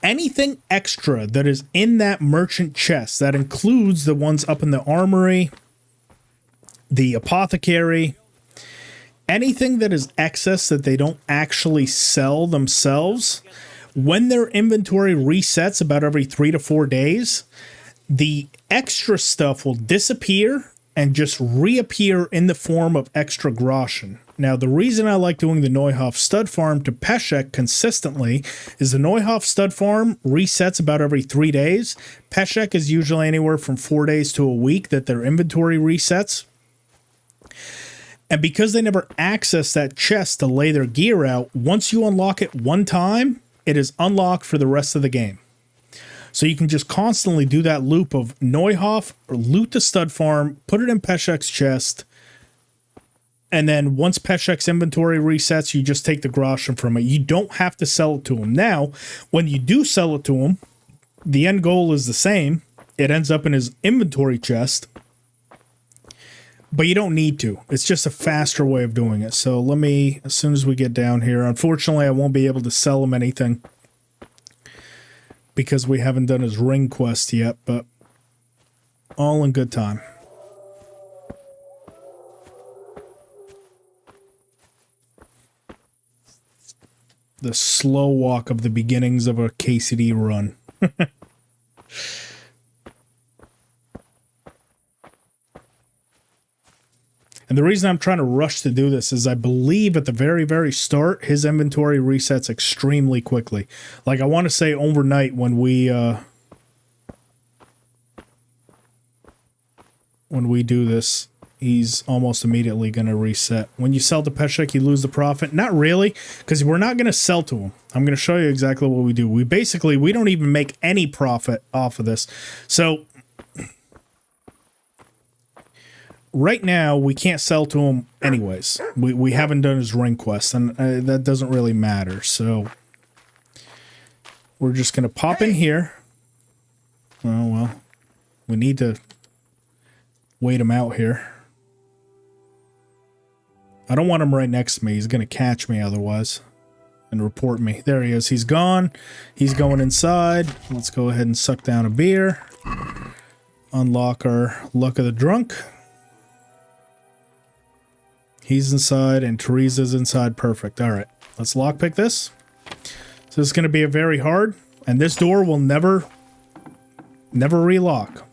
anything extra that is in that merchant chest, that includes the ones up in the armory, the apothecary, anything that is excess that they don't actually sell themselves, when their inventory resets about every 3 to 4 days, the extra stuff will disappear and just reappear in the form of extra groschen. Now, the reason I like doing the Neuhof stud farm to Peshek consistently is the Neuhof stud farm resets about every 3 days. Peshek is usually anywhere from 4 days to a week that their inventory resets. And because they never access that chest to lay their gear out, once you unlock it one time, it is unlocked for the rest of the game. So you can just constantly do that loop of Neuhof or loot the stud farm, put it in Peshek's chest, and then once Peshek's inventory resets, you just take the groschen from it. You don't have to sell it to him. Now, when you do sell it to him, the end goal is the same. It ends up in his inventory chest, but you don't need to. It's just a faster way of doing it. So let me, as soon as we get down here, unfortunately, I won't be able to sell him anything because we haven't done his ring quest yet, but all in good time. The slow walk of the beginnings of a KCD run. And the reason I'm trying to rush to do this is I believe at the very, very start, his inventory resets extremely quickly. Like, I want to say overnight when we do this, he's almost immediately going to reset. When you sell to Peshek, you lose the profit. Not really, because we're not going to sell to him. I'm going to show you exactly what we do. We don't even make any profit off of this. So right now, we can't sell to him anyways. We haven't done his ring quest, and that doesn't really matter. So we're just going to pop in here. Oh, well, we need to wait him out here. I don't want him right next to me. He's going to catch me otherwise and report me. There he is. He's gone. He's going inside. Let's go ahead and suck down a beer. Unlock our Luck of the Drunk. He's inside and Teresa's inside. Perfect. All right. Let's lockpick this. So it's going to be a very hard, and this door will never relock.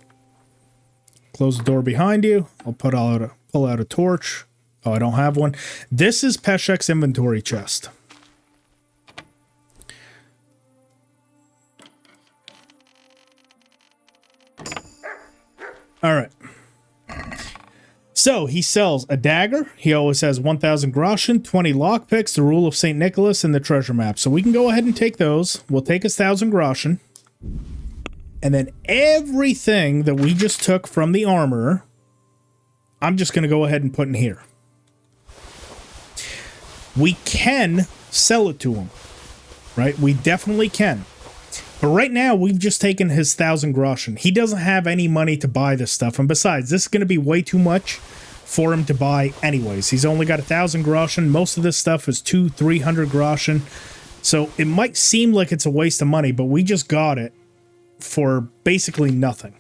Close the door behind you. I'll pull out a torch. Oh, I don't have one. This is Peshek's inventory chest. All right. So he sells a dagger. He always has 1,000 groschen, 20 lockpicks, the rule of St. Nicholas, and the treasure map. So we can go ahead and take those. We'll take 1,000 groschen. And then everything that we just took from the armorer, I'm just going to go ahead and put in here. We can sell it to him, right? We definitely can. But right now, we've just taken his 1,000 groschen. He doesn't have any money to buy this stuff. And besides, this is going to be way too much for him to buy anyways. He's only got 1,000 groschen. Most of this stuff is 200-300 groschen. So it might seem like it's a waste of money, but we just got it for basically nothing.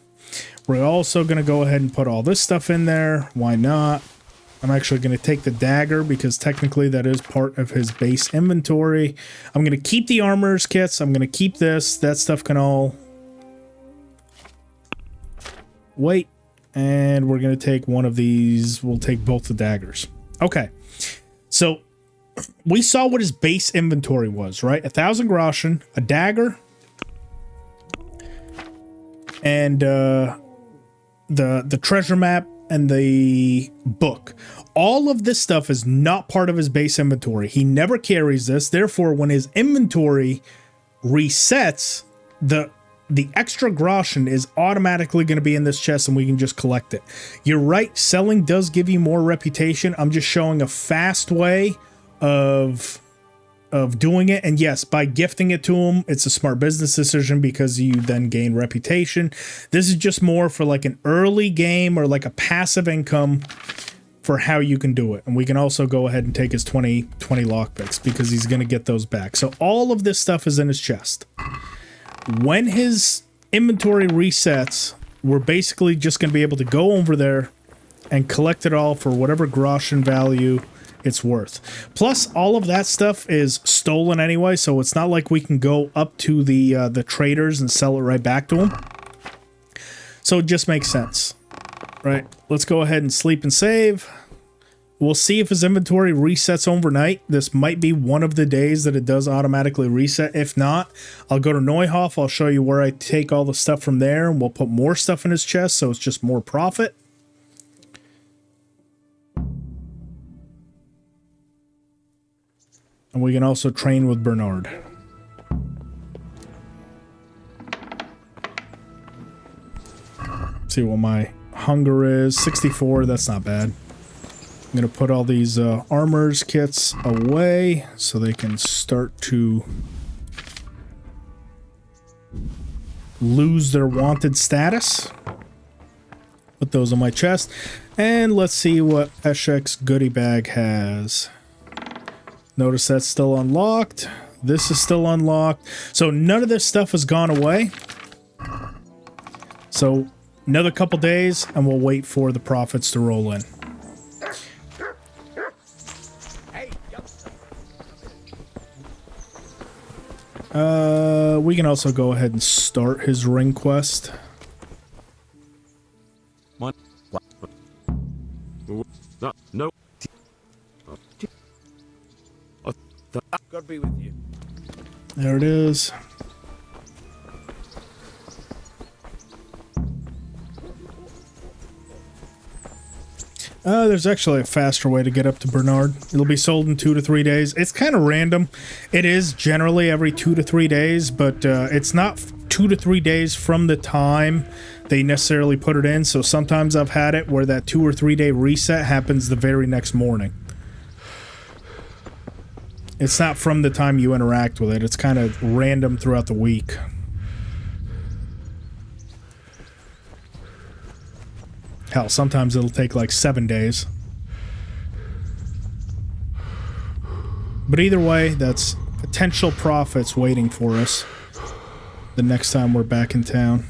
We're also going to go ahead and put all this stuff in there. Why not? I'm actually going to take the dagger because technically that is part of his base inventory. I'm going to keep the armorer's kits. I'm going to keep this. That stuff can all wait. And we're going to take one of these. We'll take both the daggers. Okay. So we saw what his base inventory was, right? 1,000 groschen, a dagger, and the treasure map, and the book. All of this stuff is not part of his base inventory. He never carries this. Therefore, when his inventory resets, the extra groschen is automatically going to be in this chest and we can just collect it. You're right, selling does give you more reputation. I'm just showing a fast way of doing it. And yes, by gifting it to him, it's a smart business decision because you then gain reputation. This is just more for like an early game or like a passive income for how you can do it. And we can also go ahead and take his 20 lockpicks because he's going to get those back. So all of this stuff is in his chest. When his inventory resets, we're basically just going to be able to go over there and collect it all for whatever groschen value it's worth. Plus, all of that stuff is stolen anyway, so it's not like we can go up to the traders and sell it right back to them. So it just makes sense, right? Let's go ahead and sleep and save. We'll see if his inventory resets overnight. This might be one of the days that it does automatically reset. If not, I'll go to Neuhof. I'll show you where I take all the stuff from there, and we'll put more stuff in his chest, so it's just more profit. And we can also train with Bernard. See what my hunger is. 64, that's not bad. I'm going to put all these armors kits away so they can start to lose their wanted status. Put those on my chest. And let's see what Peshek's goodie bag has. Notice that's still unlocked. This is still unlocked. So none of this stuff has gone away. So another couple days and we'll wait for the profits to roll in. We can also go ahead and start his ring quest. No. God be with you. There it is. There's actually a faster way to get up to Bernard. It'll be sold in 2 to 3 days. It's kind of random. It is generally every 2 to 3 days, but it's not 2 to 3 days from the time they necessarily put it in. So sometimes I've had it where that 2 or 3 day reset happens the very next morning. It's not from the time you interact with it. It's kind of random throughout the week. Hell, sometimes it'll take like 7 days. But either way, that's potential profits waiting for us the next time we're back in town.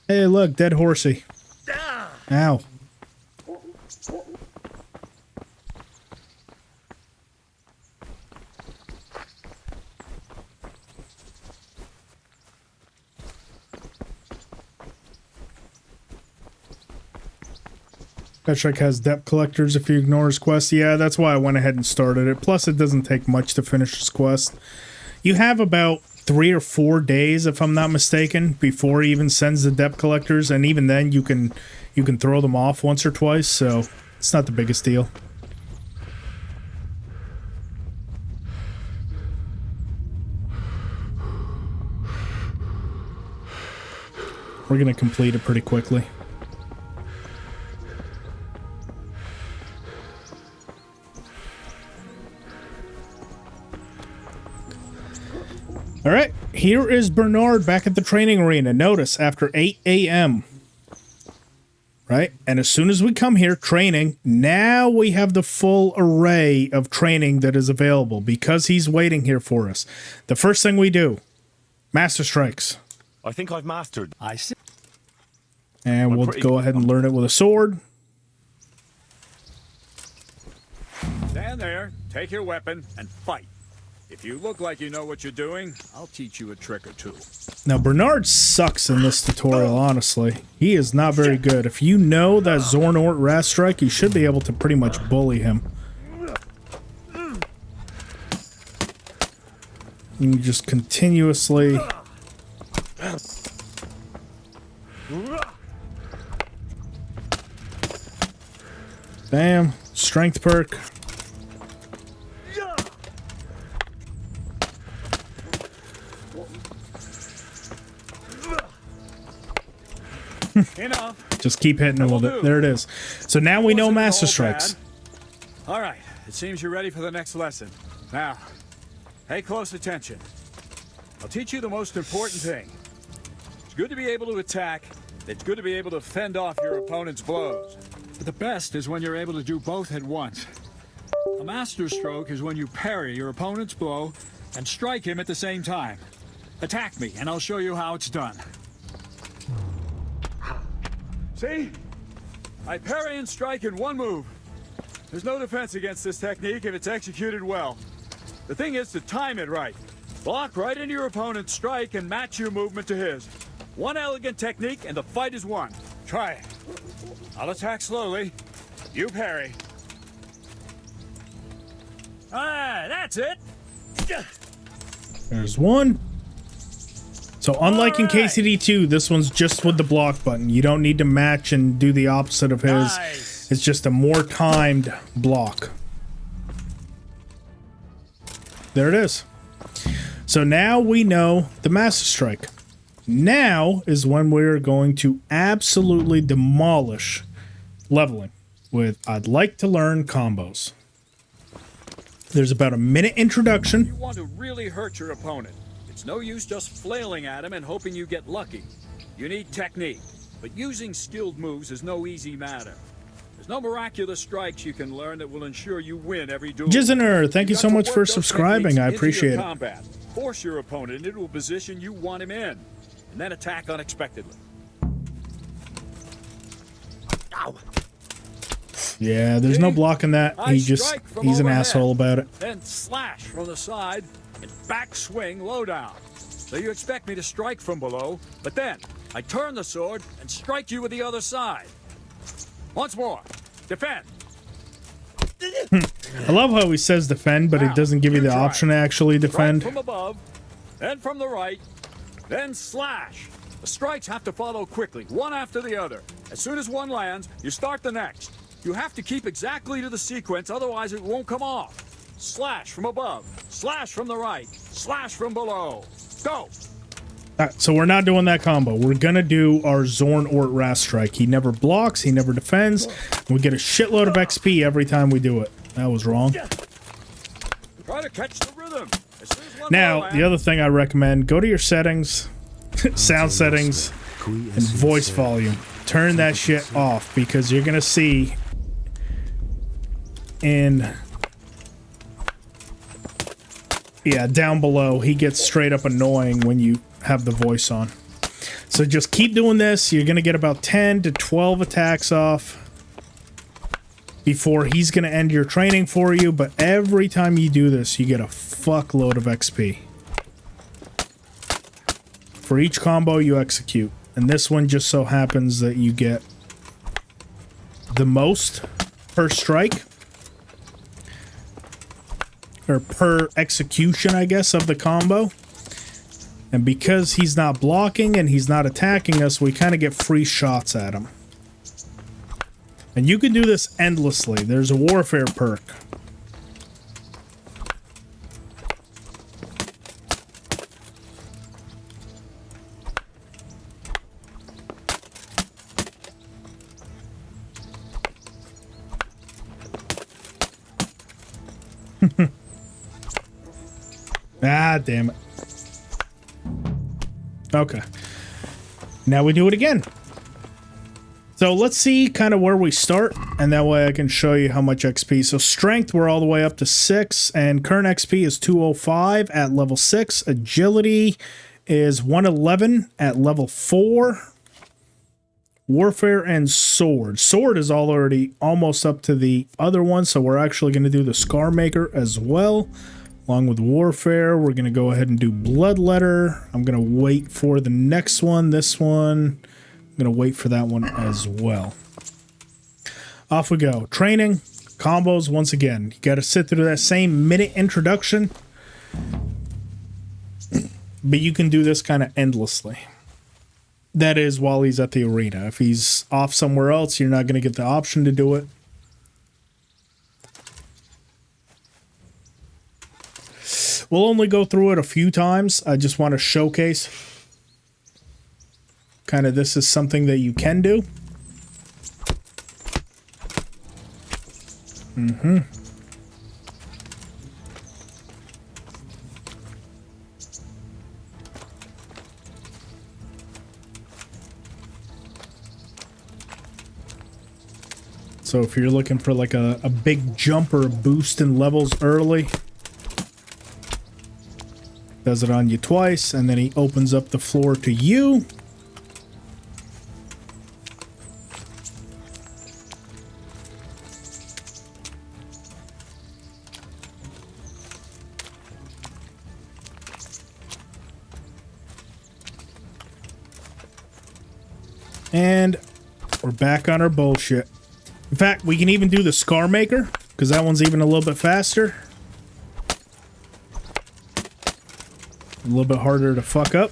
Hey, look, dead horsey. Ow. Peshek has depth collectors if you ignore his quest. Yeah, that's why I went ahead and started it. Plus, it doesn't take much to finish his quest. You have about 3 or 4 days, if I'm not mistaken, before he even sends the depth collectors, and even then you can throw them off once or twice, so it's not the biggest deal. We're gonna complete it pretty quickly. All right, here is Bernard back at the training arena. Notice, after 8 a.m., right? And as soon as we come here, training, now we have the full array of training that is available because he's waiting here for us. The first thing we do, Master Strikes. I think I've mastered. I see. And we'll go ahead and learn it with a sword. Stand there, take your weapon, and fight. If you look like you know what you're doing, I'll teach you a trick or two. Now, Bernard sucks in this tutorial, honestly. He is not very good. If you know that Zornort Rat Strike, you should be able to pretty much bully him. You just continuously... Bam. Strength perk. Enough. Just keep hitting him with it. There it is. So now we know Master Strikes. All right. It seems you're ready for the next lesson. Now, pay close attention. I'll teach you the most important thing. It's good to be able to attack. It's good to be able to fend off your opponent's blows. But the best is when you're able to do both at once. A master stroke is when you parry your opponent's blow and strike him at the same time. Attack me, and I'll show you how it's done. See? I parry and strike in one move. There's no defense against this technique if it's executed well. The thing is to time it right. Block right into your opponent's strike and match your movement to his. One elegant technique and the fight is won. Try it. I'll attack slowly. You parry. That's it. There's one. So unlike in KCD 2, this one's just with the block button. You don't need to match and do the opposite of his. Nice. It's just a more timed block. There it is. So now we know the Master Strike. Now is when we're going to absolutely demolish leveling with I'd like to learn combos. There's about a minute introduction. You want to really hurt your opponent. It's no use just flailing at him and hoping you get lucky. You need technique, but using skilled moves is no easy matter. There's no miraculous strikes you can learn that will ensure you win every duel. Jizner, thank you so much for subscribing. I appreciate it. Combat. Force your opponent into a position you want him in, and then attack unexpectedly. Ow. Yeah, there's no blocking that. He's an asshole about it. Then slash from the side and back swing low down. So you expect me to strike from below, but then I turn the sword and strike you with the other side. Once more, defend. I love how he says defend, but it doesn't give you the option to actually defend. Strike from above, then from the right, then slash. The strikes have to follow quickly, one after the other. As soon as one lands, you start the next. You have to keep exactly to the sequence, otherwise it won't come off. Slash from above, slash from the right, slash from below. Go! Alright, so we're not doing that combo. We're gonna do our Zorn Ort Rast Strike. He never blocks, he never defends. We get a shitload of XP every time we do it. That was wrong. Try to catch the rhythm. Now, the other thing I recommend, go to your settings, sound settings, and voice volume. Turn that shit off, because you're gonna see down below, he gets straight up annoying when you have the voice on. So just keep doing this. You're gonna get about 10 to 12 attacks off before he's gonna end your training for you, but every time you do this, you get a fuckload of XP for each combo you execute. And this one just so happens that you get the most per strike, or per execution, I guess, of the combo. And because he's not blocking and he's not attacking us, we kind of get free shots at him. And you can do this endlessly. There's a warfare perk. Ah, damn it. Okay. Now we do it again. So let's see kind of where we start, and that way I can show you how much XP. So strength, we're all the way up to 6, and current XP is 205 at level 6. Agility is 111 at level 4. Warfare and sword. Sword is already almost up to the other one, so we're actually going to do the Scar Maker as well. Along with warfare, we're going to go ahead and do bloodletter. I'm going to wait for the next one. This one, I'm going to wait for that one as well. Off we go. Training, combos, once again. You got to sit through that same minute introduction. But you can do this kind of endlessly. That is while he's at the arena. If he's off somewhere else, you're not going to get the option to do it. We'll only go through it a few times. I just want to showcase kind of this is something that you can do. So if you're looking for like a big jump or a boost in levels early, does it on you twice, and then he opens up the floor to you. And we're back on our bullshit. In fact, we can even do the Scar Maker, because that one's even a little bit faster. A little bit harder to fuck up.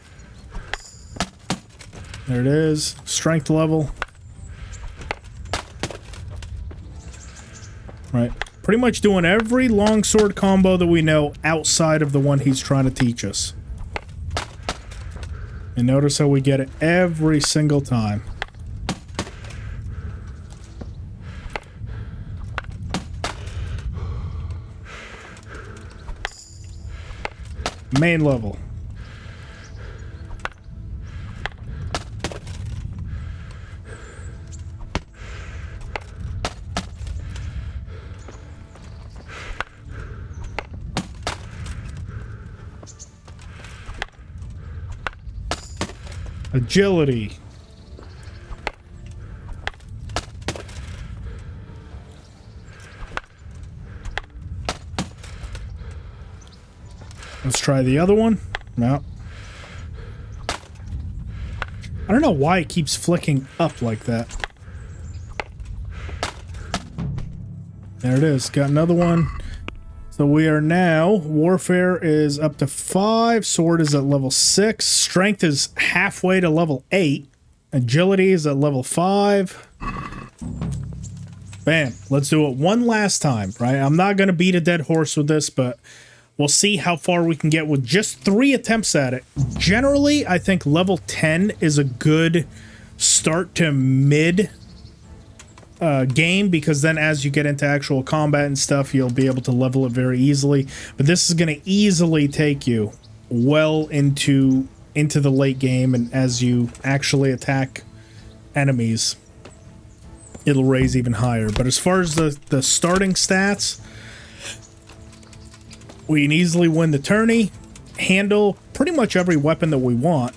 There it is. Strength level. Right. Pretty much doing every longsword combo that we know outside of the one he's trying to teach us. And notice how we get it every single time. Main level. Agility. Let's try the other one. No. I don't know why it keeps flicking up like that. There it is. Got another one. So we are now, warfare is up to 5, sword is at level 6, strength is halfway to level 8, agility is at level 5. Bam. Let's do it one last time, right? I'm not going to beat a dead horse with this, but we'll see how far we can get with just 3 attempts at it. Generally, I think level 10 is a good start to mid game, because then as you get into actual combat and stuff, you'll be able to level it very easily. But this is going to easily take you well into the late game, and as you actually attack enemies, it'll raise even higher. But as far as the starting stats, we can easily win the tourney, handle pretty much every weapon that we want.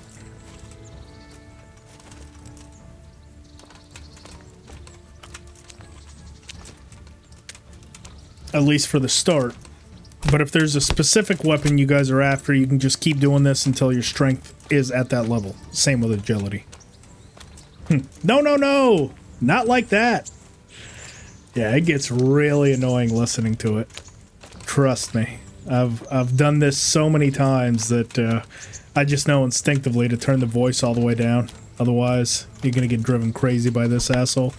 At least for the start. But if there's a specific weapon you guys are after, you can just keep doing this until your strength is at that level. Same with agility. No, no, no! Not like that! Yeah, it gets really annoying listening to it. Trust me. I've done this so many times that I just know instinctively to turn the voice all the way down. Otherwise, you're gonna get driven crazy by this asshole.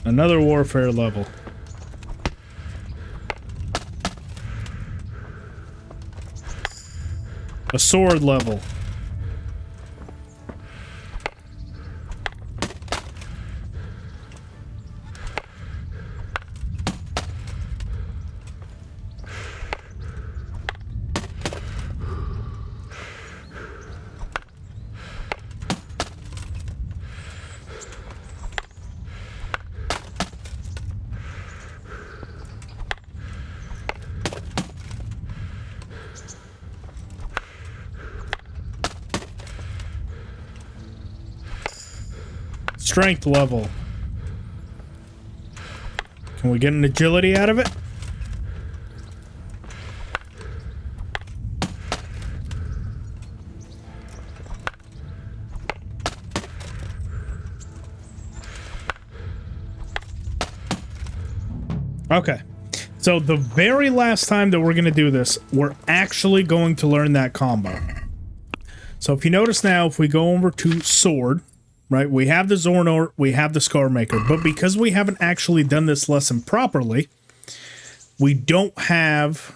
Another warfare level. A sword level. Strength level. Can we get an agility out of it? Okay. So the very last time that we're going to do this, we're actually going to learn that combo. So if you notice now, if we go over to sword, right, we have the Zornor, we have the Scarmaker, but because we haven't actually done this lesson properly, we don't have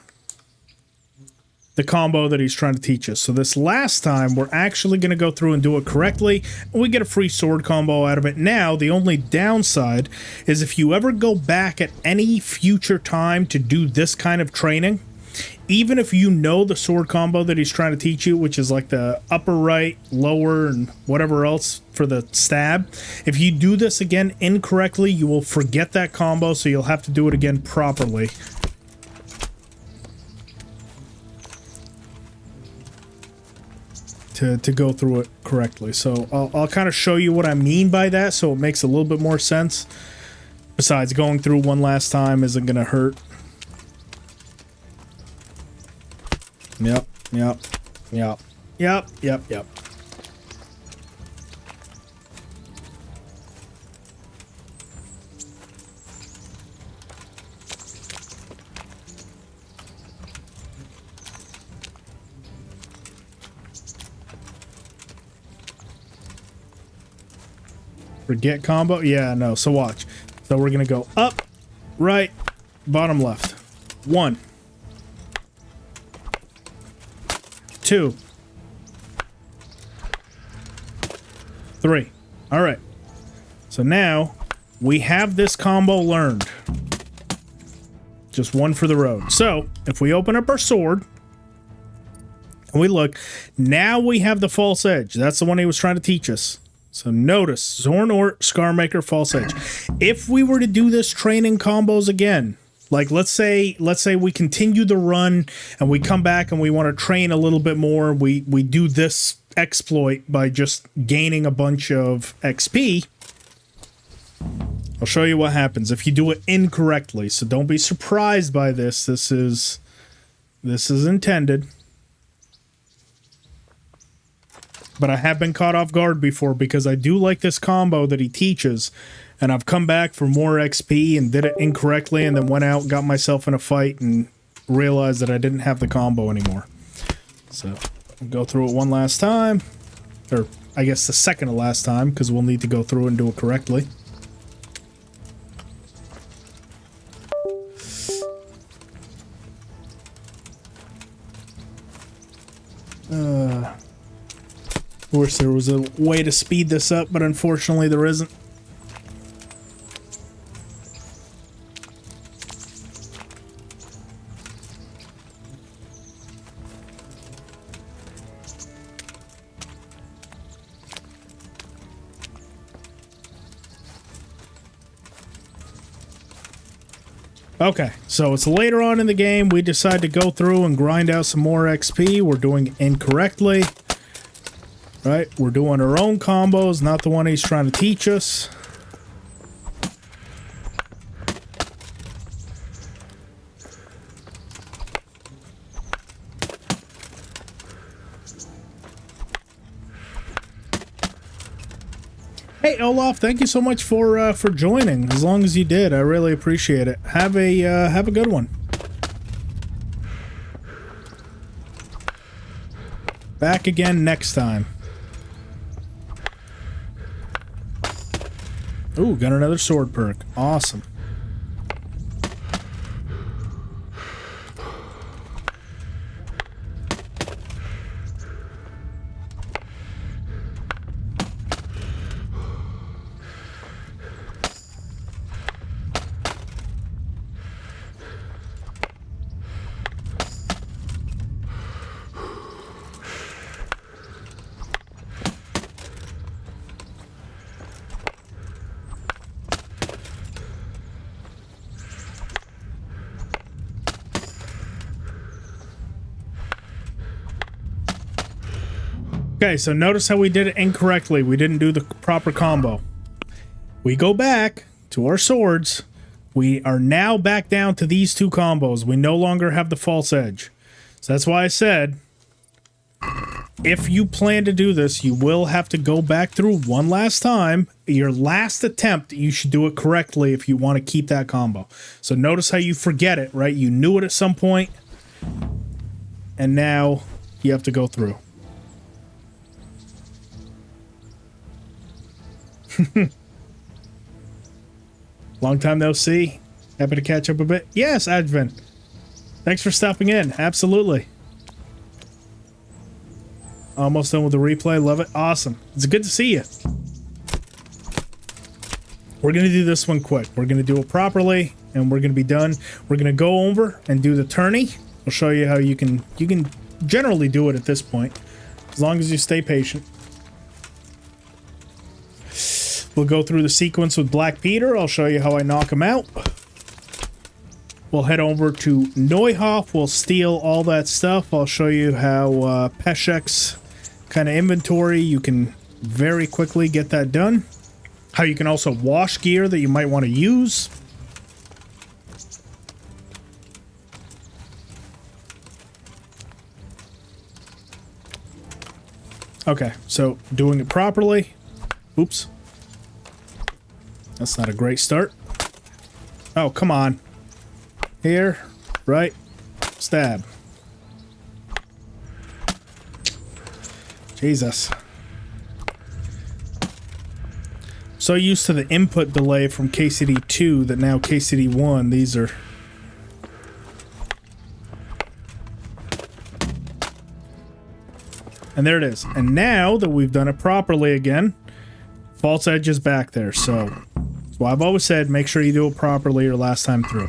the combo that he's trying to teach us. So this last time, we're actually going to go through and do it correctly, and we get a free sword combo out of it. Now, the only downside is if you ever go back at any future time to do this kind of training, even if you know the sword combo that he's trying to teach you, which is like the upper right, lower, and whatever else for the stab, if you do this again incorrectly, you will forget that combo, so you'll have to do it again properly. To go through it correctly. So I'll kind of show you what I mean by that, so it makes a little bit more sense. Besides, going through one last time isn't going to hurt. Yep, yep, yep, yep, yep, yep. Forget combo? Yeah, no. So watch. So we're going to go up, right, bottom left. 1, 2, 3. All right. So now we have this combo learned. Just one for the road. So if we open up our sword and we look, now we have the false edge. That's the one he was trying to teach us. So notice, Zorn or Scarmaker, false edge. If we were to do this training combos again, like let's say we continue the run and we come back and we want to train a little bit more, we do this exploit by just gaining a bunch of XP. I'll show you what happens if you do it incorrectly. So don't be surprised by this. This is intended. But I have been caught off guard before because I do like this combo that he teaches. And I've come back for more XP and did it incorrectly and then went out, got myself in a fight and realized that I didn't have the combo anymore. So I'll go through it one last time. Or I guess the second to last time because we'll need to go through and do it correctly. Of course, there was a way to speed this up, but unfortunately there isn't. Okay, so it's later on in the game. We decide to go through and grind out some more XP. We're doing it incorrectly. Right, we're doing our own combos, not the one he's trying to teach us. Hey Olaf, thank you so much for joining. As long as you did, I really appreciate it. Have a good one. Back again next time. Ooh, got another sword perk. Awesome. Okay, so notice how we did it incorrectly. We didn't do the proper combo. We go back to our swords. We are now back down to these two combos. We no longer have the false edge. So that's why I said, if you plan to do this, you will have to go back through one last time. Your last attempt, you should do it correctly if you want to keep that combo. So notice how you forget it, right? You knew it at some point, and now you have to go through. Long time no see. Happy to catch up a bit. Yes, Advent. Thanks for stopping in. Absolutely. Almost done with the replay. Love it. Awesome. It's good to see you. We're going to do this one quick. We're going to do it properly, and we're going to be done. We're going to go over and do the tourney. I'll show you how you can generally do it at this point, as long as you stay patient. We'll go through the sequence with Black Peter. I'll show you how I knock him out. We'll head over to Neuhof. We'll steal all that stuff. I'll show you how Peshek's kind of inventory, you can very quickly get that done. How you can also wash gear that you might want to use. Okay, so doing it properly. Oops. That's not a great start. Oh, come on. Here, right, stab. Jesus. So used to the input delay from KCD 2 that now KCD 1, these are... And there it is. And now that we've done it properly again, false edge is back there. So that's why I've always said make sure you do it properly your last time through.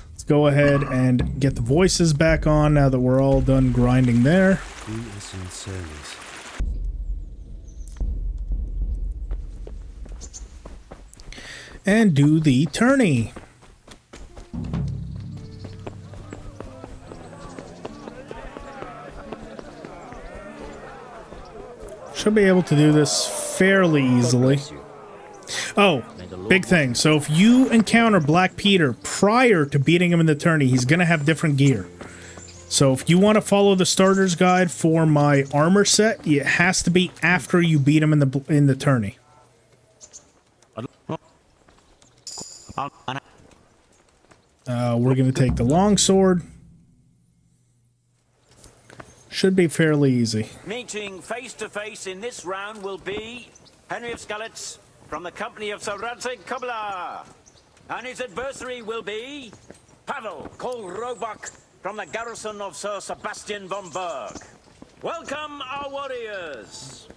Let's go ahead and get the voices back on now that we're all done grinding there. Who is in service? And do the tourney. Should be able to do this fairly easily. Oh, big thing. So if you encounter Black Peter prior to beating him in the tourney, he's going to have different gear. So if you want to follow the starter's guide for my armor set, it has to be after you beat him in the tourney. We're going to take the longsword. Should be fairly easy. Meeting face to face in this round will be Henry of Skalitz from the company of Sir Radzig Kobla. And his adversary will be Pavel, called Roebuck, from the garrison of Sir Sebastian von Berg. Welcome, our warriors!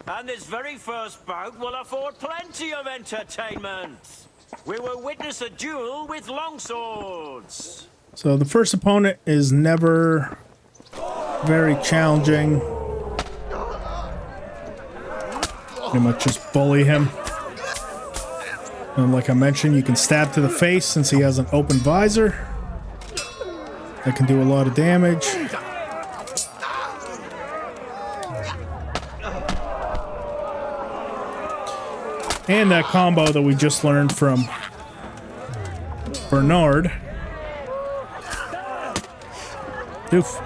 And this very first bout will afford plenty of entertainment. We will witness a duel with longswords. So the first opponent is never very challenging. Pretty much just bully him. And like I mentioned, you can stab to the face since he has an open visor. That can do a lot of damage. And that combo that we just learned from Bernard. Oof.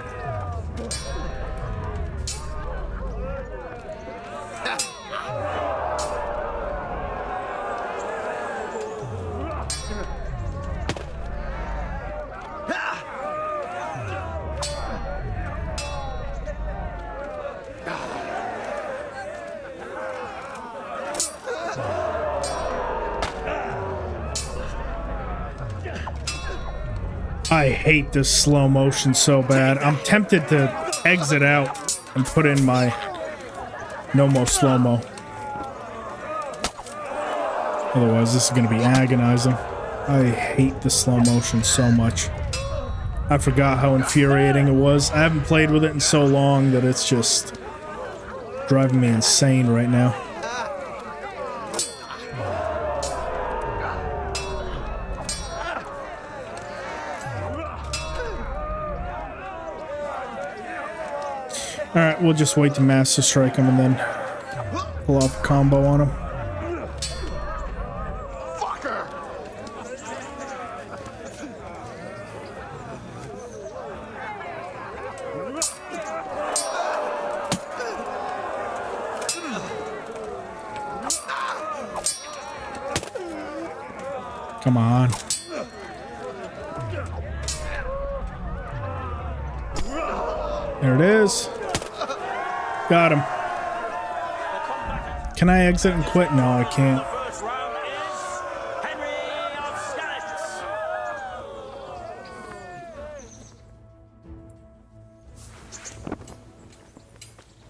I hate this slow motion so bad. I'm tempted to exit out and put in my no more slow-mo. Otherwise, this is going to be agonizing. I hate the slow motion so much. I forgot how infuriating it was. I haven't played with it in so long that it's just driving me insane right now. Alright, we'll just wait to Master Strike him and then pull off a combo on him. Fucker! Come on. There it is. Got him. Can I exit and quit? No, I can't.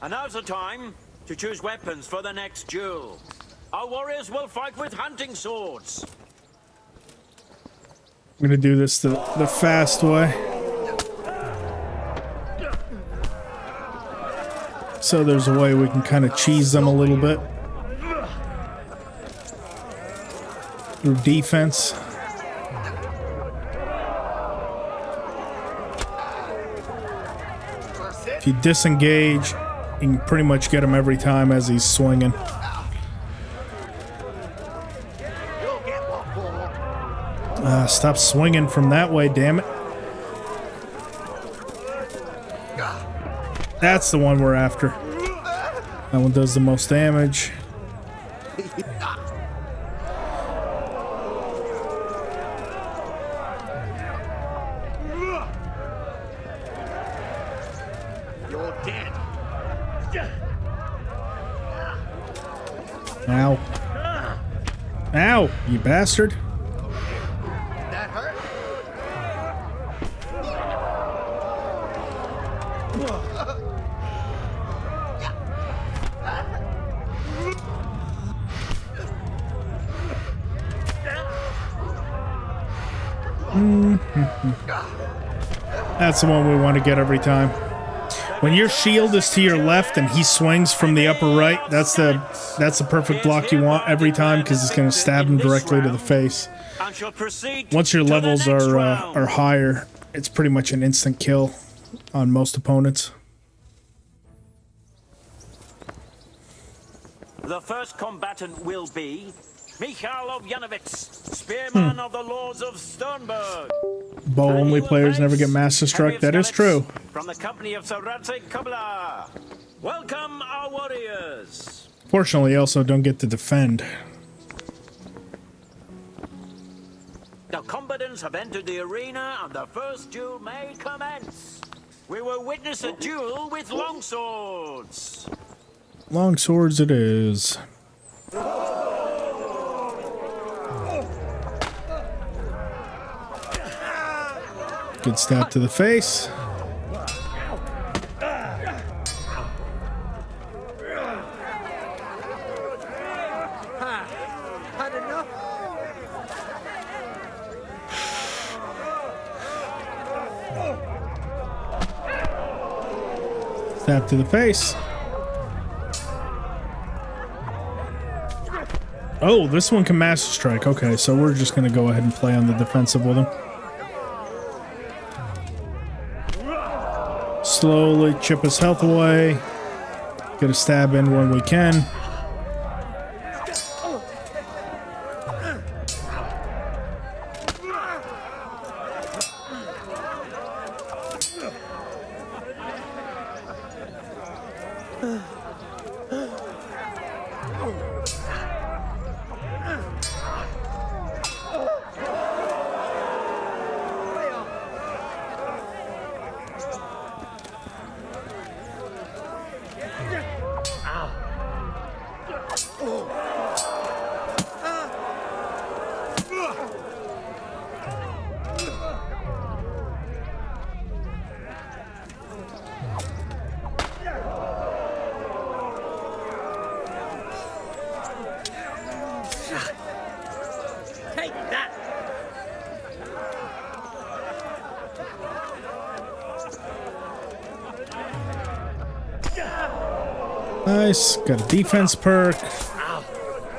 And now's the time to choose weapons for the next duel. Our warriors will fight with hunting swords. I'm gonna do this the fast way. So there's a way we can kind of cheese them a little bit through defense. If you disengage, you can pretty much get him every time as he's swinging. Stop swinging from that way, damn it. That's the one we're after. That one does the most damage. You're dead. Ow. Ow, you bastard. That hurt? That's the one we want to get every time. When your shield is to your left and he swings from the upper right, that's the perfect block you want every time, because it's going to stab him directly to the face. Once your levels are higher, it's pretty much an instant kill on most opponents. The first combatant will be Michal of Janovitz, spearman of the lords of Talmberg. Bow only players never get master struck. That is true. From the company of Radzig. Welcome, our warriors. Fortunately, you also don't get to defend. The combatants have entered the arena, and the first duel may commence. We will witness a duel with longswords. Long swords it is. Good stab to the face. Had enough? Stab to the face. Oh, this one can master strike. Okay, so we're just going to go ahead and play on the defensive with him. Slowly chip his health away. Get a stab in when we can. Take that! Nice. Got a defense perk.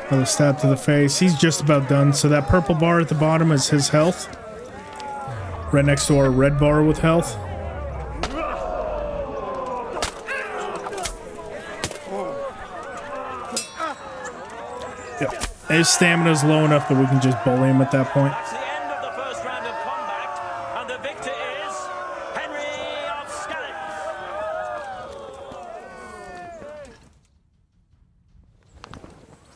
Another stab to the face. He's just about done. So that purple bar at the bottom is his health. Right next to our red bar with health. Yep. His stamina is low enough that we can just bully him at that point. That's the end of the first round of combat, and the victor is Henry of Skalitz.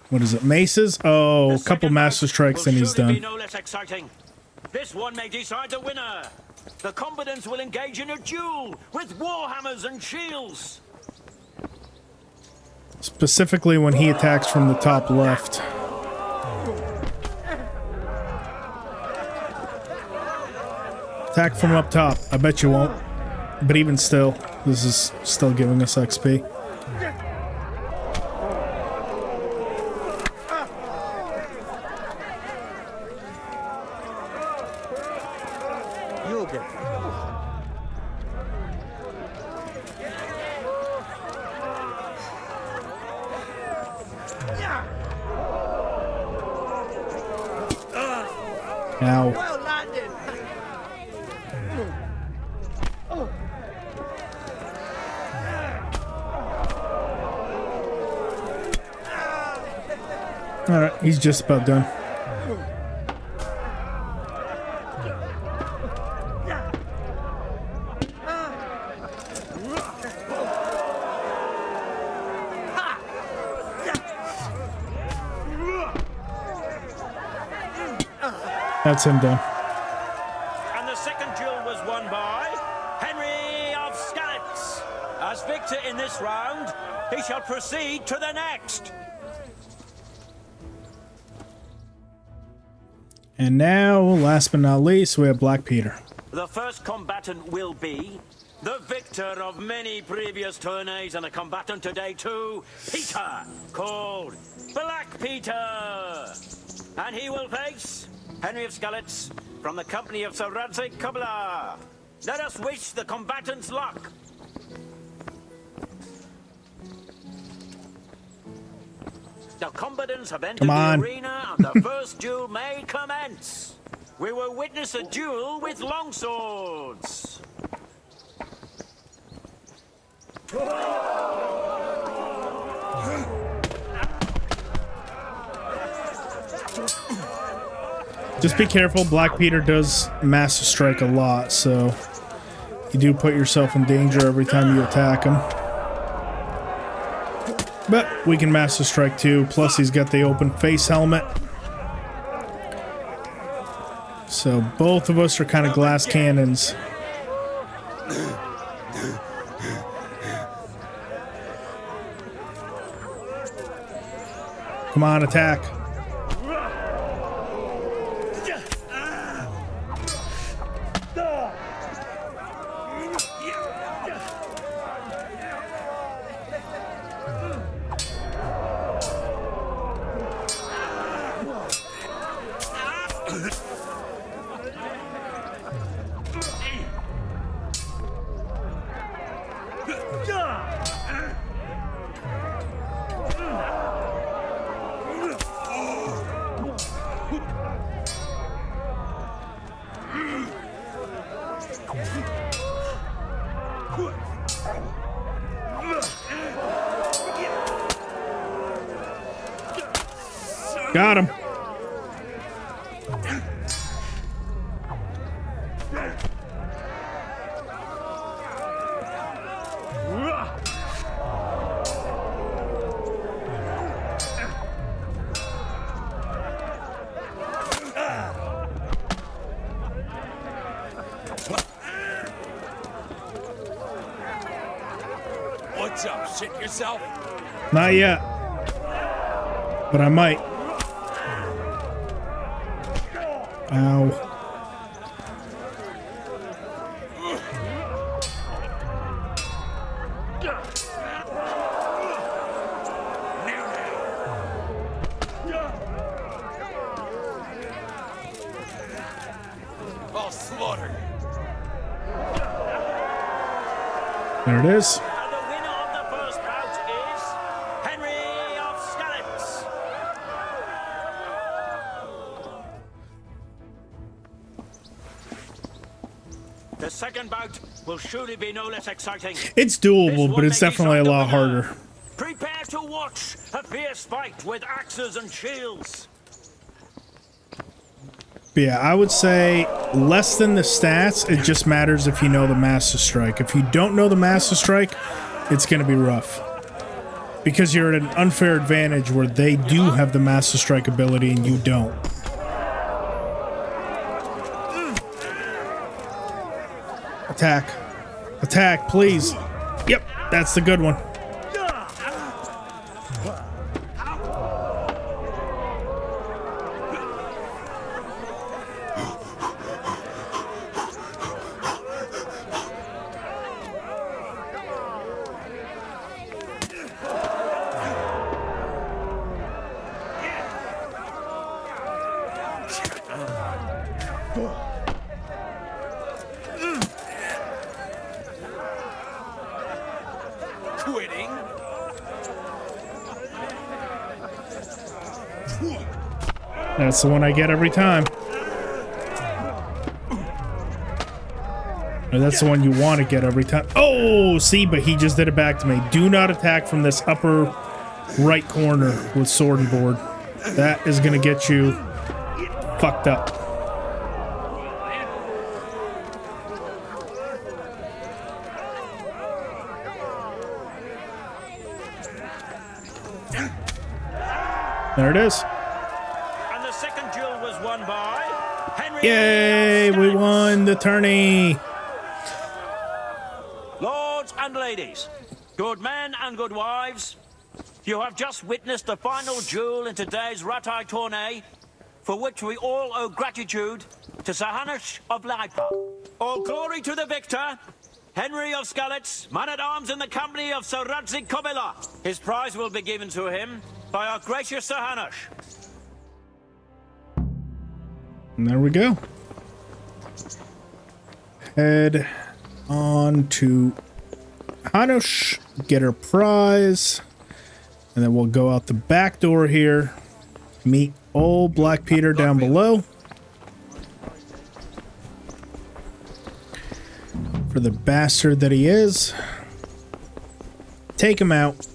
What is it? Maces? Oh, a couple master strikes and he's done. No less exciting. This one may decide the winner. The combatants will engage in a duel with warhammers and shields. Specifically when he attacks from the top left. Attack from up top. I bet you won't. But even still, this is still giving us XP. You'll get Ow. well landed. Alright, he's just about done. That's him done. And the second duel was won by Henry of Skalitz. As victor in this round, he shall proceed to the next. And now, last but not least, we have Black Peter. The first combatant will be the victor of many previous tourneys and a combatant today too, Peter, called Black Peter. And he will face Henry of Skalitz from the company of Sir Radzig. Let us wish the combatants luck. The combatants have entered the arena and the first duel may commence. We will witness a duel with longswords. Just be careful. Black Peter does Master Strike a lot, so you do put yourself in danger every time you attack him. But we can Master Strike too. Plus, he's got the open face helmet. So both of us are kind of glass cannons. Come on, attack. Got him. What's up? Shit yourself? Not yet. But I might. Ow. I'll slaughter. There it is. And the winner of the first bout is Henry of Skalitz. The second bout will surely be no less exciting. It's doable, but it's definitely a lot harder. Prepare to watch a fierce fight with axes and shields. But yeah, I would say less than the stats. It just matters if you know the Master Strike. If you don't know the Master Strike, it's going to be rough. Because you're at an unfair advantage where they do have the Master Strike ability and you don't. Attack. Attack, please. Yep, that's the good one. Quitting? That's the one I get every time. Or that's the one you want to get every time. Oh, see, but he just did it back to me. Do not attack from this upper right corner with sword and board. That is going to get you fucked up. There it is. And the second duel was won by Yay! We won the tourney. Lords and ladies, good men and good wives, you have just witnessed the final duel in today's Ratai tourney, for which we all owe gratitude to Sir Hanush of Lipa. All glory to the victor, Henry of Skalitz, man-at-arms in the company of Sir Radzig Kobila. His prize will be given to him by our gracious Sir Hanush. And there we go. Head on to Hanush, get her prize, and then we'll go out the back door here, meet old Black Peter down below. For the bastard that he is. Take him out.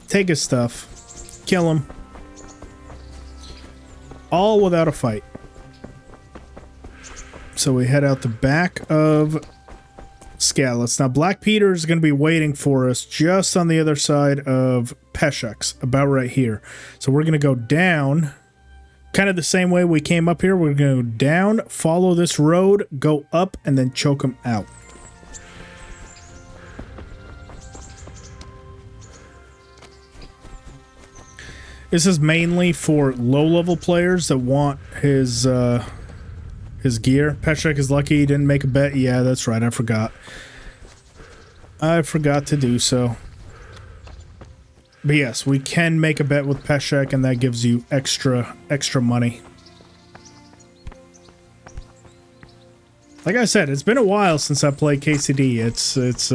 Take his stuff. Kill him. All without a fight. So we head out the back of Skalitz. Now Black Peter is going to be waiting for us just on the other side of Peshek's, about right here. So we're going to go down, kind of the same way we came up here. We're going to go down, follow this road, go up, and then choke him out. This is mainly for low-level players that want his gear. Peshek is lucky he didn't make a bet. Yeah, that's right. I forgot. I forgot to do so. But yes, we can make a bet with Peshek, and that gives you extra money. Like I said, it's been a while since I played KCD. It's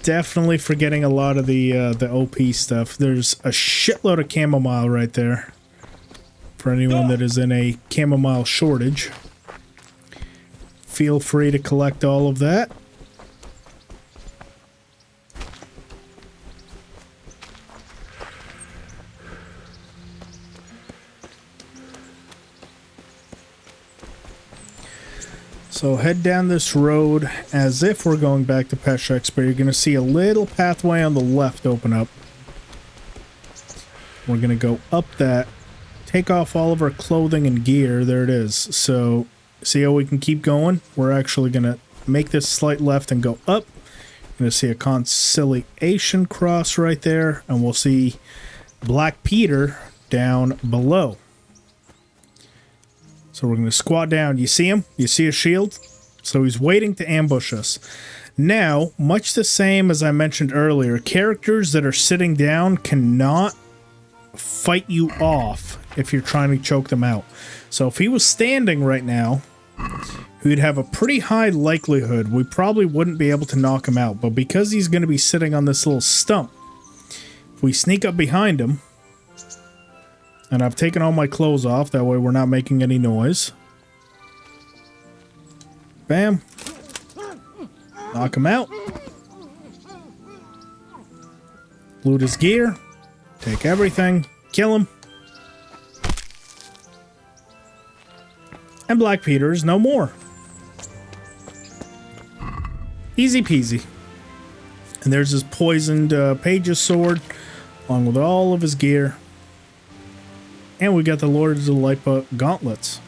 definitely forgetting a lot of the OP stuff. There's a shitload of chamomile right there. For anyone that is in a chamomile shortage. Feel free to collect all of that. So head down this road as if we're going back to Peshek's, but you're going to see a little pathway on the left open up. We're going to go up that, take off all of our clothing and gear. There it is. So see how we can keep going? We're actually going to make this slight left and go up. You're going to see a conciliation cross right there, and we'll see Black Peter down below. So we're going to squat down. You see him? You see his shield? So he's waiting to ambush us. Now, much the same as I mentioned earlier, characters that are sitting down cannot fight you off if you're trying to choke them out. So if he was standing right now, we'd have a pretty high likelihood we probably wouldn't be able to knock him out. But because he's going to be sitting on this little stump, if we sneak up behind him, and I've taken all my clothes off, that way we're not making any noise. Bam. Knock him out. Loot his gear. Take everything. Kill him. And Black Peter is no more. Easy peasy. And there's his poisoned page's sword, along with all of his gear. And we got the Lords of Lipa gauntlets.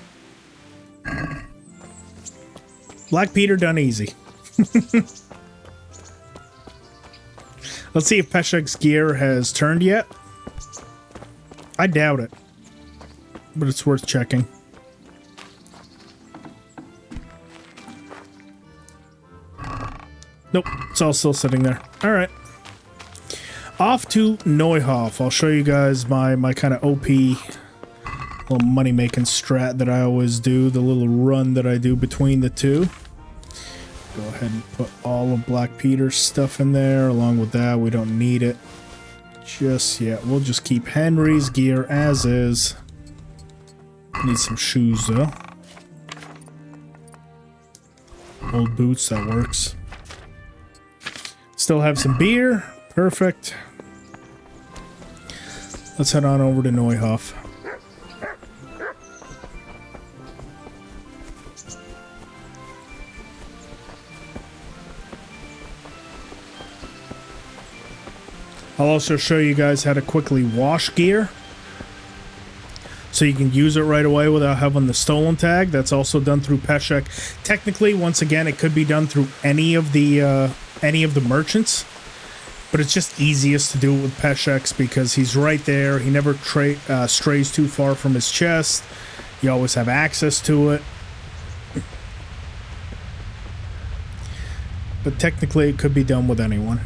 Black Peter done easy. Let's see if Peshek's gear has turned yet. I doubt it. But it's worth checking. Nope, it's all still sitting there. Alright. Off to Neuhof. I'll show you guys my kind of OP little money-making strat that I always do. The little run that I do between the two. Go ahead and put all of Black Peter's stuff in there. Along with that, we don't need it just yet. We'll just keep Henry's gear as is. Need some shoes, though. Old boots, that works. Still have some beer. Perfect. Let's head on over to Neuhof. I'll also show you guys how to quickly wash gear. so you can use it right away without having the stolen tag. That's also done through Peshek. Technically, once again, it could be done through any of the merchants, but it's just easiest to do it with Peshek's because he's right there. He never strays too far from his chest. You always have access to it. But technically, it could be done with anyone.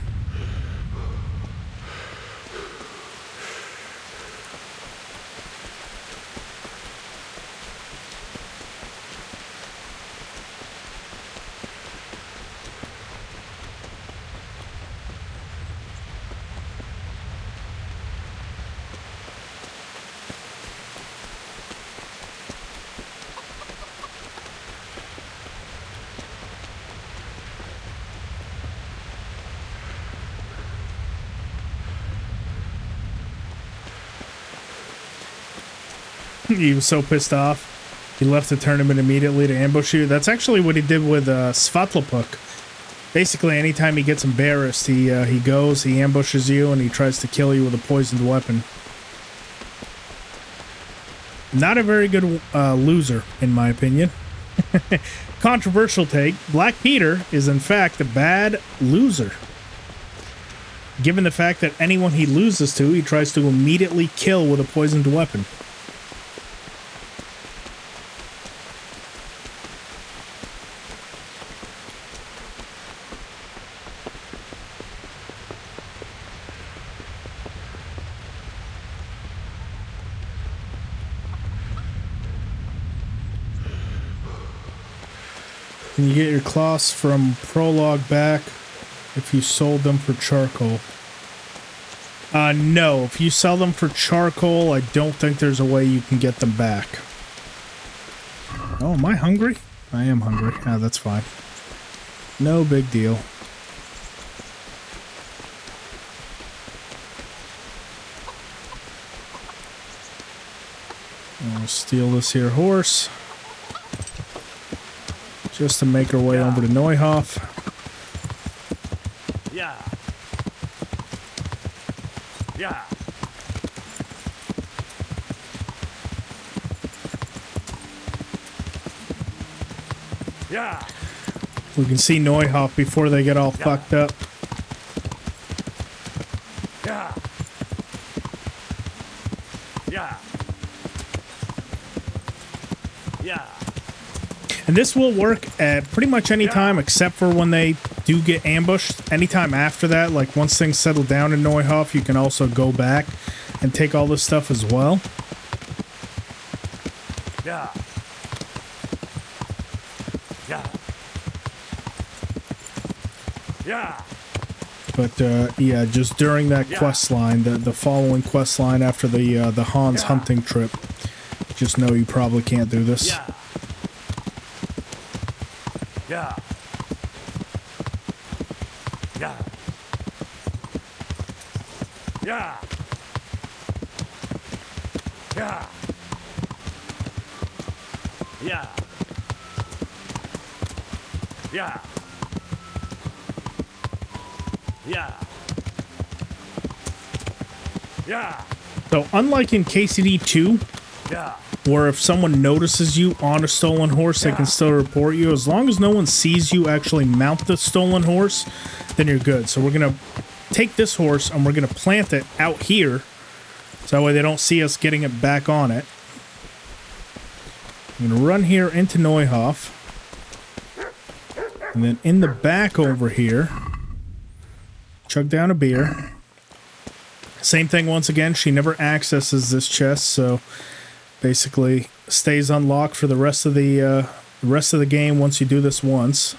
He was so pissed off. He left the tournament immediately to ambush you. That's actually what he did with Svatlopuk. Basically, anytime he gets embarrassed, he goes, he ambushes you, and he tries to kill you with a poisoned weapon. Not a very good loser, in my opinion. Controversial take. Black Peter is, in fact, a bad loser. Given the fact that anyone he loses to, he tries to immediately kill with a poisoned weapon. Can you get your cloths from Prologue back if you sold them for charcoal? No. If you sell them for charcoal, I don't think there's a way you can get them back. Oh, am I hungry? I am hungry. Ah, that's fine. No big deal. I'll steal this here horse. Just to make our way over to Neuhof. Yeah. Yeah. Yeah. We can see Neuhof before they get all fucked up. Yeah. Yeah. Yeah. And this will work at pretty much any time except for when they do get ambushed. Anytime after that, like once things settle down in Neuhof, you can also go back and take all this stuff as well. Yeah. Yeah. Yeah. But yeah, just during that quest line, the following quest line after the Hans hunting trip, just know you probably can't do this. Yeah. Yeah. Yeah. Yeah. Yeah. Yeah. Yeah. Yeah. Yeah. So unlike in KCD 2, Yeah. where if someone notices you on a stolen horse, they can still report you. As long as no one sees you actually mount the stolen horse, then you're good. So we're going to take this horse and we're going to plant it out here. So that way they don't see us getting it back on it. I'm going to run here into Neuhof. And then in the back over here, chug down a beer. Same thing once again. She never accesses this chest, so basically stays unlocked for the rest of the game once you do this once.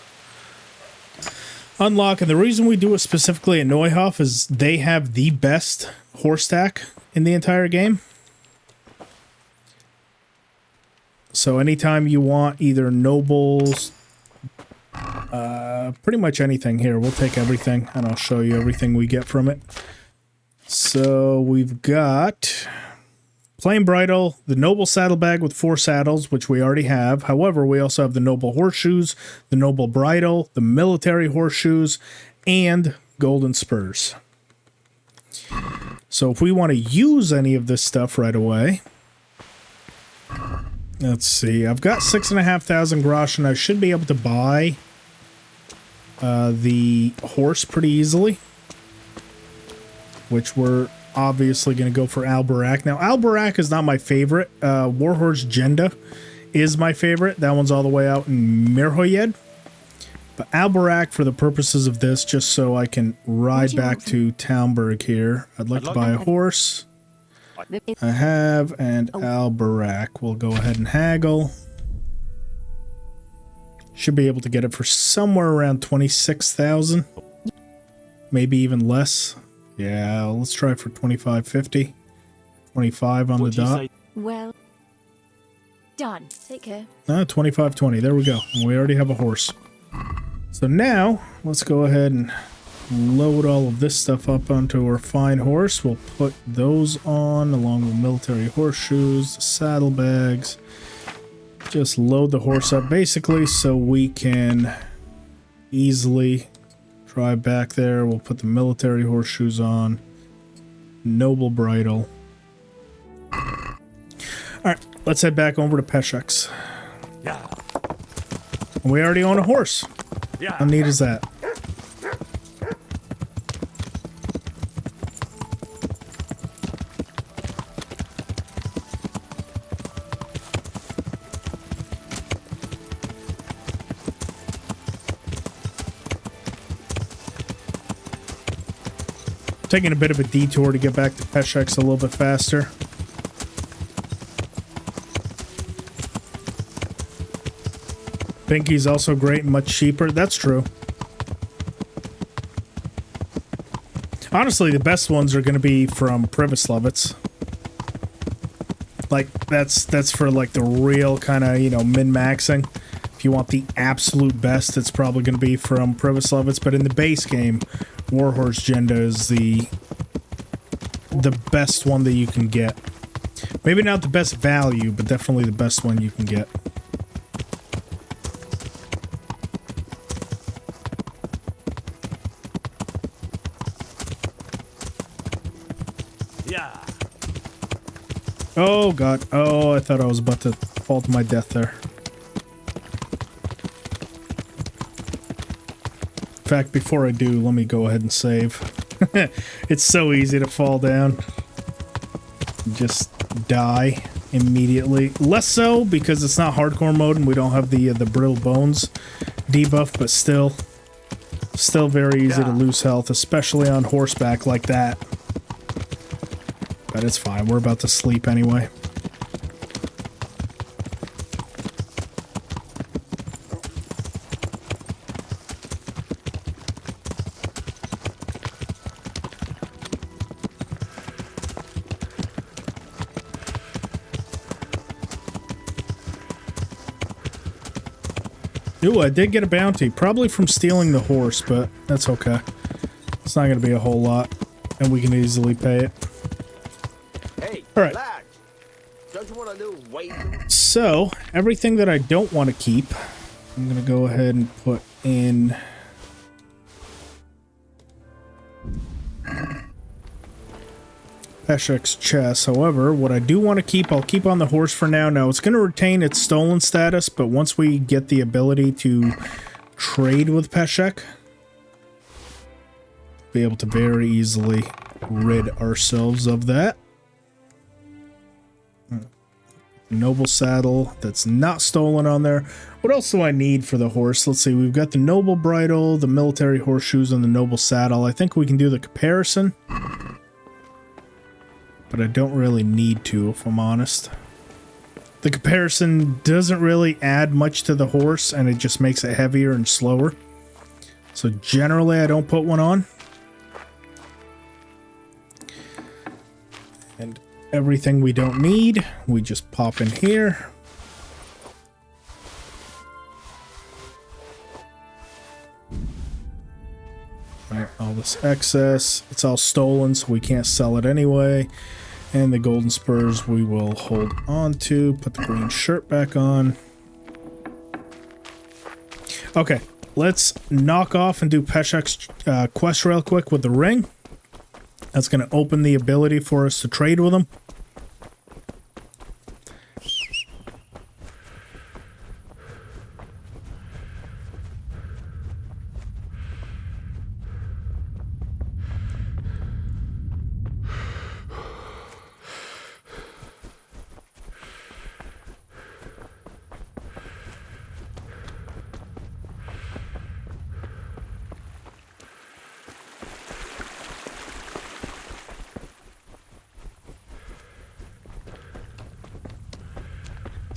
Unlock, and the reason we do it specifically at Neuhof is they have the best horse stack in the entire game. So anytime you want either nobles, pretty much anything here, we'll take everything and I'll show you everything we get from it. So we've got plain bridle, the noble saddlebag with 4 saddles, which we already have. However, we also have the noble horseshoes, the noble bridle, the military horseshoes, and golden spurs. So if we want to use any of this stuff right away, Let's see. I've got 6,500 grosh, and I should be able to buy the horse pretty easily, which we're obviously going to go for Alberak. Now, Alberak is not my favorite. Warhorse Jenda is my favorite. That one's all the way out in Mirhoyed. But Alberak, for the purposes of this, just so I can ride back to Talmberg here, I'd like to buy a horse. I have, and Alberak. We'll go ahead and haggle. Should be able to get it for somewhere around 26,000. Maybe even less. Yeah, let's try for 25.50. 25 on the dot. Well, done. Take care. 25.20. There we go. And we already have a horse. So now, let's go ahead and load all of this stuff up onto our fine horse. We'll put those on along with military horseshoes, saddlebags. Just load the horse up basically so we can easily drive back there. We'll put the military horseshoes on. Noble bridle. Alright, let's head back over to Peshek's. Yeah. And we already own a horse. Yeah. How neat is that? Taking a bit of a detour to get back to Peshek's a little bit faster. Pinky's also great and much cheaper. That's true. Honestly, the best ones are going to be from Privislovitz. Like, that's for, like, the real kind of, you know, min-maxing. If you want the absolute best, it's probably going to be from Privislovitz. But in the base game, Warhorse Jenda is the best one that you can get. Maybe not the best value, but definitely the best one you can get. Yeah. Oh god. Oh, I thought I was about to fall to my death there. In fact, before I do, let me go ahead and save. It's so easy to fall down. Just die immediately. Less so because it's not hardcore mode and we don't have the brittle bones debuff, but still very easy to lose health, especially on horseback like that. But it's fine. We're about to sleep anyway. Ooh, I did get a bounty. Probably from stealing the horse, but that's okay. It's not going to be a whole lot, and we can easily pay it. Hey, all right. lad, don't you want a little wait? So, everything that I don't want to keep, I'm going to go ahead and put in... Peshek's chest. However, what I do want to keep, I'll keep on the horse for now. Now, it's going to retain its stolen status, but once we get the ability to trade with Peshek, be able to very easily rid ourselves of that. Noble saddle that's not stolen on there. What else do I need for the horse? Let's see, we've got the noble bridle, the military horseshoes, and the noble saddle. I think we can do the comparison. But I don't really need to, if I'm honest. The comparison doesn't really add much to the horse, and it just makes it heavier and slower. So generally, I don't put one on. And everything we don't need, we just pop in here. Right, all this excess, it's all stolen, so we can't sell it anyway. And the golden spurs we will hold on to. Put the green shirt back on. Okay, let's knock off and do Peshek's quest real quick with the ring. That's going to open the ability for us to trade with him.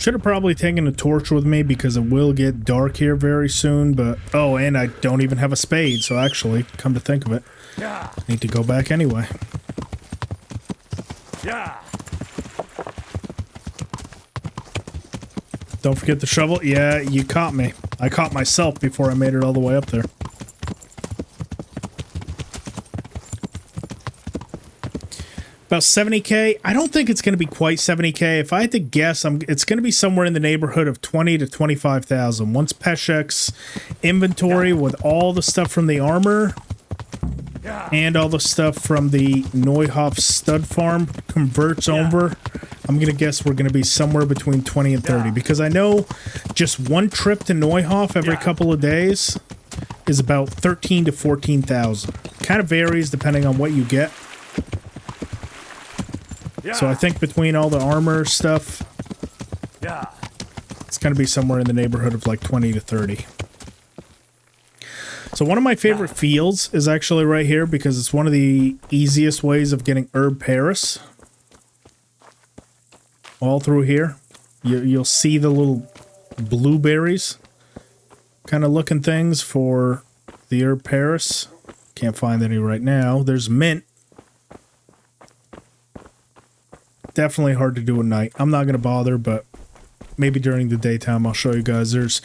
Should have probably taken a torch with me because it will get dark here very soon, but... Oh, and I don't even have a spade, so actually, come to think of it, I need to go back anyway. Yeah. Don't forget the shovel. Yeah, you caught me. I caught myself before I made it all the way up there. About 70k. I don't think it's going to be quite 70k. If I had to guess, it's going to be somewhere in the neighborhood of 20 to 25,000. Once Peshek's inventory with all the stuff from the armor and all the stuff from the Neuhof stud farm converts over, I'm going to guess we're going to be somewhere between 20 and 30 because I know just one trip to Neuhof every couple of days is about 13 to 14,000. Kind of varies depending on what you get. So I think between all the armor stuff, it's going to be somewhere in the neighborhood of like 20 to 30. So one of my favorite fields is actually right here because it's one of the easiest ways of getting herb Paris. All through here. You'll see the little blueberries kind of looking things for the herb Paris. Can't find any right now. There's mint. Definitely hard to do at night. I'm not going to bother, but maybe during the daytime I'll show you guys. There's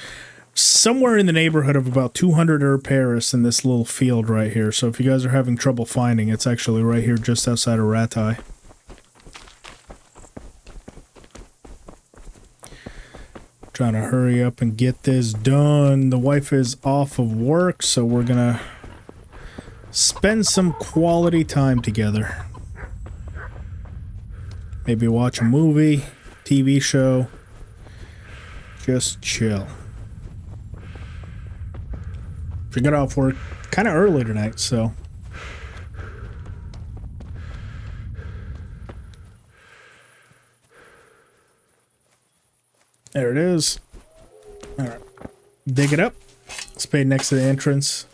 somewhere in the neighborhood of about 200 herb Paris in this little field right here. So if you guys are having trouble finding, it's actually right here just outside of Ratai. Trying to hurry up and get this done. The wife is off of work, so we're going to spend some quality time together. Maybe watch a movie, TV show. Just chill. She got off work kind of early tonight, so. There it is. All right. Dig it up. Spade next to the entrance.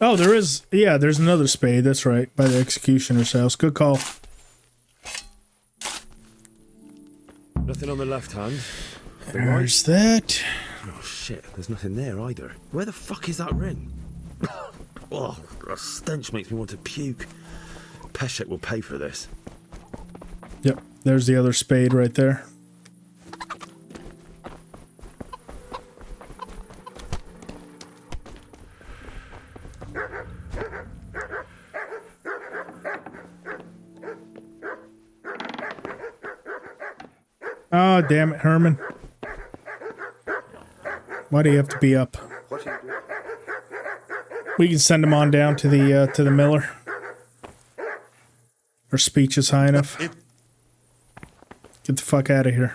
Oh, there is. Yeah, there's another spade. That's right. By the executioner's house. Good call. Nothing on the left hand. There's that. Oh shit, there's nothing there either. Where the fuck is that ring? Oh, the stench makes me want to puke. Peshek will pay for this. Yep, there's the other spade right there. Oh, damn it, Herman. Why do you have to be up? We can send him on down to the miller. Her speech is high enough. Get the fuck out of here.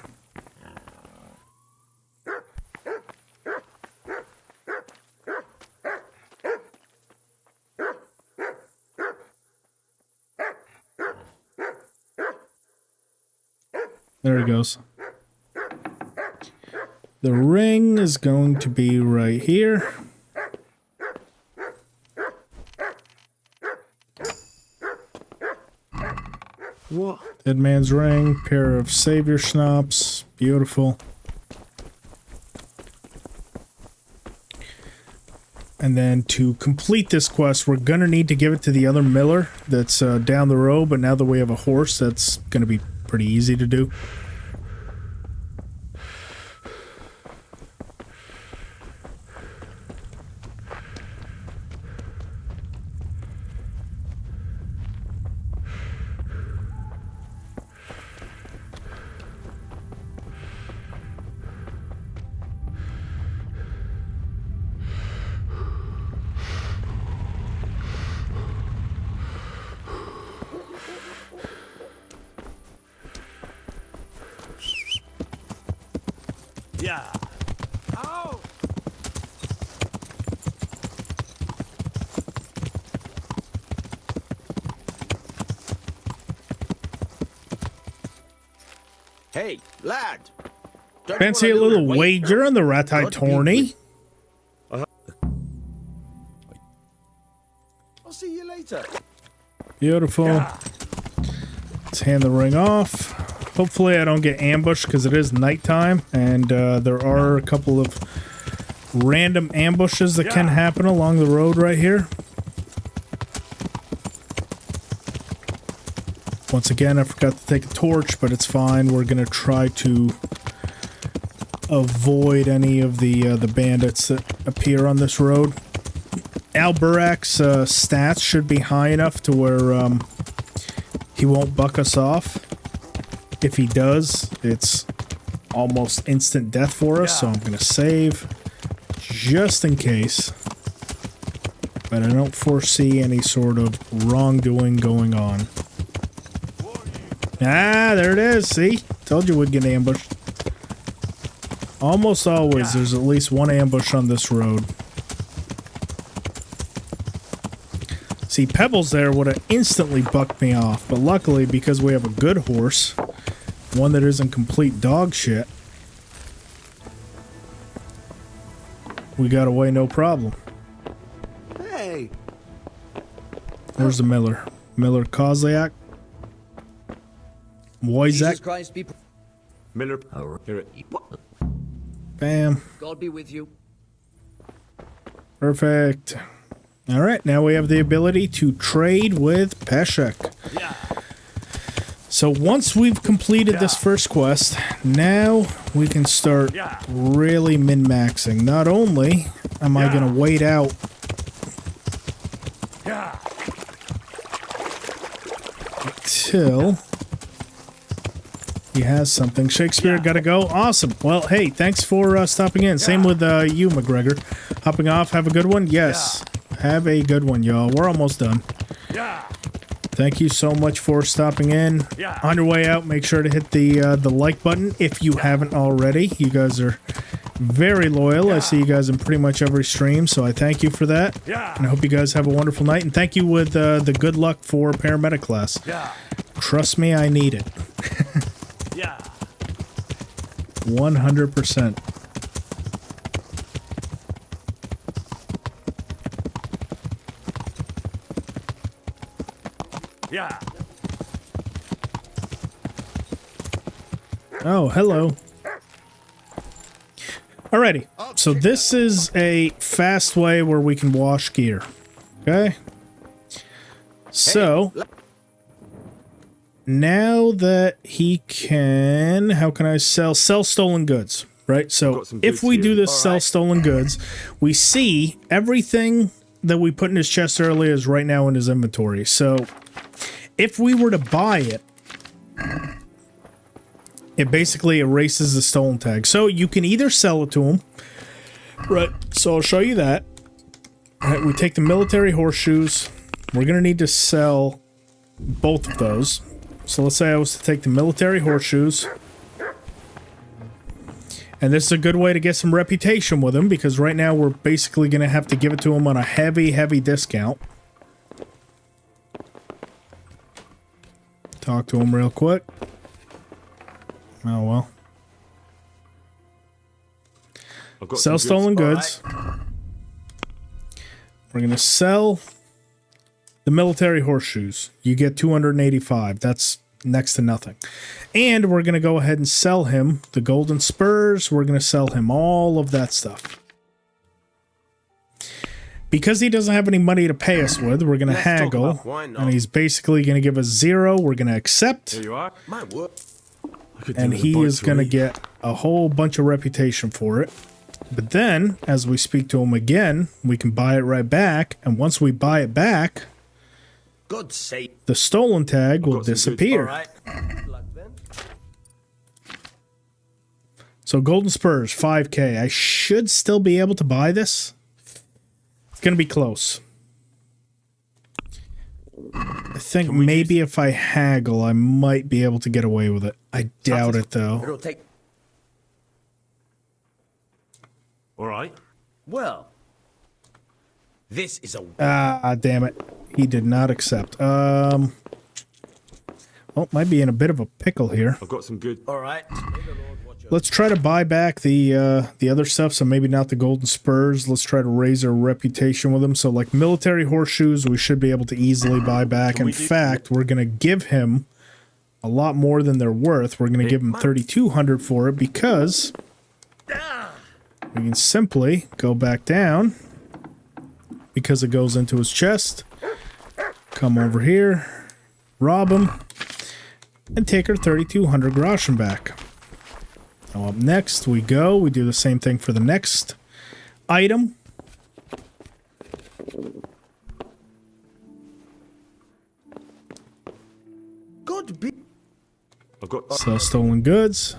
There he goes. The ring is going to be right here. What? Dead man's ring, pair of savior schnapps. Beautiful. And then to complete this quest, we're going to need to give it to the other miller that's down the road, but now that we have a horse, that's going to be pretty easy to do. Yeah. Ow! Hey, lad. Fancy a little wager on the Ratai tourney? I'll see you later. Beautiful. Let's hand the ring off. Hopefully I don't get ambushed because it is nighttime, and there are a couple of random ambushes that can happen along the road right here. Once again, I forgot to take a torch, but it's fine. We're going to try to avoid any of the bandits that appear on this road. Alberak's stats should be high enough to where he won't buck us off. If he does, it's almost instant death for us, so I'm going to save just in case. But I don't foresee any sort of wrongdoing going on. Ah, there it is. See? Told you we'd get ambushed. Almost always, there's at least one ambush on this road. See, Pebbles there would have instantly bucked me off, but luckily, because we have a good horse, one that isn't complete dog shit, we got away no problem. Hey! Where's the Miller? Miller Kozliak? Wojciech? Christ be Miller. Bam. God be with you. Perfect. All right, now we have the ability to trade with Peshek. So once we've completed this first quest, now we can start really min-maxing. Not only am I going to wait out until he has something. Shakespeare, gotta go. Awesome. Well, hey, thanks for stopping in. Same with you, McGregor. Hopping off. Have a good one. Yes. Have a good one, y'all. We're almost done. Thank you so much for stopping in. On your way out, make sure to hit the like button if you haven't already. You guys are very loyal. I see you guys in pretty much every stream, so I thank you for that. And I hope you guys have a wonderful night. And thank you with the good luck for paramedic class. Trust me, I need it. 100%. Oh, hello. Alrighty, so this is a fast way where we can wash gear. Okay? So, now that he can, how can I sell stolen goods, right? So if we do this sell stolen goods, we see everything that we put in his chest earlier is right now in his inventory. So if we were to buy it, it basically erases the stolen tag. So you can either sell it to him, right? So I'll show you that. All right, we take the military horseshoes. We're going to need to sell both of those. So let's say I was to take the military horseshoes. And this is a good way to get some reputation with him, because right now we're basically going to have to give it to him on a heavy, heavy discount. Talk to him real quick. Oh, well. Sell stolen goods. We're going to sell the military horseshoes. You get 285. That's next to nothing. And we're going to go ahead and sell him the golden spurs. We're going to sell him all of that stuff. Because he doesn't have any money to pay us with, we're going to haggle. And he's basically going to give us 0. We're going to accept. Here you are. My work. And he is going to get a whole bunch of reputation for it. But then, as we speak to him again, we can buy it right back. And once we buy it back, God's sake, the stolen tag will disappear. So golden spurs, 5k. I should still be able to buy this. It's going to be close. I think maybe if I haggle, I might be able to get away with it. I doubt it, though. It'll take. All right. Well, this is a. Ah, damn it. He did not accept. Oh, might be in a bit of a pickle here. I've got some good. All right. Let's try to buy back the other stuff, so maybe not the golden spurs. Let's try to raise our reputation with him. So, like military horseshoes, we should be able to easily buy back. In fact, we're going to give him a lot more than they're worth. We're going to give him 3,200 for it because we can simply go back down because it goes into his chest. Come over here, rob him, and take our 3,200 groschen back. Now up next we go. We do the same thing for the next item. Sell stolen goods.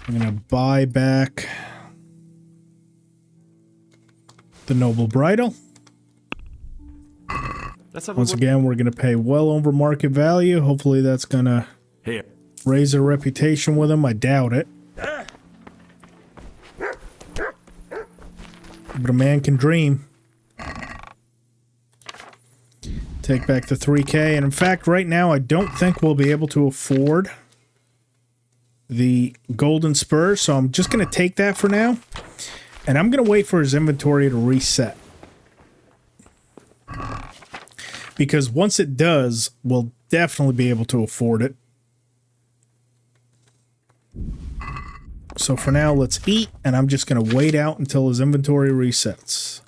I'm gonna buy back the noble bridle. Once again, we're gonna pay well over market value. Hopefully that's gonna raise our reputation with him. I doubt it. But a man can dream. Take back the 3K, and in fact, right now, I don't think we'll be able to afford the golden spur, so I'm just going to take that for now, and I'm going to wait for his inventory to reset. Because once it does, we'll definitely be able to afford it. So for now, let's eat, and I'm just going to wait out until his inventory resets.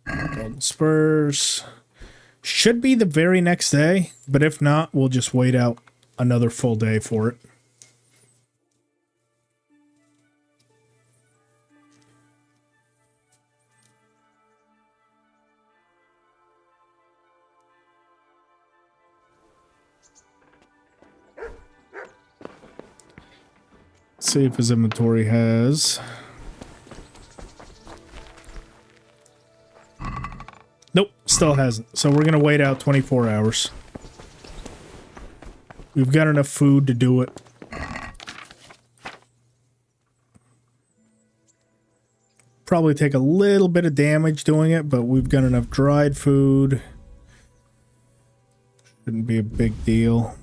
Golden spurs. Should be the very next day, but if not, we'll just wait out another full day for it. See if his inventory has... Nope, still hasn't. So we're going to wait out 24 hours. We've got enough food to do it. Probably take a little bit of damage doing it, but we've got enough dried food. Shouldn't be a big deal.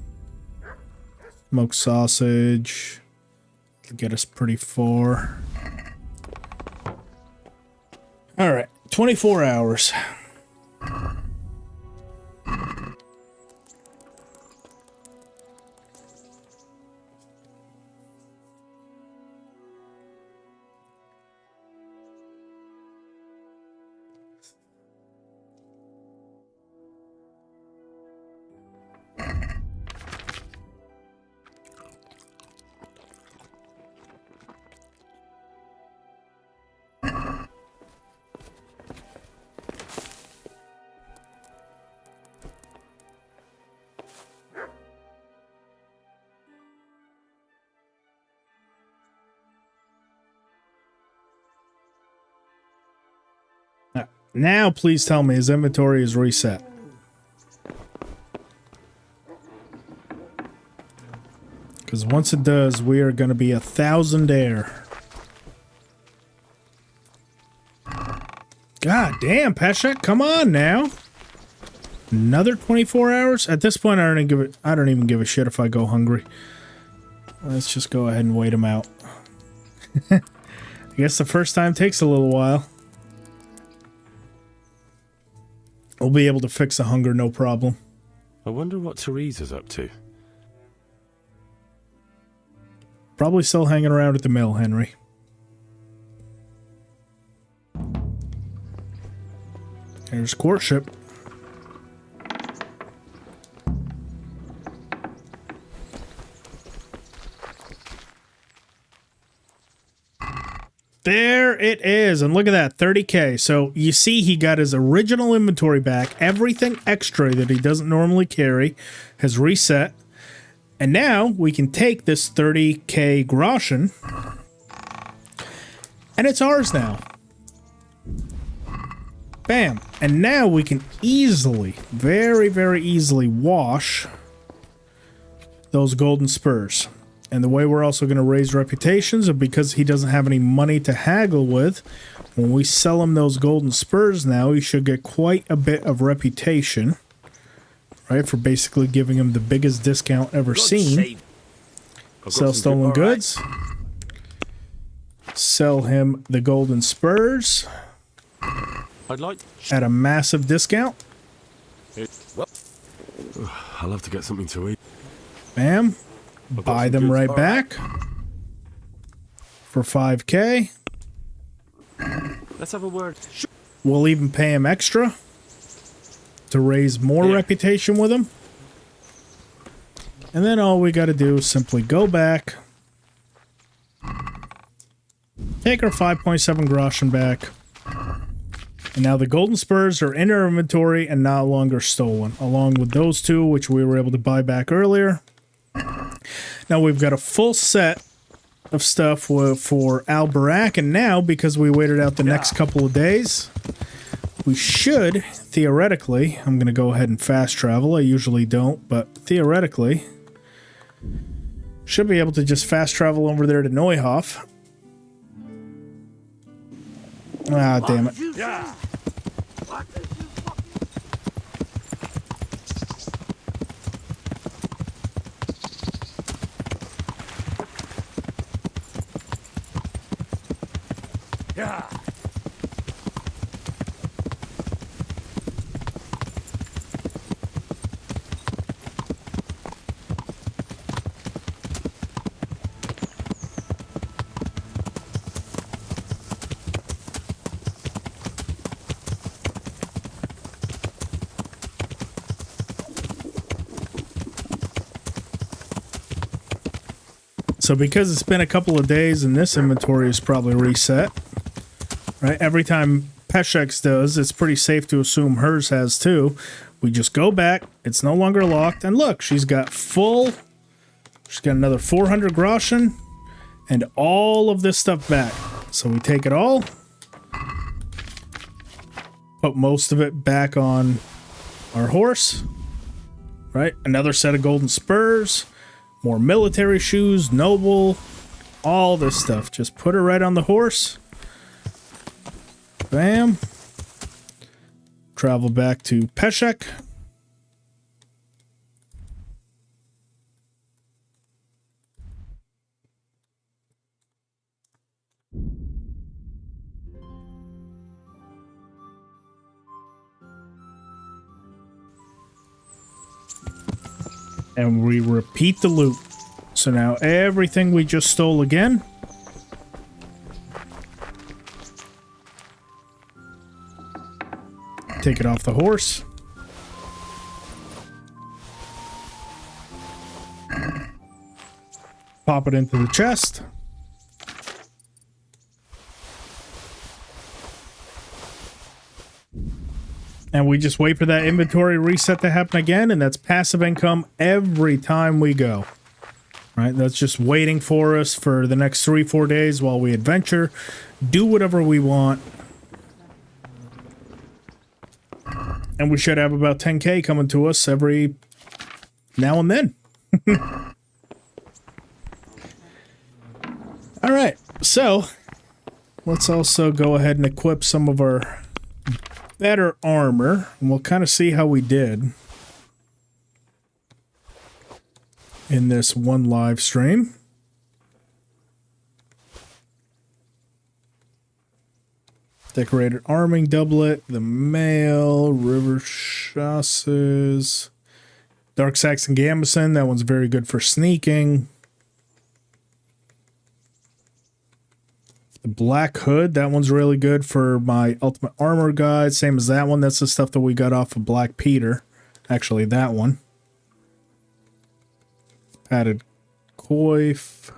Smoked sausage. Could get us pretty far. Alright, 24 hours. Now, please tell me his inventory is reset. Because once it does, we are going to be 1,000 God damn, Peshek, come on now. Another 24 hours? At this point, I don't even give a shit if I go hungry. Let's just go ahead and wait him out. I guess the first time takes a little while. We'll be able to fix the hunger, no problem. I wonder what Teresa's up to. Probably still hanging around at the mill, Henry. There's courtship. There it is, and look at that, 30K. So you see he got his original inventory back. Everything extra that he doesn't normally carry has reset. And now we can take this 30K groschen, and it's ours now. Bam. And now we can easily, very, very easily wash those golden spurs. And the way we're also going to raise reputations is because he doesn't have any money to haggle with. When we sell him those golden spurs now, he should get quite a bit of reputation. Right? For basically giving him the biggest discount ever seen. Sell stolen goods. Sell him the golden spurs. I'd like at a massive discount. I'll have to get something to eat. Bam. Buy them right back. For 5K. Let's have a word. We'll even pay him extra to raise more reputation with him. And then all we got to do is simply go back, take our 5.7 groschen back, and now the golden spurs are in our inventory and no longer stolen, along with those two, which we were able to buy back earlier. Now we've got a full set of stuff for Alberak, and now, because we waited out the next couple of days, we should, theoretically, I'm going to go ahead and fast travel. I usually don't, but theoretically, should be able to just fast travel over there to Neuhof. Ah, damn it. Yeah. Yeah. So because it's been a couple of days and this inventory is probably reset, right? Every time Peshek's does, it's pretty safe to assume hers has too. We just go back, it's no longer locked, and look, she's got another 400 groschen and all of this stuff back. So we take it all, put most of it back on our horse, right? Another set of golden spurs, more military shoes, noble, all this stuff. Just put her right on the horse. Bam. Travel back to Peshek. And we repeat the loop. So now everything we just stole again. Take it off the horse. Pop it into the chest. And we just wait for that inventory reset to happen again, and that's passive income every time we go. Right? That's just waiting for us for the next 3-4 days while we adventure. Do whatever we want. And we should have about 10K coming to us every now and then. Alright, so let's also go ahead and equip some of our better armor, and we'll kind of see how we did in this one live stream. Decorated arming doublet, the mail, river chassis, Dark Saxon Gambeson, that one's very good for sneaking. The Black Hood, that one's really good for my Ultimate Armor Guide. Same as that one. That's the stuff that we got off of Black Peter. Actually, that one. Padded coif.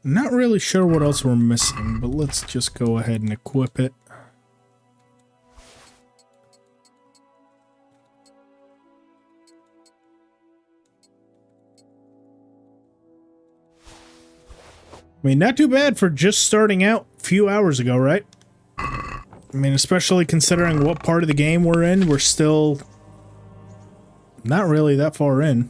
Not really sure what else we're missing, but let's just go ahead and equip it. I mean, not too bad for just starting out a few hours ago, right? I mean, especially considering what part of the game we're in, we're still not really that far in.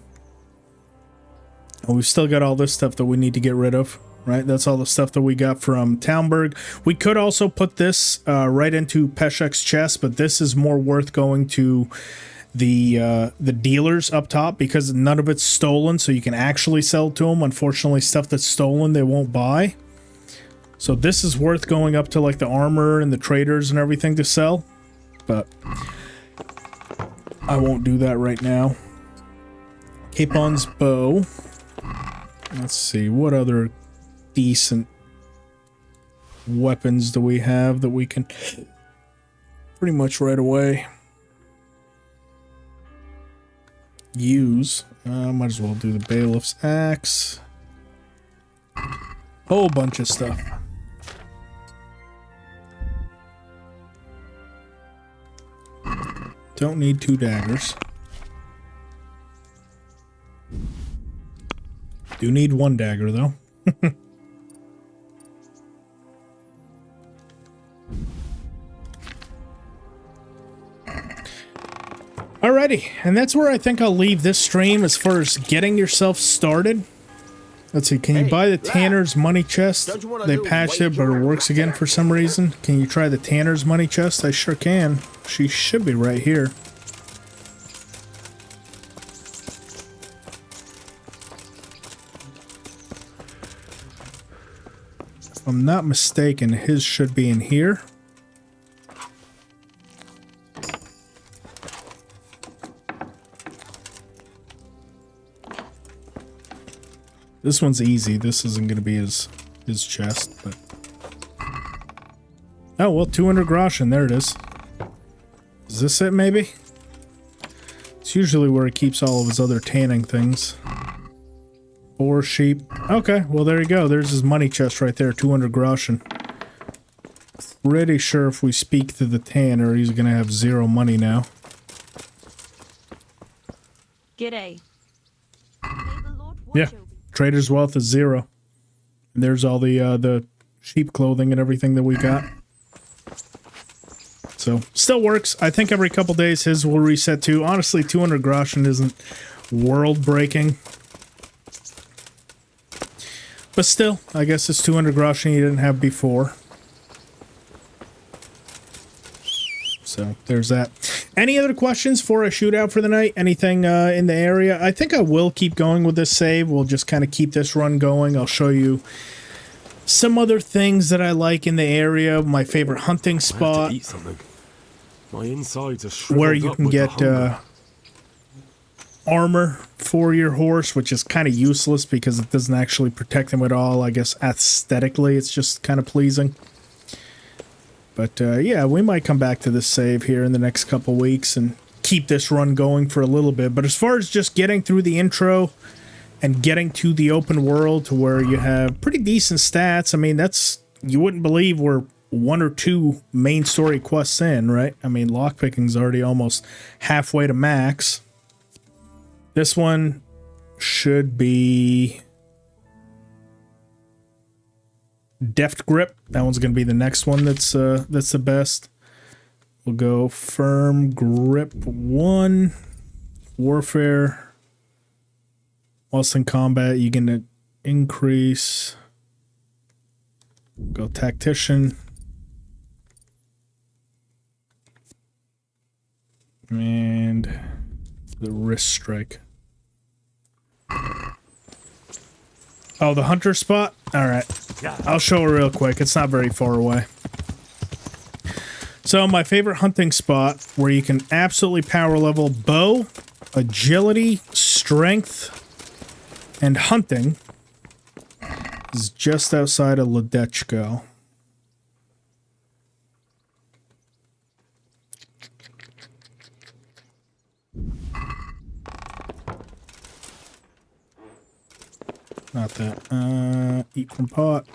And we've still got all this stuff that we need to get rid of, right? That's all the stuff that we got from Talmberg. We could also put this right into Peshek's chest, but this is more worth going to the dealers up top because none of it's stolen, so you can actually sell to them. Unfortunately, stuff that's stolen they won't buy. So this is worth going up to like the armor and the traders and everything to sell. but I won't do that right now. Capon's bow. Let's see, what other decent weapons do we have that we can pretty much right away use? Might as well do the bailiff's axe. Whole bunch of stuff. Don't need 2 daggers. Do need 1 dagger though. Alrighty, and that's where I think I'll leave this stream as far as getting yourself started. Let's see, can you buy the Tanner's money chest? They patched it, but it works again for some reason. Can you try the Tanner's money chest? I sure can. She should be right here. If I'm not mistaken, his should be in here. This one's easy. This isn't going to be his chest, but... Oh, well, 200 groschen. There it is. Is this it, maybe? It's usually where he keeps all of his other tanning things. 4 sheep. Okay, well, there you go. There's his money chest right there, 200 groschen. Pretty sure if we speak to the tanner, he's going to have 0 money now. G'day. Yeah. Trader's wealth is 0. And there's all the sheep clothing and everything that we got. So, still works. I think every couple days his will reset too. Honestly, 200 groschen isn't world-breaking. But still, I guess it's 200 groschen you didn't have before. So, there's that. Any other questions for a shootout for the night? Anything in the area? I think I will keep going with this save. We'll just kind of keep this run going. I'll show you some other things that I like in the area. My favorite hunting spot. Eat something. My insides are where you can get armor for your horse, which is kind of useless because it doesn't actually protect him at all. I guess aesthetically it's just kind of pleasing. But yeah, we might come back to this save here in the next couple weeks and keep this run going for a little bit. But as far as just getting through the intro and getting to the open world to where you have pretty decent stats, I mean, that's, you wouldn't believe we're 1 or 2 main story quests in, right? I mean, lockpicking's already almost halfway to max. This one should be Deft Grip. That one's going to be the next one that's the best. We'll go Firm Grip 1. Warfare. Whilst in combat, you're going to increase. Go Tactician. And the Wrist Strike. Oh, the hunter spot? Alright. I'll show it real quick. It's not very far away. So, my favorite hunting spot where you can absolutely power level bow, agility, strength, and hunting is just outside of Ledechko. Not that. Eat from pot.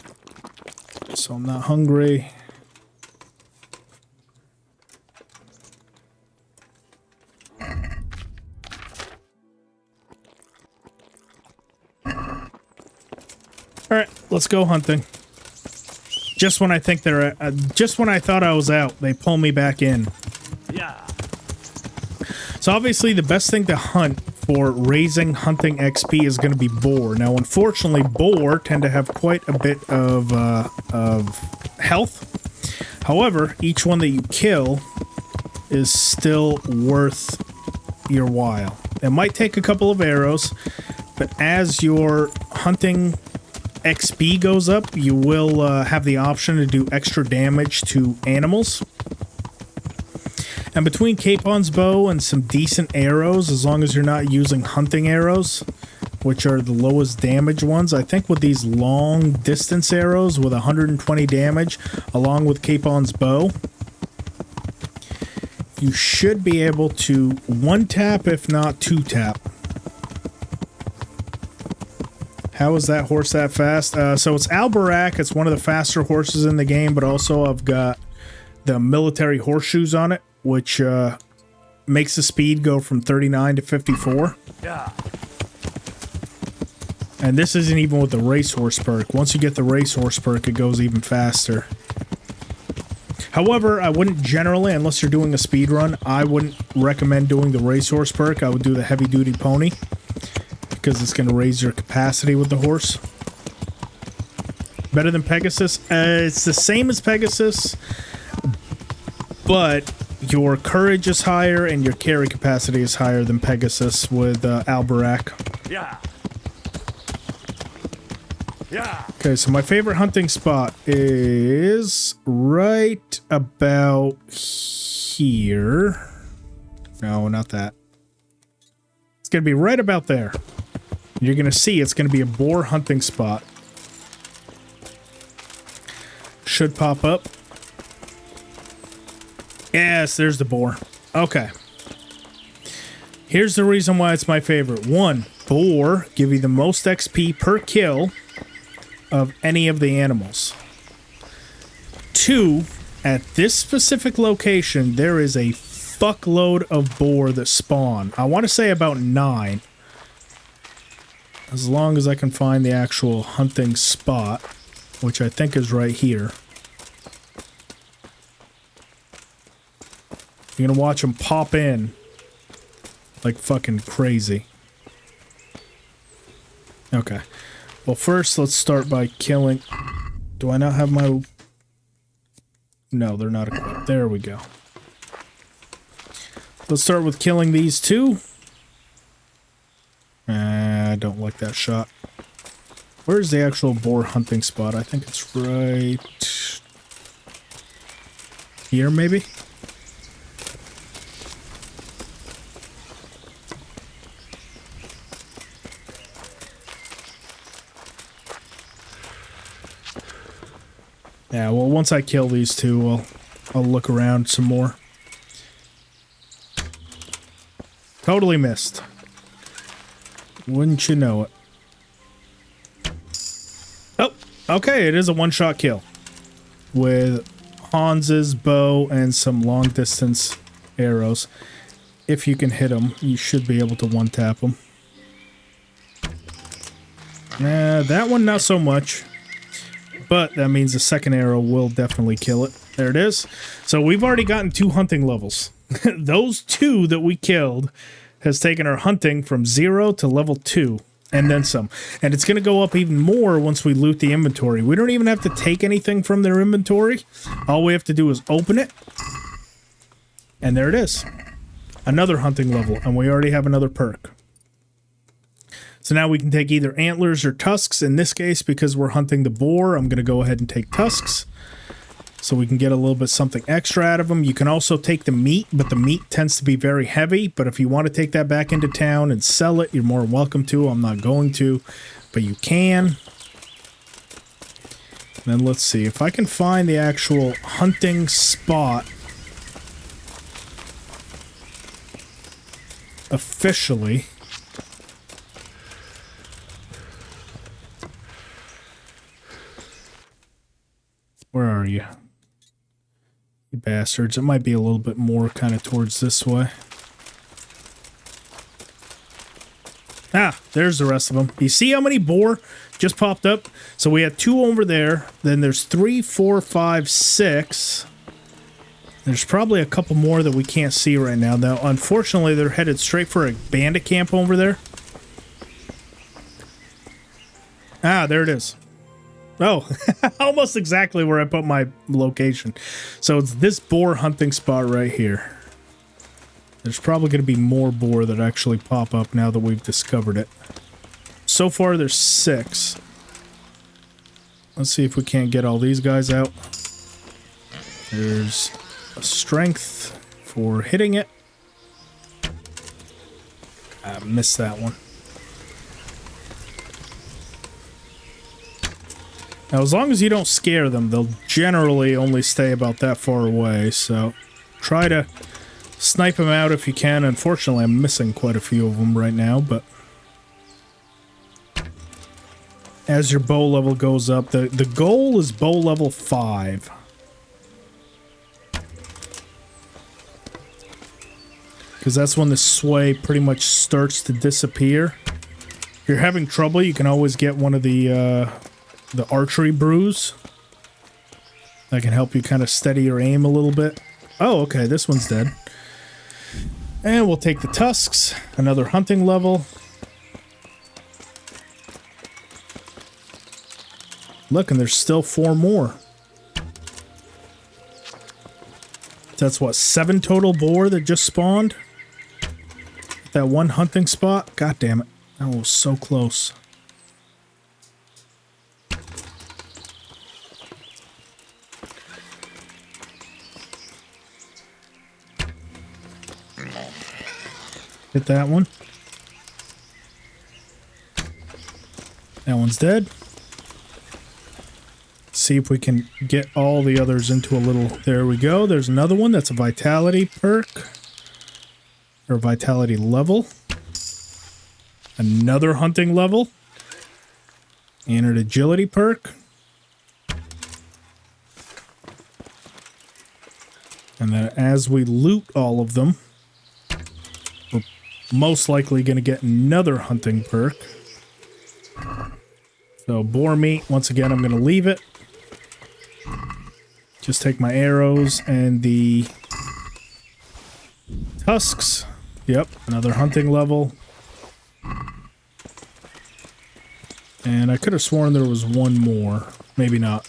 So I'm not hungry. Alright, let's go hunting. Just when I think they're just when I thought I was out, they pull me back in. Yeah. So obviously the best thing to hunt for raising hunting XP is going to be boar. Now, unfortunately, boar tend to have quite a bit of health. However, each one that you kill is still worth your while. It might take a couple of arrows, but as your hunting XP goes up, you will have the option to do extra damage to animals. And between Capon's bow and some decent arrows, as long as you're not using hunting arrows, which are the lowest damage ones, I think with these long distance arrows with 120 damage, along with Capon's bow, you should be able to one tap, if not two tap. How is that horse that fast? So it's Alberak. It's one of the faster horses in the game, but also I've got the military horseshoes on it, which makes the speed go from 39 to 54. Yeah. And this isn't even with the racehorse perk. Once you get the racehorse perk, it goes even faster. However, I wouldn't generally, unless you're doing a speed run, I wouldn't recommend doing the racehorse perk. I would do the heavy-duty pony, because it's going to raise your capacity with the horse. Better than Pegasus? It's the same as Pegasus, but your courage is higher and your carry capacity is higher than Pegasus with Alberak. Yeah. Yeah. Okay, so my favorite hunting spot is right about here. No, not that. It's going to be right about there. You're going to see it's going to be a boar hunting spot. Should pop up. Yes, there's the boar. Okay. Here's the reason why it's my favorite. 1, boar give you the most XP per kill of any of the animals. 2, at this specific location, there is a fuckload of boar that spawn. I want to say about 9. As long as I can find the actual hunting spot, which I think is right here. You're gonna watch them pop in like fucking crazy. Okay. Well, first, let's start by killing... Do I not have my... No, they're not equipped. There we go. Let's start with killing these two. I don't like that shot. Where's the actual boar hunting spot? I think it's right... here, maybe? Yeah, well, once I kill these two, I'll look around some more. Totally missed. Wouldn't you know it? Oh, okay, it is a one-shot kill. With Hans's bow and some long-distance arrows. If you can hit them, you should be able to one-tap them. That one, not so much. But that means the second arrow will definitely kill it. There it is. So we've already gotten 2 hunting levels. Those 2 that we killed has taken our hunting from 0 to level 2 and then some. And it's going to go up even more once we loot the inventory. We don't even have to take anything from their inventory. All we have to do is open it. And there it is. Another hunting level. And we already have another perk. So now we can take either antlers or tusks. In this case, because we're hunting the boar, I'm going to go ahead and take tusks. So we can get a little bit something extra out of them. You can also take the meat, but the meat tends to be very heavy. But if you want to take that back into town and sell it, you're more than welcome to. I'm not going to, but you can. And then let's see if I can find the actual hunting spot officially. Where are you? You bastards. It might be a little bit more kind of towards this way. Ah, there's the rest of them. You see how many boar just popped up? So we had 2 over there. Then there's 3, 4, 5, 6. There's probably a couple more that we can't see right now. Now, unfortunately, they're headed straight for a bandit camp over there. Ah, there it is. Oh, almost exactly where I put my location. So it's this boar hunting spot right here. There's probably going to be more boar that actually pop up now that we've discovered it. So far, there's 6. Let's see if we can't get all these guys out. There's a strength for hitting it. I missed that one. Now, as long as you don't scare them, they'll generally only stay about that far away, so try to snipe them out if you can. Unfortunately, I'm missing quite a few of them right now, but as your bow level goes up, the goal is bow level 5. Because that's when the sway pretty much starts to disappear. If you're having trouble, you can always get one of the archery brews. That can help you kind of steady your aim a little bit. Oh, okay, this one's dead. And we'll take the tusks, another hunting level. Look, and there's still 4 more. That's what, 7 total boar that just spawned? That one hunting spot? God damn it. That was so close. Hit that one. That one's dead. See if we can get all the others into a little... There we go. There's another one. That's a vitality perk. Or vitality level. Another hunting level. And an agility perk. And then as we loot all of them, we're most likely going to get another hunting perk. So boar meat, once again, I'm going to leave it. Just take my arrows and the tusks. Yep, another hunting level. And I could have sworn there was one more. Maybe not.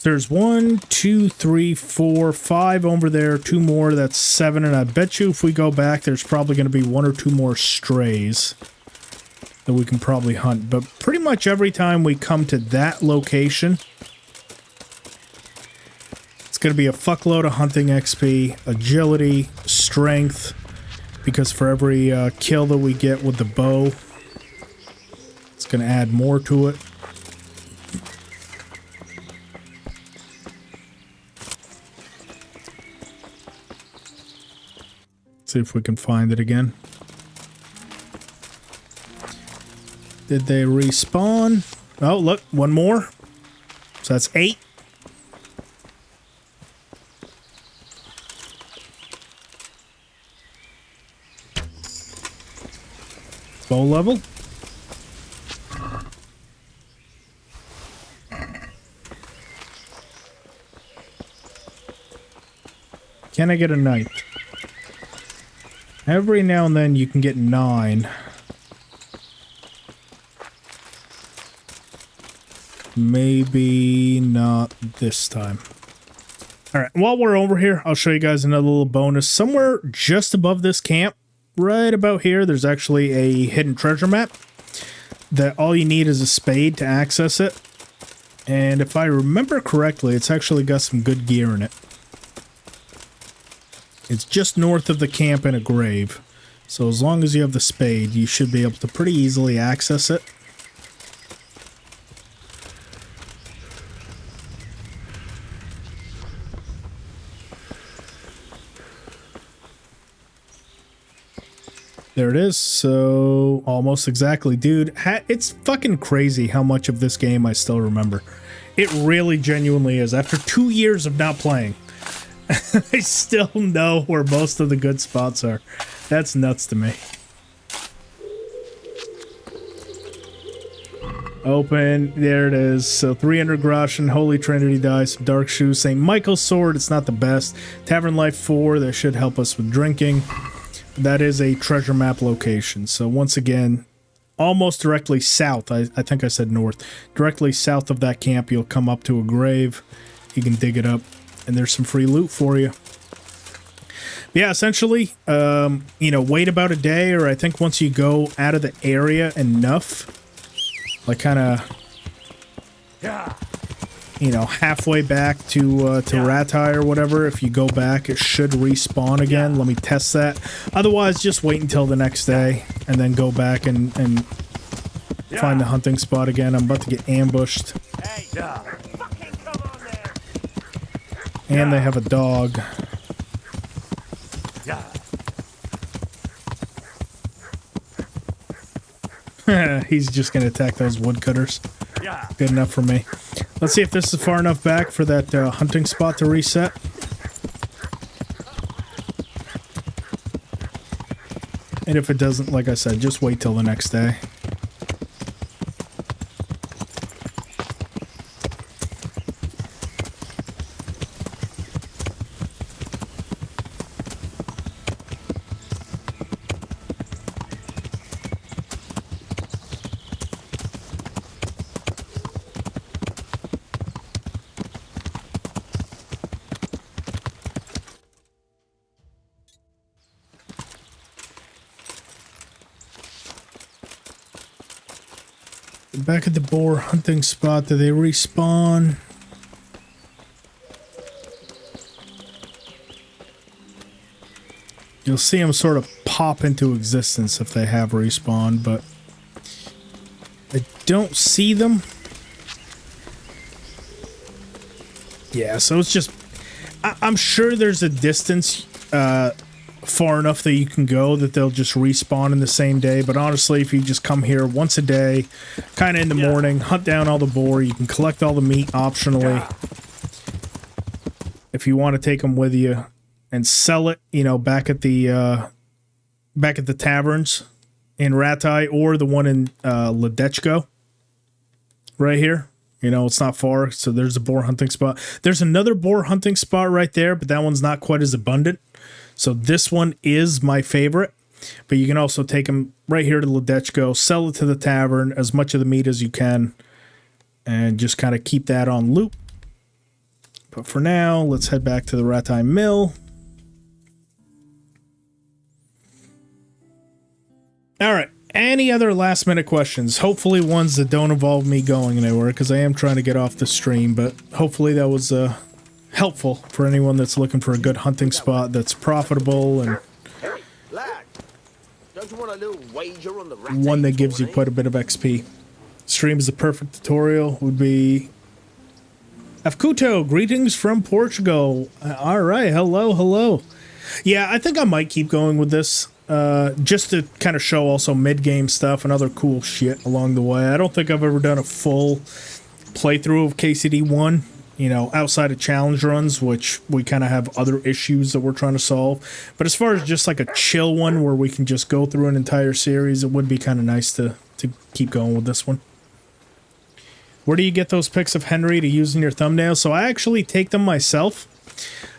There's 1, 2, 3, 4, 5 over there. 2 more, that's 7. And I bet you if we go back, there's probably going to be 1 or 2 more strays that we can probably hunt. But pretty much every time we come to that location, it's going to be a fuckload of hunting XP, agility, strength, because for every kill that we get with the bow, it's going to add more to it. See if we can find it again. Did they respawn? Oh, look, 1 more. So that's 8. Bow level. Can I get a knight? Every now and then you can get 9. Maybe not this time. Alright, while we're over here, I'll show you guys another little bonus. Somewhere just above this camp, right about here, there's actually a hidden treasure map that all you need is a spade to access it. And if I remember correctly, it's actually got some good gear in it. It's just north of the camp in a grave. So as long as you have the spade, you should be able to pretty easily access it. There it is. So almost exactly, dude. It's fucking crazy how much of this game I still remember. It really genuinely is. After 2 years of not playing, I still know where most of the good spots are. That's nuts to me. Open. There it is. So 300 groschen, Holy Trinity dice, Dark Shoes, St. Michael's Sword. It's not the best. Tavern Life 4. That should help us with drinking. That is a treasure map location. So once again, almost directly south. I think I said north. Directly south of that camp, you'll come up to a grave. You can dig it up. And there's some free loot for you. Yeah, essentially, you know, wait about a day, or I think once you go out of the area enough, like kind of, you know, halfway back to Ratai or whatever, if you go back, it should respawn again. Let me test that. Otherwise, just wait until the next day and then go back and find the hunting spot again. I'm about to get ambushed. And they have a dog. He's just going to attack those woodcutters. Good enough for me. Let's see if this is far enough back for that hunting spot to reset. And if it doesn't, like I said, just wait till the next day. Back at the boar hunting spot, do they respawn? You'll see them sort of pop into existence if they have respawned, but I don't see them. Yeah, so it's just... I'm sure there's a distance far enough that you can go that they'll just respawn in the same day, but honestly, if you just come here once a day, kind of in the morning, hunt down all the boar, you can collect all the meat optionally. If you want to take them with you and sell it, you know, back at the taverns in Ratai or the one in Ledechko, right here. You know, it's not far, so there's a boar hunting spot. There's another boar hunting spot right there, but that one's not quite as abundant. So this one is my favorite, but you can also take them right here to Ledechko, sell it to the tavern, as much of the meat as you can, and just kind of keep that on loop. But for now, let's head back to the Ratai Mill. All right, any other last minute questions? Hopefully ones that don't involve me going anywhere, because I am trying to get off the stream, but hopefully that was helpful for anyone that's looking for a good hunting spot that's profitable and Don't you want a little wager on the one that gives you quite a bit of XP. Stream is the perfect tutorial. Would be Afkuto, greetings from Portugal. All right, hello. Yeah, I think I might keep going with this just to kind of show also mid-game stuff and other cool shit along the way. I don't think I've ever done a full playthrough of KCD 1. You know, outside of challenge runs, which we kind of have other issues that we're trying to solve. But as far as just like a chill one where we can just go through an entire series, it would be kind of nice to keep going with this one. Where do you get those pics of Henry to use in your thumbnail? So I actually take them myself.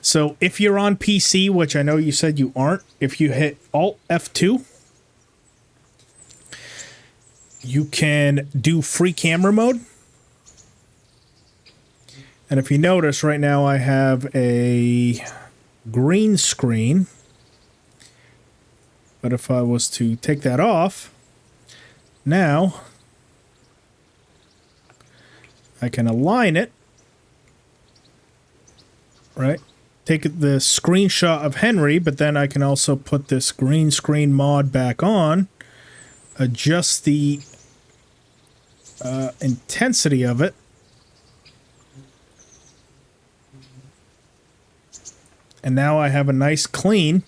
So if you're on PC, which I know you said you aren't, if you hit Alt F2, you can do free camera mode. And if you notice, right now I have a green screen. But if I was to take that off, now I can align it, right? Take the screenshot of Henry, but then I can also put this green screen mod back on, adjust the intensity of it, and now I have a nice clean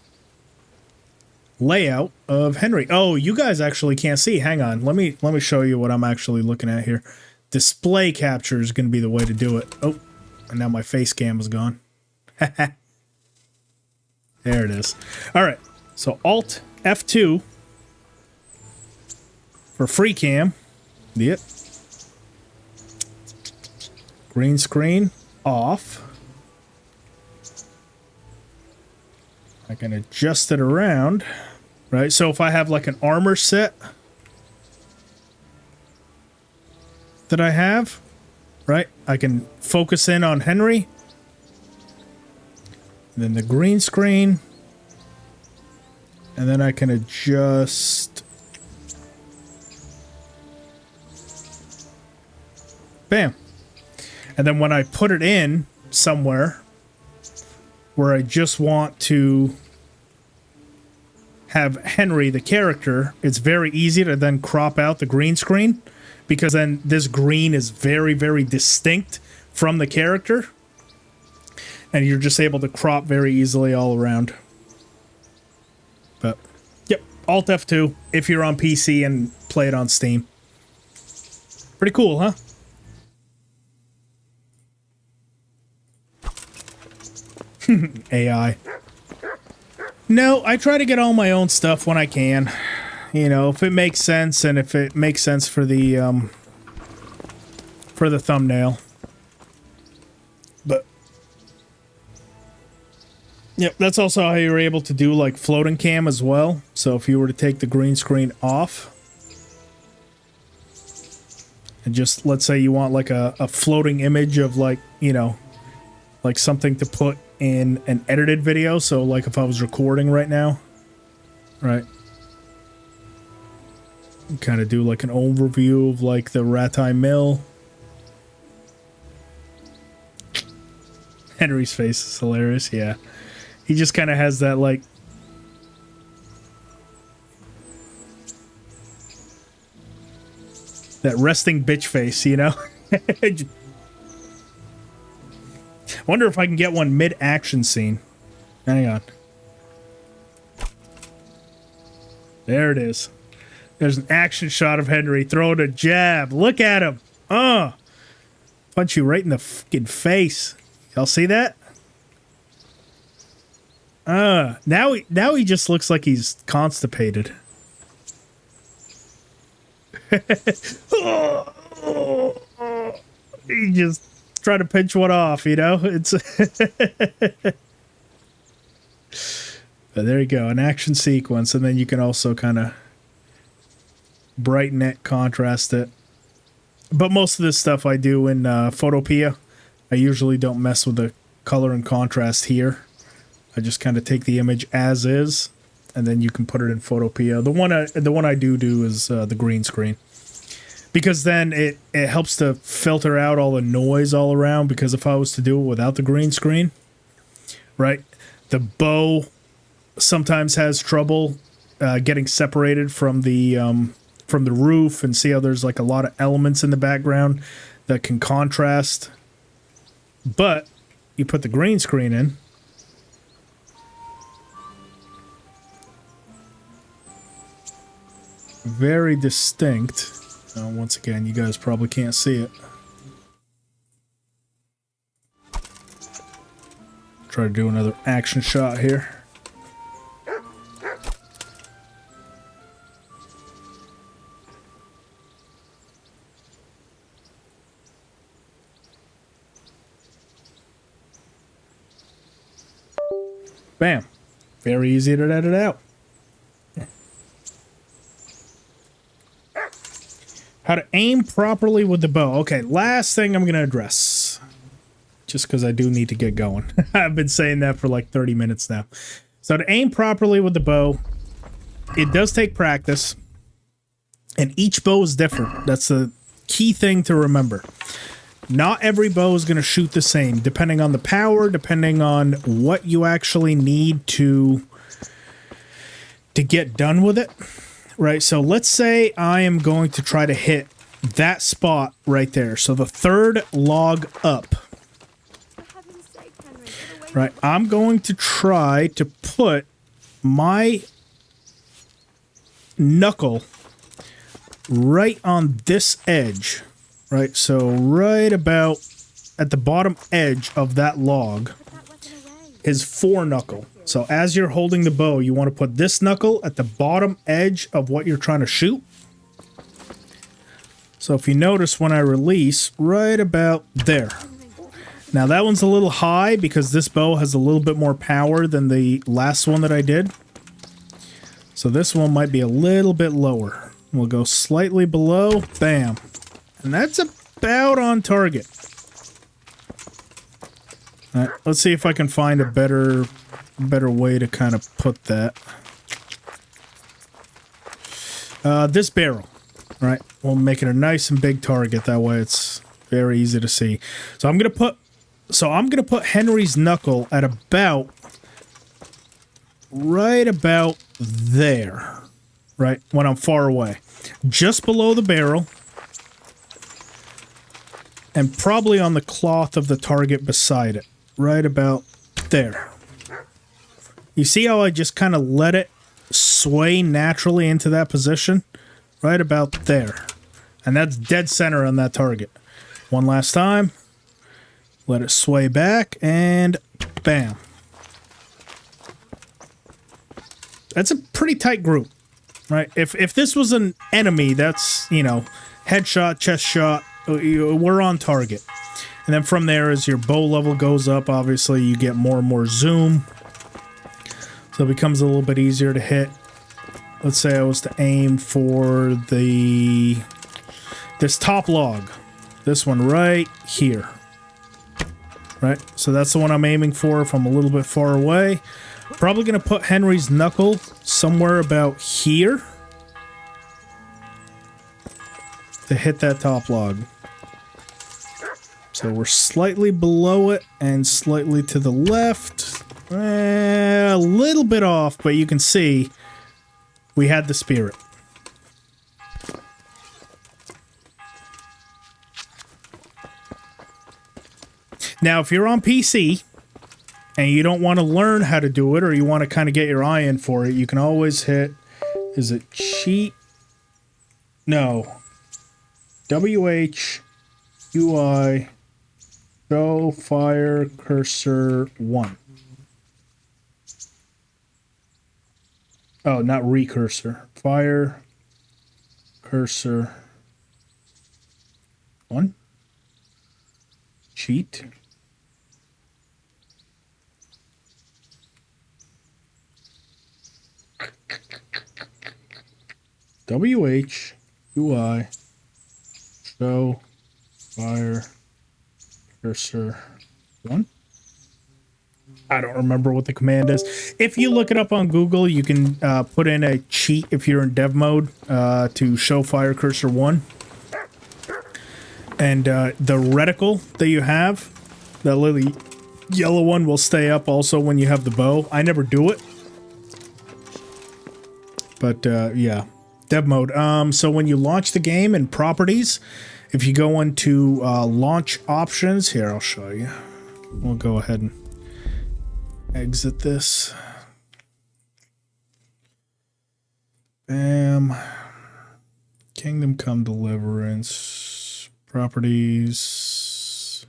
layout of Henry. Oh, you guys actually can't see. Hang on. Let me show you what I'm actually looking at here. Display capture is going to be the way to do it. Oh, and now my face cam is gone. There it is. All right. So Alt F2 for free cam. Yep. Green screen off. I can adjust it around, right? So if I have like an armor set that I have, right? I can focus in on Henry. And then the green screen. And then I can adjust. Bam. And then when I put it in somewhere where I just want to have Henry, the character, it's very easy to then crop out the green screen, because then this green is very, very distinct from the character. And you're just able to crop very easily all around. But, yep, Alt F2 if you're on PC and play it on Steam. Pretty cool, huh? AI. No, I try to get all my own stuff when I can. You know, if it makes sense, and if it makes sense for the thumbnail. But yep, that's also how you're able to do like floating cam as well. So if you were to take the green screen off and just, let's say you want like a floating image of like, you know, like something to put in an edited video. So like if I was recording right now, right? Kind of do like an overview of like the Ratai mill. Henry's face is hilarious, yeah. He just kind of has that like that resting bitch face, you know? Wonder if I can get one mid-action scene. Hang on. There it is. There's an action shot of Henry throwing a jab. Look at him. Punch you right in the fucking face. Y'all see that? Now he just looks like he's constipated. He just trying to pinch one off, you know? It's but there you go, an action sequence, and then you can also kind of brighten it, contrast it. But most of this stuff I do in Photopea. I usually don't mess with the color and contrast here. I just kind of take the image as is, and then you can put it in Photopea. The one I do is the green screen, because then it helps to filter out all the noise all around. Because if I was to do it without the green screen, right, the bow sometimes has trouble getting separated from the roof, and see how there's like a lot of elements in the background that can contrast. But you put the green screen in, very distinct. Once again, you guys probably can't see it. Try to do another action shot here. Bam. Very easy to edit out. How to aim properly with the bow. Okay, last thing I'm going to address. Just because I do need to get going. I've been saying that for like 30 minutes now. So to aim properly with the bow, it does take practice. And each bow is different. That's the key thing to remember. Not every bow is going to shoot the same, depending on the power, depending on what you actually need to get done with it. Right, so let's say I am going to try to hit that spot right there. So the third log up. Right, I'm going to try to put my knuckle right on this edge. Right, so right about at the bottom edge of that log is foreknuckle. So as you're holding the bow, you want to put this knuckle at the bottom edge of what you're trying to shoot. So if you notice when I release, right about there. Now that one's a little high because this bow has a little bit more power than the last one that I did. So this one might be a little bit lower. We'll go slightly below, bam. And that's about on target. All right, let's see if I can find a better way to kind of put that. This barrel, right? We'll make it a nice and big target. That way it's Very easy to see. So I'm gonna put Henry's knuckle at about right about there. Right when I'm far away. Just below the barrel. And probably on the cloth of the target beside it. Right about there. You see how I just kind of let it sway naturally into that position? Right about there. And that's dead center on that target. One last time. Let it sway back, and bam. That's a pretty tight group, right? If this was an enemy, that's, you know, headshot, chest shot, we're on target. And then from there, as your bow level goes up, obviously you get more and more zoom. So it becomes a little bit easier to hit. Let's say I was to aim for this top log. This one right here. Right? So that's the one I'm aiming for if I'm a little bit far away. Probably going to put Henry's knuckle somewhere about here to hit that top log. So we're slightly below it and slightly to the left. A little bit off, but you can see we had the spirit. Now, if you're on PC and you don't want to learn how to do it, or you want to kind of get your eye in for it, you can always hit, is it cheat? No. WH UI show fire cursor 1. Oh, not recursor. Fire cursor 1. Cheat. WH UI show fire cursor 1. I don't remember what the command is. If you look it up on Google, you can put in a cheat if you're in dev mode to show fire cursor 1. And the reticle that you have, that little yellow one, will stay up also when you have the bow. I never do it. But yeah, dev mode. So when you launch the game in properties, if you go into launch options, here, I'll show you. We'll go ahead and exit this. Bam. Kingdom Come Deliverance. Properties.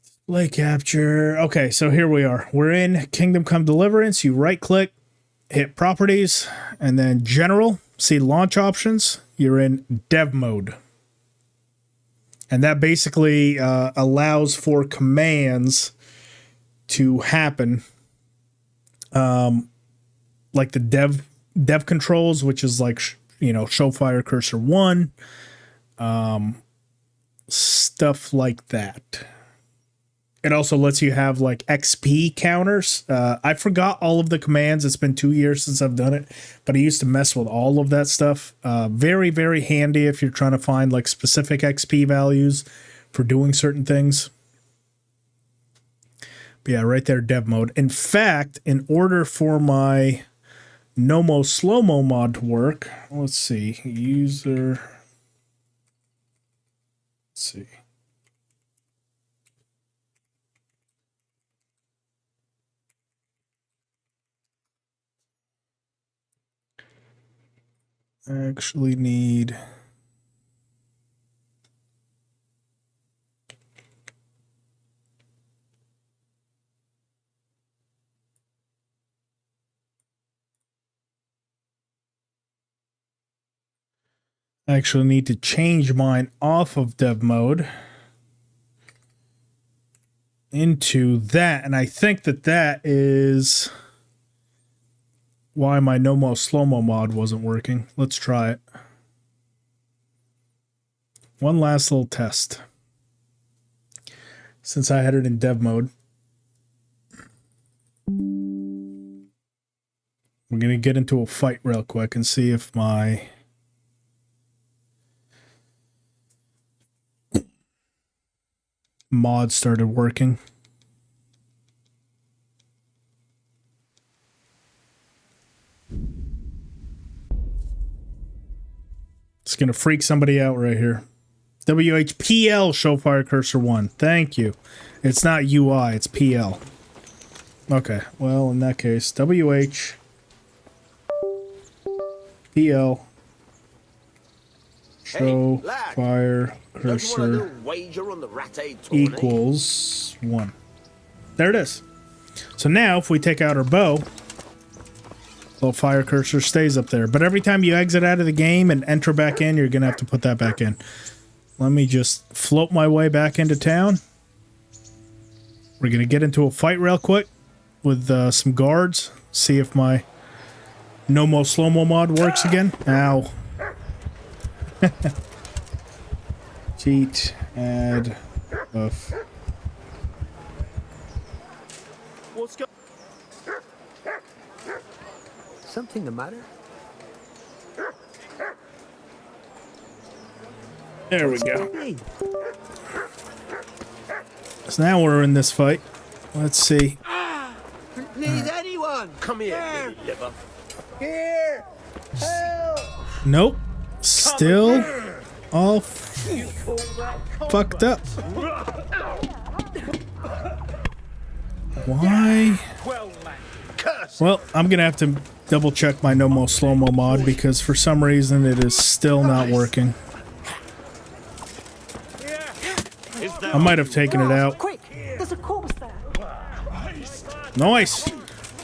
Display capture. Okay, so here we are. We're in Kingdom Come Deliverance. You right click, hit properties, and then general. See launch options. You're in dev mode. And that basically allows for commands to happen, like the dev controls, which is like, you know, show fire cursor 1, stuff like that. It also lets you have like XP counters. I forgot all of the commands. It's been 2 years since I've done it, but I used to mess with all of that stuff. Very, very handy if you're trying to find like specific XP values for doing certain things. But yeah, right there, dev mode. In fact, in order for my Nomo Slow-Mo mod to work, let's see, user, let's see. I actually need to change mine off of dev mode into that, and I think that is why my Nomo Slow-Mo mod wasn't working. Let's try it. One last little test. Since I had it in dev mode. We're going to get into a fight real quick and see if my mod started working. It's gonna freak somebody out right here. WHPL show fire cursor 1. Thank you. It's not UI, it's PL. Okay, well in that case, WH PL show lad. fire Don't you want a cursor little wager on the Ratai tourney? equals 1. There it is. So now if we take out our bow, little fire cursor stays up there. But every time you exit out of the game and enter back in, you're gonna have to put that back in. Let me just float my way back into town. We're gonna get into a fight real quick with some guards. See if my no-mo slow-mo mod works again. Ow. Cheat, add, buff. What's going? Something the matter? There we go. So now we're in this fight. Let's see. Need anyone? Come here, liver. Here! Help! Nope. Still all fucked up. Why? Well, I'm gonna have to double check my no-mo slow-mo mod because for some reason it is still not working. I might have taken it out. Quick! There's a corpse there. Nice.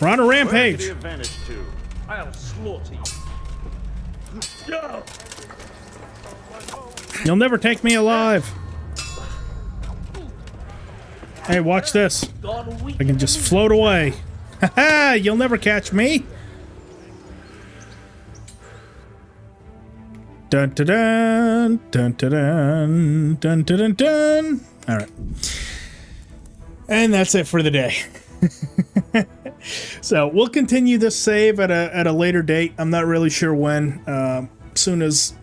We're on a rampage. I'll slaughter you. You'll never take me alive. Hey, watch this. I can just float away. Haha, you'll never catch me. Dun dun dun dun dun dun dun dun dun. All right, and that's it for the day. So we'll continue this save at a later date. I'm not really sure when. Soon as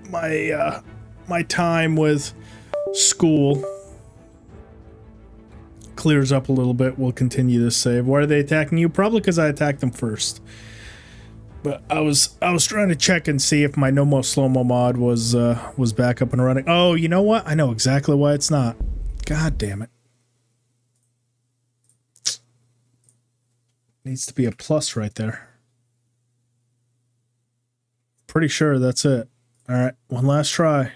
my my time with school clears up a little bit, we'll continue this save. Why are they attacking you? Probably because I attacked them first. But I was trying to check and see if my no-mo slow-mo mod was back up and running. Oh, you know what? I know exactly why it's not. God damn it. Needs to be a plus right there. Pretty sure that's it. All right, one last try.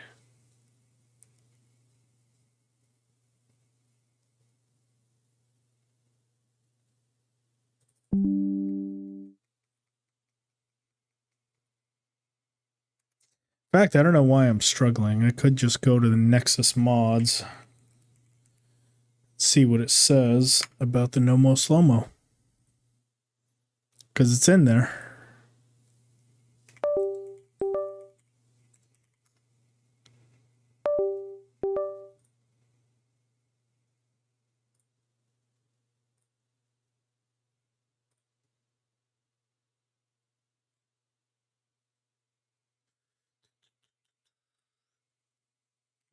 In fact, I don't know why I'm struggling. I could just go to the Nexus mods, see what it says about the no-mo slow-mo, because it's in there.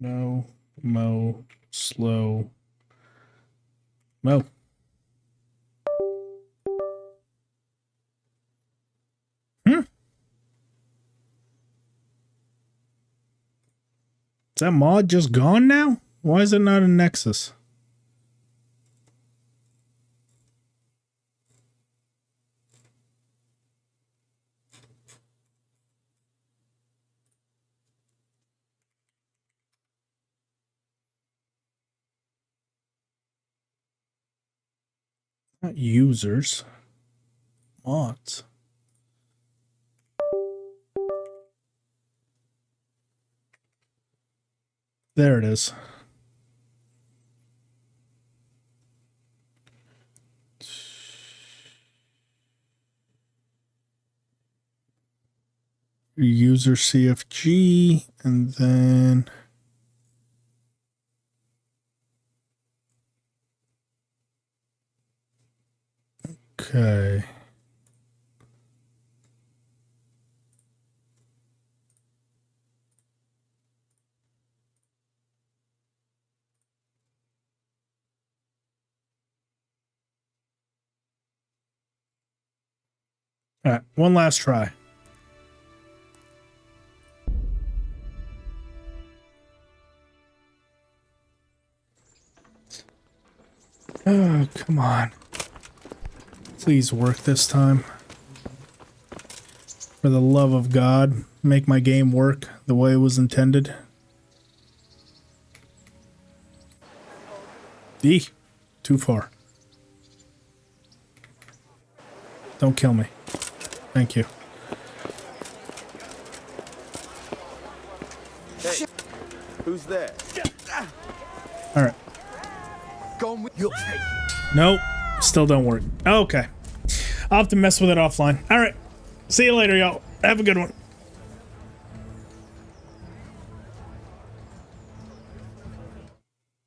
No, mo, slow, mo. Is that mod just gone now? Why is it not in Nexus? Not users. Mods. There it is. User CFG and then okay. Alright, one last try. Oh, come on. Please work this time. For the love of God, make my game work the way it was intended. Too far. Don't kill me. Thank you. Hey, who's there? Alright. Gone with your Nope. Still don't work. Okay. I'll have to mess with it offline. Alright. See you later, y'all. Have a good one.